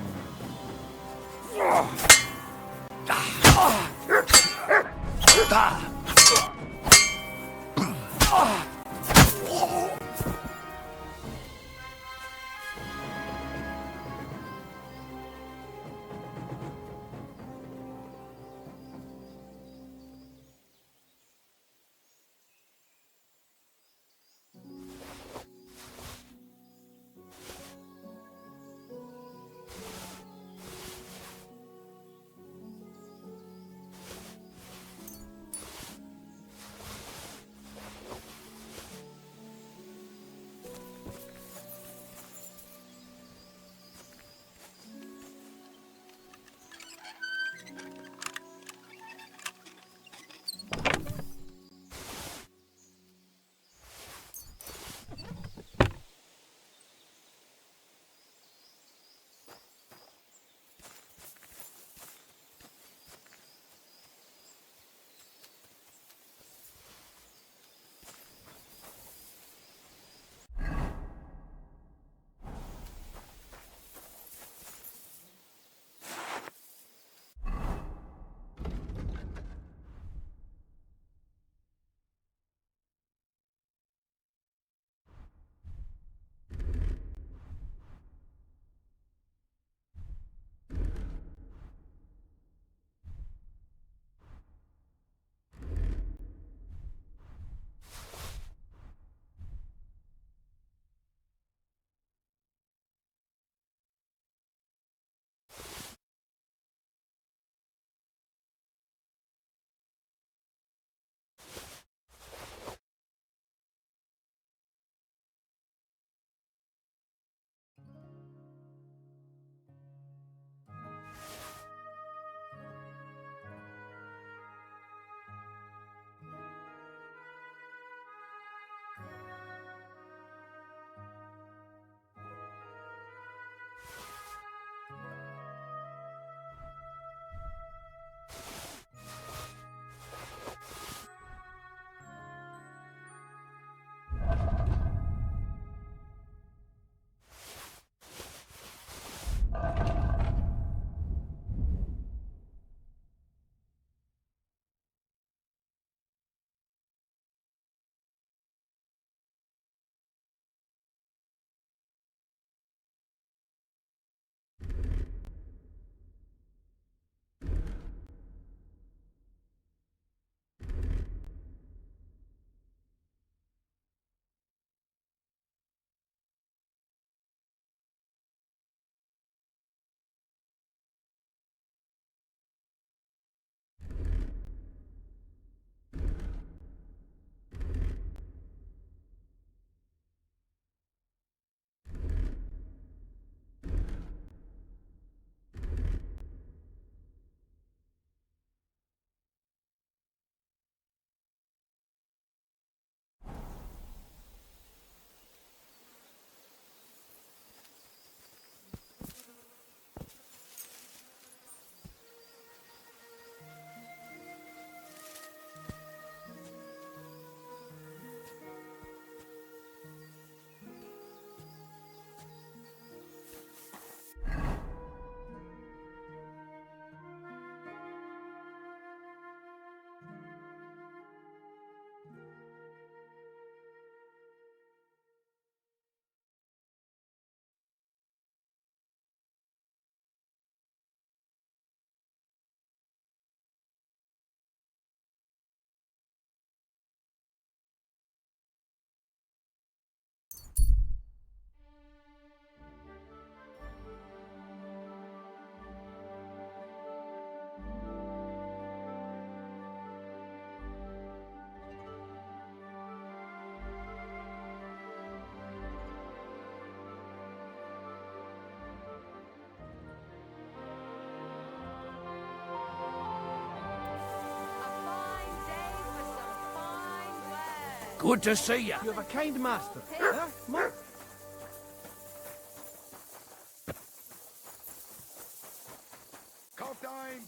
Good to see you. You have a kind master. Huh? Mark?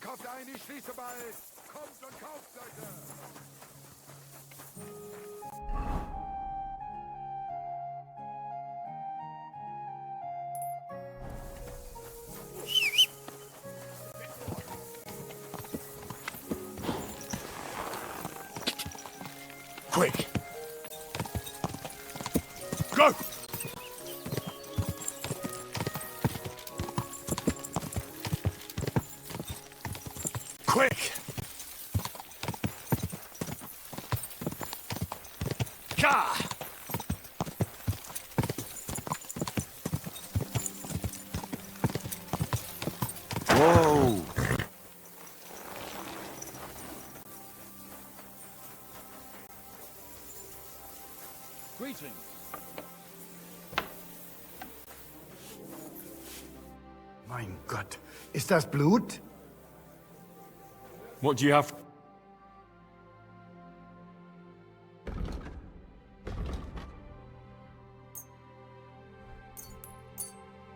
Kauft ein, ich schließe bald. Kommt und kauft, Leute. Quick! Go! Quick! Ka! Whoa! Greetings. Mein Gott, ist das Blut? What do you have?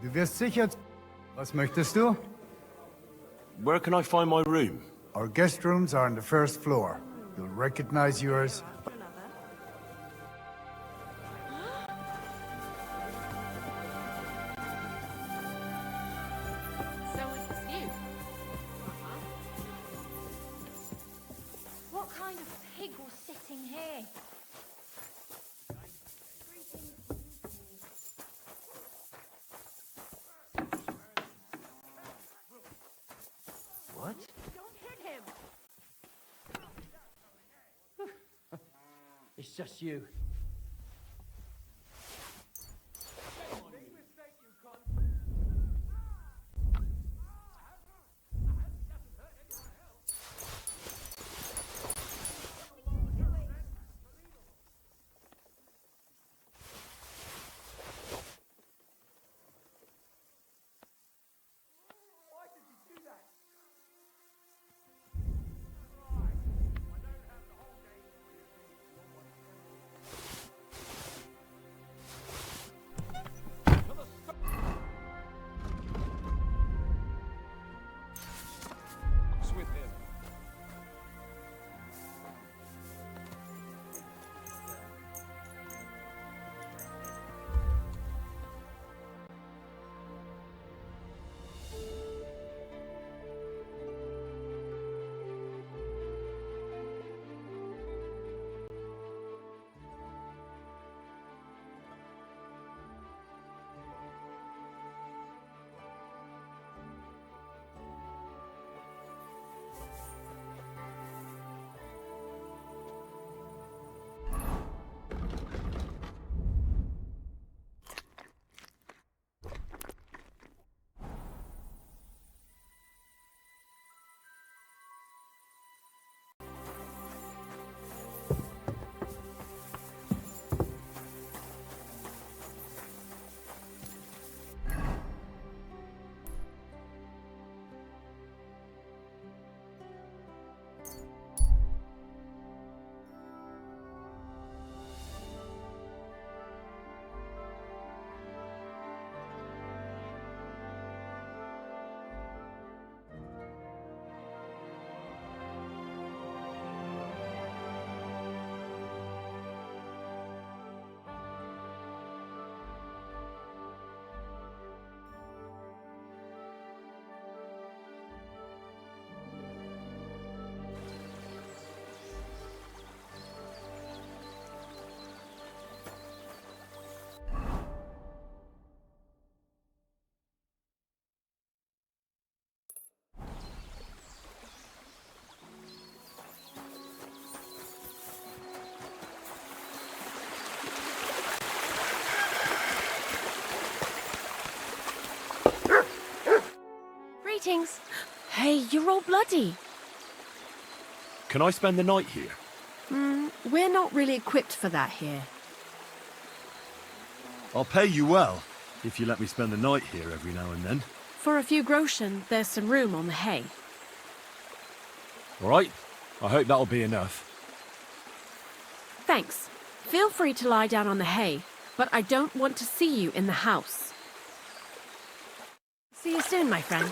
Du wirst sicher... Was möchtest du? Where can I find my room? Our guest rooms are on the first floor. You'll recognize yours. So is this you? What kind of pig was sitting here? What? Don't hit him! It's just you. Greetings. Hey, you're all bloody. Can I spend the night here? We're not really equipped for that here. I'll pay you well, if you let me spend the night here every now and then. For a few groschen, there's some room on the hay. All right, I hope that'll be enough. Thanks. Feel free to lie down on the hay, but I don't want to see you in the house. See you soon, my friend.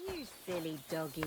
You silly doggy.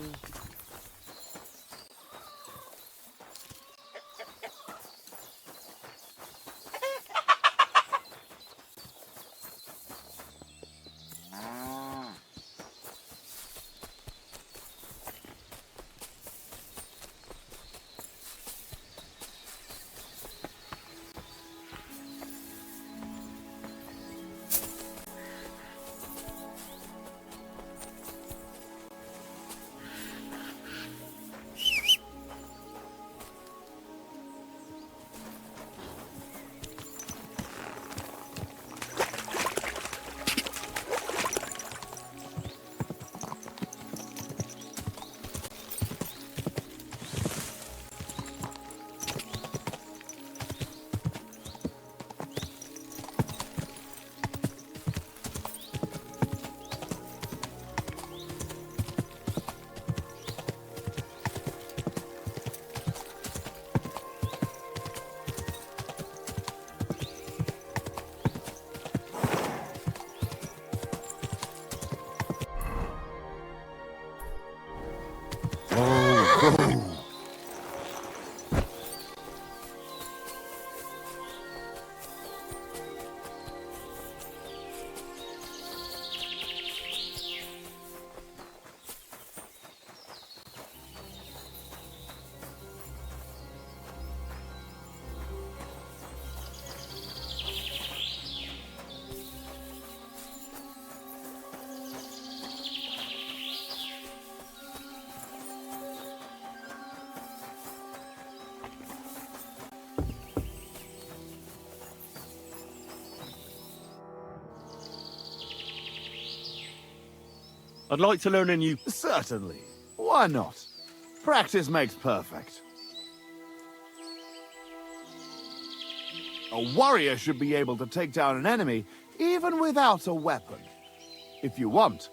I'd like to learn a new... Certainly. Why not? Practice makes perfect. A warrior should be able to take down an enemy even without a weapon. If you want,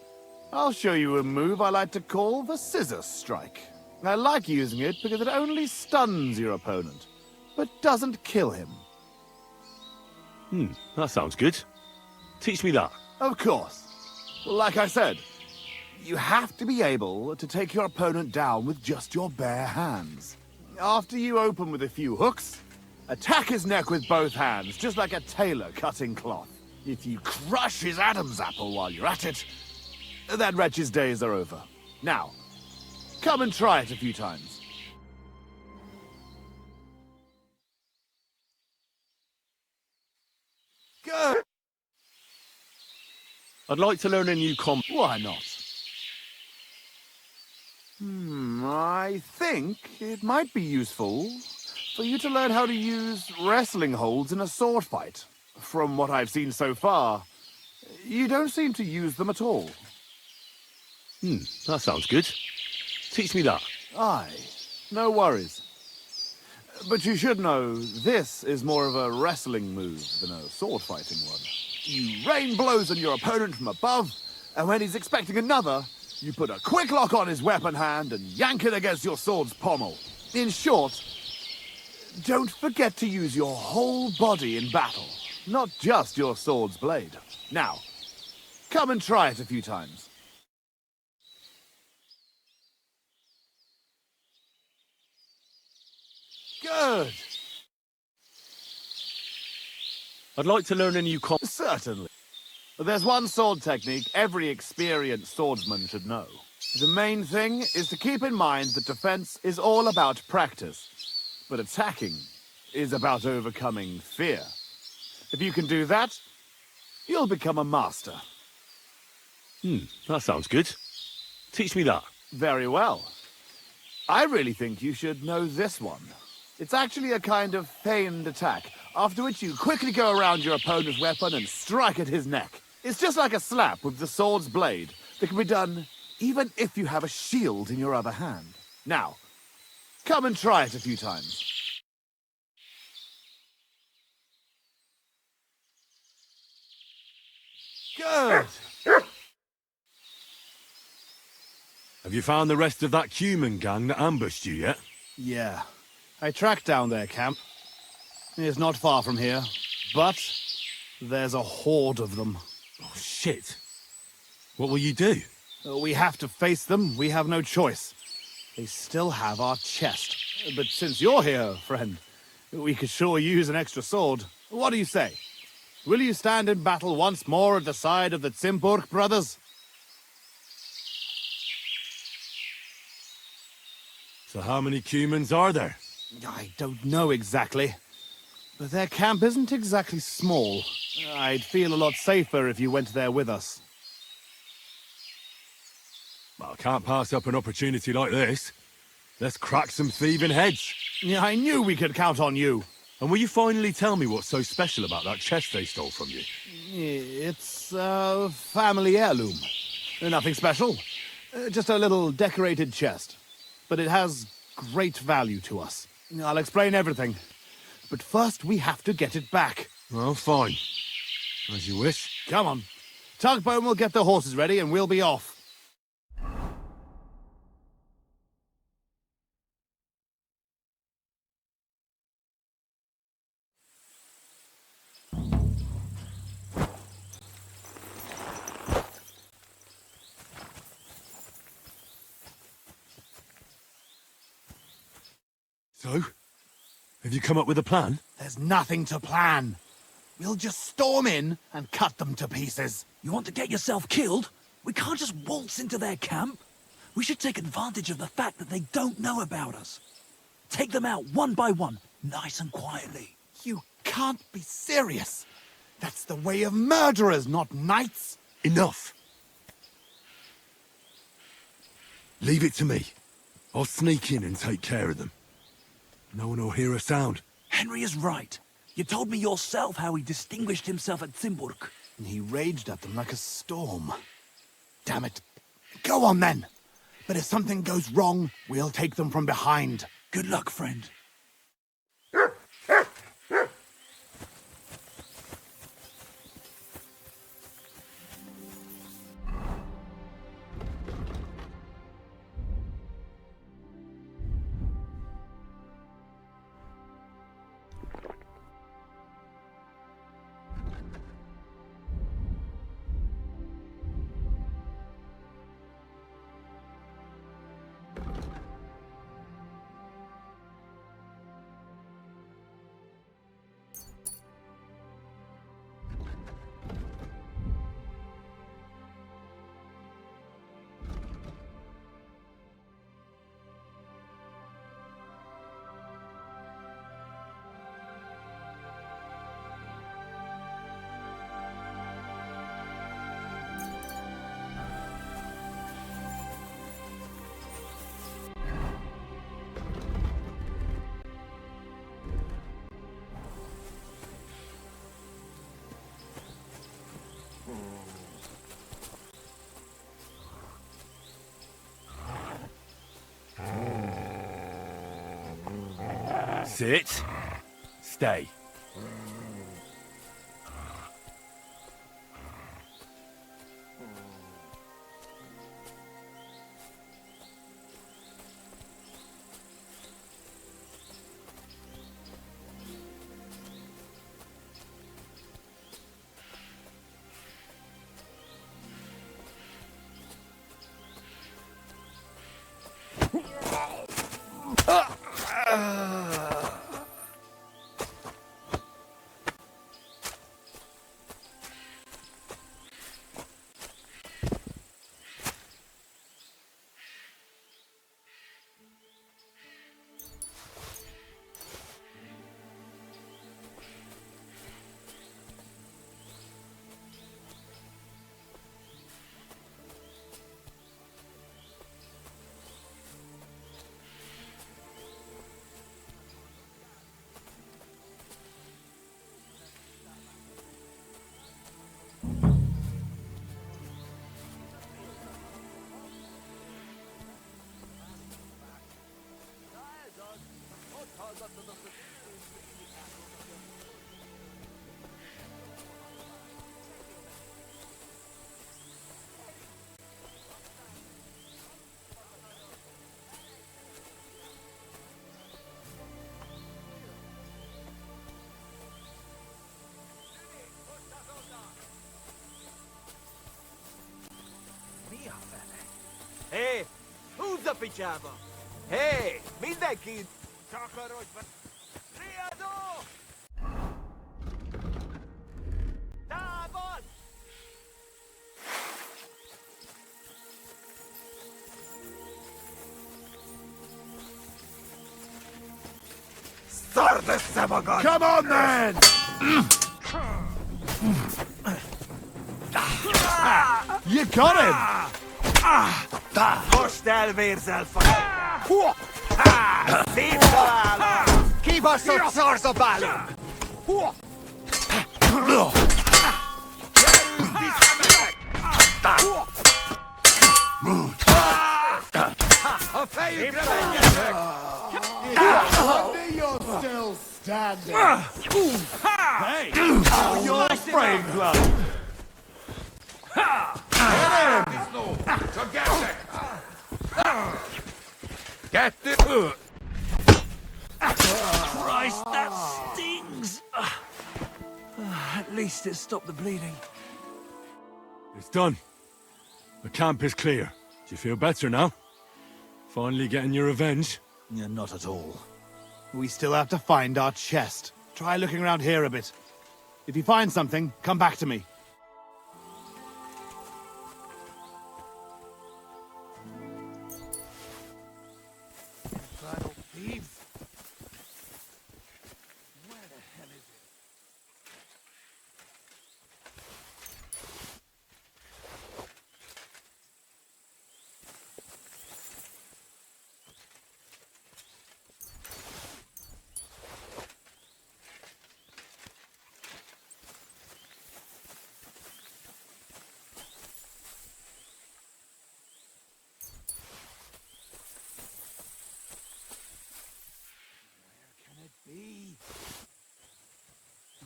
I'll show you a move I like to call the scissor strike. I like using it because it only stuns your opponent, but doesn't kill him. That sounds good. Teach me that. Of course. Like I said, you have to be able to take your opponent down with just your bare hands. After you open with a few hooks, attack his neck with both hands, just like a tailor cutting cloth. If you crush his Adam's apple while you're at it, that wretch's days are over. Now, come and try it a few times. Good. I'd like to learn a new Why not? I think it might be useful for you to learn how to use wrestling holds in a sword fight. From what I've seen so far, you don't seem to use them at all. That sounds good. Teach me that. Aye, no worries. But you should know, this is more of a wrestling move than a sword-fighting one. You rain blows on your opponent from above, and when he's expecting another, you put a quick lock on his weapon hand and yank it against your sword's pommel. In short, don't forget to use your whole body in battle, not just your sword's blade. Now, come and try it a few times. Good. I'd like to learn a new Certainly. There's one sword technique every experienced swordsman should know. The main thing is to keep in mind that defense is all about practice, but attacking is about overcoming fear. If you can do that, you'll become a master. That sounds good. Teach me that. Very well. I really think you should know this one. It's actually a kind of feigned attack, after which you quickly go around your opponent's weapon and strike at his neck. It's just like a slap with the sword's blade that can be done even if you have a shield in your other hand. Now, come and try it a few times. Good! Have you found the rest of that human gang that ambushed you yet? Yeah. I tracked down their camp. It's not far from here, but there's a horde of them. Oh, shit. What will you do? We have to face them. We have no choice. They still have our chest. But since you're here, friend, we could sure use an extra sword. What do you say? Will you stand in battle once more at the side of the Talmberg brothers? So how many humans are there? I don't know exactly. But their camp isn't exactly small. I'd feel a lot safer if you went there with us. Well, I can't pass up an opportunity like this. Let's crack some thieving heads. Yeah, I knew we could count on you. And will you finally tell me what's so special about that chest they stole from you? It's a family heirloom. Nothing special. Just a little decorated chest. But it has great value to us. I'll explain everything. But first we have to get it back. Well, fine. As you wish. Come on. Tugboat will get the horses ready and we'll be off. So? Have you come up with a plan? There's nothing to plan. We'll just storm in and cut them to pieces. You want to get yourself killed? We can't just waltz into their camp. We should take advantage of the fact that they don't know about us. Take them out one by one, nice and quietly. You can't be serious. That's the way of murderers, not knights. Enough. Leave it to me. I'll sneak in and take care of them. No one will hear a sound. Henry is right. You told me yourself how he distinguished himself at Talmberg. He raged at them like a storm. Damn it. Go on then. But if something goes wrong, we'll take them from behind. Good luck, friend. Sit. Stay. Hey, who's a pijama? Hey, mindenki! Takarodj be! Riadó! Támad! Szard össze magad! Come on, then! You got him! Most elvérzel, faj! Szép találom! Kibaszott szarzabálom! A fejükre menjetek! You're still standing! Hey! You're afraid, love! Get it! Christ, that stings! At least it stopped the bleeding. It's done. The camp is clear. Do you feel better now? Finally getting your revenge? Yeah, not at all. We still have to find our chest. Try looking around here a bit. If you find something, come back to me.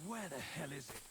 Where the hell is it?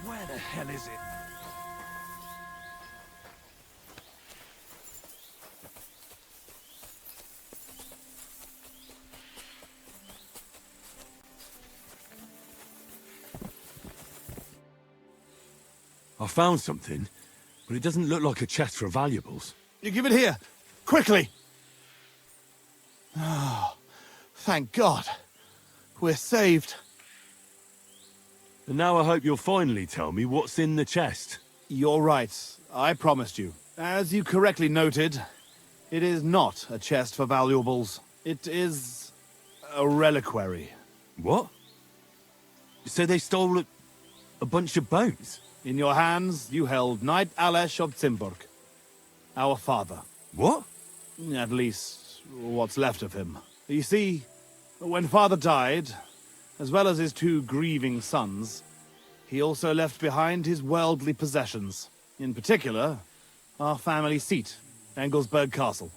Where the hell is it? I found something. But it doesn't look like a chest for valuables. You give it here! Quickly! Oh, thank God. We're saved. And now I hope you'll finally tell me what's in the chest. You're right. I promised you. As you correctly noted, it is not a chest for valuables. It is a reliquary. What? So they stole a bunch of bones? In your hands, you held Knight Alesh of Talmberg, our father. What? At least, what's left of him. You see, when father died, as well as his 2 grieving sons, he also left behind his worldly possessions. In particular, our family seat, Engelsberg Castle.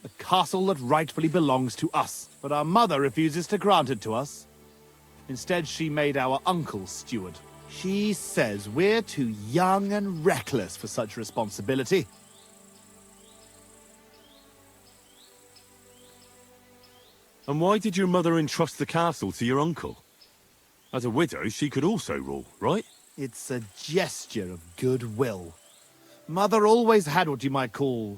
A castle that rightfully belongs to us, but our mother refuses to grant it to us. Instead, she made our uncle steward. She says we're too young and reckless for such responsibility. And why did your mother entrust the castle to your uncle? As a widow, she could also rule, right? It's a gesture of goodwill. Mother always had what you might call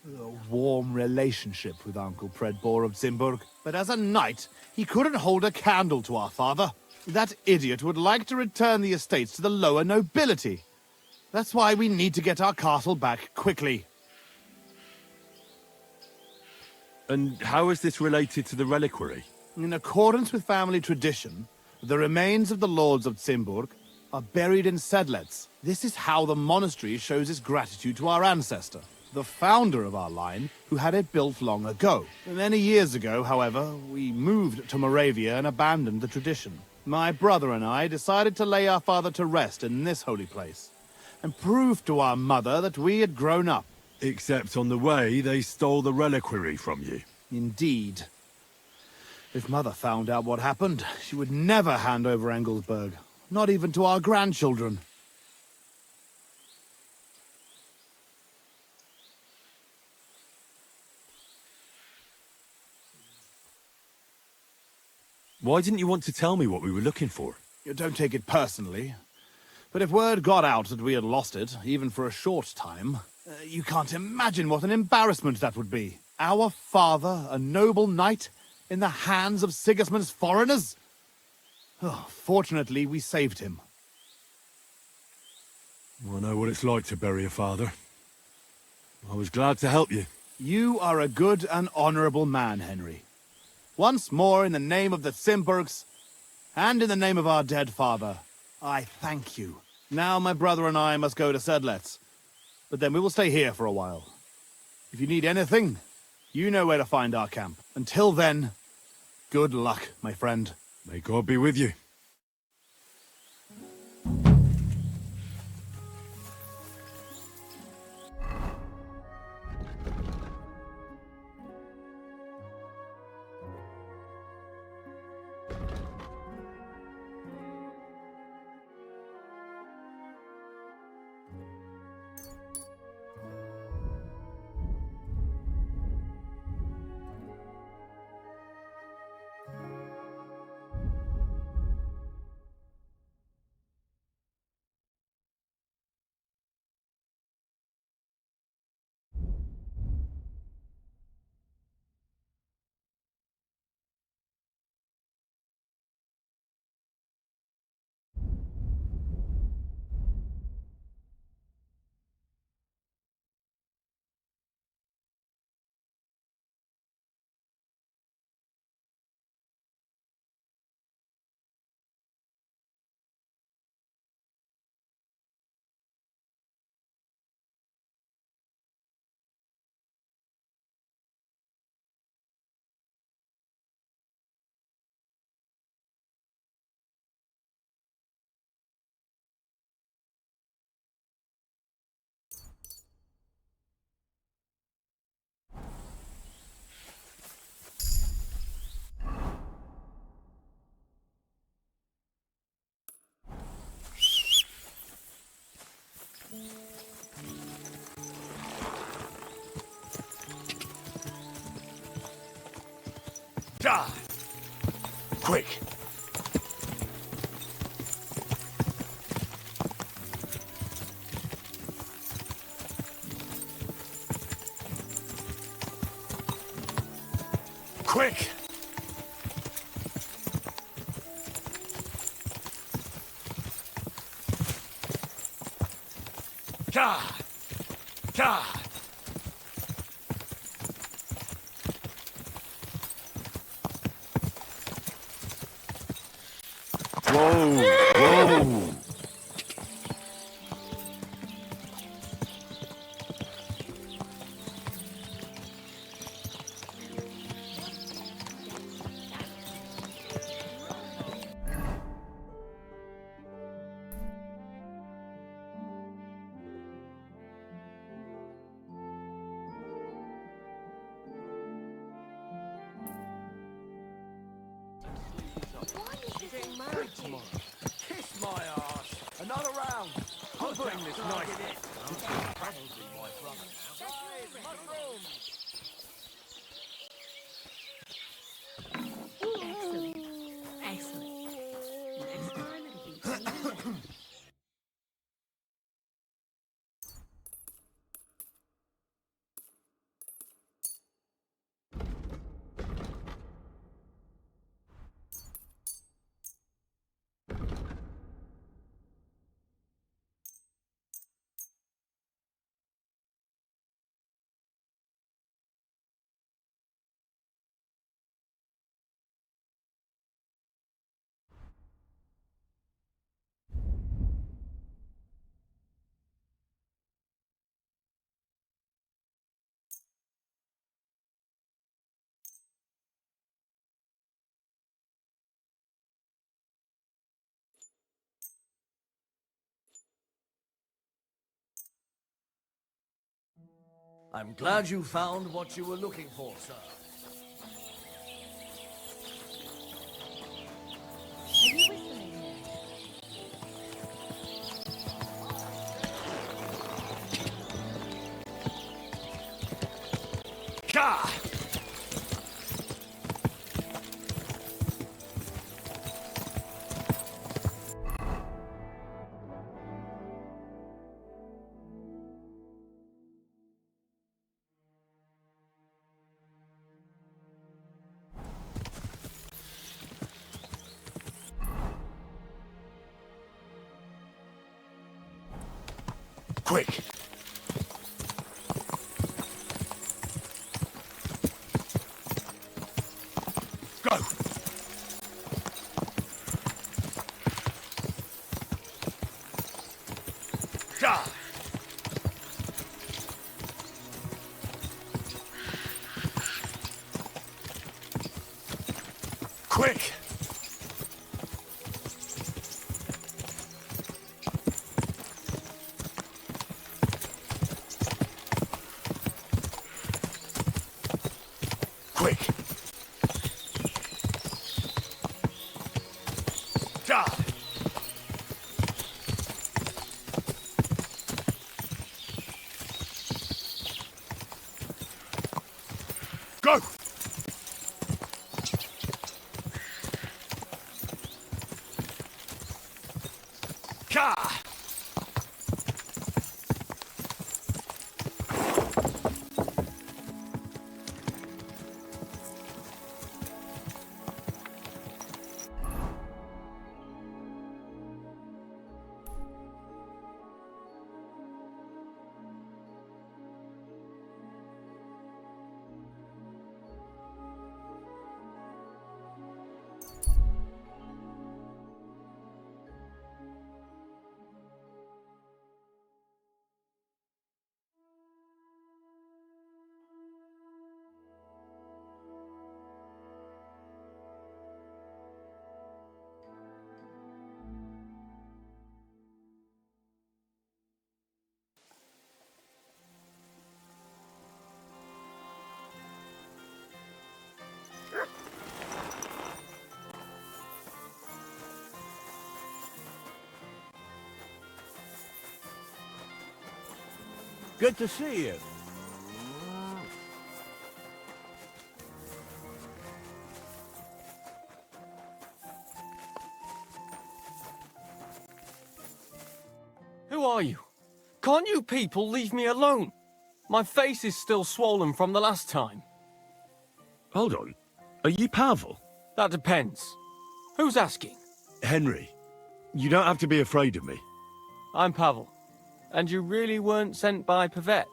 a warm relationship with Uncle Predbor of Talmberg. But as a knight, he couldn't hold a candle to our father. That idiot would like to return the estates to the lower nobility. That's why we need to get our castle back quickly. And how is this related to the reliquary? In accordance with family tradition, the remains of the lords of Talmberg are buried in sedlets. This is how the monastery shows its gratitude to our ancestor, the founder of our line, who had it built long ago. Many years ago, however, we moved to Moravia and abandoned the tradition. My brother and I decided to lay our father to rest in this holy place, and prove to our mother that we had grown up. Except on the way, they stole the reliquary from you. Indeed. If Mother found out what happened, she would never hand over Engelsberg, not even to our grandchildren. Why didn't you want to tell me what we were looking for? You don't take it personally, but if word got out that we had lost it, even for a short time, you can't imagine what an embarrassment that would be. Our father, a noble knight, in the hands of Sigismund's foreigners? Oh, fortunately, we saved him. I know what it's like to bury a father. I was glad to help you. You are a good and honorable man, Henry. Once more, in the name of the Talmbergs, and in the name of our dead father, I thank you. Now my brother and I must go to Sedlets, but then we will stay here for a while. If you need anything, you know where to find our camp. Until then, good luck, my friend. May God be with you. Die! Quick! Quick! Ka! Ka! Whoa! Whoa! Kiss my ass. Another round. I'll bring this nice Excellent. Excellent. Next time it'll be even better. I'm glad you found what you were looking for, sir. Ka! Quick! Go! Ja! Quick! Quick! Ja! Go! Ka! Good to see you. Who are you? Can't you people leave me alone? My face is still swollen from the last time. Hold on. Are you Pavel? That depends. Who's asking? Henry, you don't have to be afraid of me. I'm Pavel. And you really weren't sent by Pivets?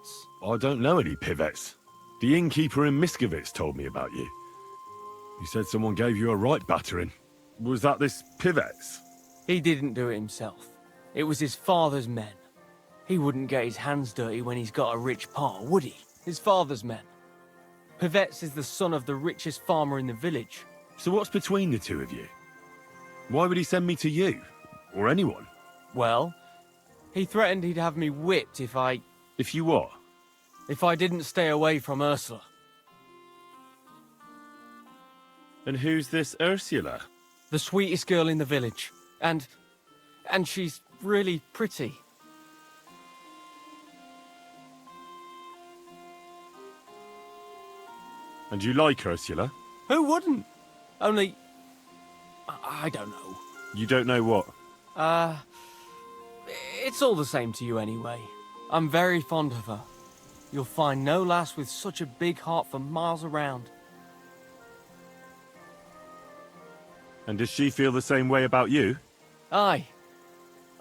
I don't know any Pivets. The innkeeper in Miskovitz told me about you. He said someone gave you a right battering. Was that this Pivets? He didn't do it himself. It was his father's men. He wouldn't get his hands dirty when he's got a rich pa, would he? His father's men. Pivets is the son of the richest farmer in the village. So what's between the two of you? Why would he send me to you? Or anyone? Well, he threatened he'd have me whipped if I... If you what? If I didn't stay away from Ursula. And who's this Ursula? The sweetest girl in the village. And she's really pretty. And you like Ursula? Who wouldn't? Only... I don't know. You don't know what? It's all the same to you anyway. I'm very fond of her. You'll find no lass with such a big heart for miles around. And does she feel the same way about you? Aye.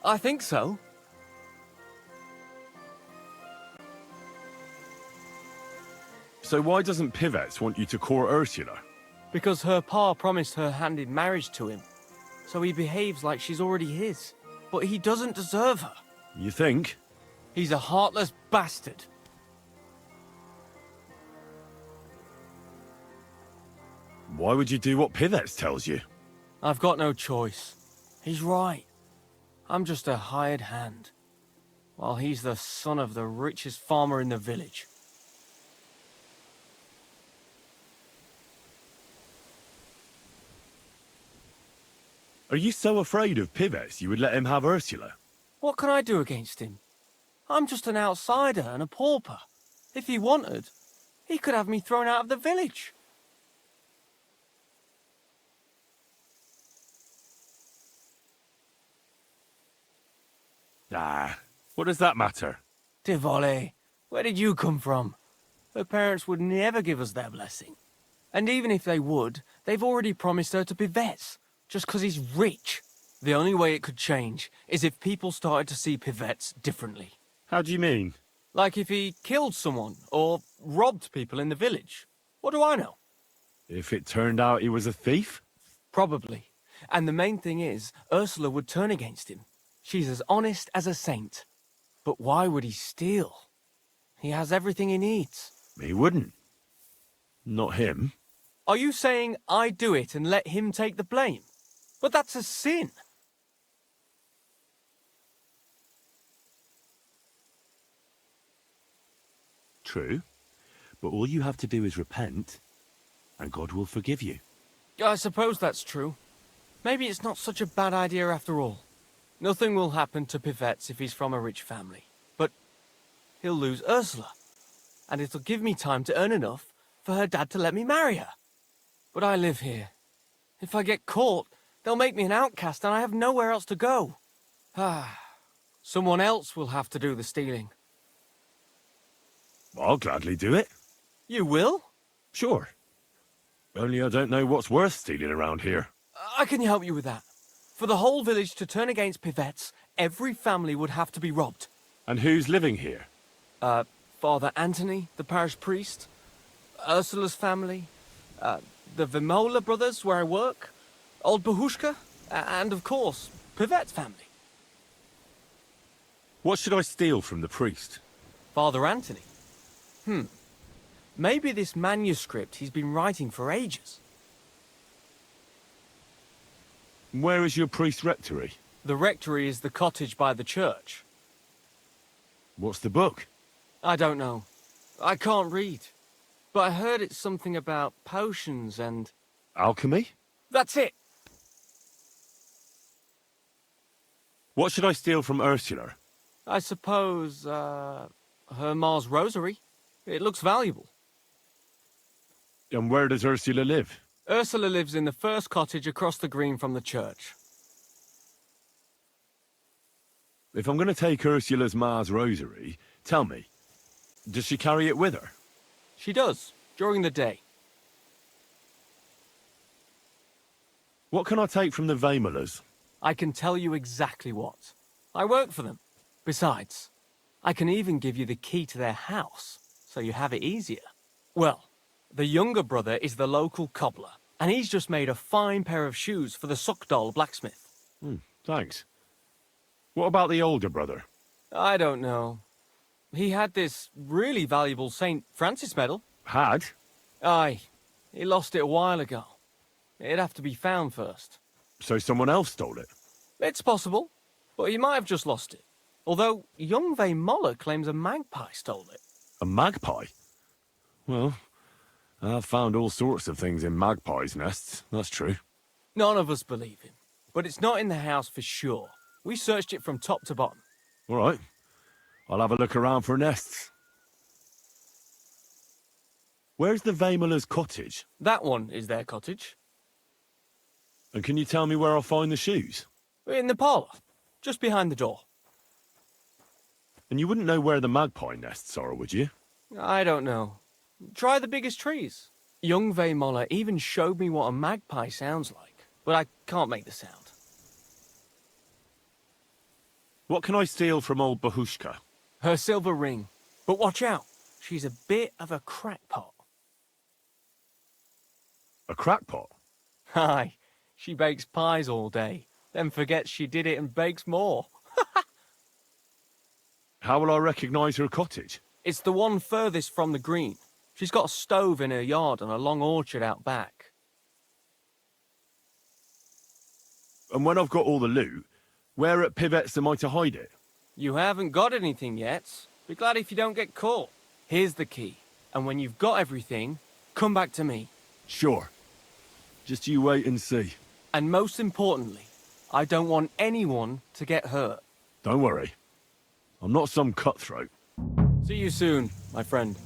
I think so. So why doesn't Pivets want you to court Ursula? Because her pa promised her hand in marriage to him. So he behaves like she's already his. But he doesn't deserve her. You think? He's a heartless bastard. Why would you do what Pivets tells you? I've got no choice. He's right. I'm just a hired hand. While he's the son of the richest farmer in the village. Are you so afraid of Pivets you would let him have Ursula? What can I do against him? I'm just an outsider and a pauper. If he wanted, he could have me thrown out of the village. Ah, what does that matter? Tivoli, where did you come from? Her parents would never give us their blessing. And even if they would, they've already promised her to Pivets, just 'cause he's rich. The only way it could change is if people started to see Pivets differently. How do you mean? Like if he killed someone, or robbed people in the village. What do I know? If it turned out he was a thief? Probably. And the main thing is, Ursula would turn against him. She's as honest as a saint. But why would he steal? He has everything he needs. He wouldn't. Not him. Are you saying I do it and let him take the blame? But that's a sin. True. But all you have to do is repent, and God will forgive you. I suppose that's true. Maybe it's not such a bad idea after all. Nothing will happen to Pivets if he's from a rich family. But he'll lose Ursula. And it'll give me time to earn enough for her dad to let me marry her. But I live here. If I get caught, they'll make me an outcast and I have nowhere else to go. Someone else will have to do the stealing. I'll gladly do it. You will? Sure. Only I don't know what's worth stealing around here. I can help you with that. For the whole village to turn against Pivets, every family would have to be robbed. And who's living here? Father Anthony, the parish priest, Ursula's family, the Vimola brothers where I work, old Bahushka, and of course, Pivet's family. What should I steal from the priest? Father Anthony? Maybe this manuscript he's been writing for ages. Where is your priest's rectory? The rectory is the cottage by the church. What's the book? I don't know. I can't read. But I heard it's something about potions and... Alchemy? That's it! What should I steal from Ursula? I suppose, her Ma's rosary. It looks valuable. And where does Ursula live? Ursula lives in the first cottage across the green from the church. If I'm going to take Ursula's Ma's rosary, tell me, does she carry it with her? She does, during the day. What can I take from the Vamelers? I can tell you exactly what. I work for them. Besides, I can even give you the key to their house, so you have it easier. Well, the younger brother is the local cobbler, and he's just made a fine pair of shoes for the Suckdoll blacksmith. Thanks. What about the older brother? I don't know. He had this really valuable St. Francis medal. Had? Aye. He lost it a while ago. It'd have to be found first. So someone else stole it? It's possible, but he might have just lost it. Although young Moller claims a magpie stole it. A magpie? Well, I've found all sorts of things in magpies' nests, that's true. None of us believe him, but it's not in the house for sure. We searched it from top to bottom. All right. I'll have a look around for nests. Where's the Vamelers' cottage? That one is their cottage. And can you tell me where I'll find the shoes? In the parlour, just behind the door. And you wouldn't know where the magpie nests are, would you? I don't know. Try the biggest trees. Young Moller even showed me what a magpie sounds like, but I can't make the sound. What can I steal from old Bahushka? Her silver ring. But watch out, she's a bit of a crackpot. A crackpot? Aye, she bakes pies all day, then forgets she did it and bakes more. How will I recognise her cottage? It's the one furthest from the green. She's got a stove in her yard and a long orchard out back. And when I've got all the loot, where at Pivet's am I to hide it? You haven't got anything yet. Be glad if you don't get caught. Here's the key. And when you've got everything, come back to me. Sure. Just you wait and see. And most importantly, I don't want anyone to get hurt. Don't worry. I'm not some cutthroat. See you soon, my friend.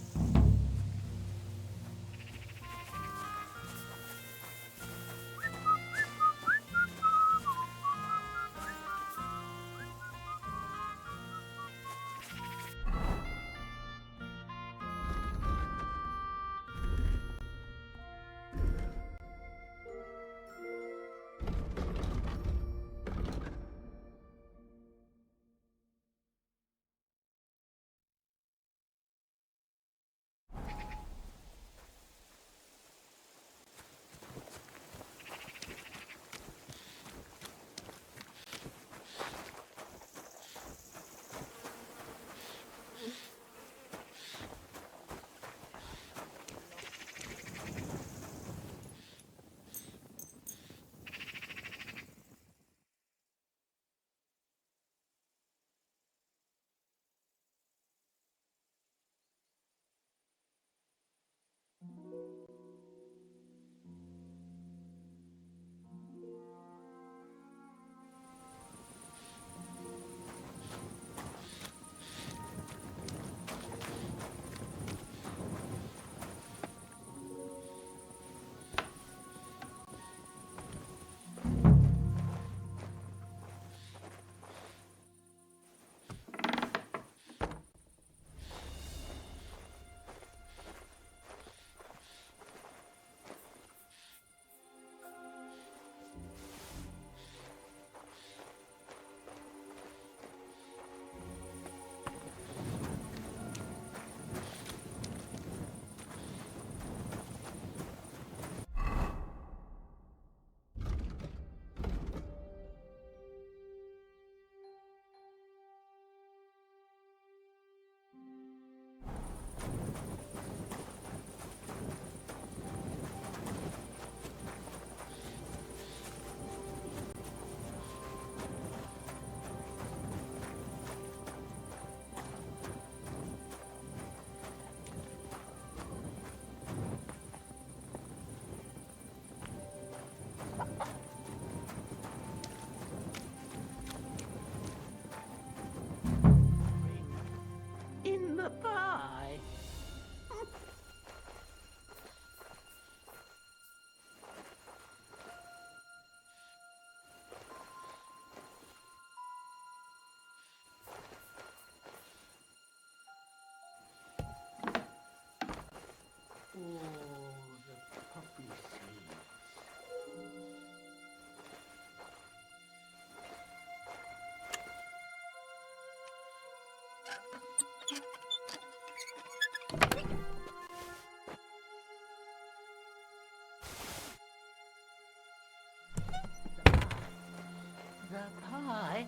The pie?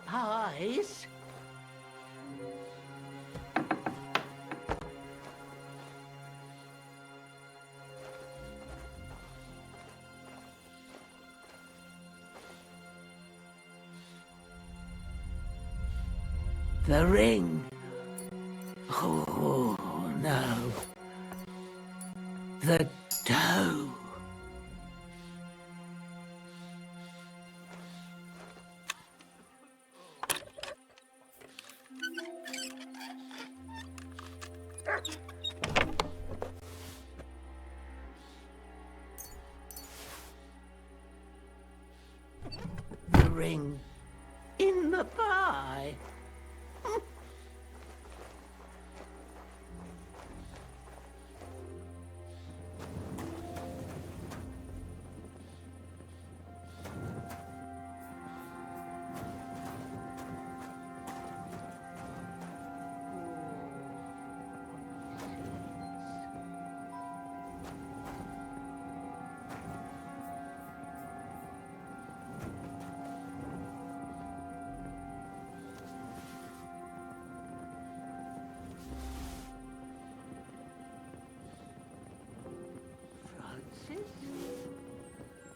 Pies? The ring. Oh, no. The dough. The ring in the pie. Francis?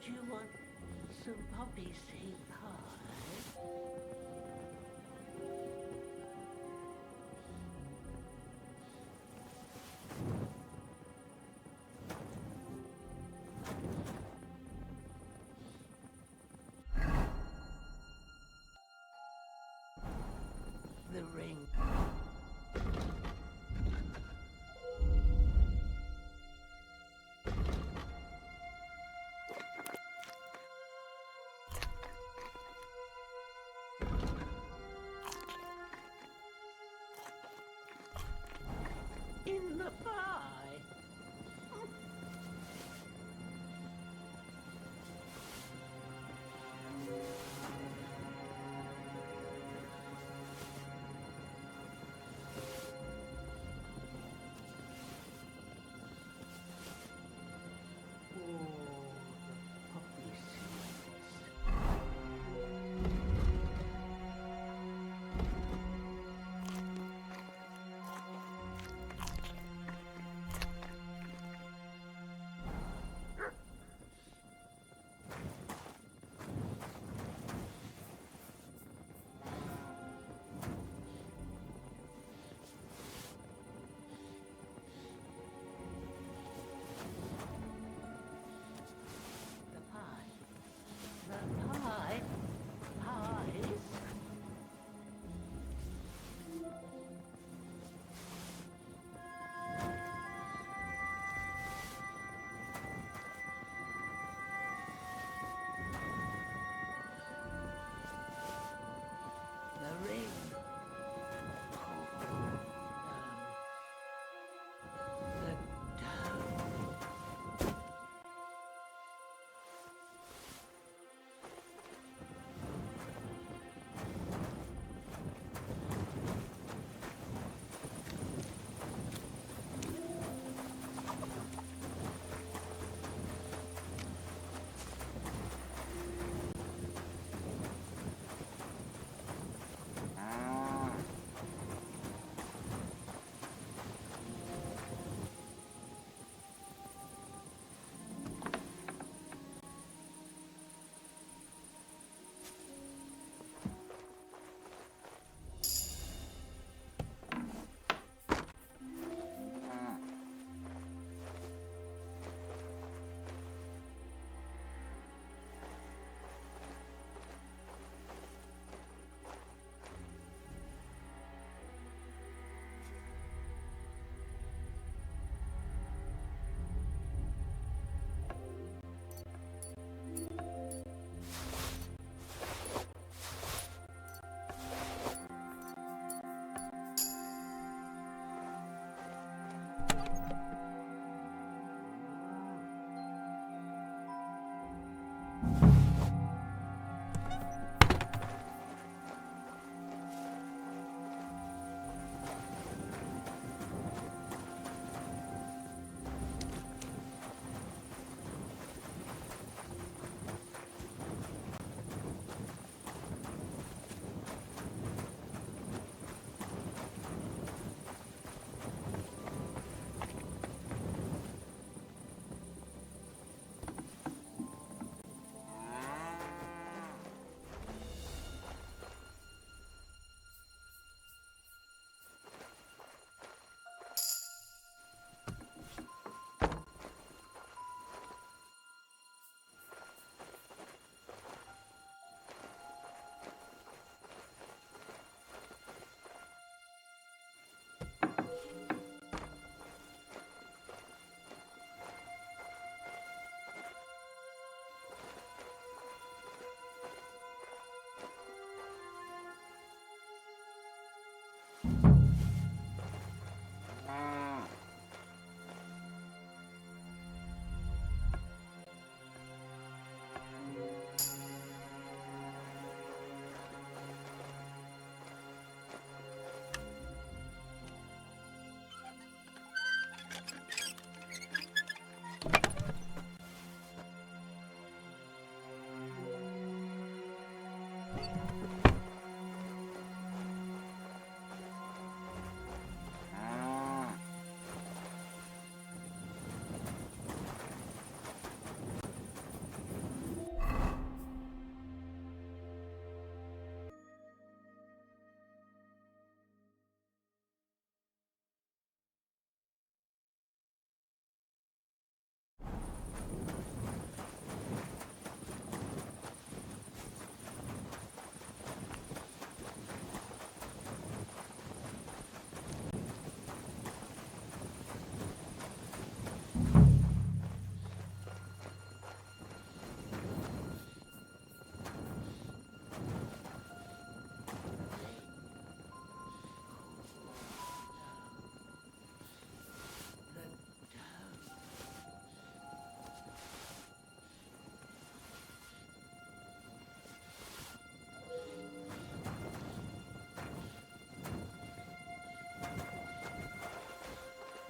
Do you want some poppy seed pie? The ring. In the pie.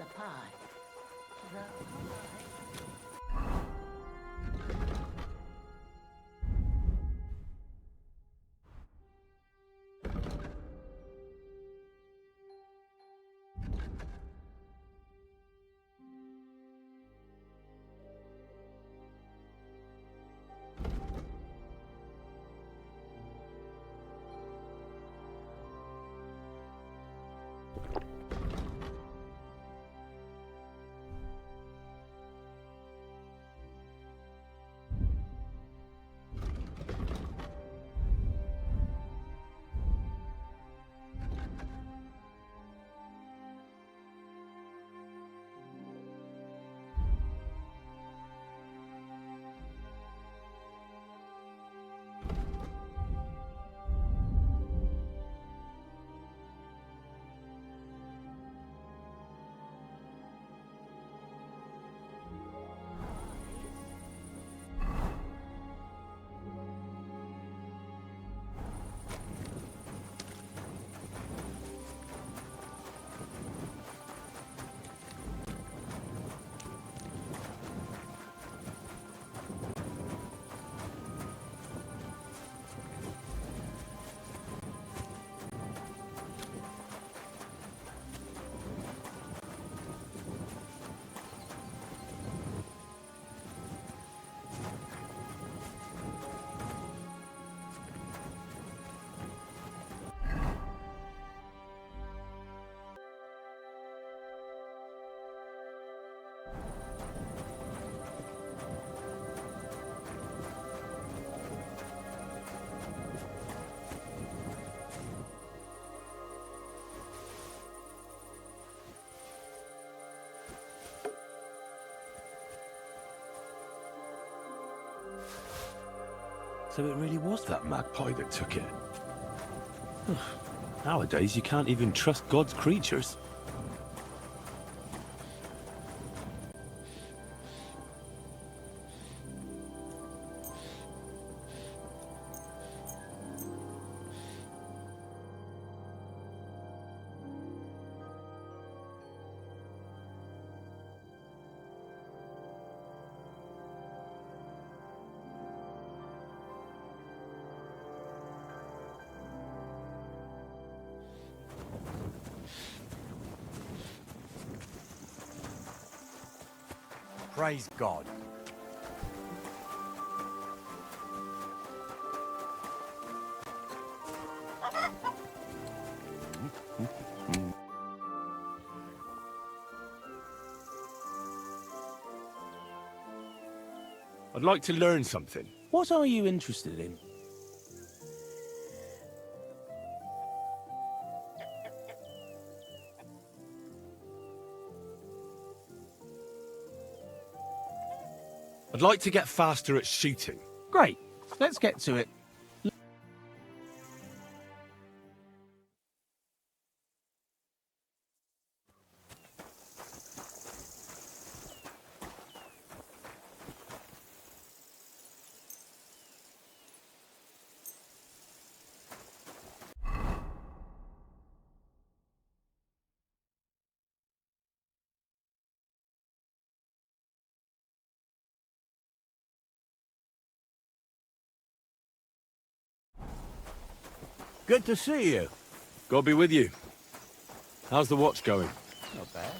The pie. The So it really was that magpie that took it. Nowadays, you can't even trust God's creatures. Praise God. I'd like to learn something. What are you interested in? I'd like to get faster at shooting. Great. Let's get to it. Good to see you. God be with you. How's the watch going? Not bad.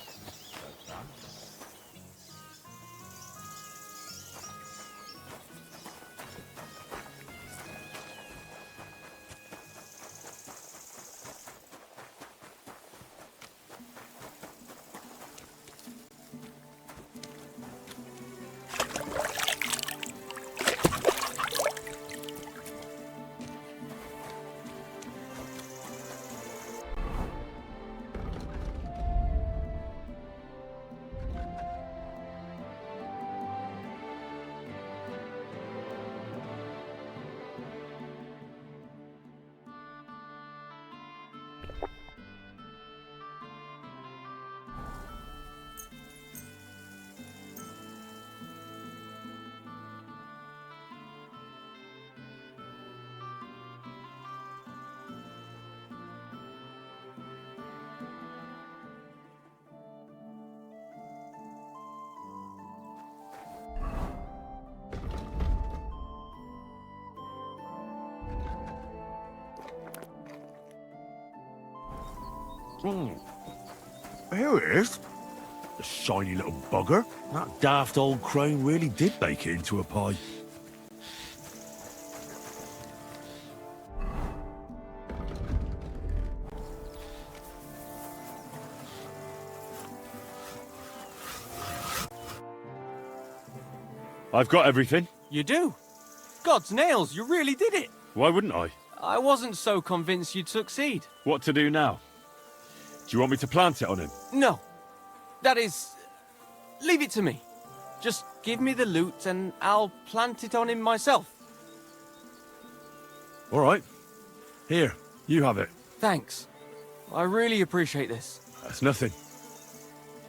Here it is. The shiny little bugger. That daft old crone really did make it into a pie. I've got everything. You do? God's nails, you really did it! Why wouldn't I? I wasn't so convinced you'd succeed. What to do now? Do you want me to plant it on him? No. That is... leave it to me. Just give me the loot and I'll plant it on him myself. All right. Here, you have it. Thanks. I really appreciate this. That's nothing.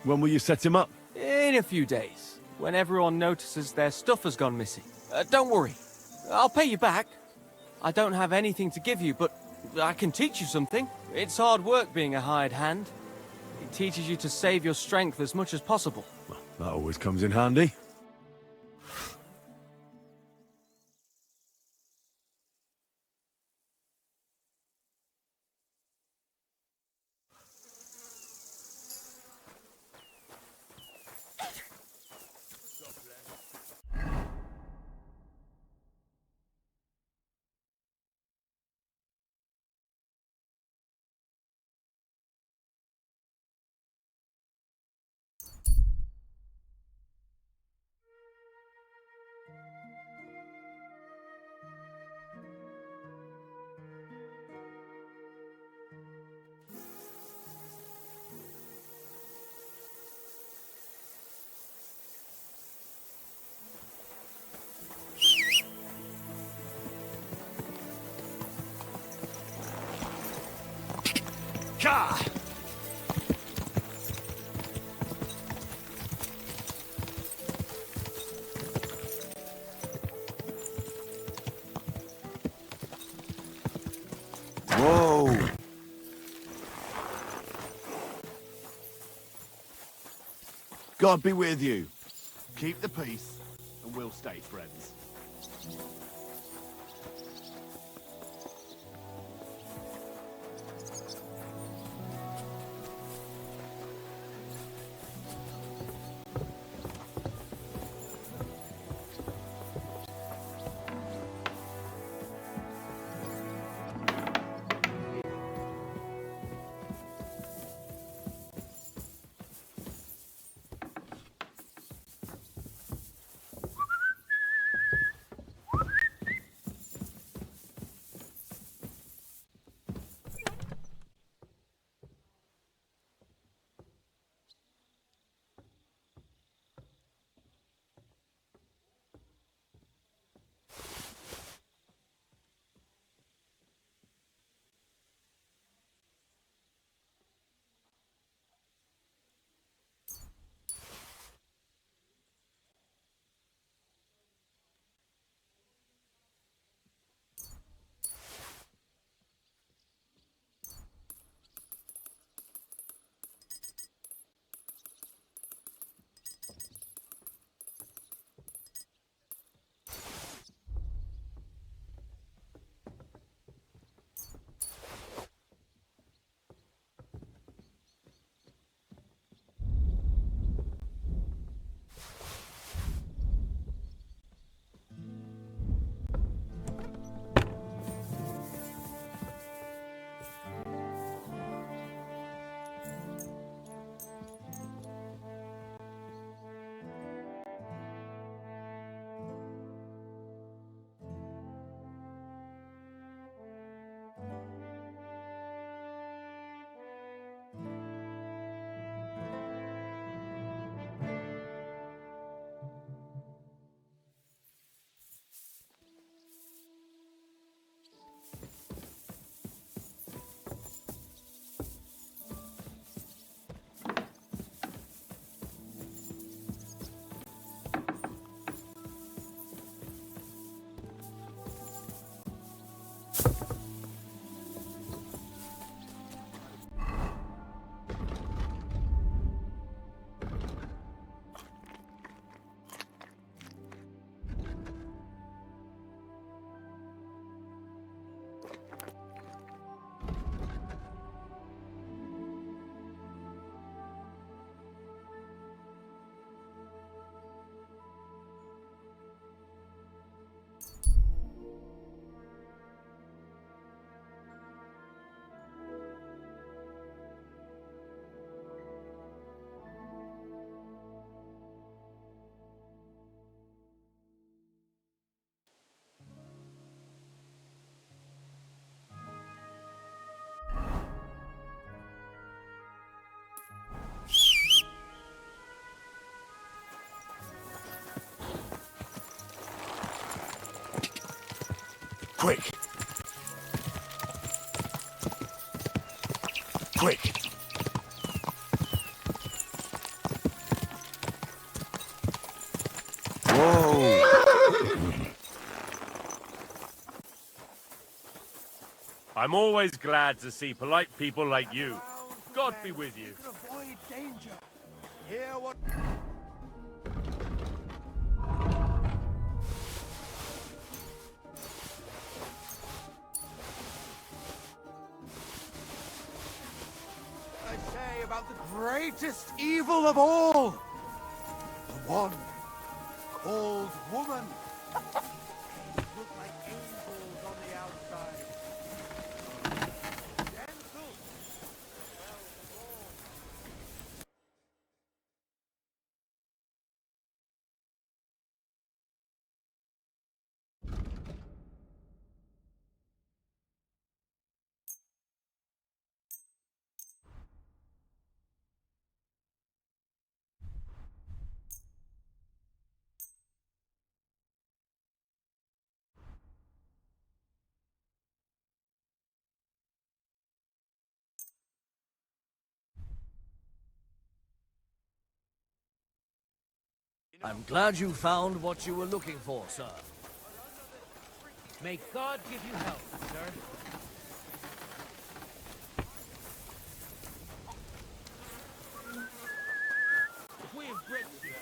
When will you set him up? In a few days, when everyone notices their stuff has gone missing. Don't worry. I'll pay you back. I don't have anything to give you, but I can teach you something. It's hard work being a hired hand. It teaches you to save your strength as much as possible. Well, that always comes in handy. Ka! Whoa! God be with you. Keep the peace, and we'll stay friends. Quick! Quick! Whoa! I'm always glad to see polite people like you. God be with you. Avoid danger. Hear what... I say about the greatest evil of all. The one called woman. Look like angels on the outside. Gentle. I'm glad you found what you were looking for, sir. May God give you help, sir. If we have bricks here,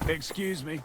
well... Excuse me.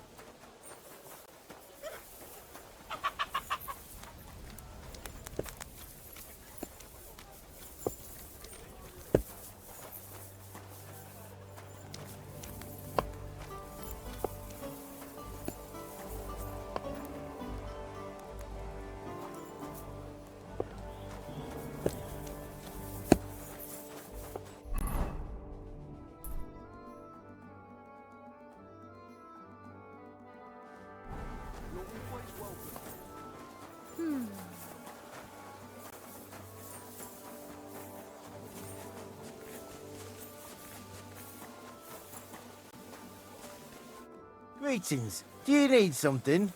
Greetings. Do you need something?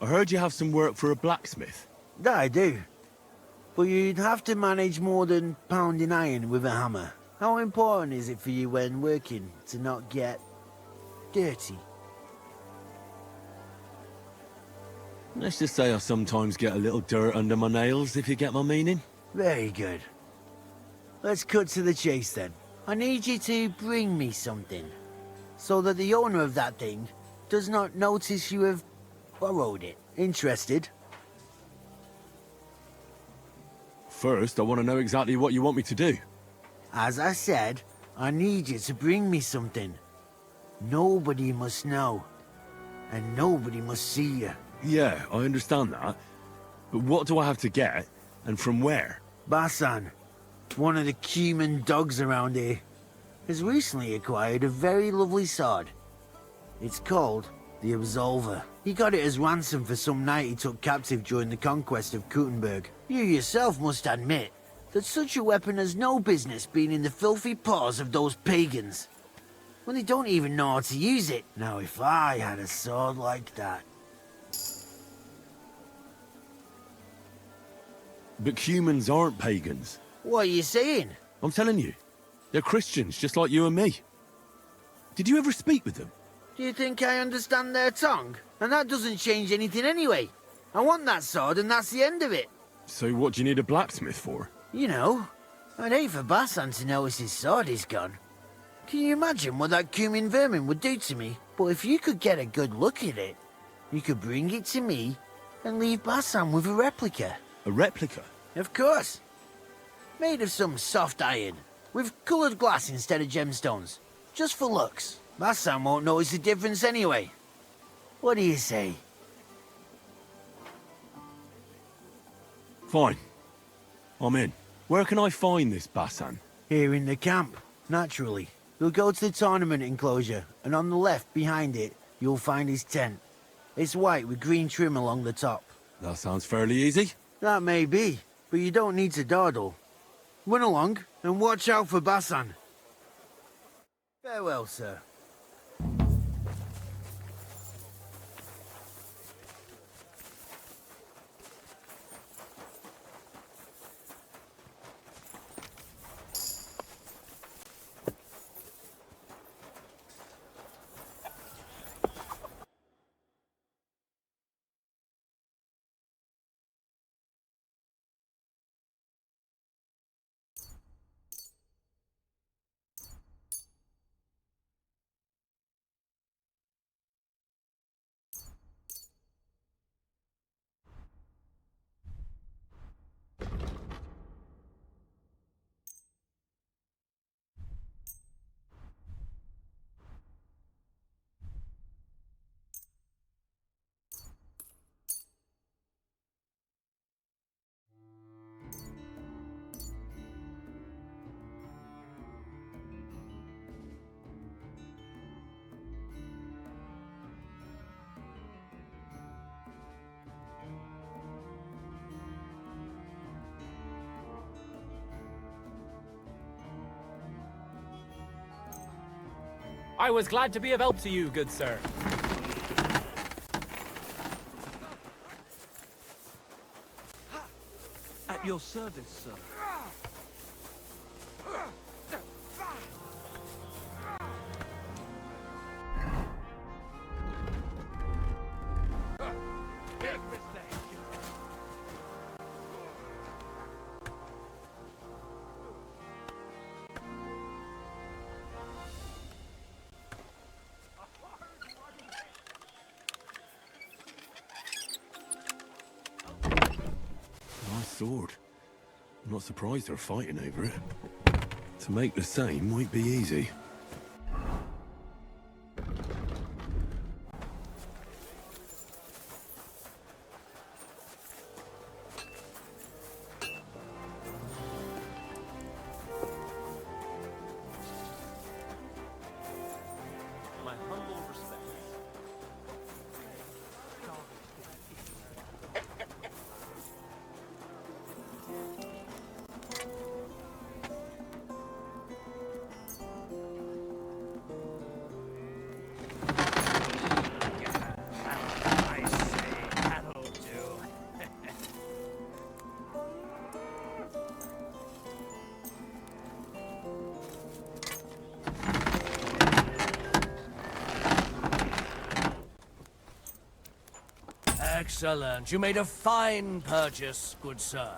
I heard you have some work for a blacksmith. That I do. But you'd have to manage more than pounding iron with a hammer. How important is it for you when working to not get dirty? Let's just say I sometimes get a little dirt under my nails, if you get my meaning. Very good. Let's cut to the chase then. I need you to bring me something, so that the owner of that thing does not notice you have borrowed it. Interested? First, I want to know exactly what you want me to do. As I said, I need you to bring me something. Nobody must know, and nobody must see you. Yeah, I understand that. But what do I have to get, and from where? Basan, one of the cumin dogs around here, has recently acquired a very lovely sword. It's called the Absolver. He got it as ransom for some knight he took captive during the conquest of Talmberg. You yourself must admit that such a weapon has no business being in the filthy paws of those pagans, when they don't even know how to use it. Now if I had a sword like that... But humans aren't pagans. What are you saying? I'm telling you. They're Christians, just like you and me. Did you ever speak with them? Do you think I understand their tongue? And that doesn't change anything anyway. I want that sword and that's the end of it. So what do you need a blacksmith for? You know, I'd hate for Basan to notice his sword is gone. Can you imagine what that cumin vermin would do to me? But if you could get a good look at it, you could bring it to me and leave Basan with a replica. A replica? Of course. Made of some soft iron, with coloured glass instead of gemstones. Just for looks. Basan won't notice the difference anyway. What do you say? Fine. I'm in. Where can I find this Basan? Here in the camp, naturally. You'll go to the tournament enclosure, and on the left, behind it, you'll find his tent. It's white with green trim along the top. That sounds fairly easy. That may be, but you don't need to dawdle. Run along, and watch out for Basan. Farewell, sir. I was glad to be of help to you, good sir. At your service, sir. Nice sword. I'm not surprised they're fighting over it. To make the same might be easy. My humble respects. Excellent. You made a fine purchase, good sir.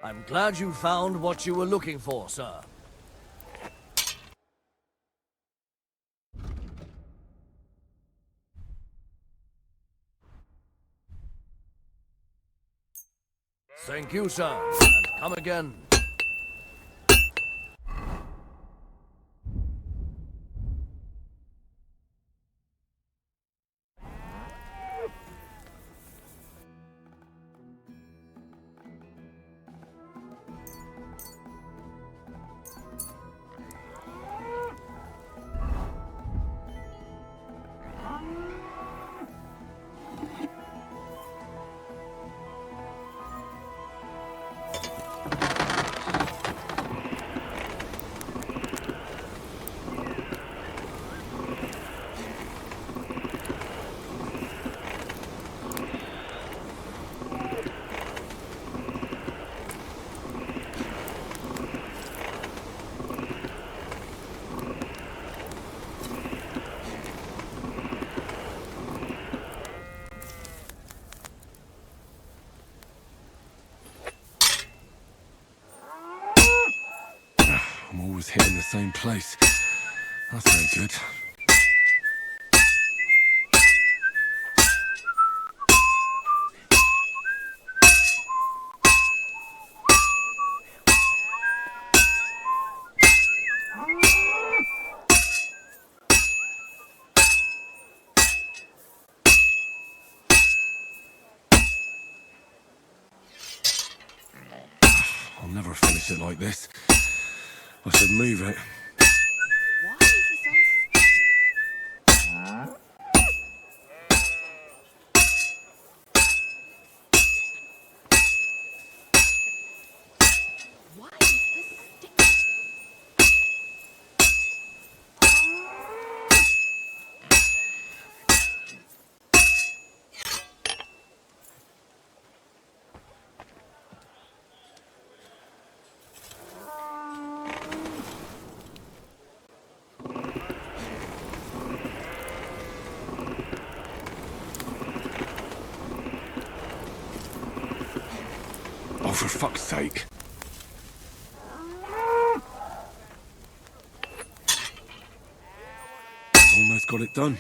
I'm glad you found what you were looking for, sir. Thank you, sir. And come again. Always hitting the same place. That's no good. I'll never finish it like this. I should move it. Oh, for fuck's sake. Almost got it done.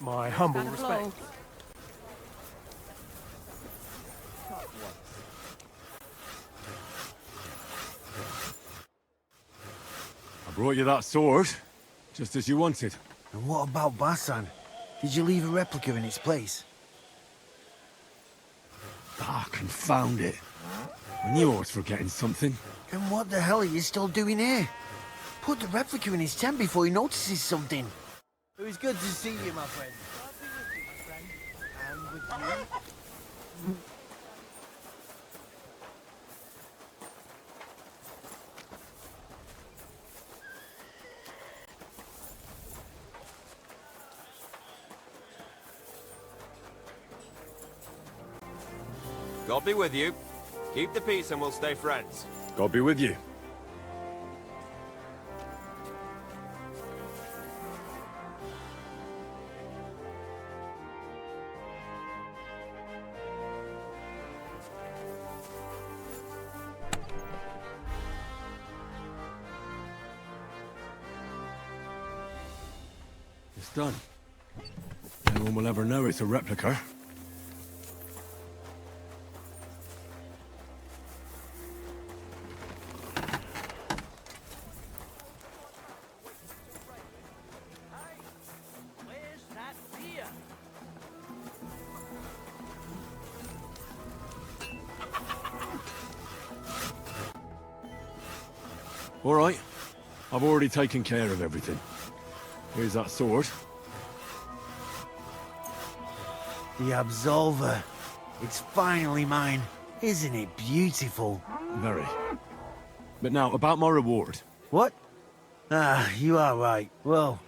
My humble respect. I brought you that sword, just as you wanted. And what about Basan? Did you leave a replica in its place? Ah, confound it. I knew I was forgetting something. Then what the hell are you still doing here? Put the replica in his tent before he notices something. It was good to see you, my friend. And with you. God be with you. Keep the peace and we'll stay friends. God be with you. It's done. No one will ever know it's a replica. All right. I've already taken care of everything. Here's that sword. The Absolver. It's finally mine. Isn't it beautiful? Very. But now, about my reward. What? Ah, you are right. Well,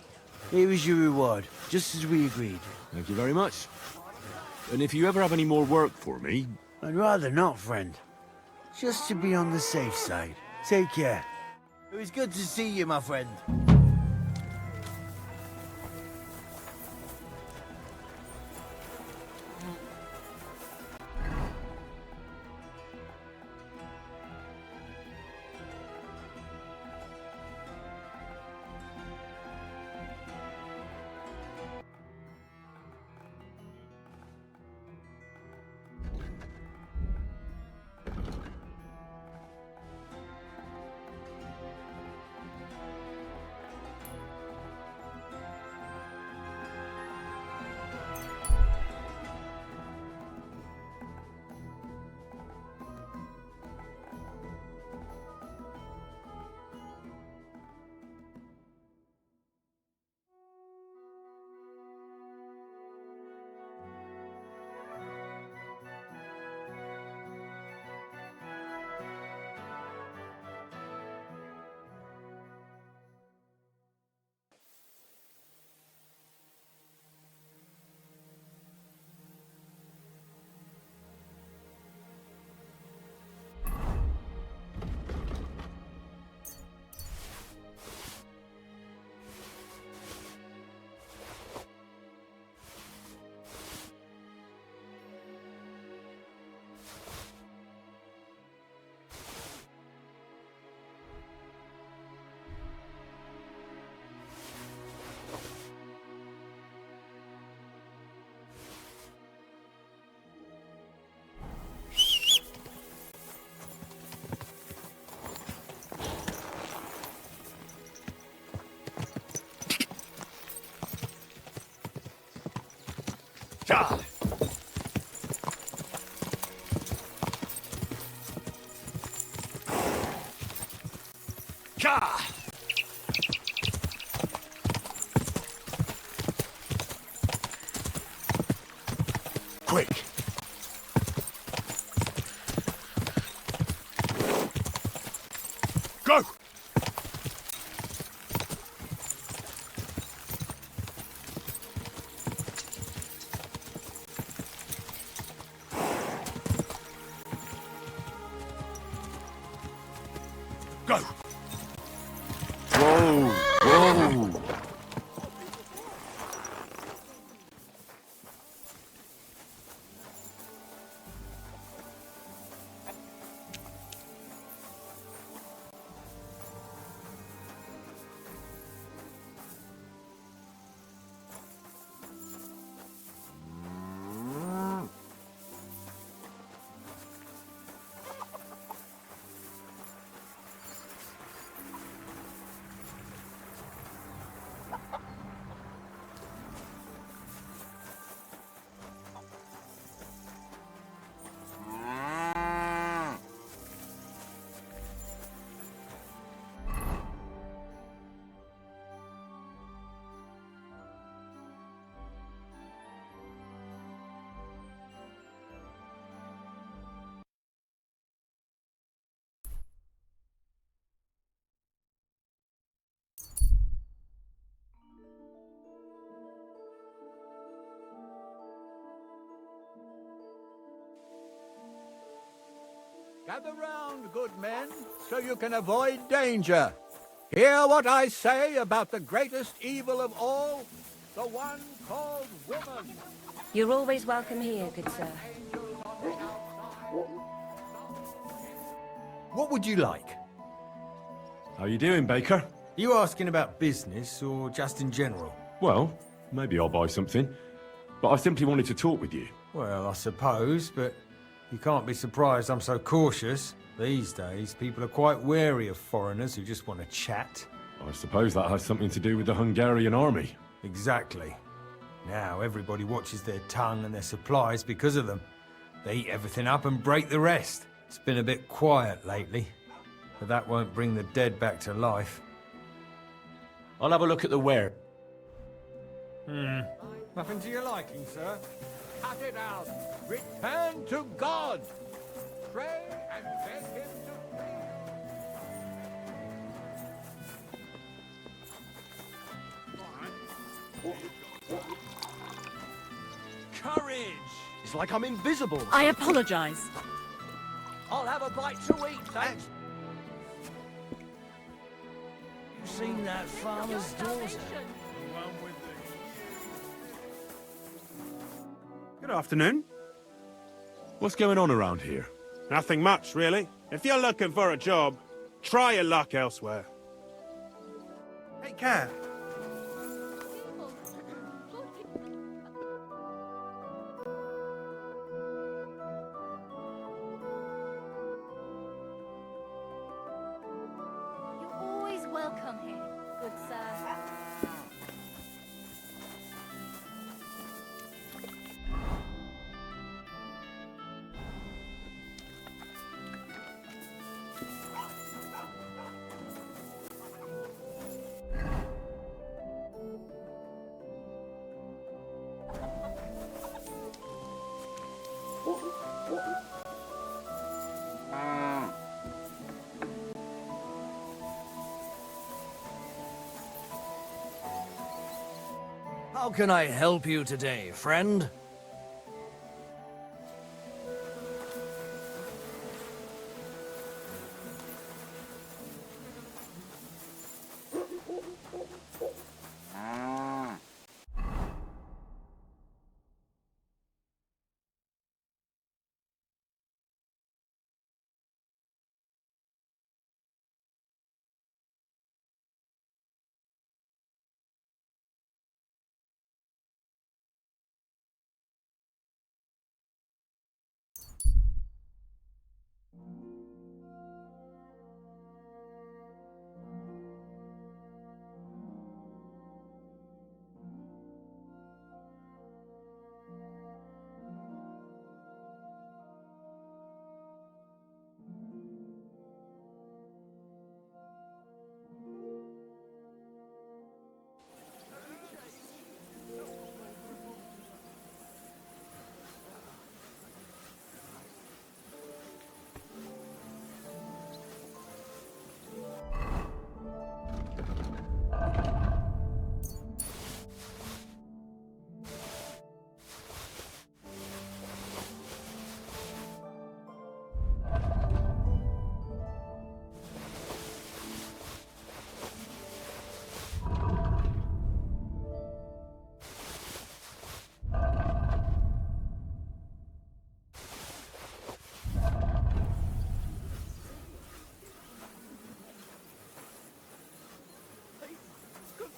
here is your reward, just as we agreed. Thank you very much. And if you ever have any more work for me... I'd rather not, friend. Just to be on the safe side. Take care. It was good to see you, my friend. Charlie! Ka! Quick! Go! Go! Whoa! Whoa! Gather round, good men, so you can avoid danger. Hear what I say about the greatest evil of all, the one called woman. You're always welcome here, good sir. What would you like? How you doing, Baker? You asking about business or just in general? Well, maybe I'll buy something. But I simply wanted to talk with you. Well, I suppose, but you can't be surprised I'm so cautious. These days, people are quite wary of foreigners who just want to chat. I suppose that has something to do with the Hungarian army. Exactly. Now, everybody watches their tongue and their supplies because of them. They eat everything up and break the rest. It's been a bit quiet lately, but that won't bring the dead back to life. I'll have a look at the ware. Nothing to your liking, sir? Cut it out. Return to God. Pray and beg him to free you. Courage! It's like I'm invisible. I apologize. I'll have a bite to eat, thanks. You seen that farmer's daughter? Good afternoon. What's going on around here? Nothing much, really. If you're looking for a job, try your luck elsewhere. Hey, Cat. You're always welcome here, good sir. How can I help you today, friend?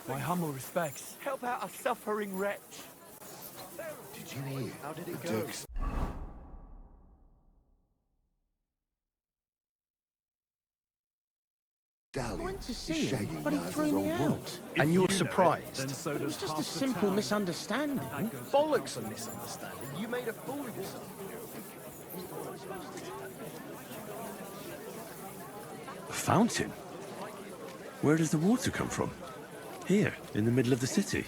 My humble respects. Help out a suffering wretch. Did you hear? How did it go? I went to see him, but he threw me out. And you're surprised? It was just a simple misunderstanding. Bollocks a misunderstanding. You made a fool of yourself. A fountain? Where does the water come from? Here, in the middle of the city.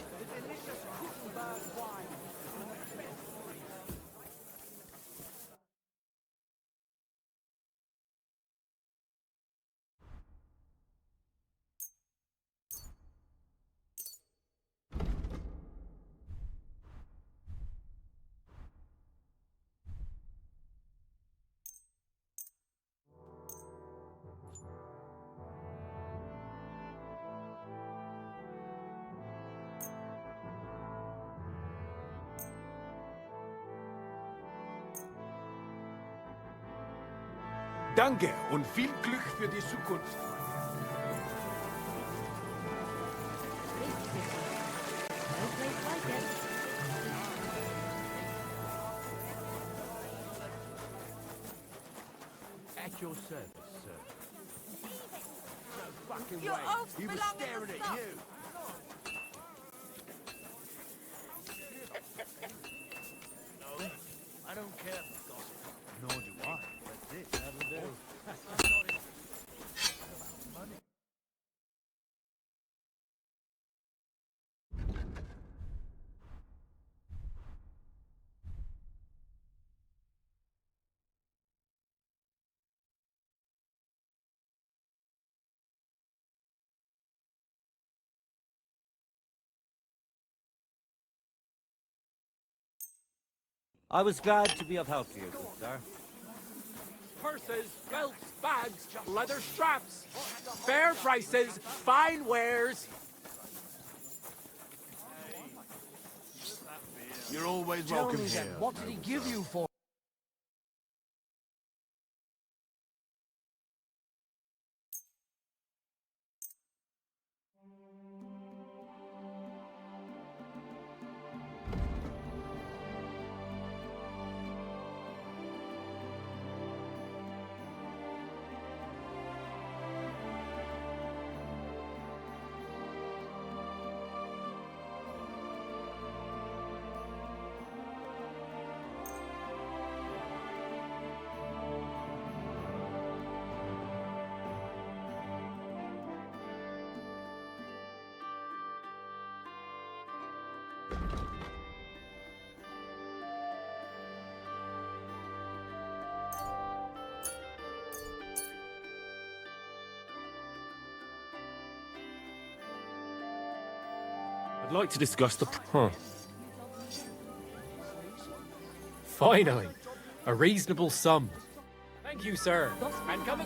Danke und viel Glück für die Zukunft. At your service, sir. No fucking Your way. oaths He was belong in the staring at stuff. you. No, I don't care for gossip. Nor do I. That's it. That'll do. Money. I was glad to be of help to you, good sir. Purses, belts, bags, leather straps. Fair prices, fine wares. You're always Tell welcome me then, here. what did he give you for? I'd like to discuss the... Huh. Finally, a reasonable sum. Thank you, sir. And come.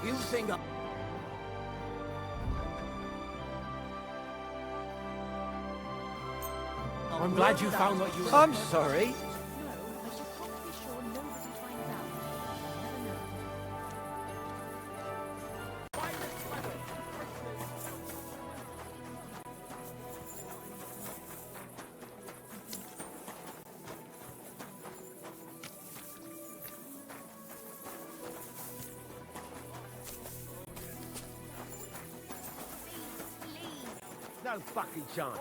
You think I... I'm glad you found what you were... I'm sorry. No fucking chance.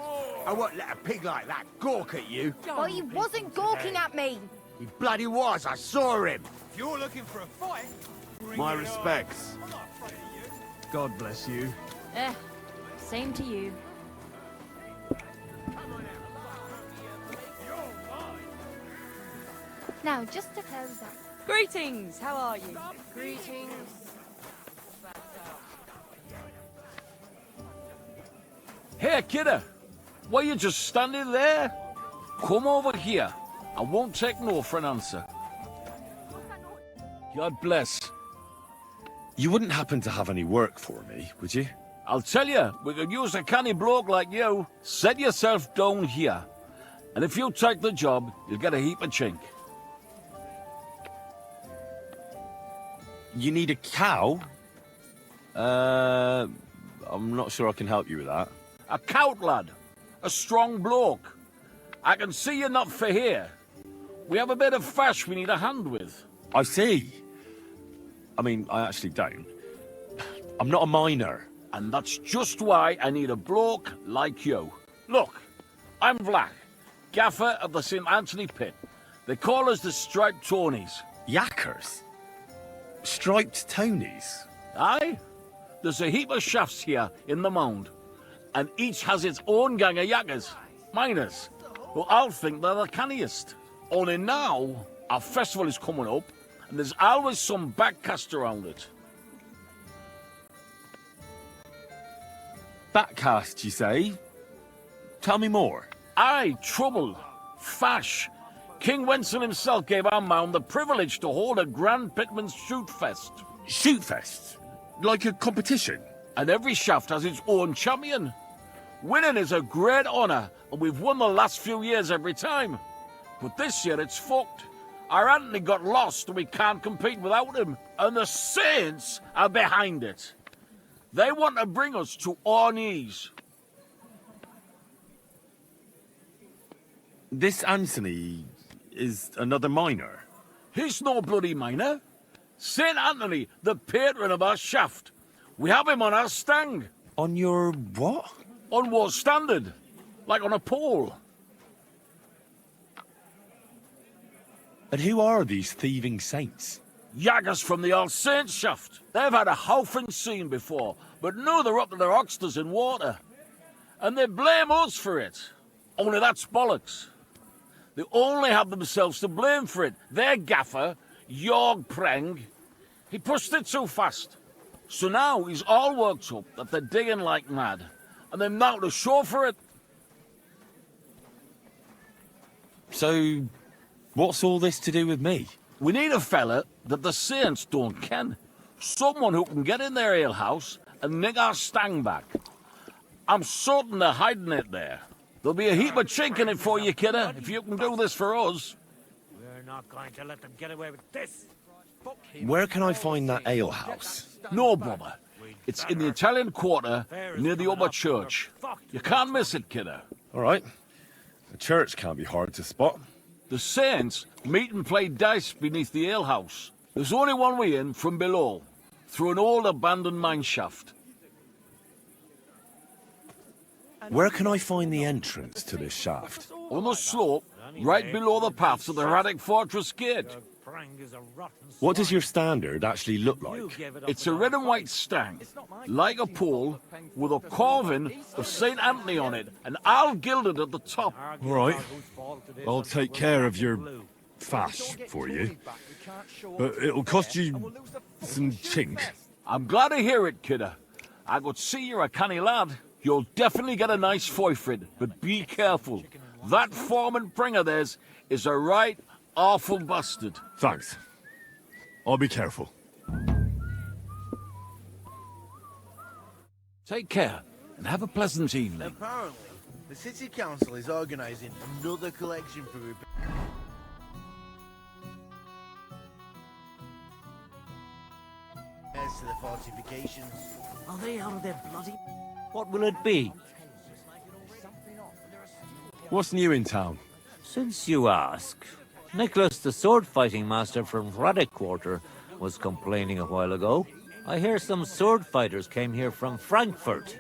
I won't let a pig like that gawk at you. Oh, he wasn't gawking at me. He bloody was. I saw him. If you're looking for a fight, My respects. God bless you. Same to you. Now, just to close up. Greetings, how are you? Greetings. Hey, kidder! Why you just standing there? Come over here. I won't take no for an answer. God bless. You wouldn't happen to have any work for me, would you? I'll tell you, we could use a canny bloke like you. Set yourself down here. And if you take the job, you'll get a heap of chink. You need a cow? I'm not sure I can help you with that. A cout, lad. A strong bloke. I can see you're not for here. We have a bit of fash we need a hand with. I see. I mean, I actually don't. I'm not a miner. And that's just why I need a bloke like you. Look, I'm Vlak, gaffer of the St. Anthony Pit. They call us the Striped Tonies. Yakkers? Striped Tonys? Aye. There's a heap of shafts here in the mound, and each has its own gang of yakkers, miners, who all think they're the canniest. Only now, our festival is coming up, and there's always some backcast around it. Backcast, you say? Tell me more. Aye, trouble. Fash. King Wenzel himself gave our mound the privilege to hold a grand pitman's shoot fest. Shoot fest? Like a competition? And every shaft has its own champion. Winning is a great honour, and we've won the last few years every time. But this year it's fucked. Our Anthony got lost and we can't compete without him. And the Saints are behind it. They want to bring us to our knees. This Anthony is another miner? He's no bloody miner. St. Anthony, the patron of our shaft. We have him on our stang. On your what? On war standard. Like on a pole. And who are these thieving saints? Yaggers from the All Saints shaft. They've had a howfing scene before, but now they're up to their oxters in water. And they blame us for it. Only that's bollocks. They only have themselves to blame for it. Their gaffer, Jorg Preng, he pushed it too fast. So now he's all worked up that they're digging like mad. And they're now to show for it. So, what's all this to do with me? We need a fella that the Saints don't ken. Someone who can get in their alehouse and nick our stang back. I'm certain they're hiding it there. There'll be a heap of chink in it for you, kidder, if you can do this for us. We're not going to let them get away with this. Where can I find that alehouse? No bother. It's in the Italian Quarter, near the upper church. You can't miss it, kidder. All right. The church can't be hard to spot. The Saints meet and play dice beneath the alehouse. There's only one way in from below, through an old abandoned mine shaft. Where can I find the entrance to this shaft? On the slope, right below the paths of the Vranik fortress gate. What does your standard actually look like? It's a red and white stang, like a pole, with a carving of St. Anthony on it, and all gilded at the top. All right. I'll take care of your fash for you. But it'll cost you some chink. I'm glad to hear it, kidder. I could see you're a canny lad. You'll definitely get a nice foy for it, but be careful. That foreman bringer theirs is a right awful bastard. Thanks. I'll be careful. Take care, and have a pleasant evening. Apparently, the city council is organising another collection for repairs to the fortifications. Are they out of their bloody... What will it be? What's new in town? Since you ask, Nicholas, the sword-fighting master from Vranik Quarter, was complaining a while ago. I hear some sword fighters came here from Frankfurt.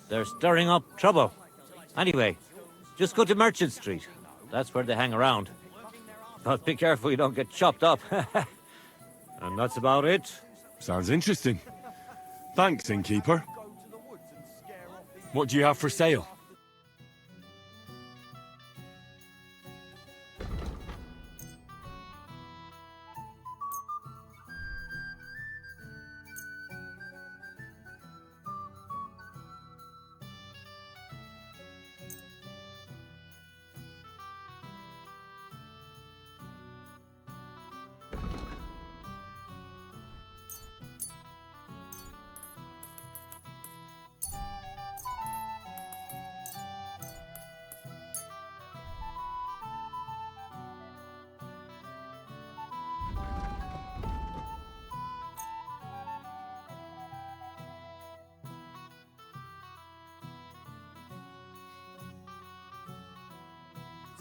They're stirring up trouble. Anyway, just go to Merchant Street. That's where they hang around. But be careful you don't get chopped up. And that's about it. Sounds interesting. Thanks, innkeeper. What do you have for sale?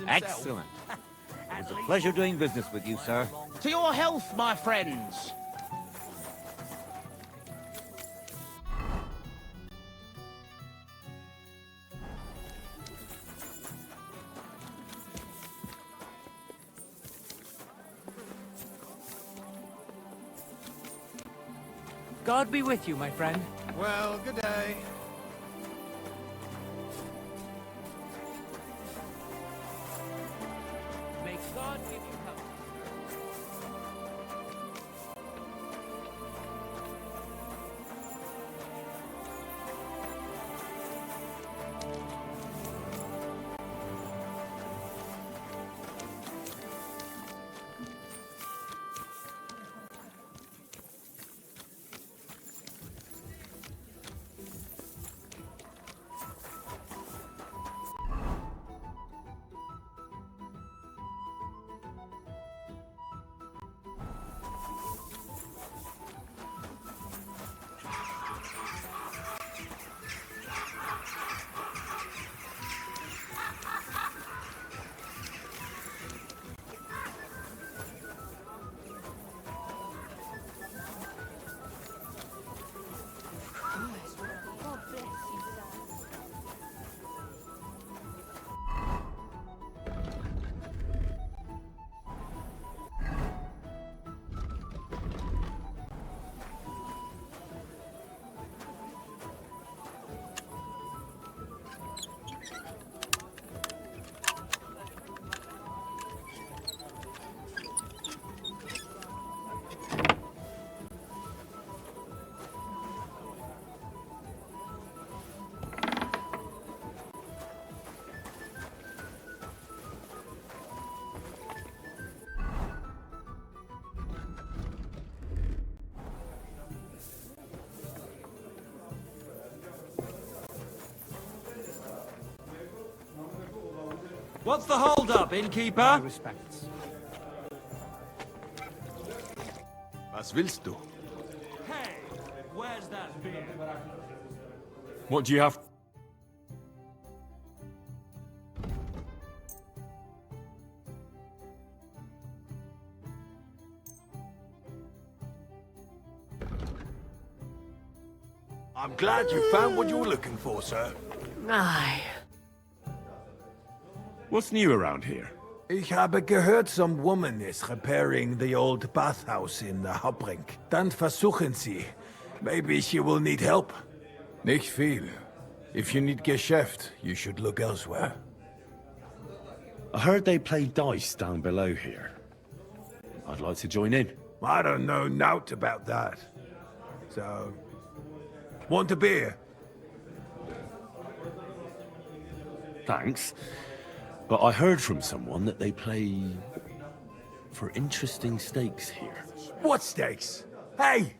Excellent. It was a pleasure doing business with you, sir. To your health, my friends. God be with you, my friend. Well, good day. May God give you help. What's the hold-up, innkeeper? My respects. Was willst du? Hey, where's that beer? What do you have? I'm glad you found what you were looking for, sir. Aye. What's new around here? Ich habe gehört, some woman is repairing the old bathhouse in the Hauptbrink. Dann versuchen sie. Maybe she will need help. Nicht viel. If you need Geschäft, you should look elsewhere. I heard they play dice down below here. I'd like to join in. I don't know naught about that. So, want a beer? Thanks. But I heard from someone that they play for interesting stakes here. What stakes? Hey!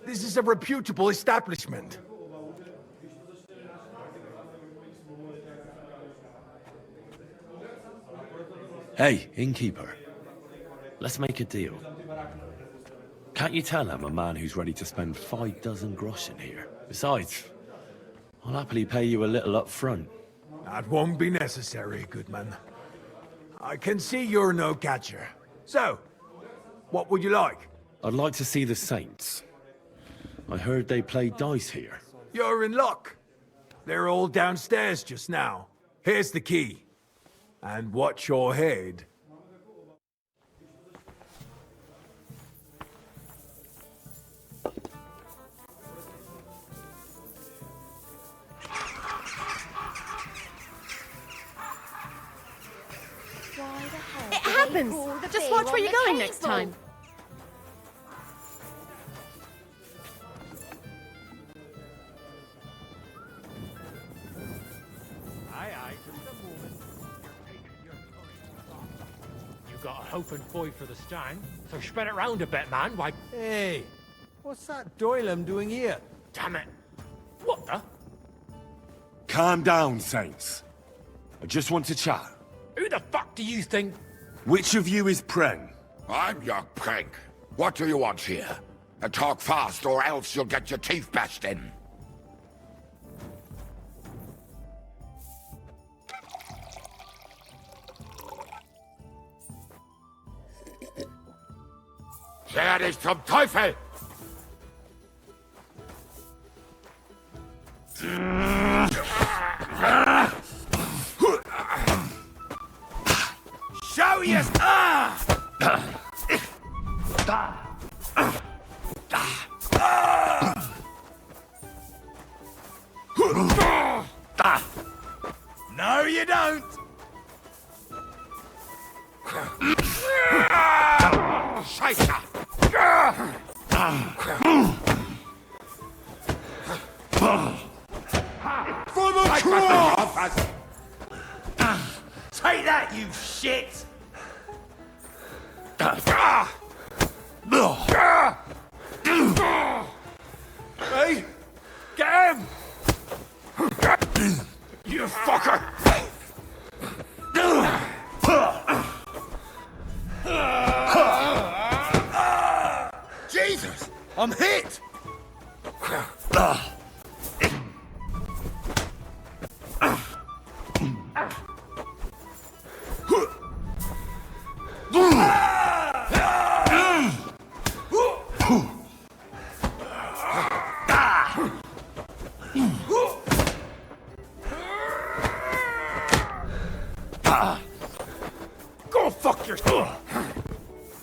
This is a reputable establishment. Hey, innkeeper. Let's make a deal. Can't you tell I'm a man who's ready to spend 5 dozen groschen here? Besides, I'll happily pay you a little up front. That won't be necessary, good man. I can see you're no catcher. So, what would you like? I'd like to see the Saints. I heard they play dice here. You're in luck. They're all downstairs just now. Here's the key. And watch your head. It happens! Just watch where you're going next time. Aye, aye, just a moment. You got a hope and boy for the stand, so spread it round a bit, man. Why? Hey, what's that Doylem doing here? Damn it! What the? Calm down, Saints. I just want to chat. Who the fuck do you think? Which of you is Preng? I'm your prank. What do you want here? And talk fast, or else you'll get your teeth bashed in. Scher dich zum Teufel! Show yes! No, you don't! Scheiße! For the cross! Take that, you shit! Hey! Get him! You fucker! Jesus! I'm hit! Go fuck yourself!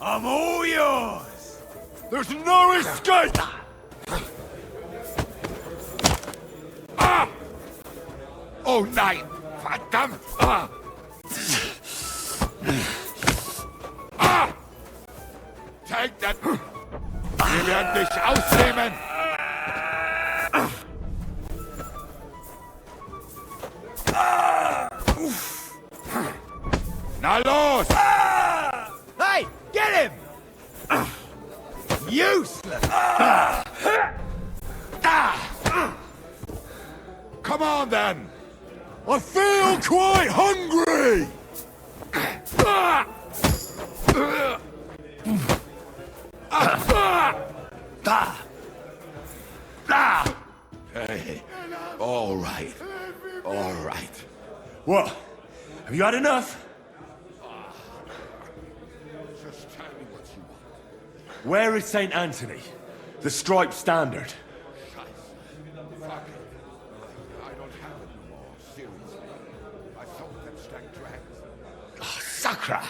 I'm all yours! There's no escape! Oh nein! Verdammt! Take that! Wir werden dich ausnehmen! Na los! Hey, get him! Useless! Come on then! I feel quite hungry! Hey, all right. All right. What? Have you had enough? Just tell me what you want. Where is St. Anthony? The striped standard. Fuck it. I don't have it no more, seriously. I thought that stack dragged. Oh, Sacra!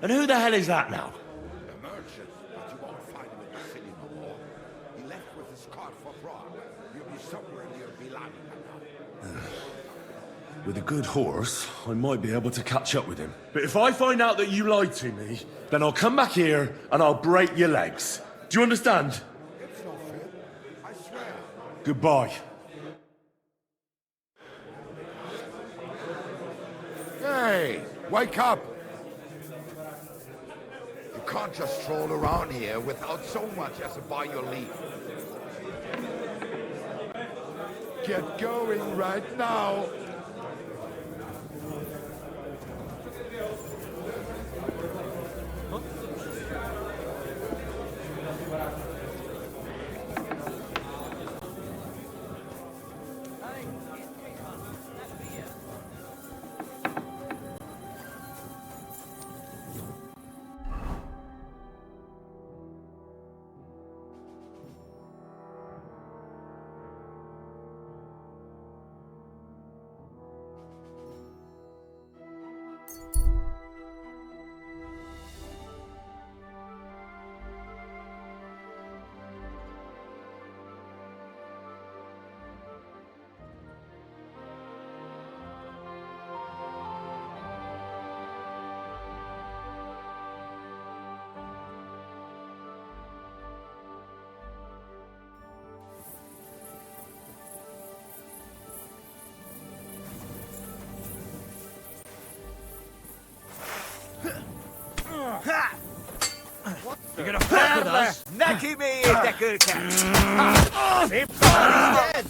And who the hell is that now? The merchant, but you won't find him in the city no more. He left with his cart for Prague. He'll be somewhere near Milan by now. With a good horse, I might be able to catch up with him. But if I find out that you lied to me, then I'll come back here and I'll break your legs. Do you understand? It's no fit. I swear. Goodbye. Hey, wake up! You can't just stroll around here without so much as a by your leave. Get going right now! You're gonna fuck with us? Necky me, Dekurka! Dead!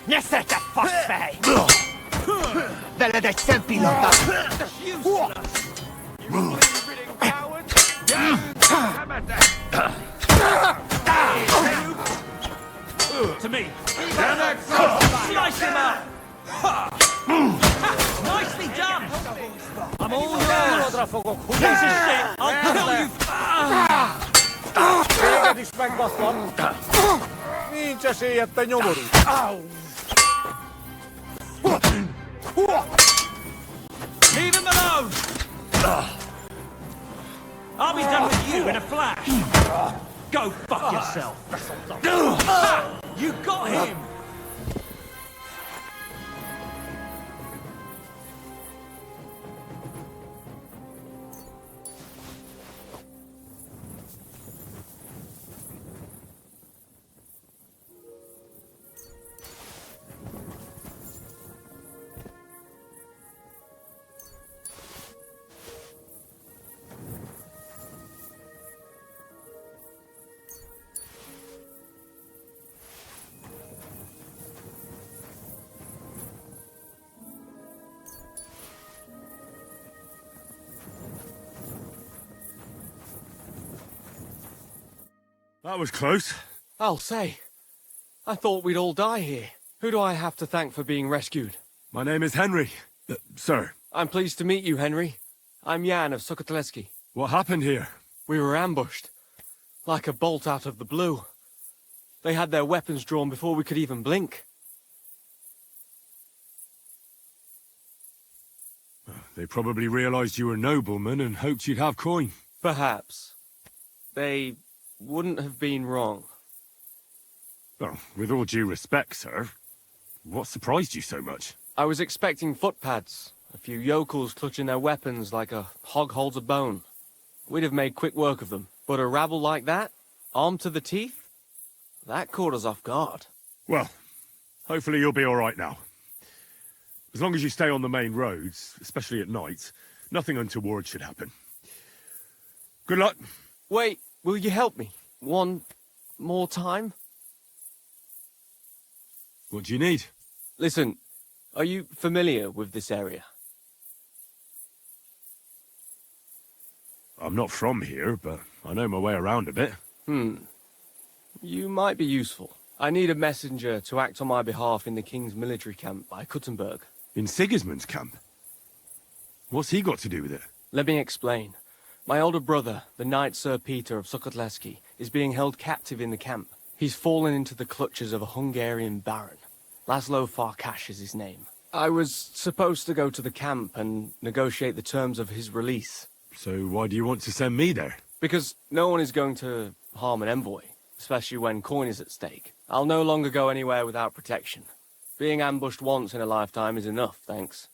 Nie chcecie fosfej! Byle dać sen pilota! To me! Slice him up! Nicely done! I'm all yours! Piece of shit! I'll kill you! Eikä smäck vastaan. Niin se sieltä jumuru. Leave him alone! I'll be done with you in a flash! Go fuck yourself! You got him! That was close. I'll say. I thought we'd all die here. Who do I have to thank for being rescued? My name is Henry. Sir. I'm pleased to meet you, Henry. I'm Jan of Sukotleski. What happened here? We were ambushed. Like a bolt out of the blue. They had their weapons drawn before we could even blink. They probably realized you were noblemen and hoped you'd have coin. Perhaps. They wouldn't have been wrong. Well, with all due respect, sir, what surprised you so much? I was expecting footpads, a few yokels clutching their weapons like a hog holds a bone. We'd have made quick work of them. But a rabble like that, armed to the teeth, that caught us off guard. Well, hopefully you'll be all right now. As long as you stay on the main roads, especially at night, nothing untoward should happen. Good luck. Wait, will you help me? One more time? What do you need? Listen, are you familiar with this area? I'm not from here, but I know my way around a bit. You might be useful. I need a messenger to act on my behalf in the King's military camp by Talmberg. In Sigismund's camp? What's he got to do with it? Let me explain. My older brother, the Knight Sir Peter of Sukotleski, is being held captive in the camp. He's fallen into the clutches of a Hungarian baron. Laszlo Farkas is his name. I was supposed to go to the camp and negotiate the terms of his release. So why do you want to send me there? Because no one is going to harm an envoy, especially when coin is at stake. I'll no longer go anywhere without protection. Being ambushed once in a lifetime is enough, thanks.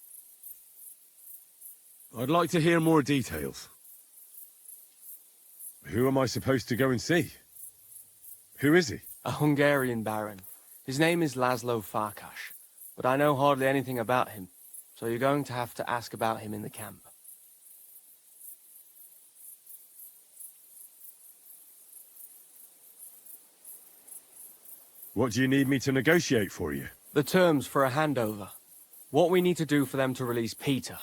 I'd like to hear more details. Who am I supposed to go and see? Who is he? A Hungarian baron. His name is Laszlo Farkas, but I know hardly anything about him, so you're going to have to ask about him in the camp. What do you need me to negotiate for you? The terms for a handover. What we need to do for them to release Peter.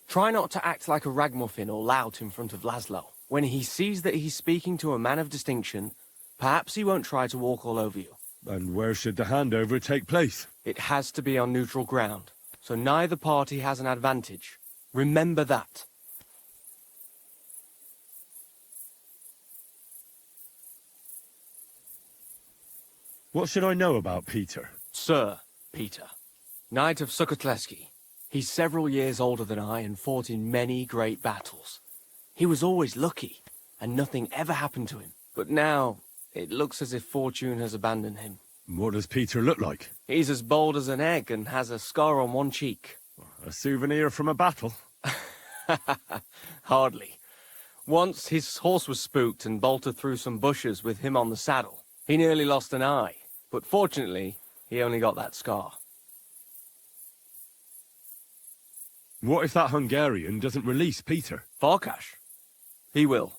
Try not to act like a ragamuffin or lout in front of Laszlo. When he sees that he's speaking to a man of distinction, perhaps he won't try to walk all over you. And where should the handover take place? It has to be on neutral ground, so neither party has an advantage. Remember that. What should I know about Peter? Sir Peter, Knight of Sukotleski. He's several years older than I and fought in many great battles. He was always lucky, and nothing ever happened to him. But now, it looks as if fortune has abandoned him. What does Peter look like? He's as bold as an egg and has a scar on one cheek. A souvenir from a battle? Hardly. Once his horse was spooked and bolted through some bushes with him on the saddle. He nearly lost an eye, but fortunately, he only got that scar. What if that Hungarian doesn't release Peter? Farkas? He will.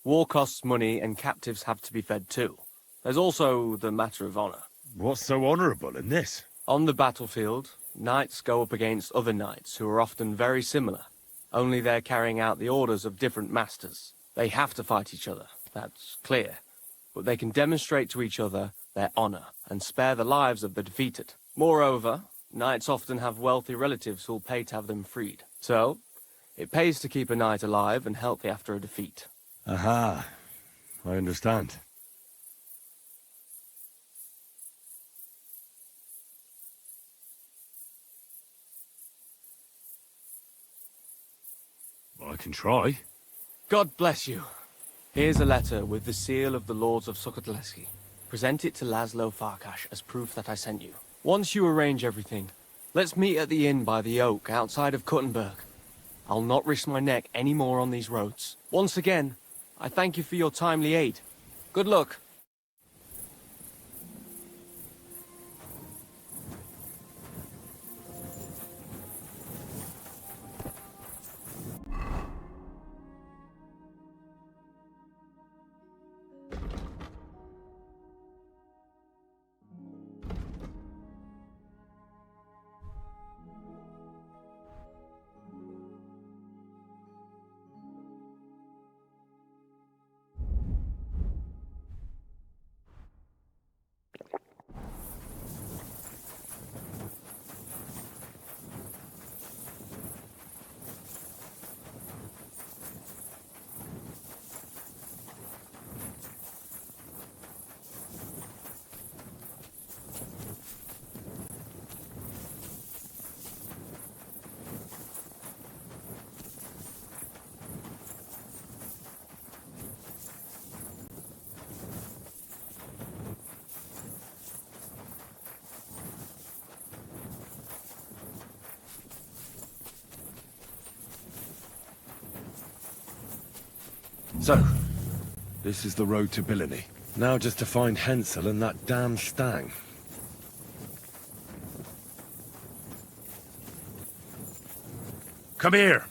War costs money and captives have to be fed too. There's also the matter of honor. What's so honorable in this? On the battlefield, knights go up against other knights who are often very similar. Only they're carrying out the orders of different masters. They have to fight each other, that's clear. But they can demonstrate to each other their honor and spare the lives of the defeated. Moreover, knights often have wealthy relatives who'll pay to have them freed. So, It pays to keep a knight alive and healthy after a defeat. Aha. I understand. Well, I can try. God bless you. Here's a letter with the seal of the Lords of Sokotlevsky. Present it to Laszlo Farkash as proof that I sent you. Once you arrange everything, let's meet at the inn by the Oak outside of Kuttenberg. I'll not risk my neck any more on these roads. Once again, I thank you for your timely aid. Good luck. So, this is the road to Billany. Now just to find Hensel and that damn stag. Come here.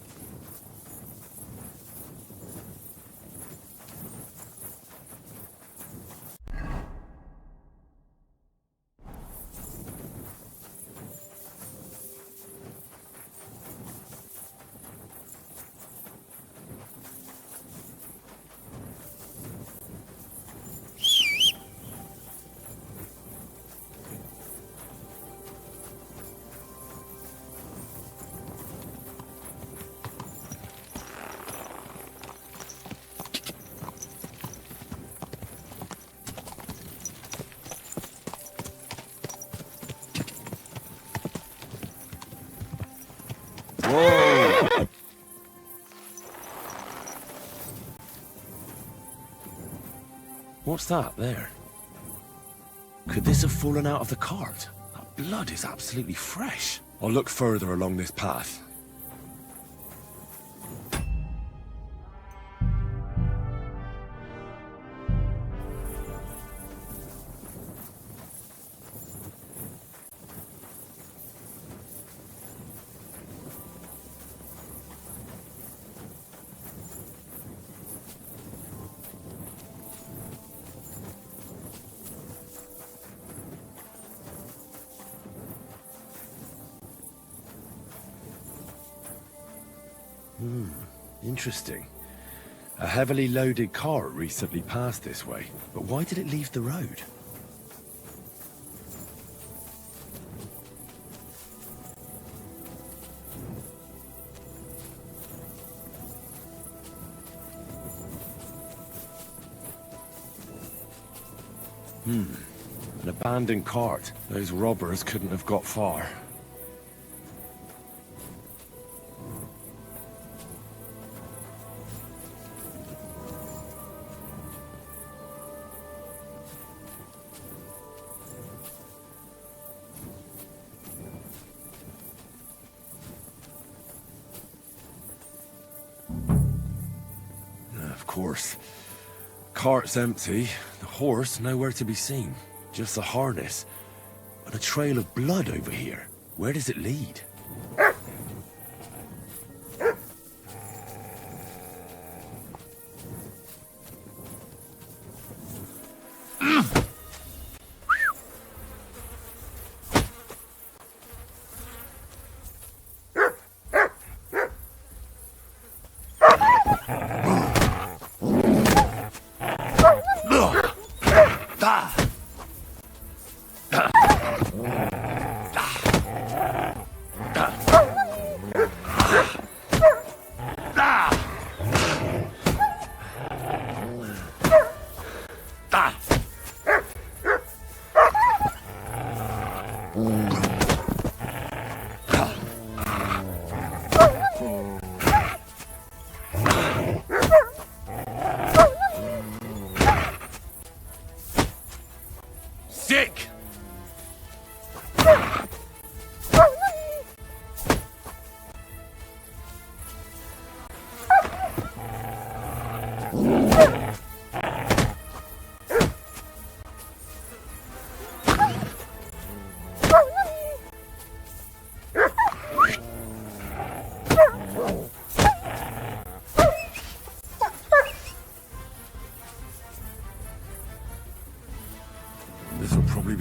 Whoa! What's that there? Could this have fallen out of the cart? That blood is absolutely fresh. I'll look further along this path. Interesting. A heavily loaded cart recently passed this way, but why did it leave the road? An abandoned cart. Those robbers couldn't have got far. Of course. Cart's empty, the horse nowhere to be seen. Just the harness. And a trail of blood over here. Where does it lead?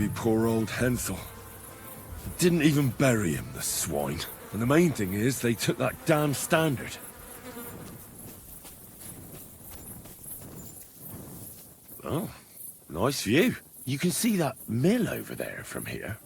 poor old Hensel. Didn't even bury him, the swine. And the main thing is, they took that damn standard. Oh, nice view. You can see that mill over there from here.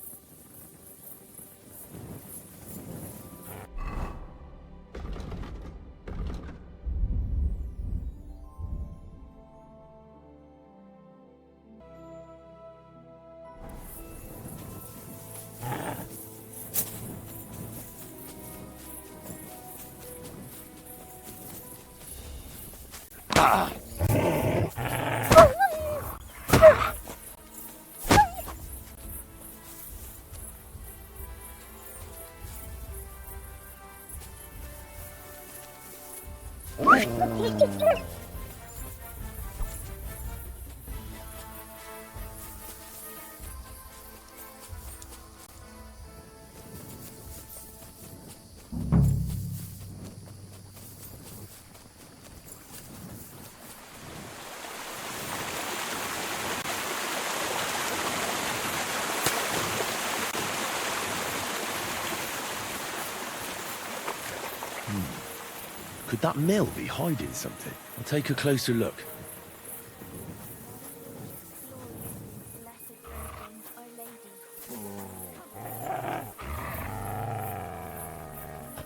Could that mill be hiding something? I'll take a closer look.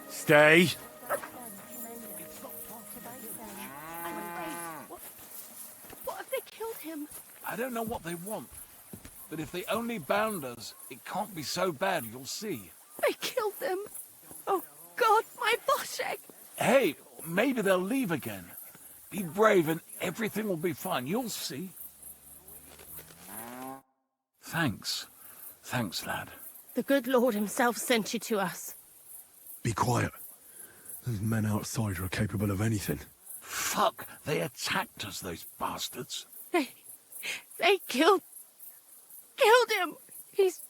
Stay! What if they killed him? I don't know what they want, but if they only bound us, it can't be so bad, you'll see. They killed them. Oh, God, my Boshek! Hey, maybe they'll leave again. Be brave and everything will be fine, you'll see. Thanks. Thanks, lad. The good Lord himself sent you to us. Be quiet. Those men outside are capable of anything. Fuck, they attacked us, those bastards. They killed him. He's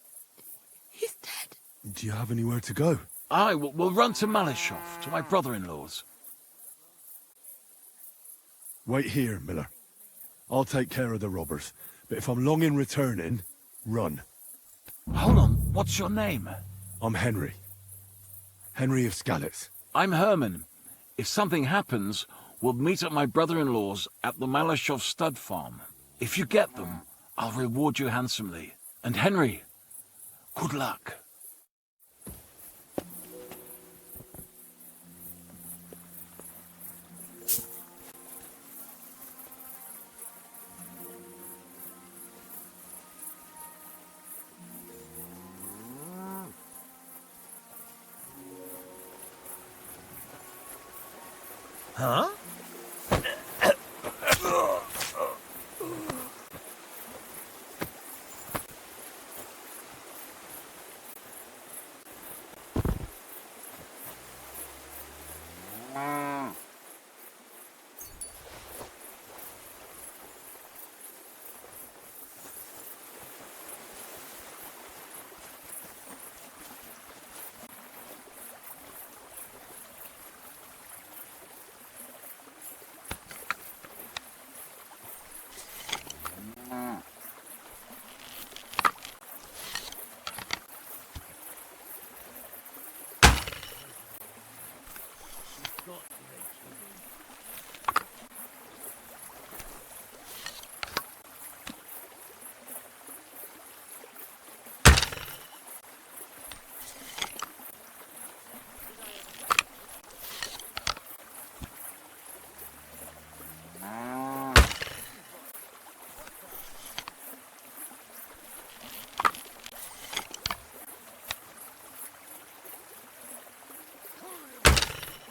dead. Do you have anywhere to go? Aye, we'll run to Malishov, to my brother-in-law's. Wait here, Miller. I'll take care of the robbers. But if I'm long in returning, run. Hold on, what's your name? I'm Henry. Henry of Skalitz. I'm Hermit. If something happens, we'll meet at my brother-in-law's at the Malishov stud farm. If you get them, I'll reward you handsomely. And Henry, good luck. Huh?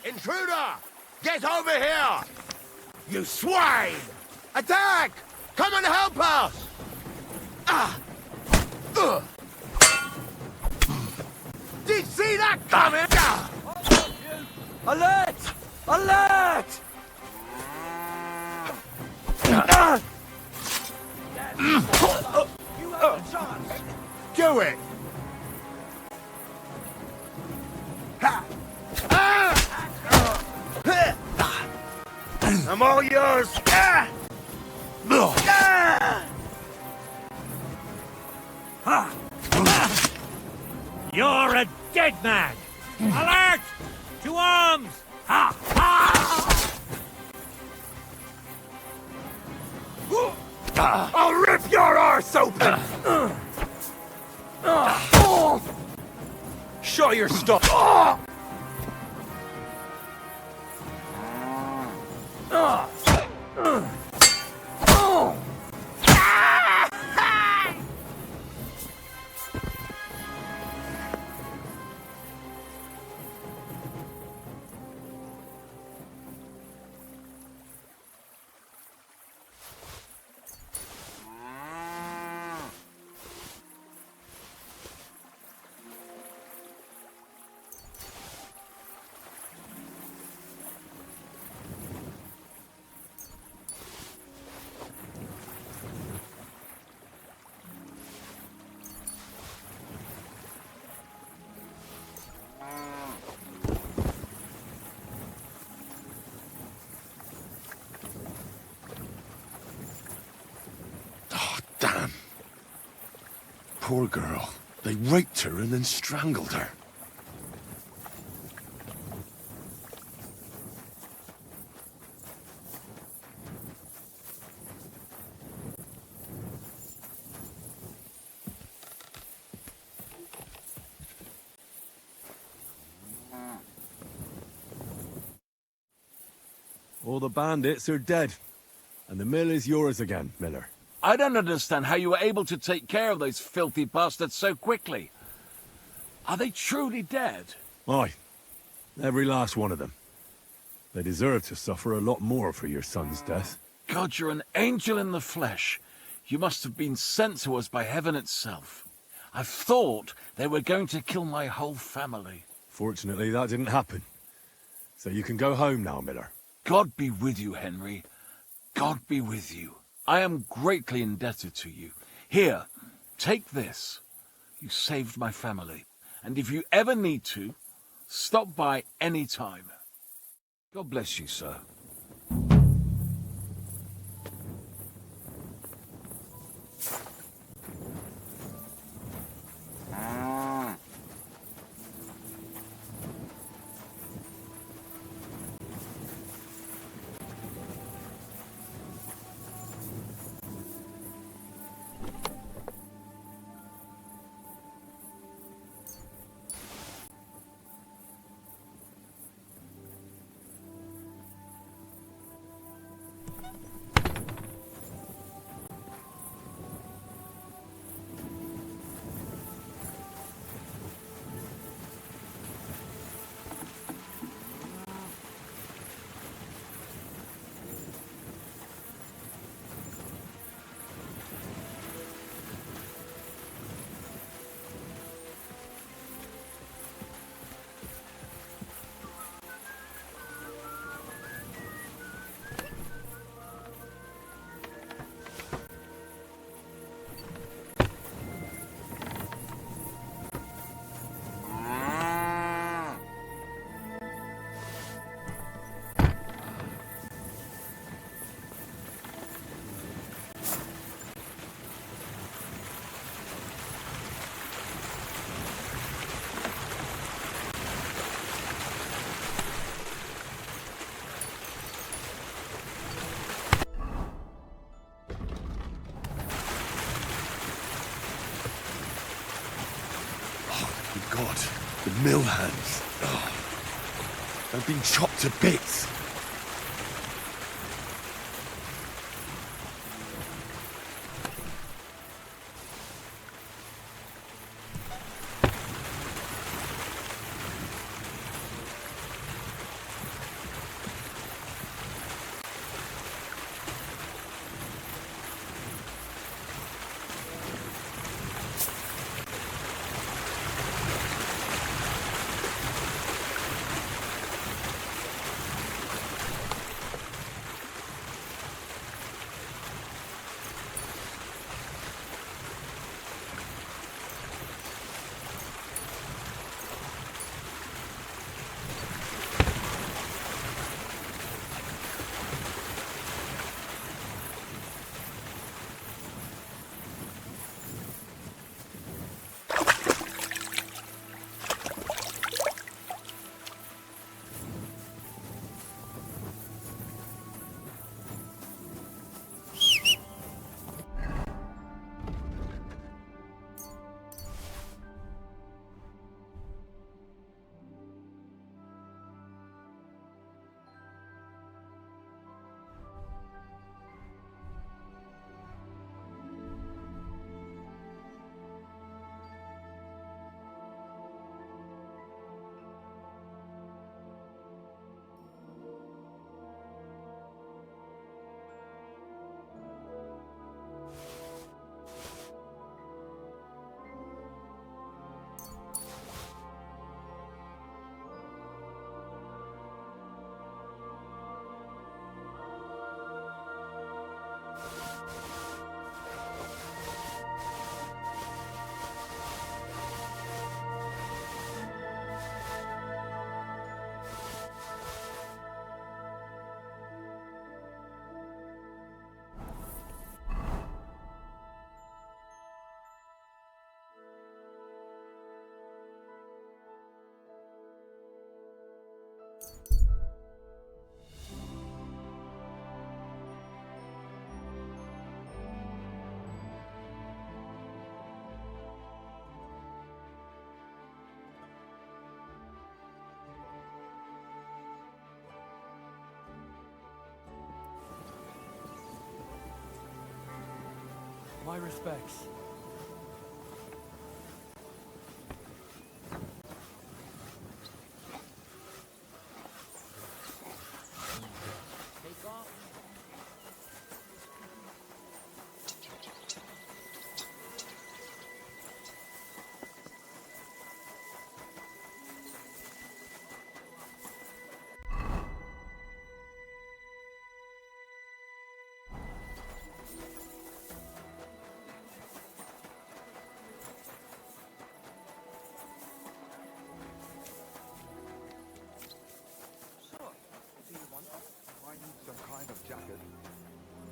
Intruder! Get over here! You swine! Attack! Come and help us! Did you see that coming? Alert! Alert! Do it! I'm all yours! You're a dead man! Alert! To arms! Ha! Ha! I'll rip your arse open! Show your stuff! Damn. Poor girl. They raped her and then strangled her. All the bandits are dead. And the mill is yours again, Miller. I don't understand how you were able to take care of those filthy bastards so quickly. Are they truly dead? Aye. Every last one of them. They deserve to suffer a lot more for your son's death. God, you're an angel in the flesh. You must have been sent to us by heaven itself. I thought they were going to kill my whole family. Fortunately, that didn't happen. So you can go home now, Miller. God be with you, Henry. God be with you. I am greatly indebted to you. Here, take this. You saved my family. And if you ever need to, stop by any time. God bless you, sir. God, the mill hands. Oh, they've been chopped to bits. My respects. Some kind of jacket.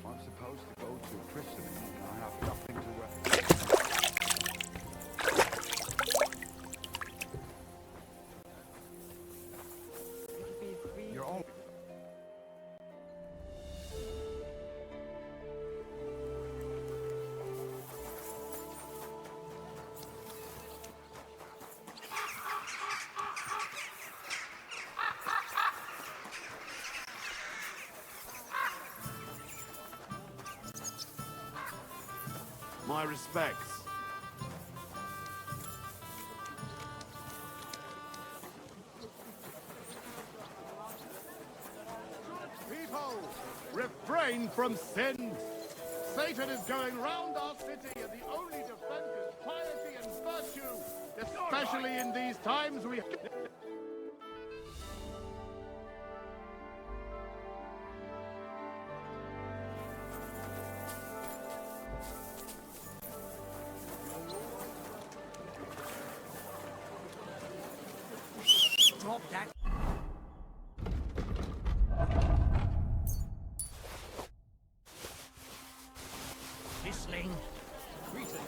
I'm supposed to go to a christening and I have nothing to wear. You're all... My respects. People, refrain from sin. Satan is going round our city, and the only defense is piety and virtue. Especially in these times we... Drop that. Whistling. Greetings.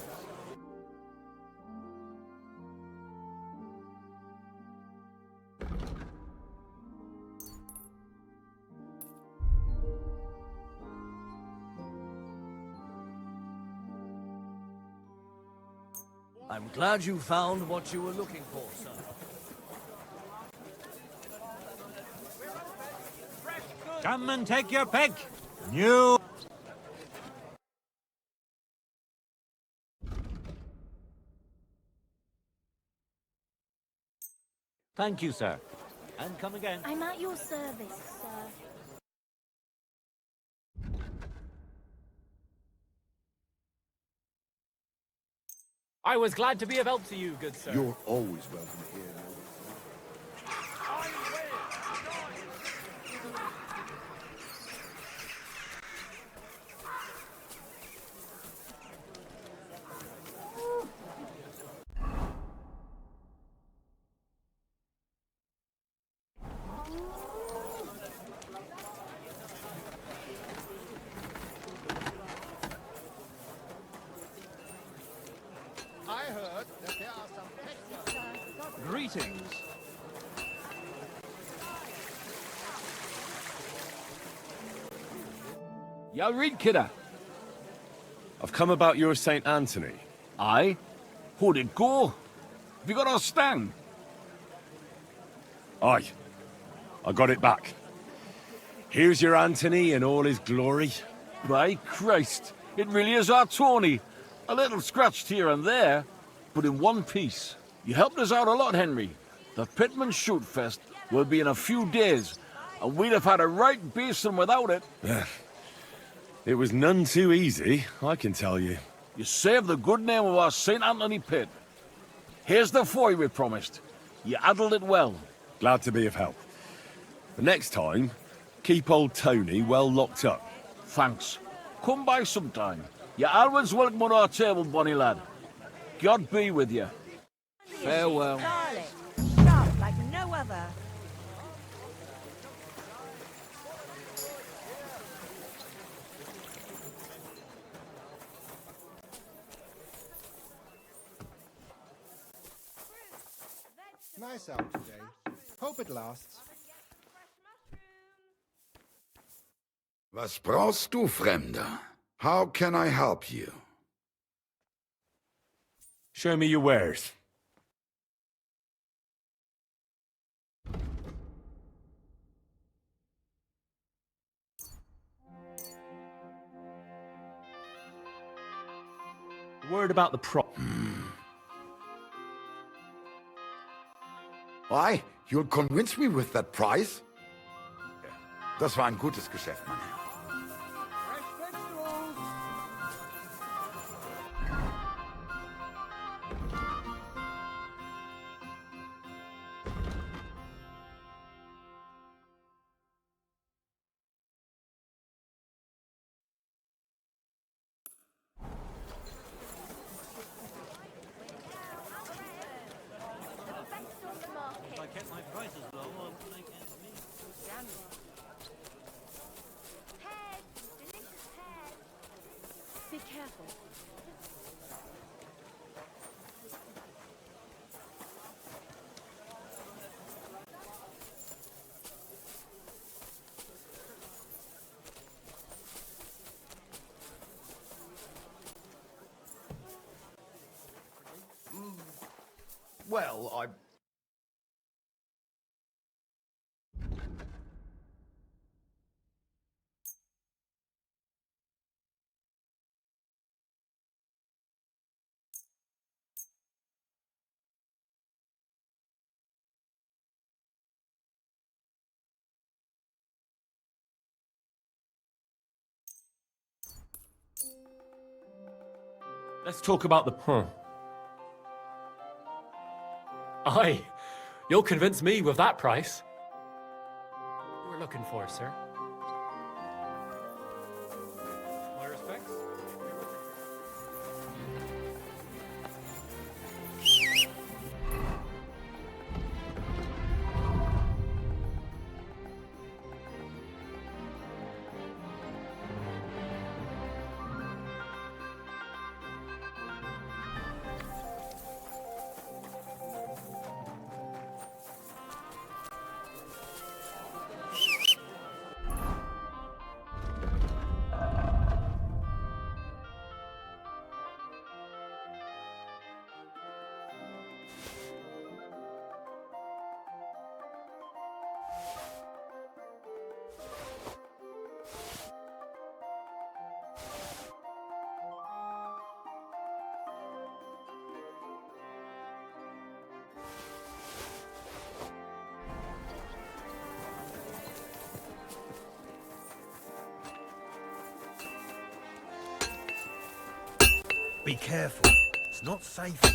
I'm glad you found what you were looking for, sir. Come and take your pick. New. Thank you, sir. And come again. I'm at your service, sir. I was glad to be of help to you, good sir. You're always welcome here. I heard that there are some... Greetings. Ya read, kidder. I've come about your St. Anthony. Aye? How'd it go? Have you got our stang? Aye. I got it back. Here's your Anthony in all his glory. By Christ, it really is our Tony. A little scratched here and there, but in one piece. You helped us out a lot, Henry. The Pitman Shoot Fest will be in a few days, and we'd have had a right basin without it. It was none too easy, I can tell you. You saved the good name of our St. Anthony pit. Here's the foy we promised. You handled it well. Glad to be of help. The next time, keep old Tony well locked up. Thanks. Come by sometime. You're always welcome on our table, bonny lad. God be with you. Farewell. Scarlet, sharp like no other. Nice out today. Hope it lasts. Was brauchst du, Fremder? How can I help you? Show me your wares. Word about the prop. Why? You'll convince me with that price? Das war ein gutes Geschäft, mein Herr. Be careful. Well, I... Let's talk about the... Aye, you'll convince me with that price. We're looking for, sir. My respects. Be careful. It's not safe here.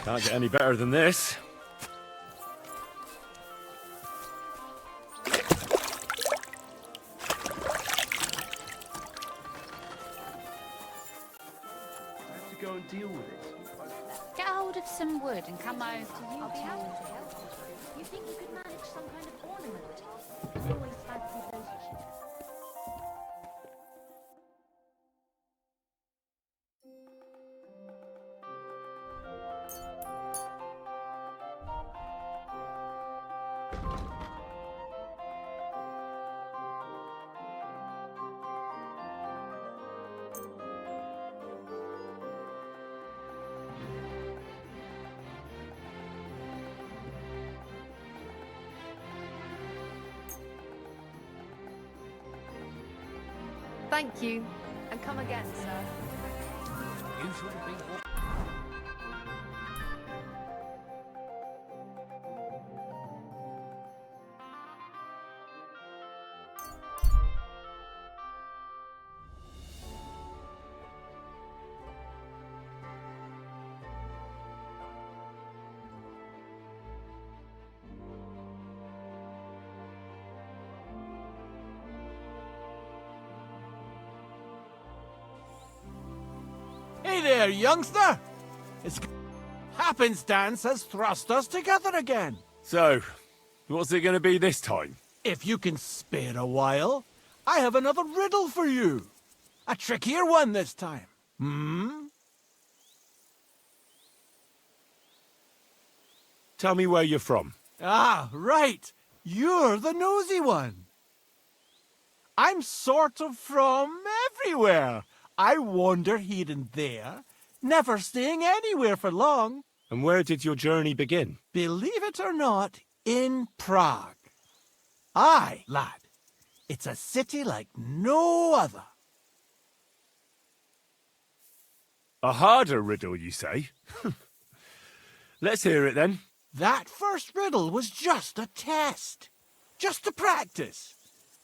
Can't get any better than this. Go and deal with it. Get hold of some wood and come over. I'll be able to help. You think you could manage some kind of ornament? You always fancy those cheap. Thank you, and come again, sir. You should have been... Hey there, youngster! It's happenstance has thrust us together again. So, What's it going to be this time? If you can spare a while, I have another riddle for you. A trickier one this time. Tell me where you're from. Ah, right. You're the nosy one. I'm sort of from everywhere. I wander here and there, never staying anywhere for long. And where did your journey begin? Believe it or not, in Prague. Aye, lad. It's a city like no other. A harder riddle, you say? Let's hear it then. That first riddle was just a test. Just to practice.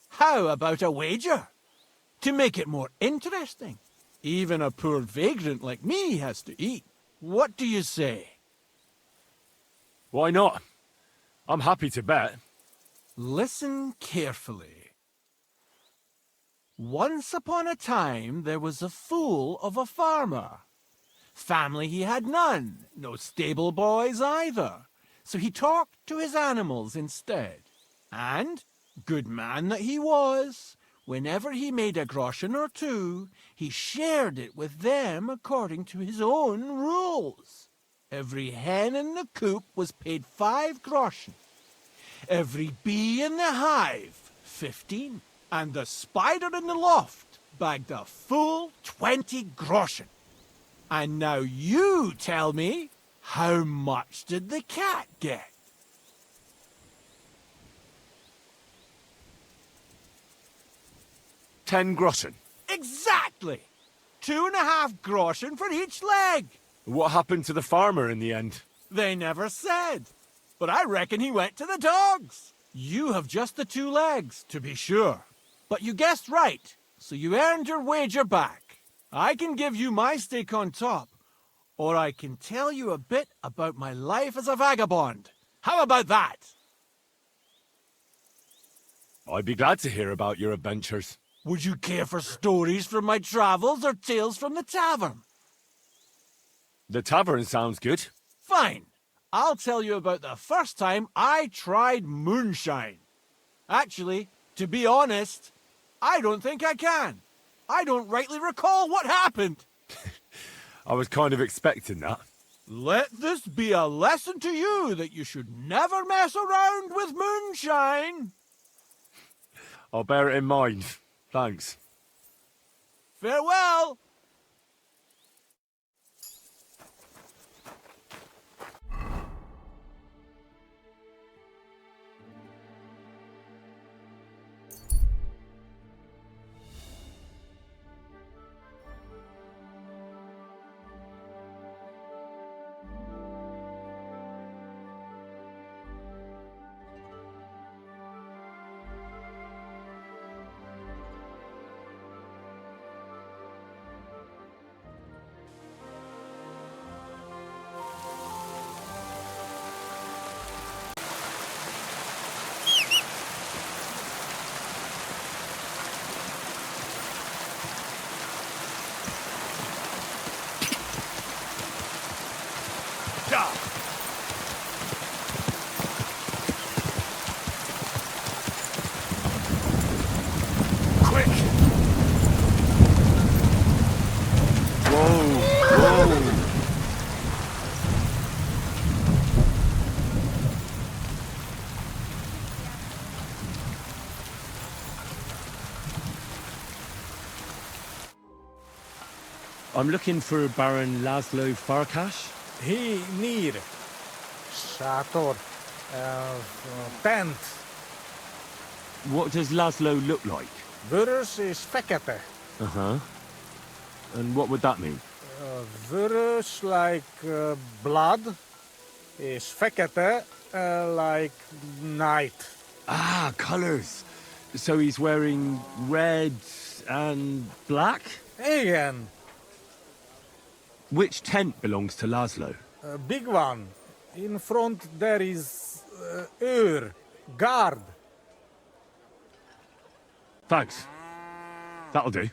How about a wager? To make it more interesting. Even a poor vagrant like me has to eat. What do you say? Why not? I'm happy to bet. Listen carefully. Once upon a time, there was a fool of a farmer. Family he had none, no stable boys either. So he talked to his animals instead. And, good man that he was, whenever he made a groschen or two, he shared it with them according to his own rules. Every hen in the coop was paid 5 groschen. Every bee in the hive, 15. And the spider in the loft bagged a full 20 groschen. And now you tell me, how much did the cat get? $10 groschen. Exactly! 2.5 groschen for each leg. What happened to the farmer in the end? They never said. But I reckon he went to the dogs. You have just the 2 legs, to be sure. But you guessed right, so you earned your wager back. I can give you my stake on top, or I can tell you a bit about my life as a vagabond. How about that? I'd be glad to hear about your adventures. Would you care for stories from my travels or tales from the tavern? The tavern sounds good. Fine. I'll tell you about the first time I tried moonshine. Actually, to be honest, I don't think I can. I don't rightly recall what happened. I was kind of expecting that. Let this be a lesson to you that you should never mess around with moonshine. I'll bear it in mind. Thanks. Farewell. I'm looking for Baron Laszlo Farkas. He near. Sator. Tent. What does Laszlo look like? Virus is fekete. Uh-huh. And what would that mean? Virus like blood is fekete like night. Ah, colours. So he's wearing red and black? Again. Which tent belongs to Laszlo? A big one. In front there is guard. Thanks. That'll do.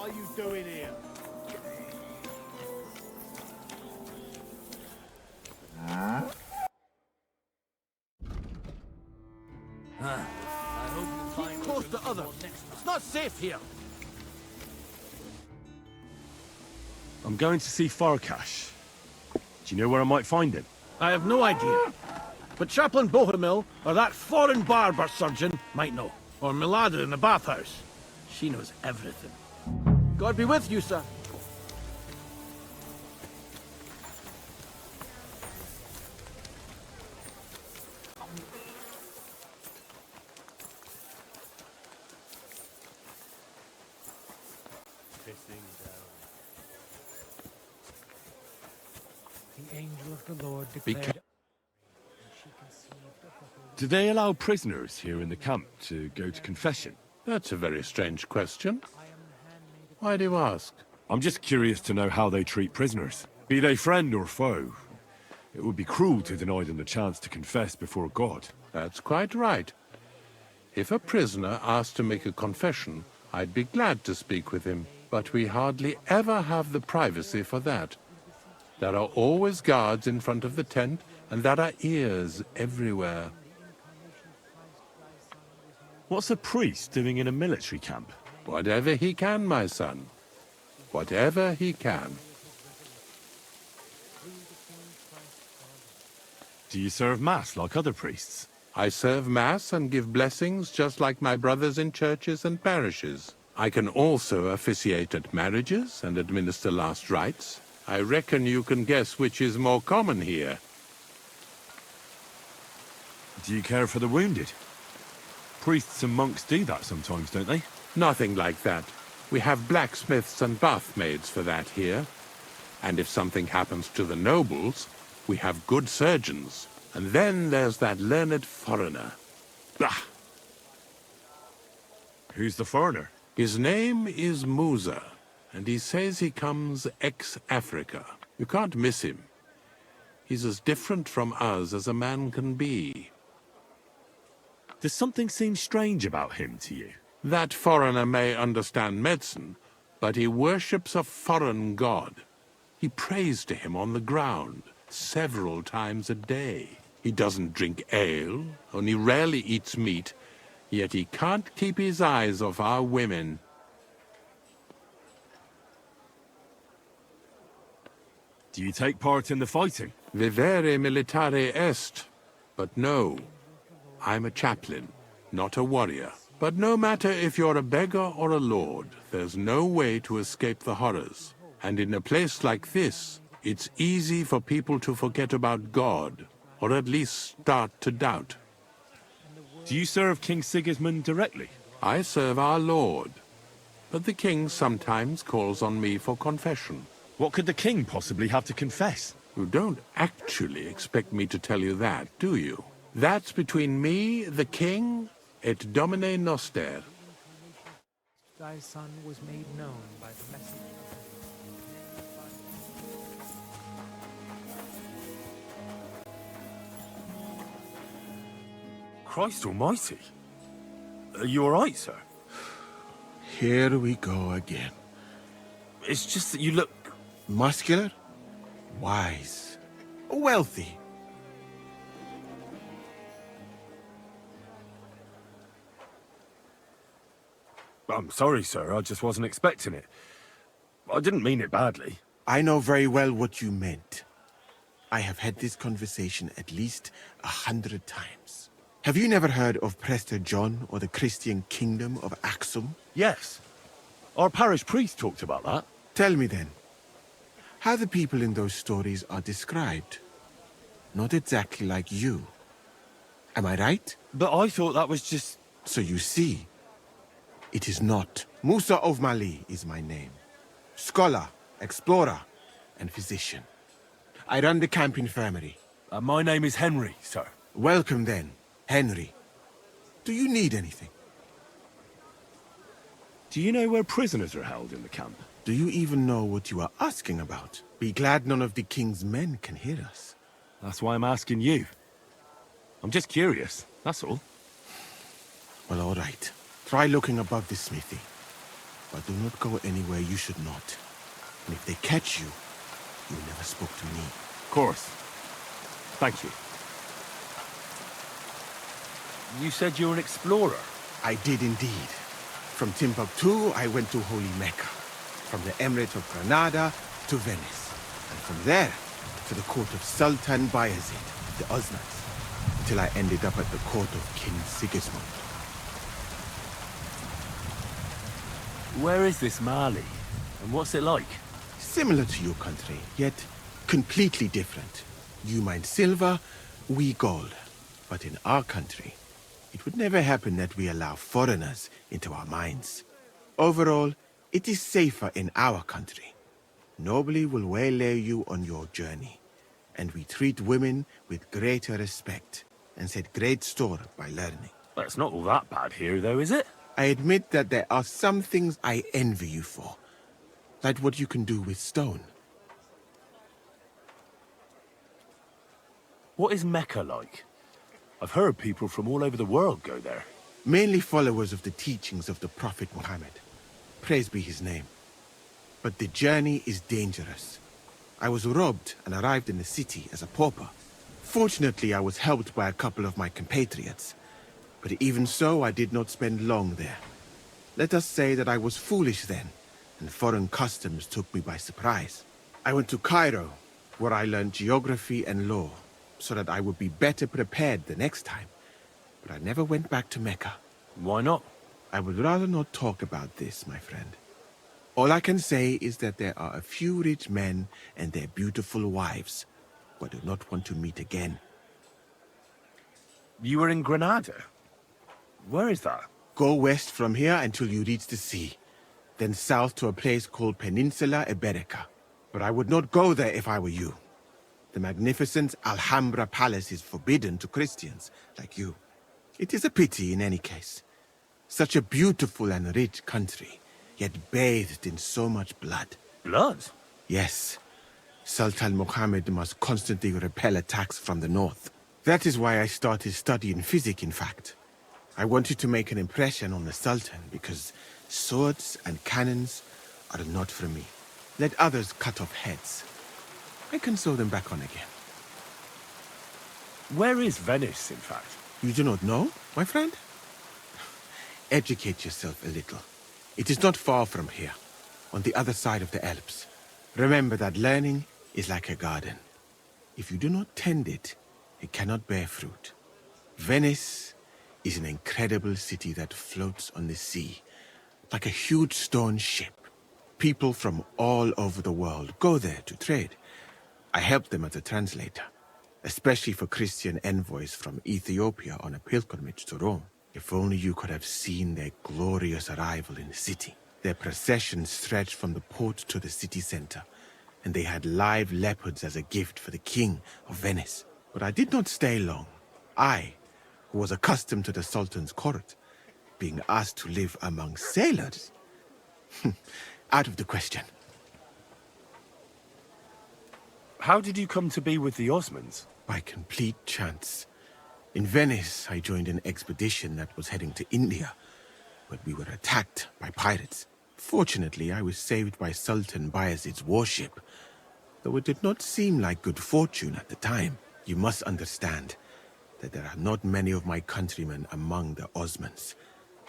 are you doing here? Keep close to others. It's not safe here. I'm going to see Farkash. Do you know where I might find him? I have no idea. But Chaplain Bohemil, or that foreign barber surgeon, might know. Or Milada in the bathhouse. She knows everything. God be with you, sir. The angel of the Lord Be declared. Do they allow prisoners here in the camp to go to confession? That's a very strange question. Why do you ask? I'm just curious to know how they treat prisoners. Be they friend or foe. It would be cruel to deny them the chance to confess before God. That's quite right. If a prisoner asked to make a confession, I'd be glad to speak with him. But we hardly ever have the privacy for that. There are always guards in front of the tent, and there are ears everywhere. What's a priest doing in a military camp? Whatever he can, my son. Whatever he can. Do you serve Mass like other priests? I serve Mass and give blessings just like my brothers in churches and parishes. I can also officiate at marriages and administer last rites. I reckon you can guess which is more common here. Do you care for the wounded? Priests and monks do that sometimes, don't they? Nothing like that. We have blacksmiths and bathmaids for that here. And if something happens to the nobles, we have good surgeons. And then there's that learned foreigner. Bah! Who's the foreigner? His name is Musa, and he says he comes ex-Africa. You can't miss him. He's as different from us as a man can be. Does something seem strange about him to you? That foreigner may understand medicine, but he worships a foreign god. He prays to him on the ground several times a day. He doesn't drink ale, only rarely eats meat, yet he can't keep his eyes off our women. Do you take part in the fighting? Vivere militare est. But no, I'm a chaplain, not a warrior. But no matter if you're a beggar or a lord, there's no way to escape the horrors. And in a place like this, it's easy for people to forget about God, or at least start to doubt. Do you serve King Sigismund directly? I serve our Lord, but the king sometimes calls on me for confession. What could the king possibly have to confess? You don't actually expect me to tell you that, do you? That's between me, the king, et Domine Noster. Thy son was made known by the message. Christ almighty. Are you all right, sir? Here we go again. It's just that you look... Muscular, wise, wealthy. I'm sorry, sir. I just wasn't expecting it. I didn't mean it badly. I know very well what you meant. I have had this conversation at least 100 times. Have you never heard of Prester John or the Christian Kingdom of Axum? Yes. Our parish priest talked about that. Tell me then, how the people in those stories are described. Not exactly like you. Am I right? But I thought that was just... So you see, it is not. Musa of Mali is my name. Scholar, explorer, and physician. I run the camp infirmary. My name is Henry, sir. Welcome then, Henry. Do you need anything? Do you know where prisoners are held in the camp? Do you even know what you are asking about? Be glad none of the king's men can hear us. That's why I'm asking you. I'm just curious, that's all. Well, all right. Try looking above the smithy. but do not go anywhere you should not. And if they catch you, you never spoke to me. Of course. Thank you. You said you're an explorer? I did indeed. From Timbuktu, I went to Holy Mecca. From the Emirate of Granada to Venice. And from there, to the court of Sultan Bayezid, the Osmans, until I ended up at the court of King Sigismund. Where is this Mali? And what's it like? Similar to your country, yet completely different. You mine silver, we gold. But in our country, it would never happen that we allow foreigners into our mines. Overall, it is safer in our country. Nobody will waylay you on your journey. And we treat women with greater respect and set great store by learning. Well, it's not all that bad here, though, is it? I admit that there are some things I envy you for. Like what you can do with stone. What is Mecca like? I've heard people from all over the world go there. Mainly followers of the teachings of the Prophet Muhammad. Praise be his name. But the journey is dangerous. I was robbed and arrived in the city as a pauper. Fortunately, I was helped by a couple of my compatriots. But even so, I did not spend long there. Let us say that I was foolish then, and foreign customs took me by surprise. I went to Cairo, where I learned geography and law, so that I would be better prepared the next time. But I never went back to Mecca. Why not? I would rather not talk about this, my friend. All I can say is that there are a few rich men and their beautiful wives who I do not want to meet again. You were in Granada? Where is that? Go west from here until you reach the sea. Then south to a place called Peninsula Iberica. But I would not go there if I were you. The magnificent Alhambra Palace is forbidden to Christians like you. It is a pity in any case. Such a beautiful and rich country, yet bathed in so much blood. Blood? Yes. Sultan Muhammad must constantly repel attacks from the north. That is why I started studying physics, in fact. I wanted to make an impression on the Sultan because swords and cannons are not for me. Let others cut off heads. I can sew them back on again. Where is Venice, in fact? You do not know, my friend? Educate yourself a little. It is not far from here, on the other side of the Alps. Remember that learning is like a garden. If you do not tend it, it cannot bear fruit. Venice is an incredible city that floats on the sea, like a huge stone ship. People from all over the world go there to trade. I helped them as a translator, especially for Christian envoys from Ethiopia on a pilgrimage to Rome. If only you could have seen their glorious arrival in the city. Their procession stretched from the port to the city center, and they had live leopards as a gift for the king of Venice. But I did not stay long. I, who was accustomed to the Sultan's court, being asked to live among sailors? Out of the question. How did you come to be with the Osmans? By complete chance. In Venice, I joined an expedition that was heading to India, but we were attacked by pirates. Fortunately, I was saved by Sultan Bayezid's warship, though it did not seem like good fortune at the time. You must understand that there are not many of my countrymen among the Osmans.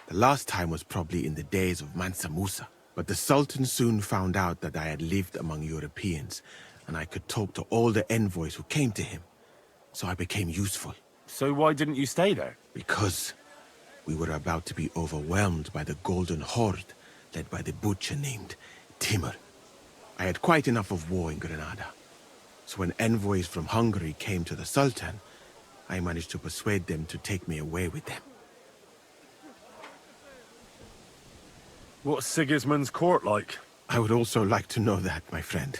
The last time was probably in the days of Mansa Musa, but the Sultan soon found out that I had lived among Europeans, and I could talk to all the envoys who came to him, so I became useful. So why didn't you stay there? Because we were about to be overwhelmed by the Golden Horde, led by the butcher named Timur. I had quite enough of war in Granada, so when envoys from Hungary came to the Sultan, I managed to persuade them to take me away with them. What's Sigismund's court like? I would also like to know that, my friend.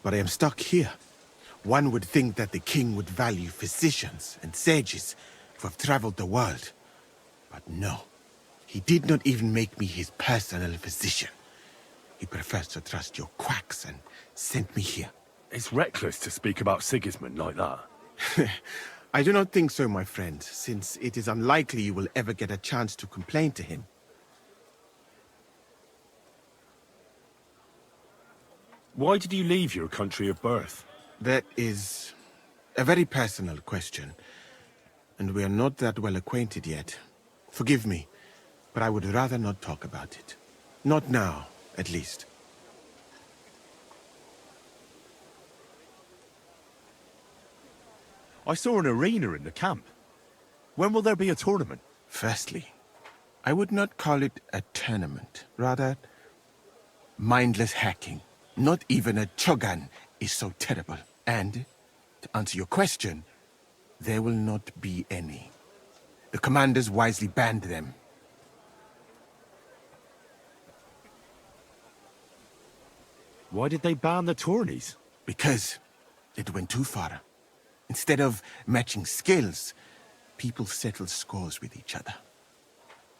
But I am stuck here. One would think that the king would value physicians and sages who have traveled the world. But no. He did not even make me his personal physician. He prefers to trust your quacks and sent me here. It's reckless to speak about Sigismund like that. I do not think so, my friend, since it is unlikely you will ever get a chance to complain to him. Why did you leave your country of birth? That is a very personal question, and we are not that well acquainted yet. Forgive me, but I would rather not talk about it. Not now, at least. I saw an arena in the camp. When will there be a tournament? Firstly, I would not call it a tournament. Rather, mindless hacking. Not even a chogan is so terrible. And, to answer your question, there will not be any. The commanders wisely banned them. Why did they ban the tourneys? Because it went too far. Instead of matching skills, people settled scores with each other.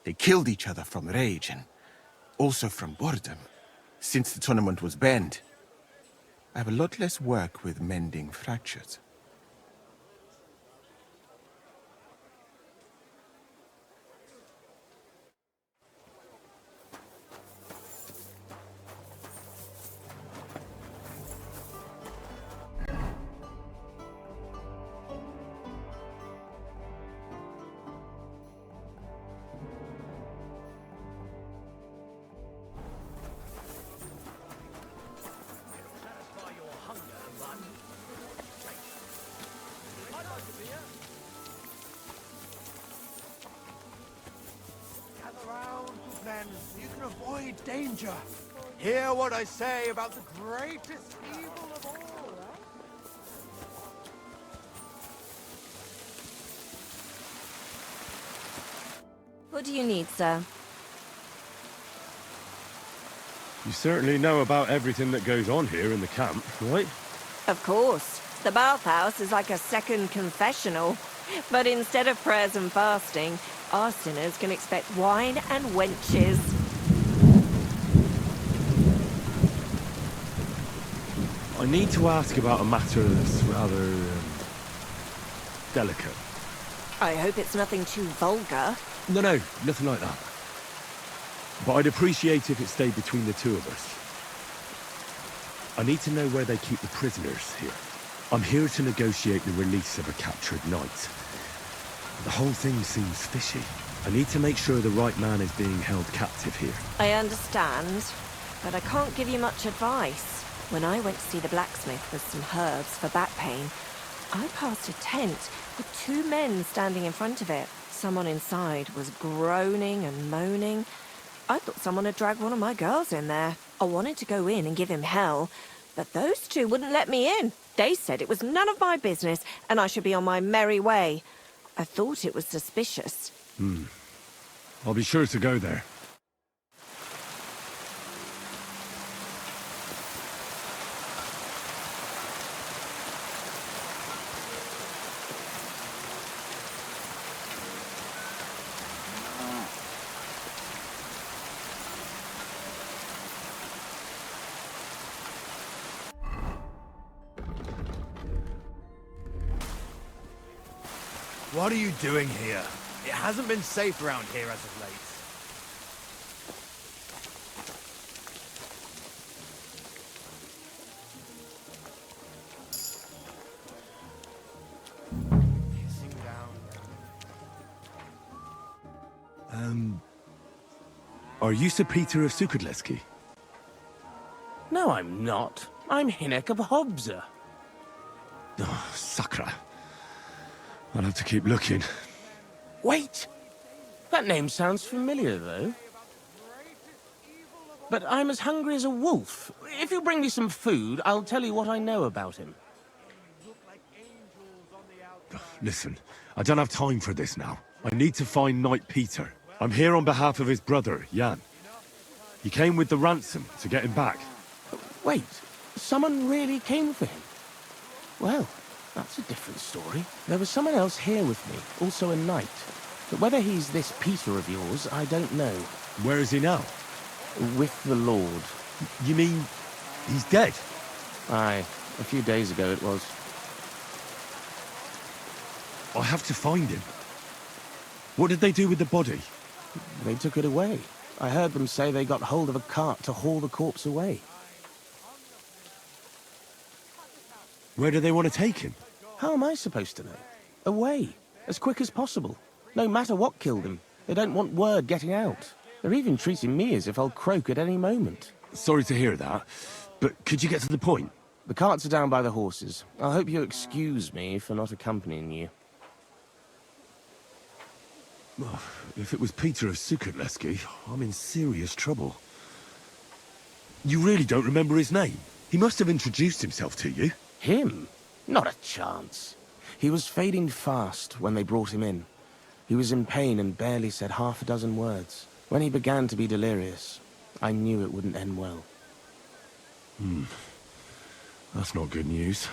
They killed each other from rage and also from boredom. Since the tournament was banned, I have a lot less work with mending fractures. You can avoid danger. Hear what I say about the greatest evil of all, right? What do you need, sir? You certainly know about everything that goes on here in the camp, right? Of course. The bathhouse is like a second confessional. But instead of prayers and fasting, our sinners can expect wine and wenches. I need to ask about a matter that's rather delicate. I hope it's nothing too vulgar. No, nothing like that. But I'd appreciate if it stayed between the two of us. I need to know where they keep the prisoners here. I'm here to negotiate the release of a captured knight. The whole thing seems fishy. I need to make sure the right man is being held captive here. I understand, but I can't give you much advice. When I went to see the blacksmith with some herbs for back pain, I passed a tent with two men standing in front of it. Someone inside was groaning and moaning. I thought someone had dragged one of my girls in there. I wanted to go in and give him hell, but those two wouldn't let me in. They said it was none of my business and I should be on my merry way. I thought it was suspicious. I'll be sure to go there. What are you doing here? It hasn't been safe around here as of late. Are you Sir Peter of Sukadleski? No, I'm not. I'm Hinek of Hobza. Oh, Sakra. I'll have to keep looking. Wait! That name sounds familiar, though. But I'm as hungry as a wolf. If you bring me some food, I'll tell you what I know about him. Listen, I don't have time for this now. I need to find Knight Peter. I'm here on behalf of his brother, Jan. He came with the ransom to get him back. Wait, someone really came for him? Well, that's a different story. There was someone else here with me, also a knight. But whether he's this Peter of yours, I don't know. Where is he now? With the Lord. You mean he's dead? Aye, a few days ago it was. I have to find him. What did they do with the body? They took it away. I heard them say they got hold of a cart to haul the corpse away. Where do they want to take him? How am I supposed to know? Away, as quick as possible. No matter what killed him, they don't want word getting out. They're even treating me as if I'll croak at any moment. Sorry to hear that, but could you get to the point? The carts are down by the horses. I hope you'll excuse me for not accompanying you. If it was Peter of Sukatleski, I'm in serious trouble. You really don't remember his name? He must have introduced himself to you. Him? Not a chance. He was fading fast when they brought him in. He was in pain and barely said half a dozen words. When he began to be delirious, I knew it wouldn't end well. That's not good news.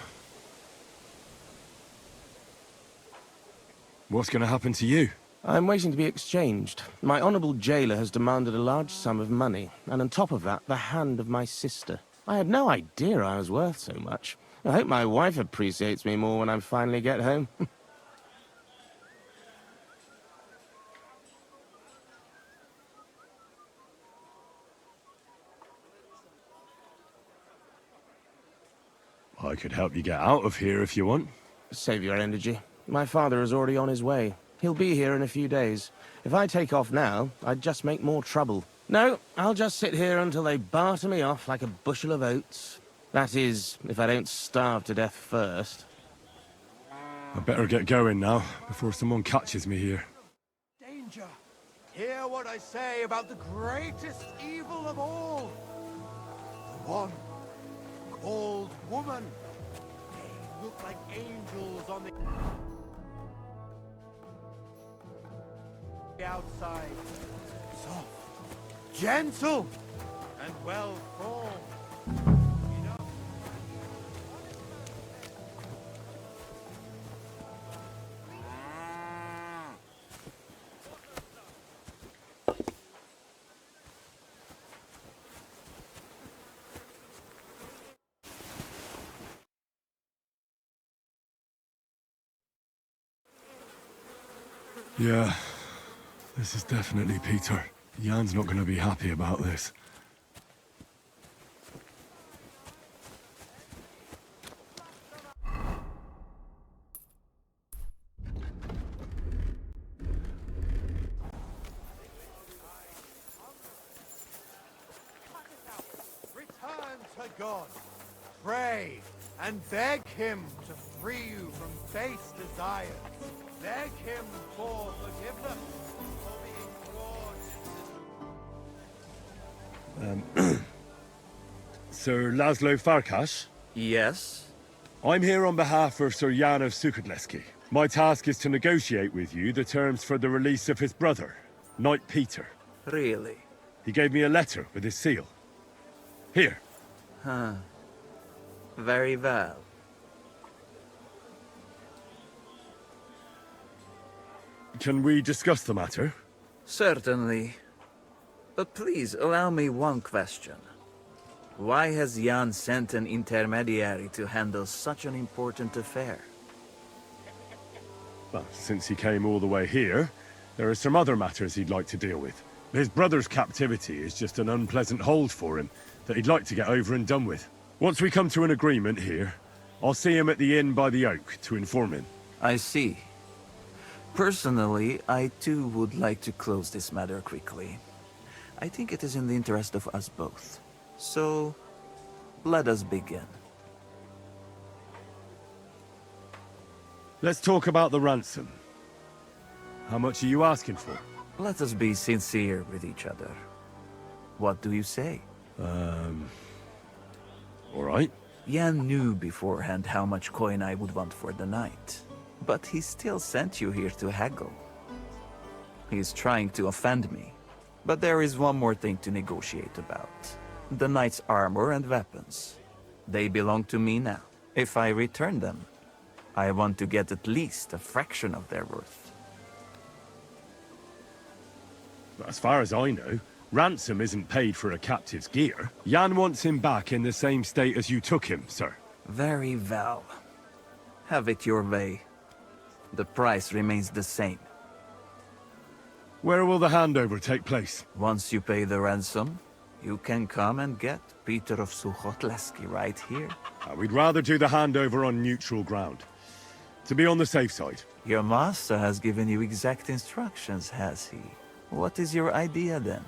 What's going to happen to you? I'm waiting to be exchanged. My honorable jailer has demanded a large sum of money, and on top of that, the hand of my sister. I had no idea I was worth so much. I hope my wife appreciates me more when I finally get home. I could help you get out of here if you want. Save your energy. My father is already on his way. He'll be here in a few days. If I take off now, I'd just make more trouble. No, I'll just sit here until they barter me off like a bushel of oats. That is, if I don't starve to death first. I better get going now, before someone catches me here. Danger! Hear what I say about the greatest evil of all. The one called woman. They look like angels on the outside. Soft, gentle, and well formed. Yeah, this is definitely Peter. Jan's not going to be happy about this. Return to God. Pray and beg him to free you from base desires. Beg him for forgiveness for being brought. Sir Laszlo Farkas? Yes? I'm here on behalf of Sir Jan of Sukatleski. My task is to negotiate with you the terms for the release of his brother, Knight Peter. Really? He gave me a letter with his seal. Here. Huh. Very well. Can we discuss the matter? Certainly. But please, allow me one question. Why has Jan sent an intermediary to handle such an important affair? Well, since he came all the way here, there are some other matters he'd like to deal with. His brother's captivity is just an unpleasant hold for him that he'd like to get over and done with. Once we come to an agreement here, I'll see him at the inn by the oak to inform him. I see. Personally, I too would like to close this matter quickly. I think it is in the interest of us both. So, let us begin. Let's talk about the ransom. How much are you asking for? Let us be sincere with each other. What do you say? All right. Jan knew beforehand how much coin I would want for the night. But he still sent you here to haggle. He's trying to offend me. But there is one more thing to negotiate about. The knight's armor and weapons. They belong to me now. If I return them, I want to get at least a fraction of their worth. As far as I know, ransom isn't paid for a captive's gear. Jan wants him back in the same state as you took him, sir. Very well. Have it your way. The price remains the same. Where will the handover take place? Once you pay the ransom, You can come and get Peter of Suchotleski right here. We'd rather do the handover on neutral ground. To be on the safe side. Your master has given you exact instructions, has he? What is your idea then?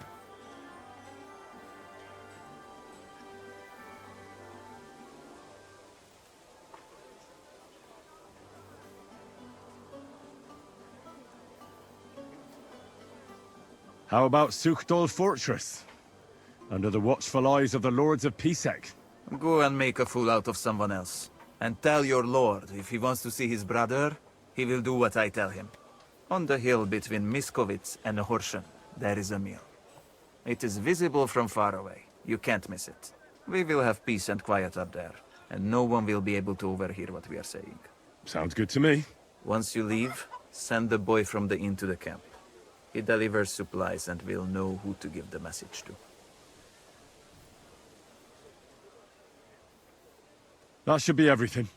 How about Suchdol Fortress? Under the watchful eyes of the Lords of Pisek. Go and make a fool out of someone else. And tell your lord if he wants to see his brother, he will do what I tell him. On the hill between Miskovitz and Horshen, there is a mill. It is visible from far away. You can't miss it. We will have peace and quiet up there, and no one will be able to overhear what we are saying. Sounds good to me. Once you leave, send the boy from the inn to the camp. He delivers supplies and will know who to give the message to. That should be everything.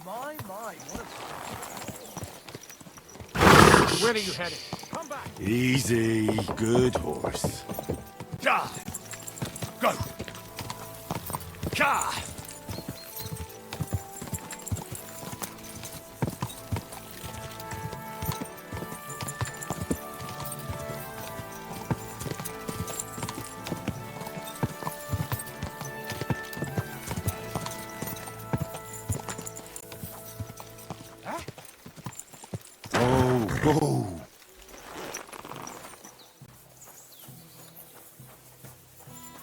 My, what Where are you headed? Come back! Easy, good horse. Ja! Go! Ka! Whoa.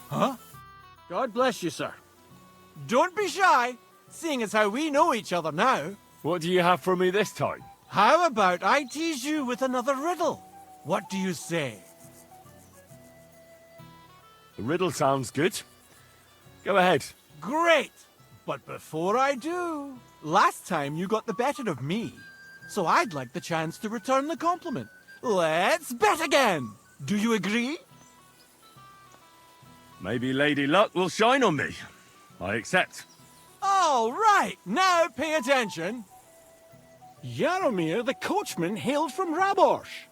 Huh? God bless you, sir. Don't be shy, seeing as how we know each other now. What do you have for me this time? How about I tease you with another riddle? What do you say? The riddle sounds good. Go ahead. Great! But before I do, last time you got the better of me, so I'd like the chance to return the compliment. Let's bet again! Do you agree? Maybe Lady Luck will shine on me. I accept. All right, now pay attention. Jaromir the coachman hailed from Raborsch.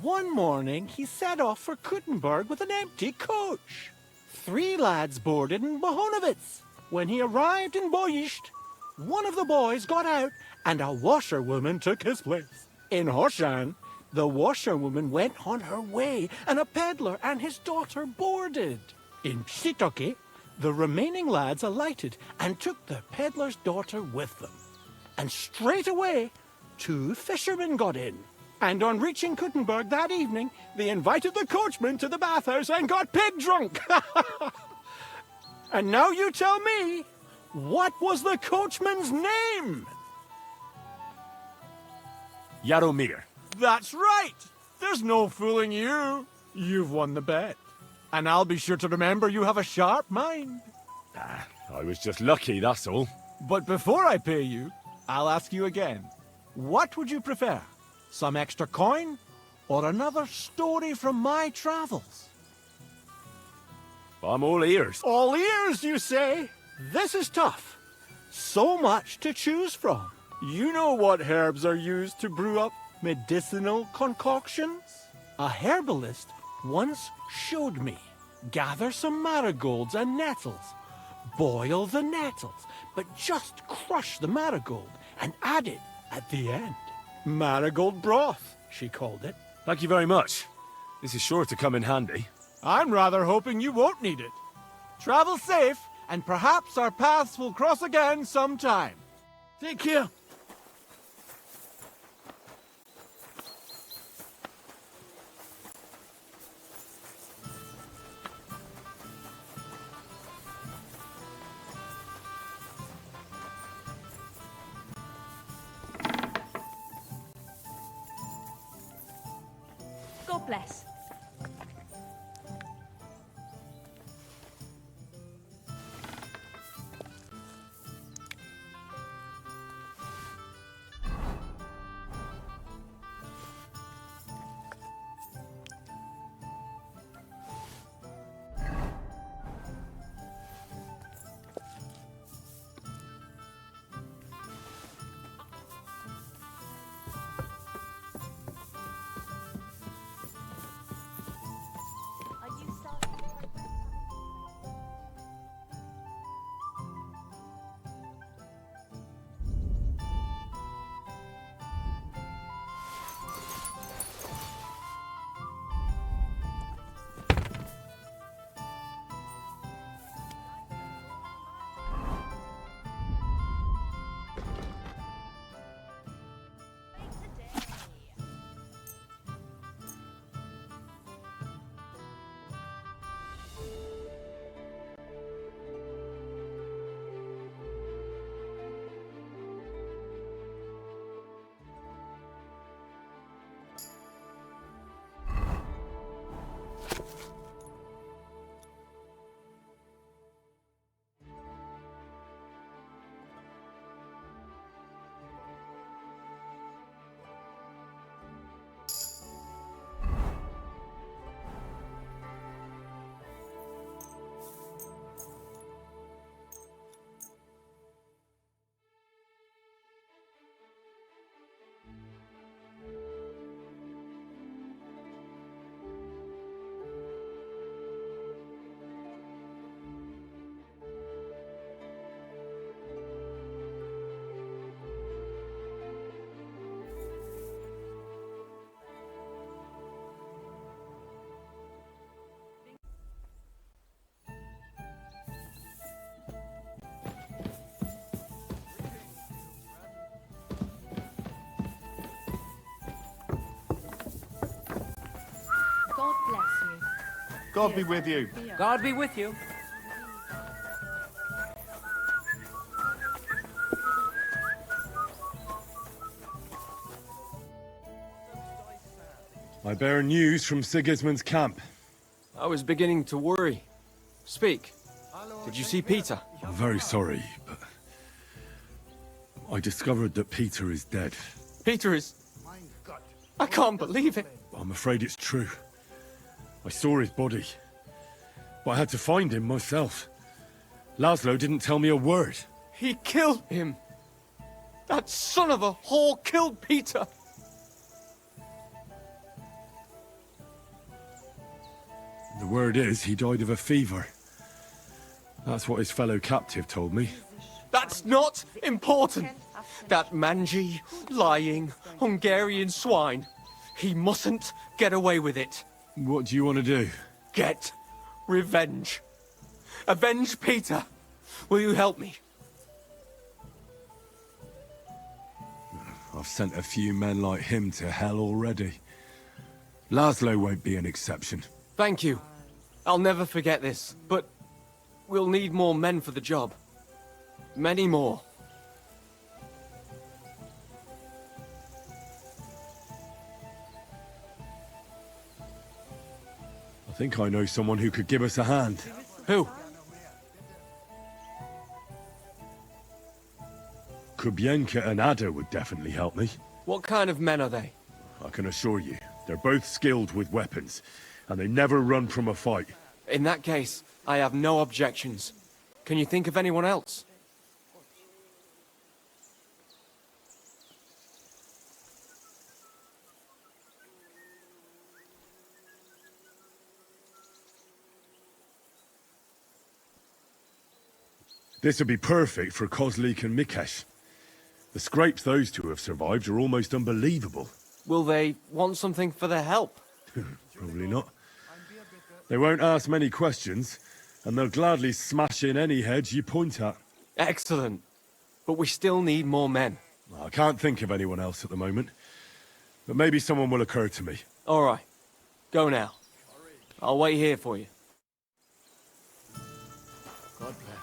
One morning he set off for Kuttenberg with an empty coach. 3 lads boarded in Bohonovitz. When he arrived in Boischt, one of the boys got out and a washerwoman took his place. In Horshan, the washerwoman went on her way and a peddler and his daughter boarded. In Psitoke, the remaining lads alighted and took the peddler's daughter with them. And straight away, 2 fishermen got in. And on reaching Kuttenberg that evening, they invited the coachman to the bathhouse and got pig drunk. And now you tell me, what was the coachman's name? Jaromir. That's right. There's no fooling you. You've won the bet. And I'll be sure to remember you have a sharp mind. I was just lucky, that's all. But before I pay you, I'll ask you again. What would you prefer? Some extra coin or another story from my travels? I'm all ears. All ears, you say? This is tough. So much to choose from. You know what herbs are used to brew up medicinal concoctions? A herbalist once showed me. Gather some marigolds and nettles. Boil the nettles, but just crush the marigold and add it at the end. Marigold broth, she called it. Thank you very much. This is sure to come in handy. I'm rather hoping you won't need it. Travel safe, and perhaps our paths will cross again sometime. Take care. God bless. God bless you. God be with you. God be with you. I bear news from Sigismund's camp. I was beginning to worry. Speak. Did you see Peter? I'm very sorry, but I discovered that Peter is dead. Peter is... I can't believe it. I'm afraid it's true. I saw his body, but I had to find him myself. Laszlo didn't tell me a word. He killed him. That son of a whore killed Peter. The word is he died of a fever. That's what his fellow captive told me. That's not important. That mangy, lying, Hungarian swine. He mustn't get away with it. What do you want to do? Get revenge. Avenge Peter. Will you help me? I've sent a few men like him to hell already. Laszlo won't be an exception. Thank you. I'll never forget this, but we'll need more men for the job. Many more. I think I know someone who could give us a hand. Who? Kubienka and Ada would definitely help me. What kind of men are they? I can assure you, they're both skilled with weapons, and they never run from a fight. In that case, I have no objections. Can you think of anyone else? This would be perfect for Kozlik and Mikesh. The scrapes those two have survived are almost unbelievable. Will they want something for their help? Probably not. They won't ask many questions, and they'll gladly smash in any heads you point at. Excellent. But we still need more men. I can't think of anyone else at the moment, but maybe someone will occur to me. All right. Go now. I'll wait here for you. God bless.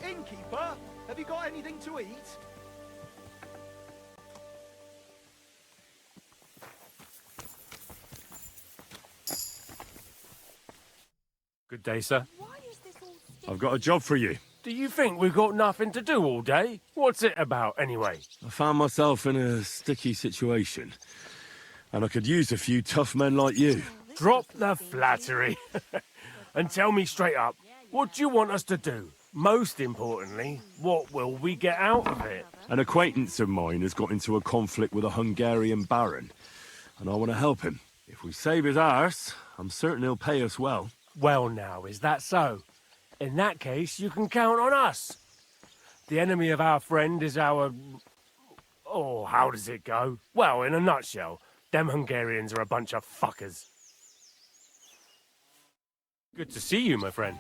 Innkeeper, have you got anything to eat? Good day, sir. I've got a job for you. Do you think we've got nothing to do all day? What's it about, anyway? I found myself in a sticky situation, and I could use a few tough men like you. Drop the flattery. And tell me straight up, what do you want us to do? Most importantly, what will we get out of it? An acquaintance of mine has got into a conflict with a Hungarian baron, and I want to help him. If we save his arse, I'm certain he'll pay us well. Well now, is that so? In that case, you can count on us. The enemy of our friend is our... Oh, how does it go? Well, in a nutshell, them Hungarians are a bunch of fuckers. Good to see you, my friend.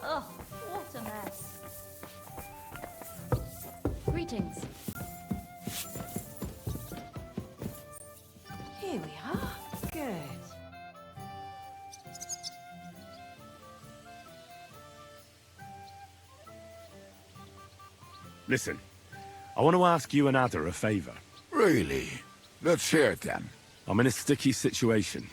Oh, what a mess. Greetings. Here we are. Good. Listen, I want to ask you and Ada a favour. Really? Let's hear it then. I'm in a sticky situation,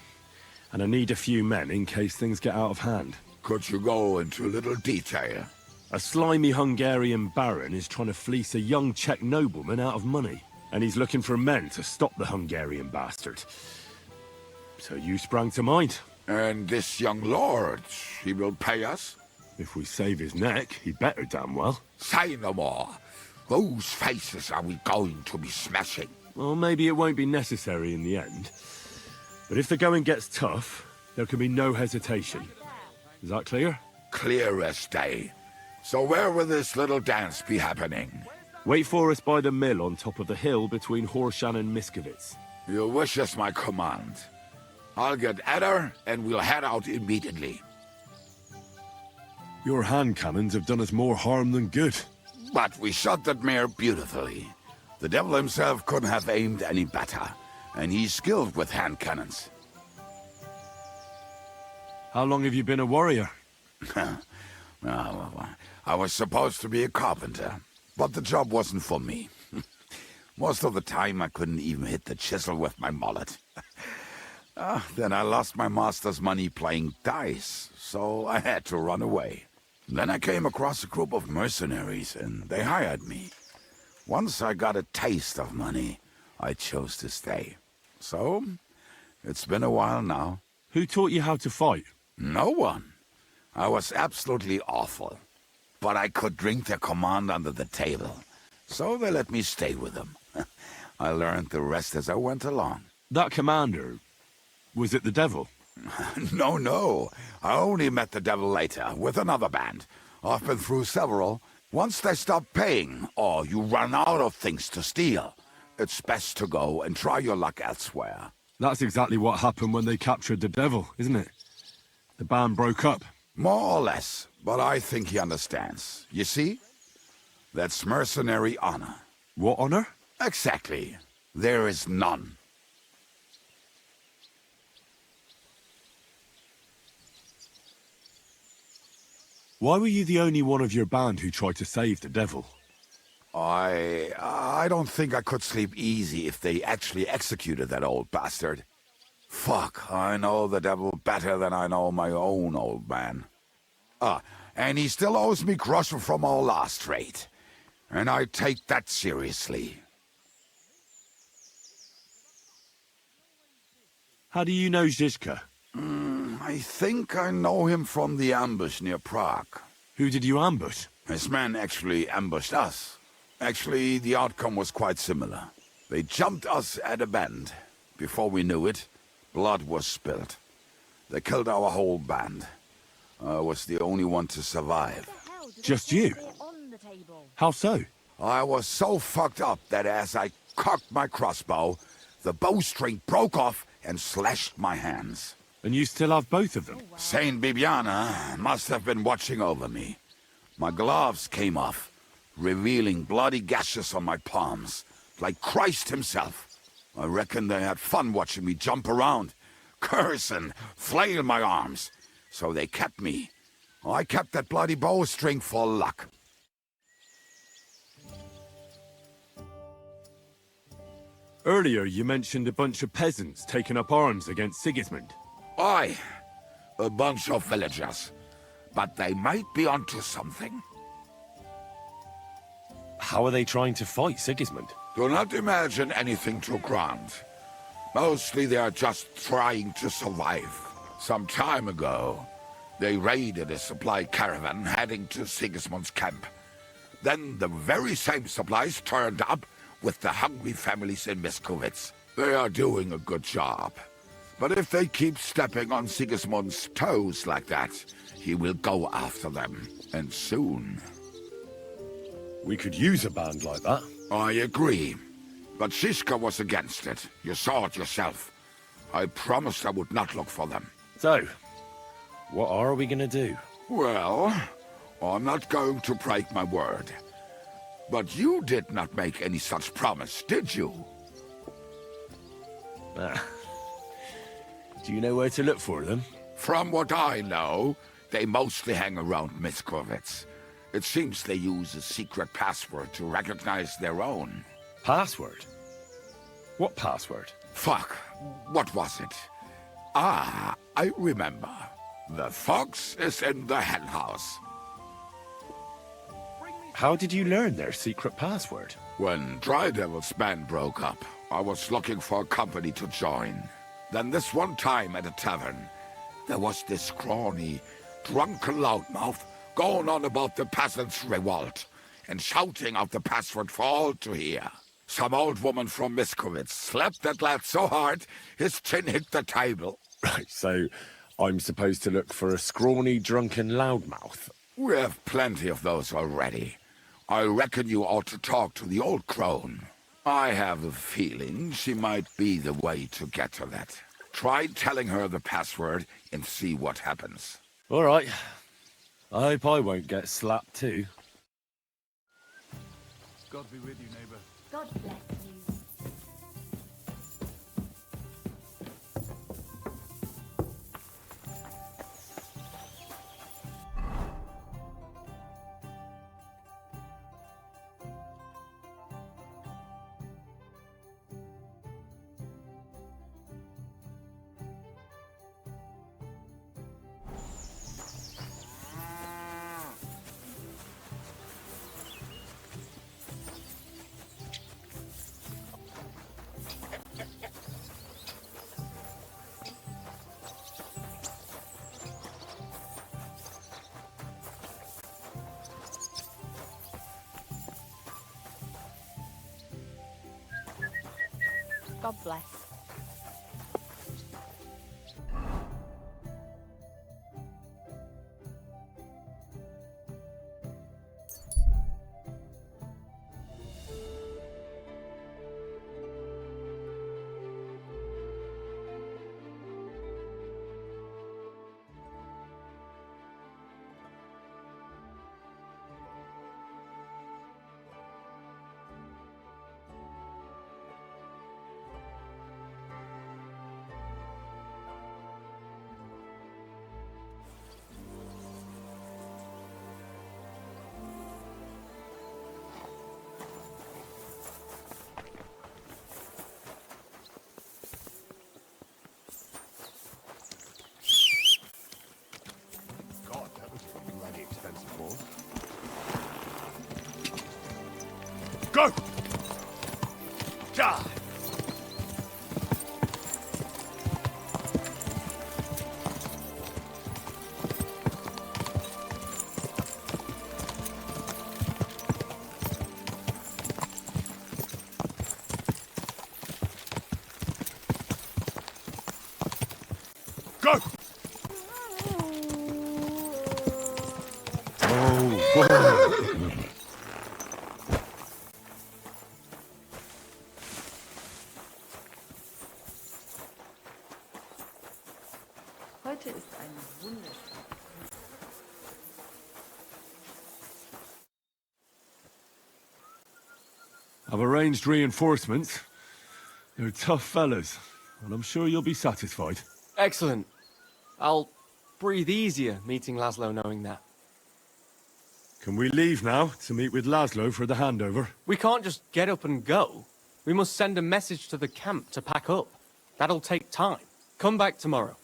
and I need a few men in case things get out of hand. Could you go into a little detail? A slimy Hungarian baron is trying to fleece a young Czech nobleman out of money, and he's looking for men to stop the Hungarian bastard. So you sprang to mind. And this young lord, he will pay us? If we save his neck, he better damn well. Say no more. Whose faces are we going to be smashing? Well, maybe it won't be necessary in the end. But if the going gets tough, there can be no hesitation. Is that clear? Clear as day. So where will this little dance be happening? Wait for us by the mill on top of the hill between Horshan and Miskovitz. Your wish is my command. I'll get Ada and we'll head out immediately. Your hand cannons have done us more harm than good. But we shot that mare beautifully. The devil himself couldn't have aimed any better, and he's skilled with hand cannons. How long have you been a warrior? I was supposed to be a carpenter, but the job wasn't for me. Most of the time I couldn't even hit the chisel with my mallet. Then I lost my master's money playing dice, so I had to run away. Then I came across a group of mercenaries, and they hired me. Once I got a taste of money, I chose to stay. So, it's been a while now. Who taught you how to fight? No one. I was absolutely awful. But I could drink their command under the table, so they let me stay with them. I learned the rest as I went along. That commander, was it the devil? No. I only met the devil later, with another band. I've been through several. Once they stop paying, or you run out of things to steal, it's best to go and try your luck elsewhere. That's exactly what happened when they captured the devil, isn't it? The band broke up. More or less, but I think he understands. You see? That's mercenary honor. What honor? Exactly. There is none. Why were you the only one of your band who tried to save the devil? I don't think I could sleep easy if they actually executed that old bastard. Fuck, I know the devil better than I know my own old man. And he still owes me groschen from our last trade. And I take that seriously. How do you know Zizka? I think I know him from the ambush near Prague. Who did you ambush? His men actually ambushed us. Actually, the outcome was quite similar. They jumped us at a bend. Before we knew it, blood was spilled. They killed our whole band. I was the only one to survive. Just you? How so? I was so fucked up that as I cocked my crossbow, the bowstring broke off and slashed my hands. And you still have both of them? Saint Bibiana must have been watching over me. My gloves came off, revealing bloody gashes on my palms, like Christ himself. I reckon they had fun watching me jump around, curse and flail my arms. So they kept me. I kept that bloody bowstring for luck. Earlier you mentioned a bunch of peasants taking up arms against Sigismund. Aye, a bunch of villagers. But they might be onto something. How are they trying to fight Sigismund? Do not imagine anything too grand. Mostly they are just trying to survive. Some time ago, they raided a supply caravan heading to Sigismund's camp. Then the very same supplies turned up with the hungry families in Miskovitz. They are doing a good job. But if they keep stepping on Sigismund's toes like that, he will go after them, and soon. We could use a band like that. I agree. But Shiska was against it. You saw it yourself. I promised I would not look for them. So, what are we gonna do? Well, I'm not going to break my word. But you did not make any such promise, did you? Do you know where to look for them? From what I know, they mostly hang around Miskovitz. It seems they use a secret password to recognize their own. Password? What password? Fuck. What was it? Ah, I remember. The fox is in the henhouse. How did you learn their secret password? When Dry Devil's band broke up, I was looking for a company to join. Then this one time at a tavern, there was this scrawny, drunken loudmouth going on about the peasants' revolt and shouting out the password for all to hear. Some old woman from Miskovitz slapped that lad so hard his chin hit the table. Right, so I'm supposed to look for a scrawny, drunken loudmouth. We have plenty of those already. I reckon you ought to talk to the old crone. I have a feeling she might be the way to get to that. Try telling her the password and see what happens. All right. I hope I won't get slapped too. God be with you, neighbor. God bless you. God bless. Go! Ja! Go! Heute ist ein wunderschöner. I've arranged reinforcements. They're tough fellas, and I'm sure you'll be satisfied. Excellent. I'll breathe easier meeting Laszlo knowing that. Can we leave now to meet with Laszlo for the handover? We can't just get up and go. We must send a message to the camp to pack up. That'll take time. Come back tomorrow.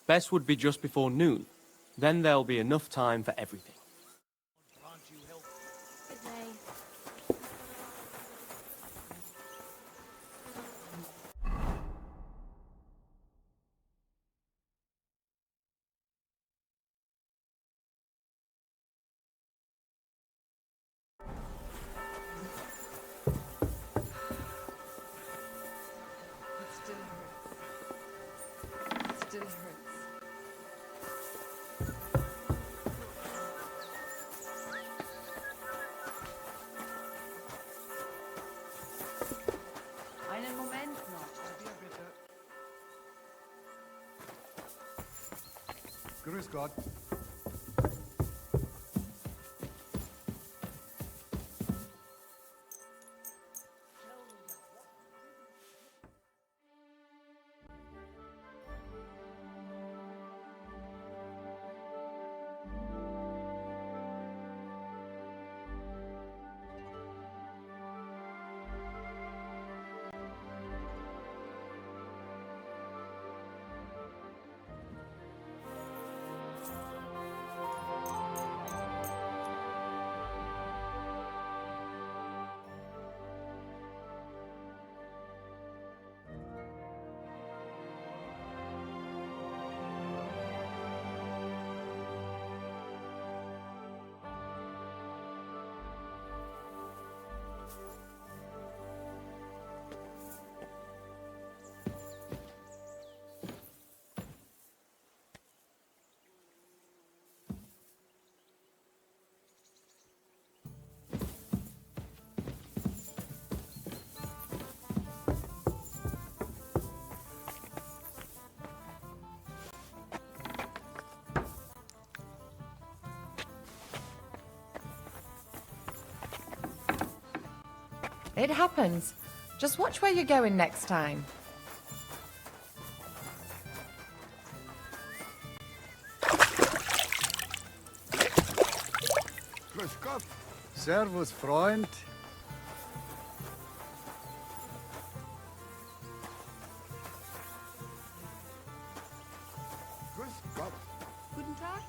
Best would be just before noon. Then there'll be enough time for everything. Good day. Still hurts. Einen Moment noch. Grüß Gott. It happens. Just watch where you're going next time. Grüß Gott. Servus, Freund. Grüß Gott. Guten Tag.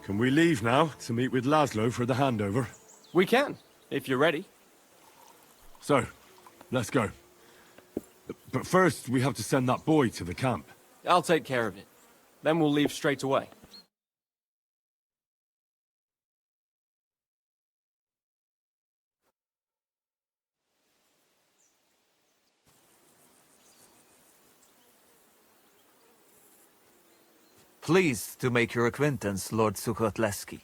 Can we leave now to meet with Laszlo for the handover? We can, if you're ready. So, let's go. But first, we have to send that boy to the camp. I'll take care of it. Then we'll leave straight away. Pleased to make your acquaintance, Lord Sukotleski.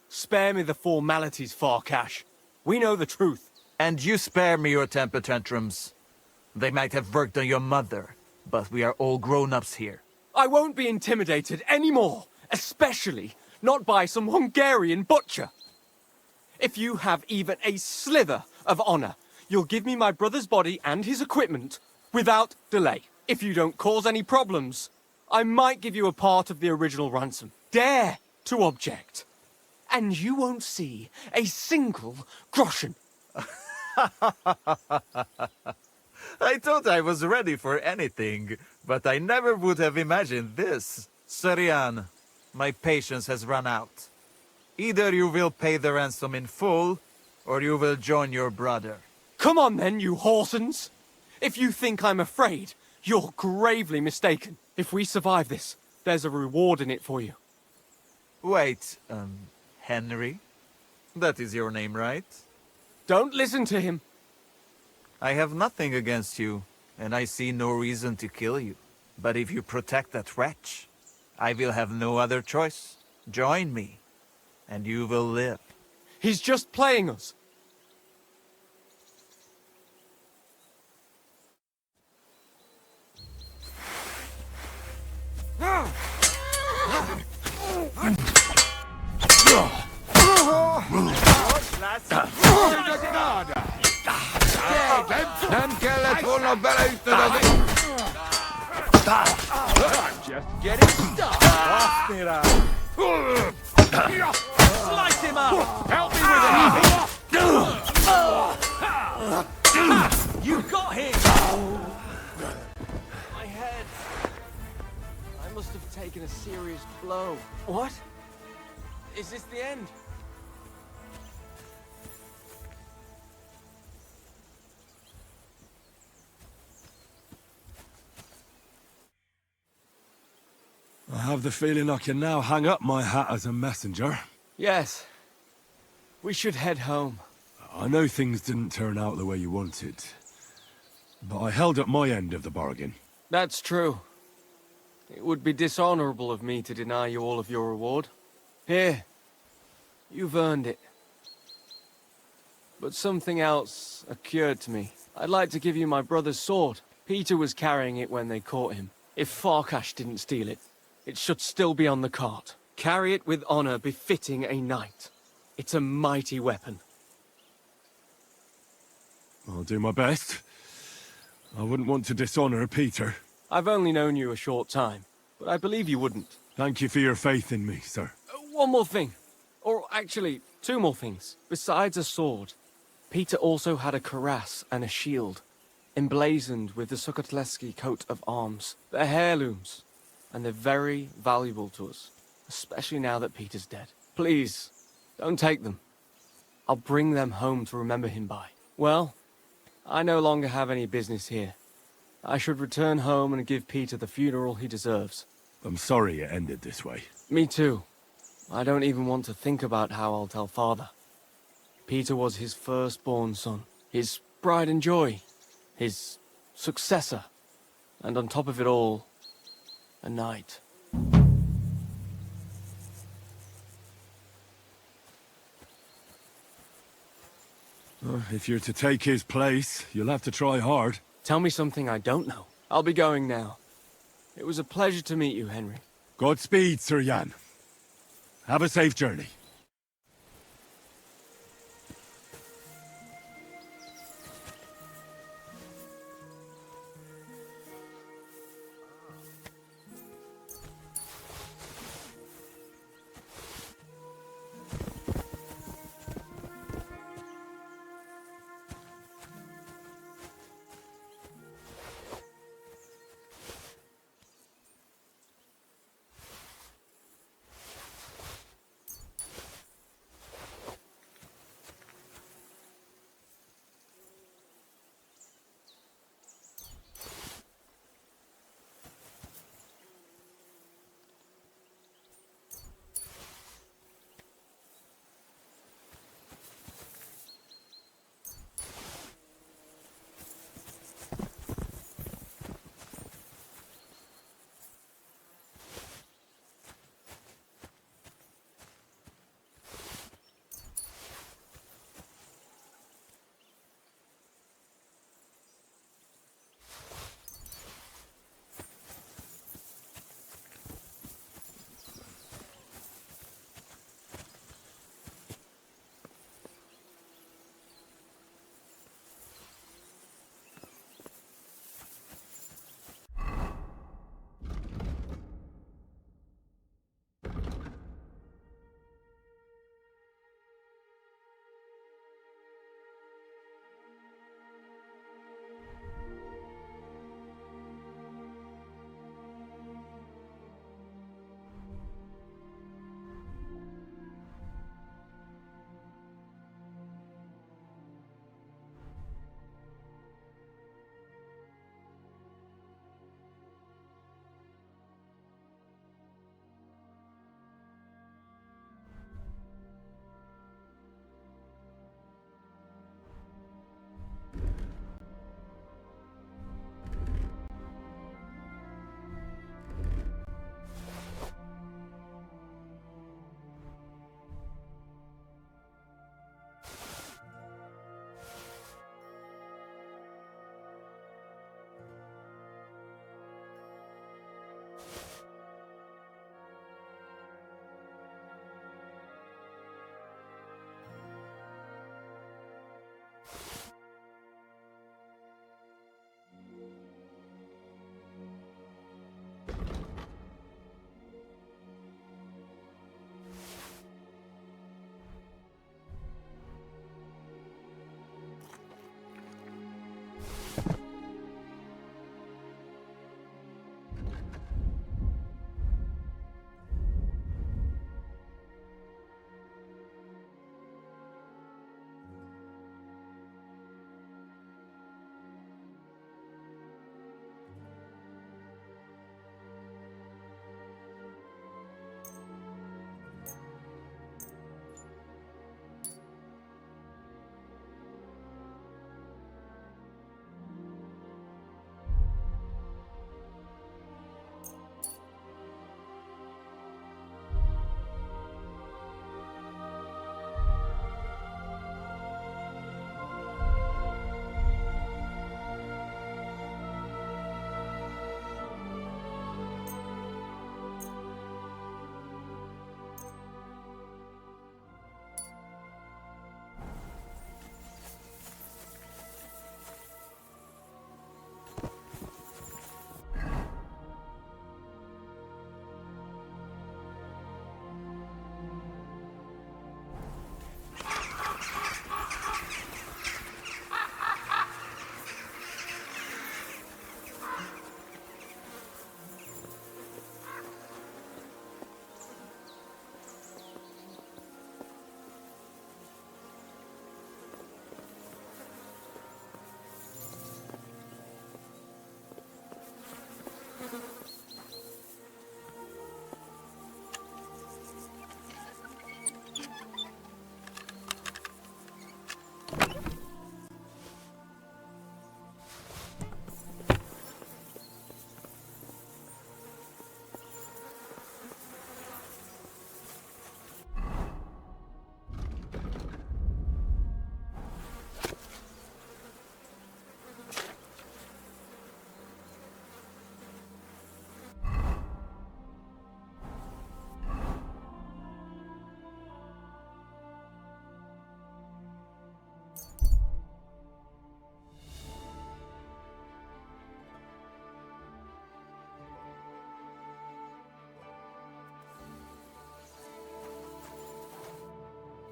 Spare me the formalities, Farkash. We know the truth. And you spare me your temper tantrums. They might have worked on your mother, but we are all grown-ups here. I won't be intimidated anymore, especially not by some Hungarian butcher. If you have even a slither of honor, you'll give me my brother's body and his equipment without delay. If you don't cause any problems, I might give you a part of the original ransom. Dare to object, and you won't see a single groschen I thought I was ready for anything, but I never would have imagined this. Sarian, my patience has run out. Either you will pay the ransom in full, or you will join your brother. Come on then, you horsens! If you think I'm afraid, you're gravely mistaken. If we survive this, there's a reward in it for you. Wait, Henry? That is your name, right? Don't listen to him. I have nothing against you, and I see no reason to kill you. But if you protect that wretch, I will have no other choice. Join me, and you will live. He's just playing us. Nem kellett volna beleütnöd az Just getting started. Slice him up! Help me with it! You got him! My head. I must have taken a serious blow. What? Is this the end? I have the feeling I can now hang up my hat as a messenger. Yes. We should head home. I know things didn't turn out the way you wanted, but I held up my end of the bargain. That's true. It would be dishonorable of me to deny you all of your reward. Here. You've earned it. But something else occurred to me. I'd like to give you my brother's sword. Peter was carrying it when they caught him. If Farkash didn't steal it, it should still be on the cart. Carry it with honor befitting a knight. It's a mighty weapon. I'll do my best. I wouldn't want to dishonor Peter. I've only known you a short time, but I believe you wouldn't. Thank you for your faith in me, sir. One more thing. Or actually, two more things. Besides a sword, Peter also had a cuirass and a shield, emblazoned with the Sokotleski coat of arms. They're heirlooms, and they're very valuable to us, especially now that Peter's dead. Please, don't take them. I'll bring them home to remember him by. Well, I no longer have any business here. I should return home and give Peter the funeral he deserves. I'm sorry it ended this way. Me too. I don't even want to think about how I'll tell Father. Peter was his firstborn son, his pride and joy, his successor, and on top of it all, a knight. If you're to take his place, you'll have to try hard. Tell me something I don't know. I'll be going now. It was a pleasure to meet you, Henry. Godspeed, Sir Jan. Have a safe journey.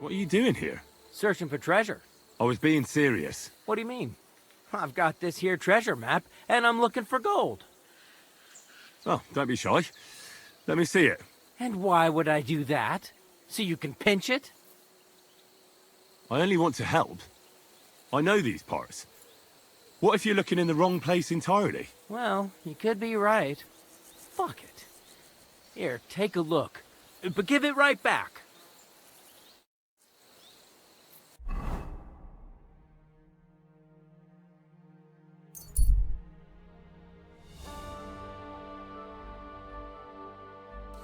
What are you doing here? Searching for treasure. I was being serious. What do you mean? I've got this here treasure map, and I'm looking for gold. Oh, don't be shy. Let me see it. And why would I do that? So you can pinch it? I only want to help. I know these parts. What if you're looking in the wrong place entirely? Well, you could be right. Fuck it. Here, take a look. But give it right back.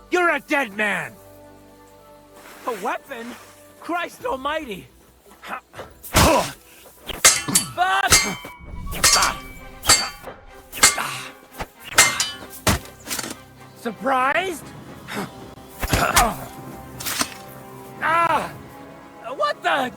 You're a dead man! A weapon? Christ almighty! Surprised? What the?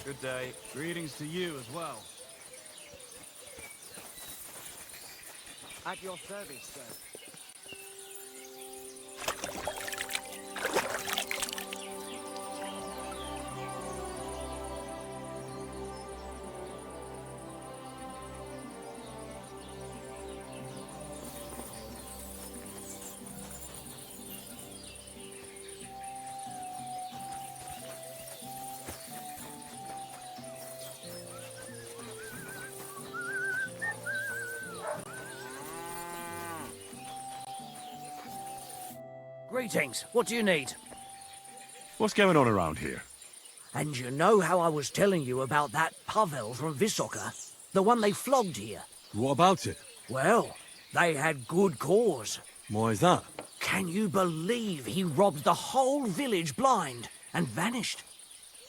Good day. Greetings to you as well. At your service, sir. Greetings. What do you need? What's going on around here? And you know how I was telling you about that Pavel from Visoka? The one they flogged here? What about it? Well, they had good cause. Why is that? Can you believe he robbed the whole village blind and vanished?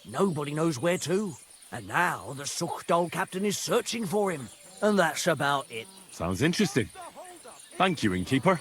Nobody knows where to. And now the Suchdol captain is searching for him. And that's about it. Sounds interesting. Thank you, innkeeper.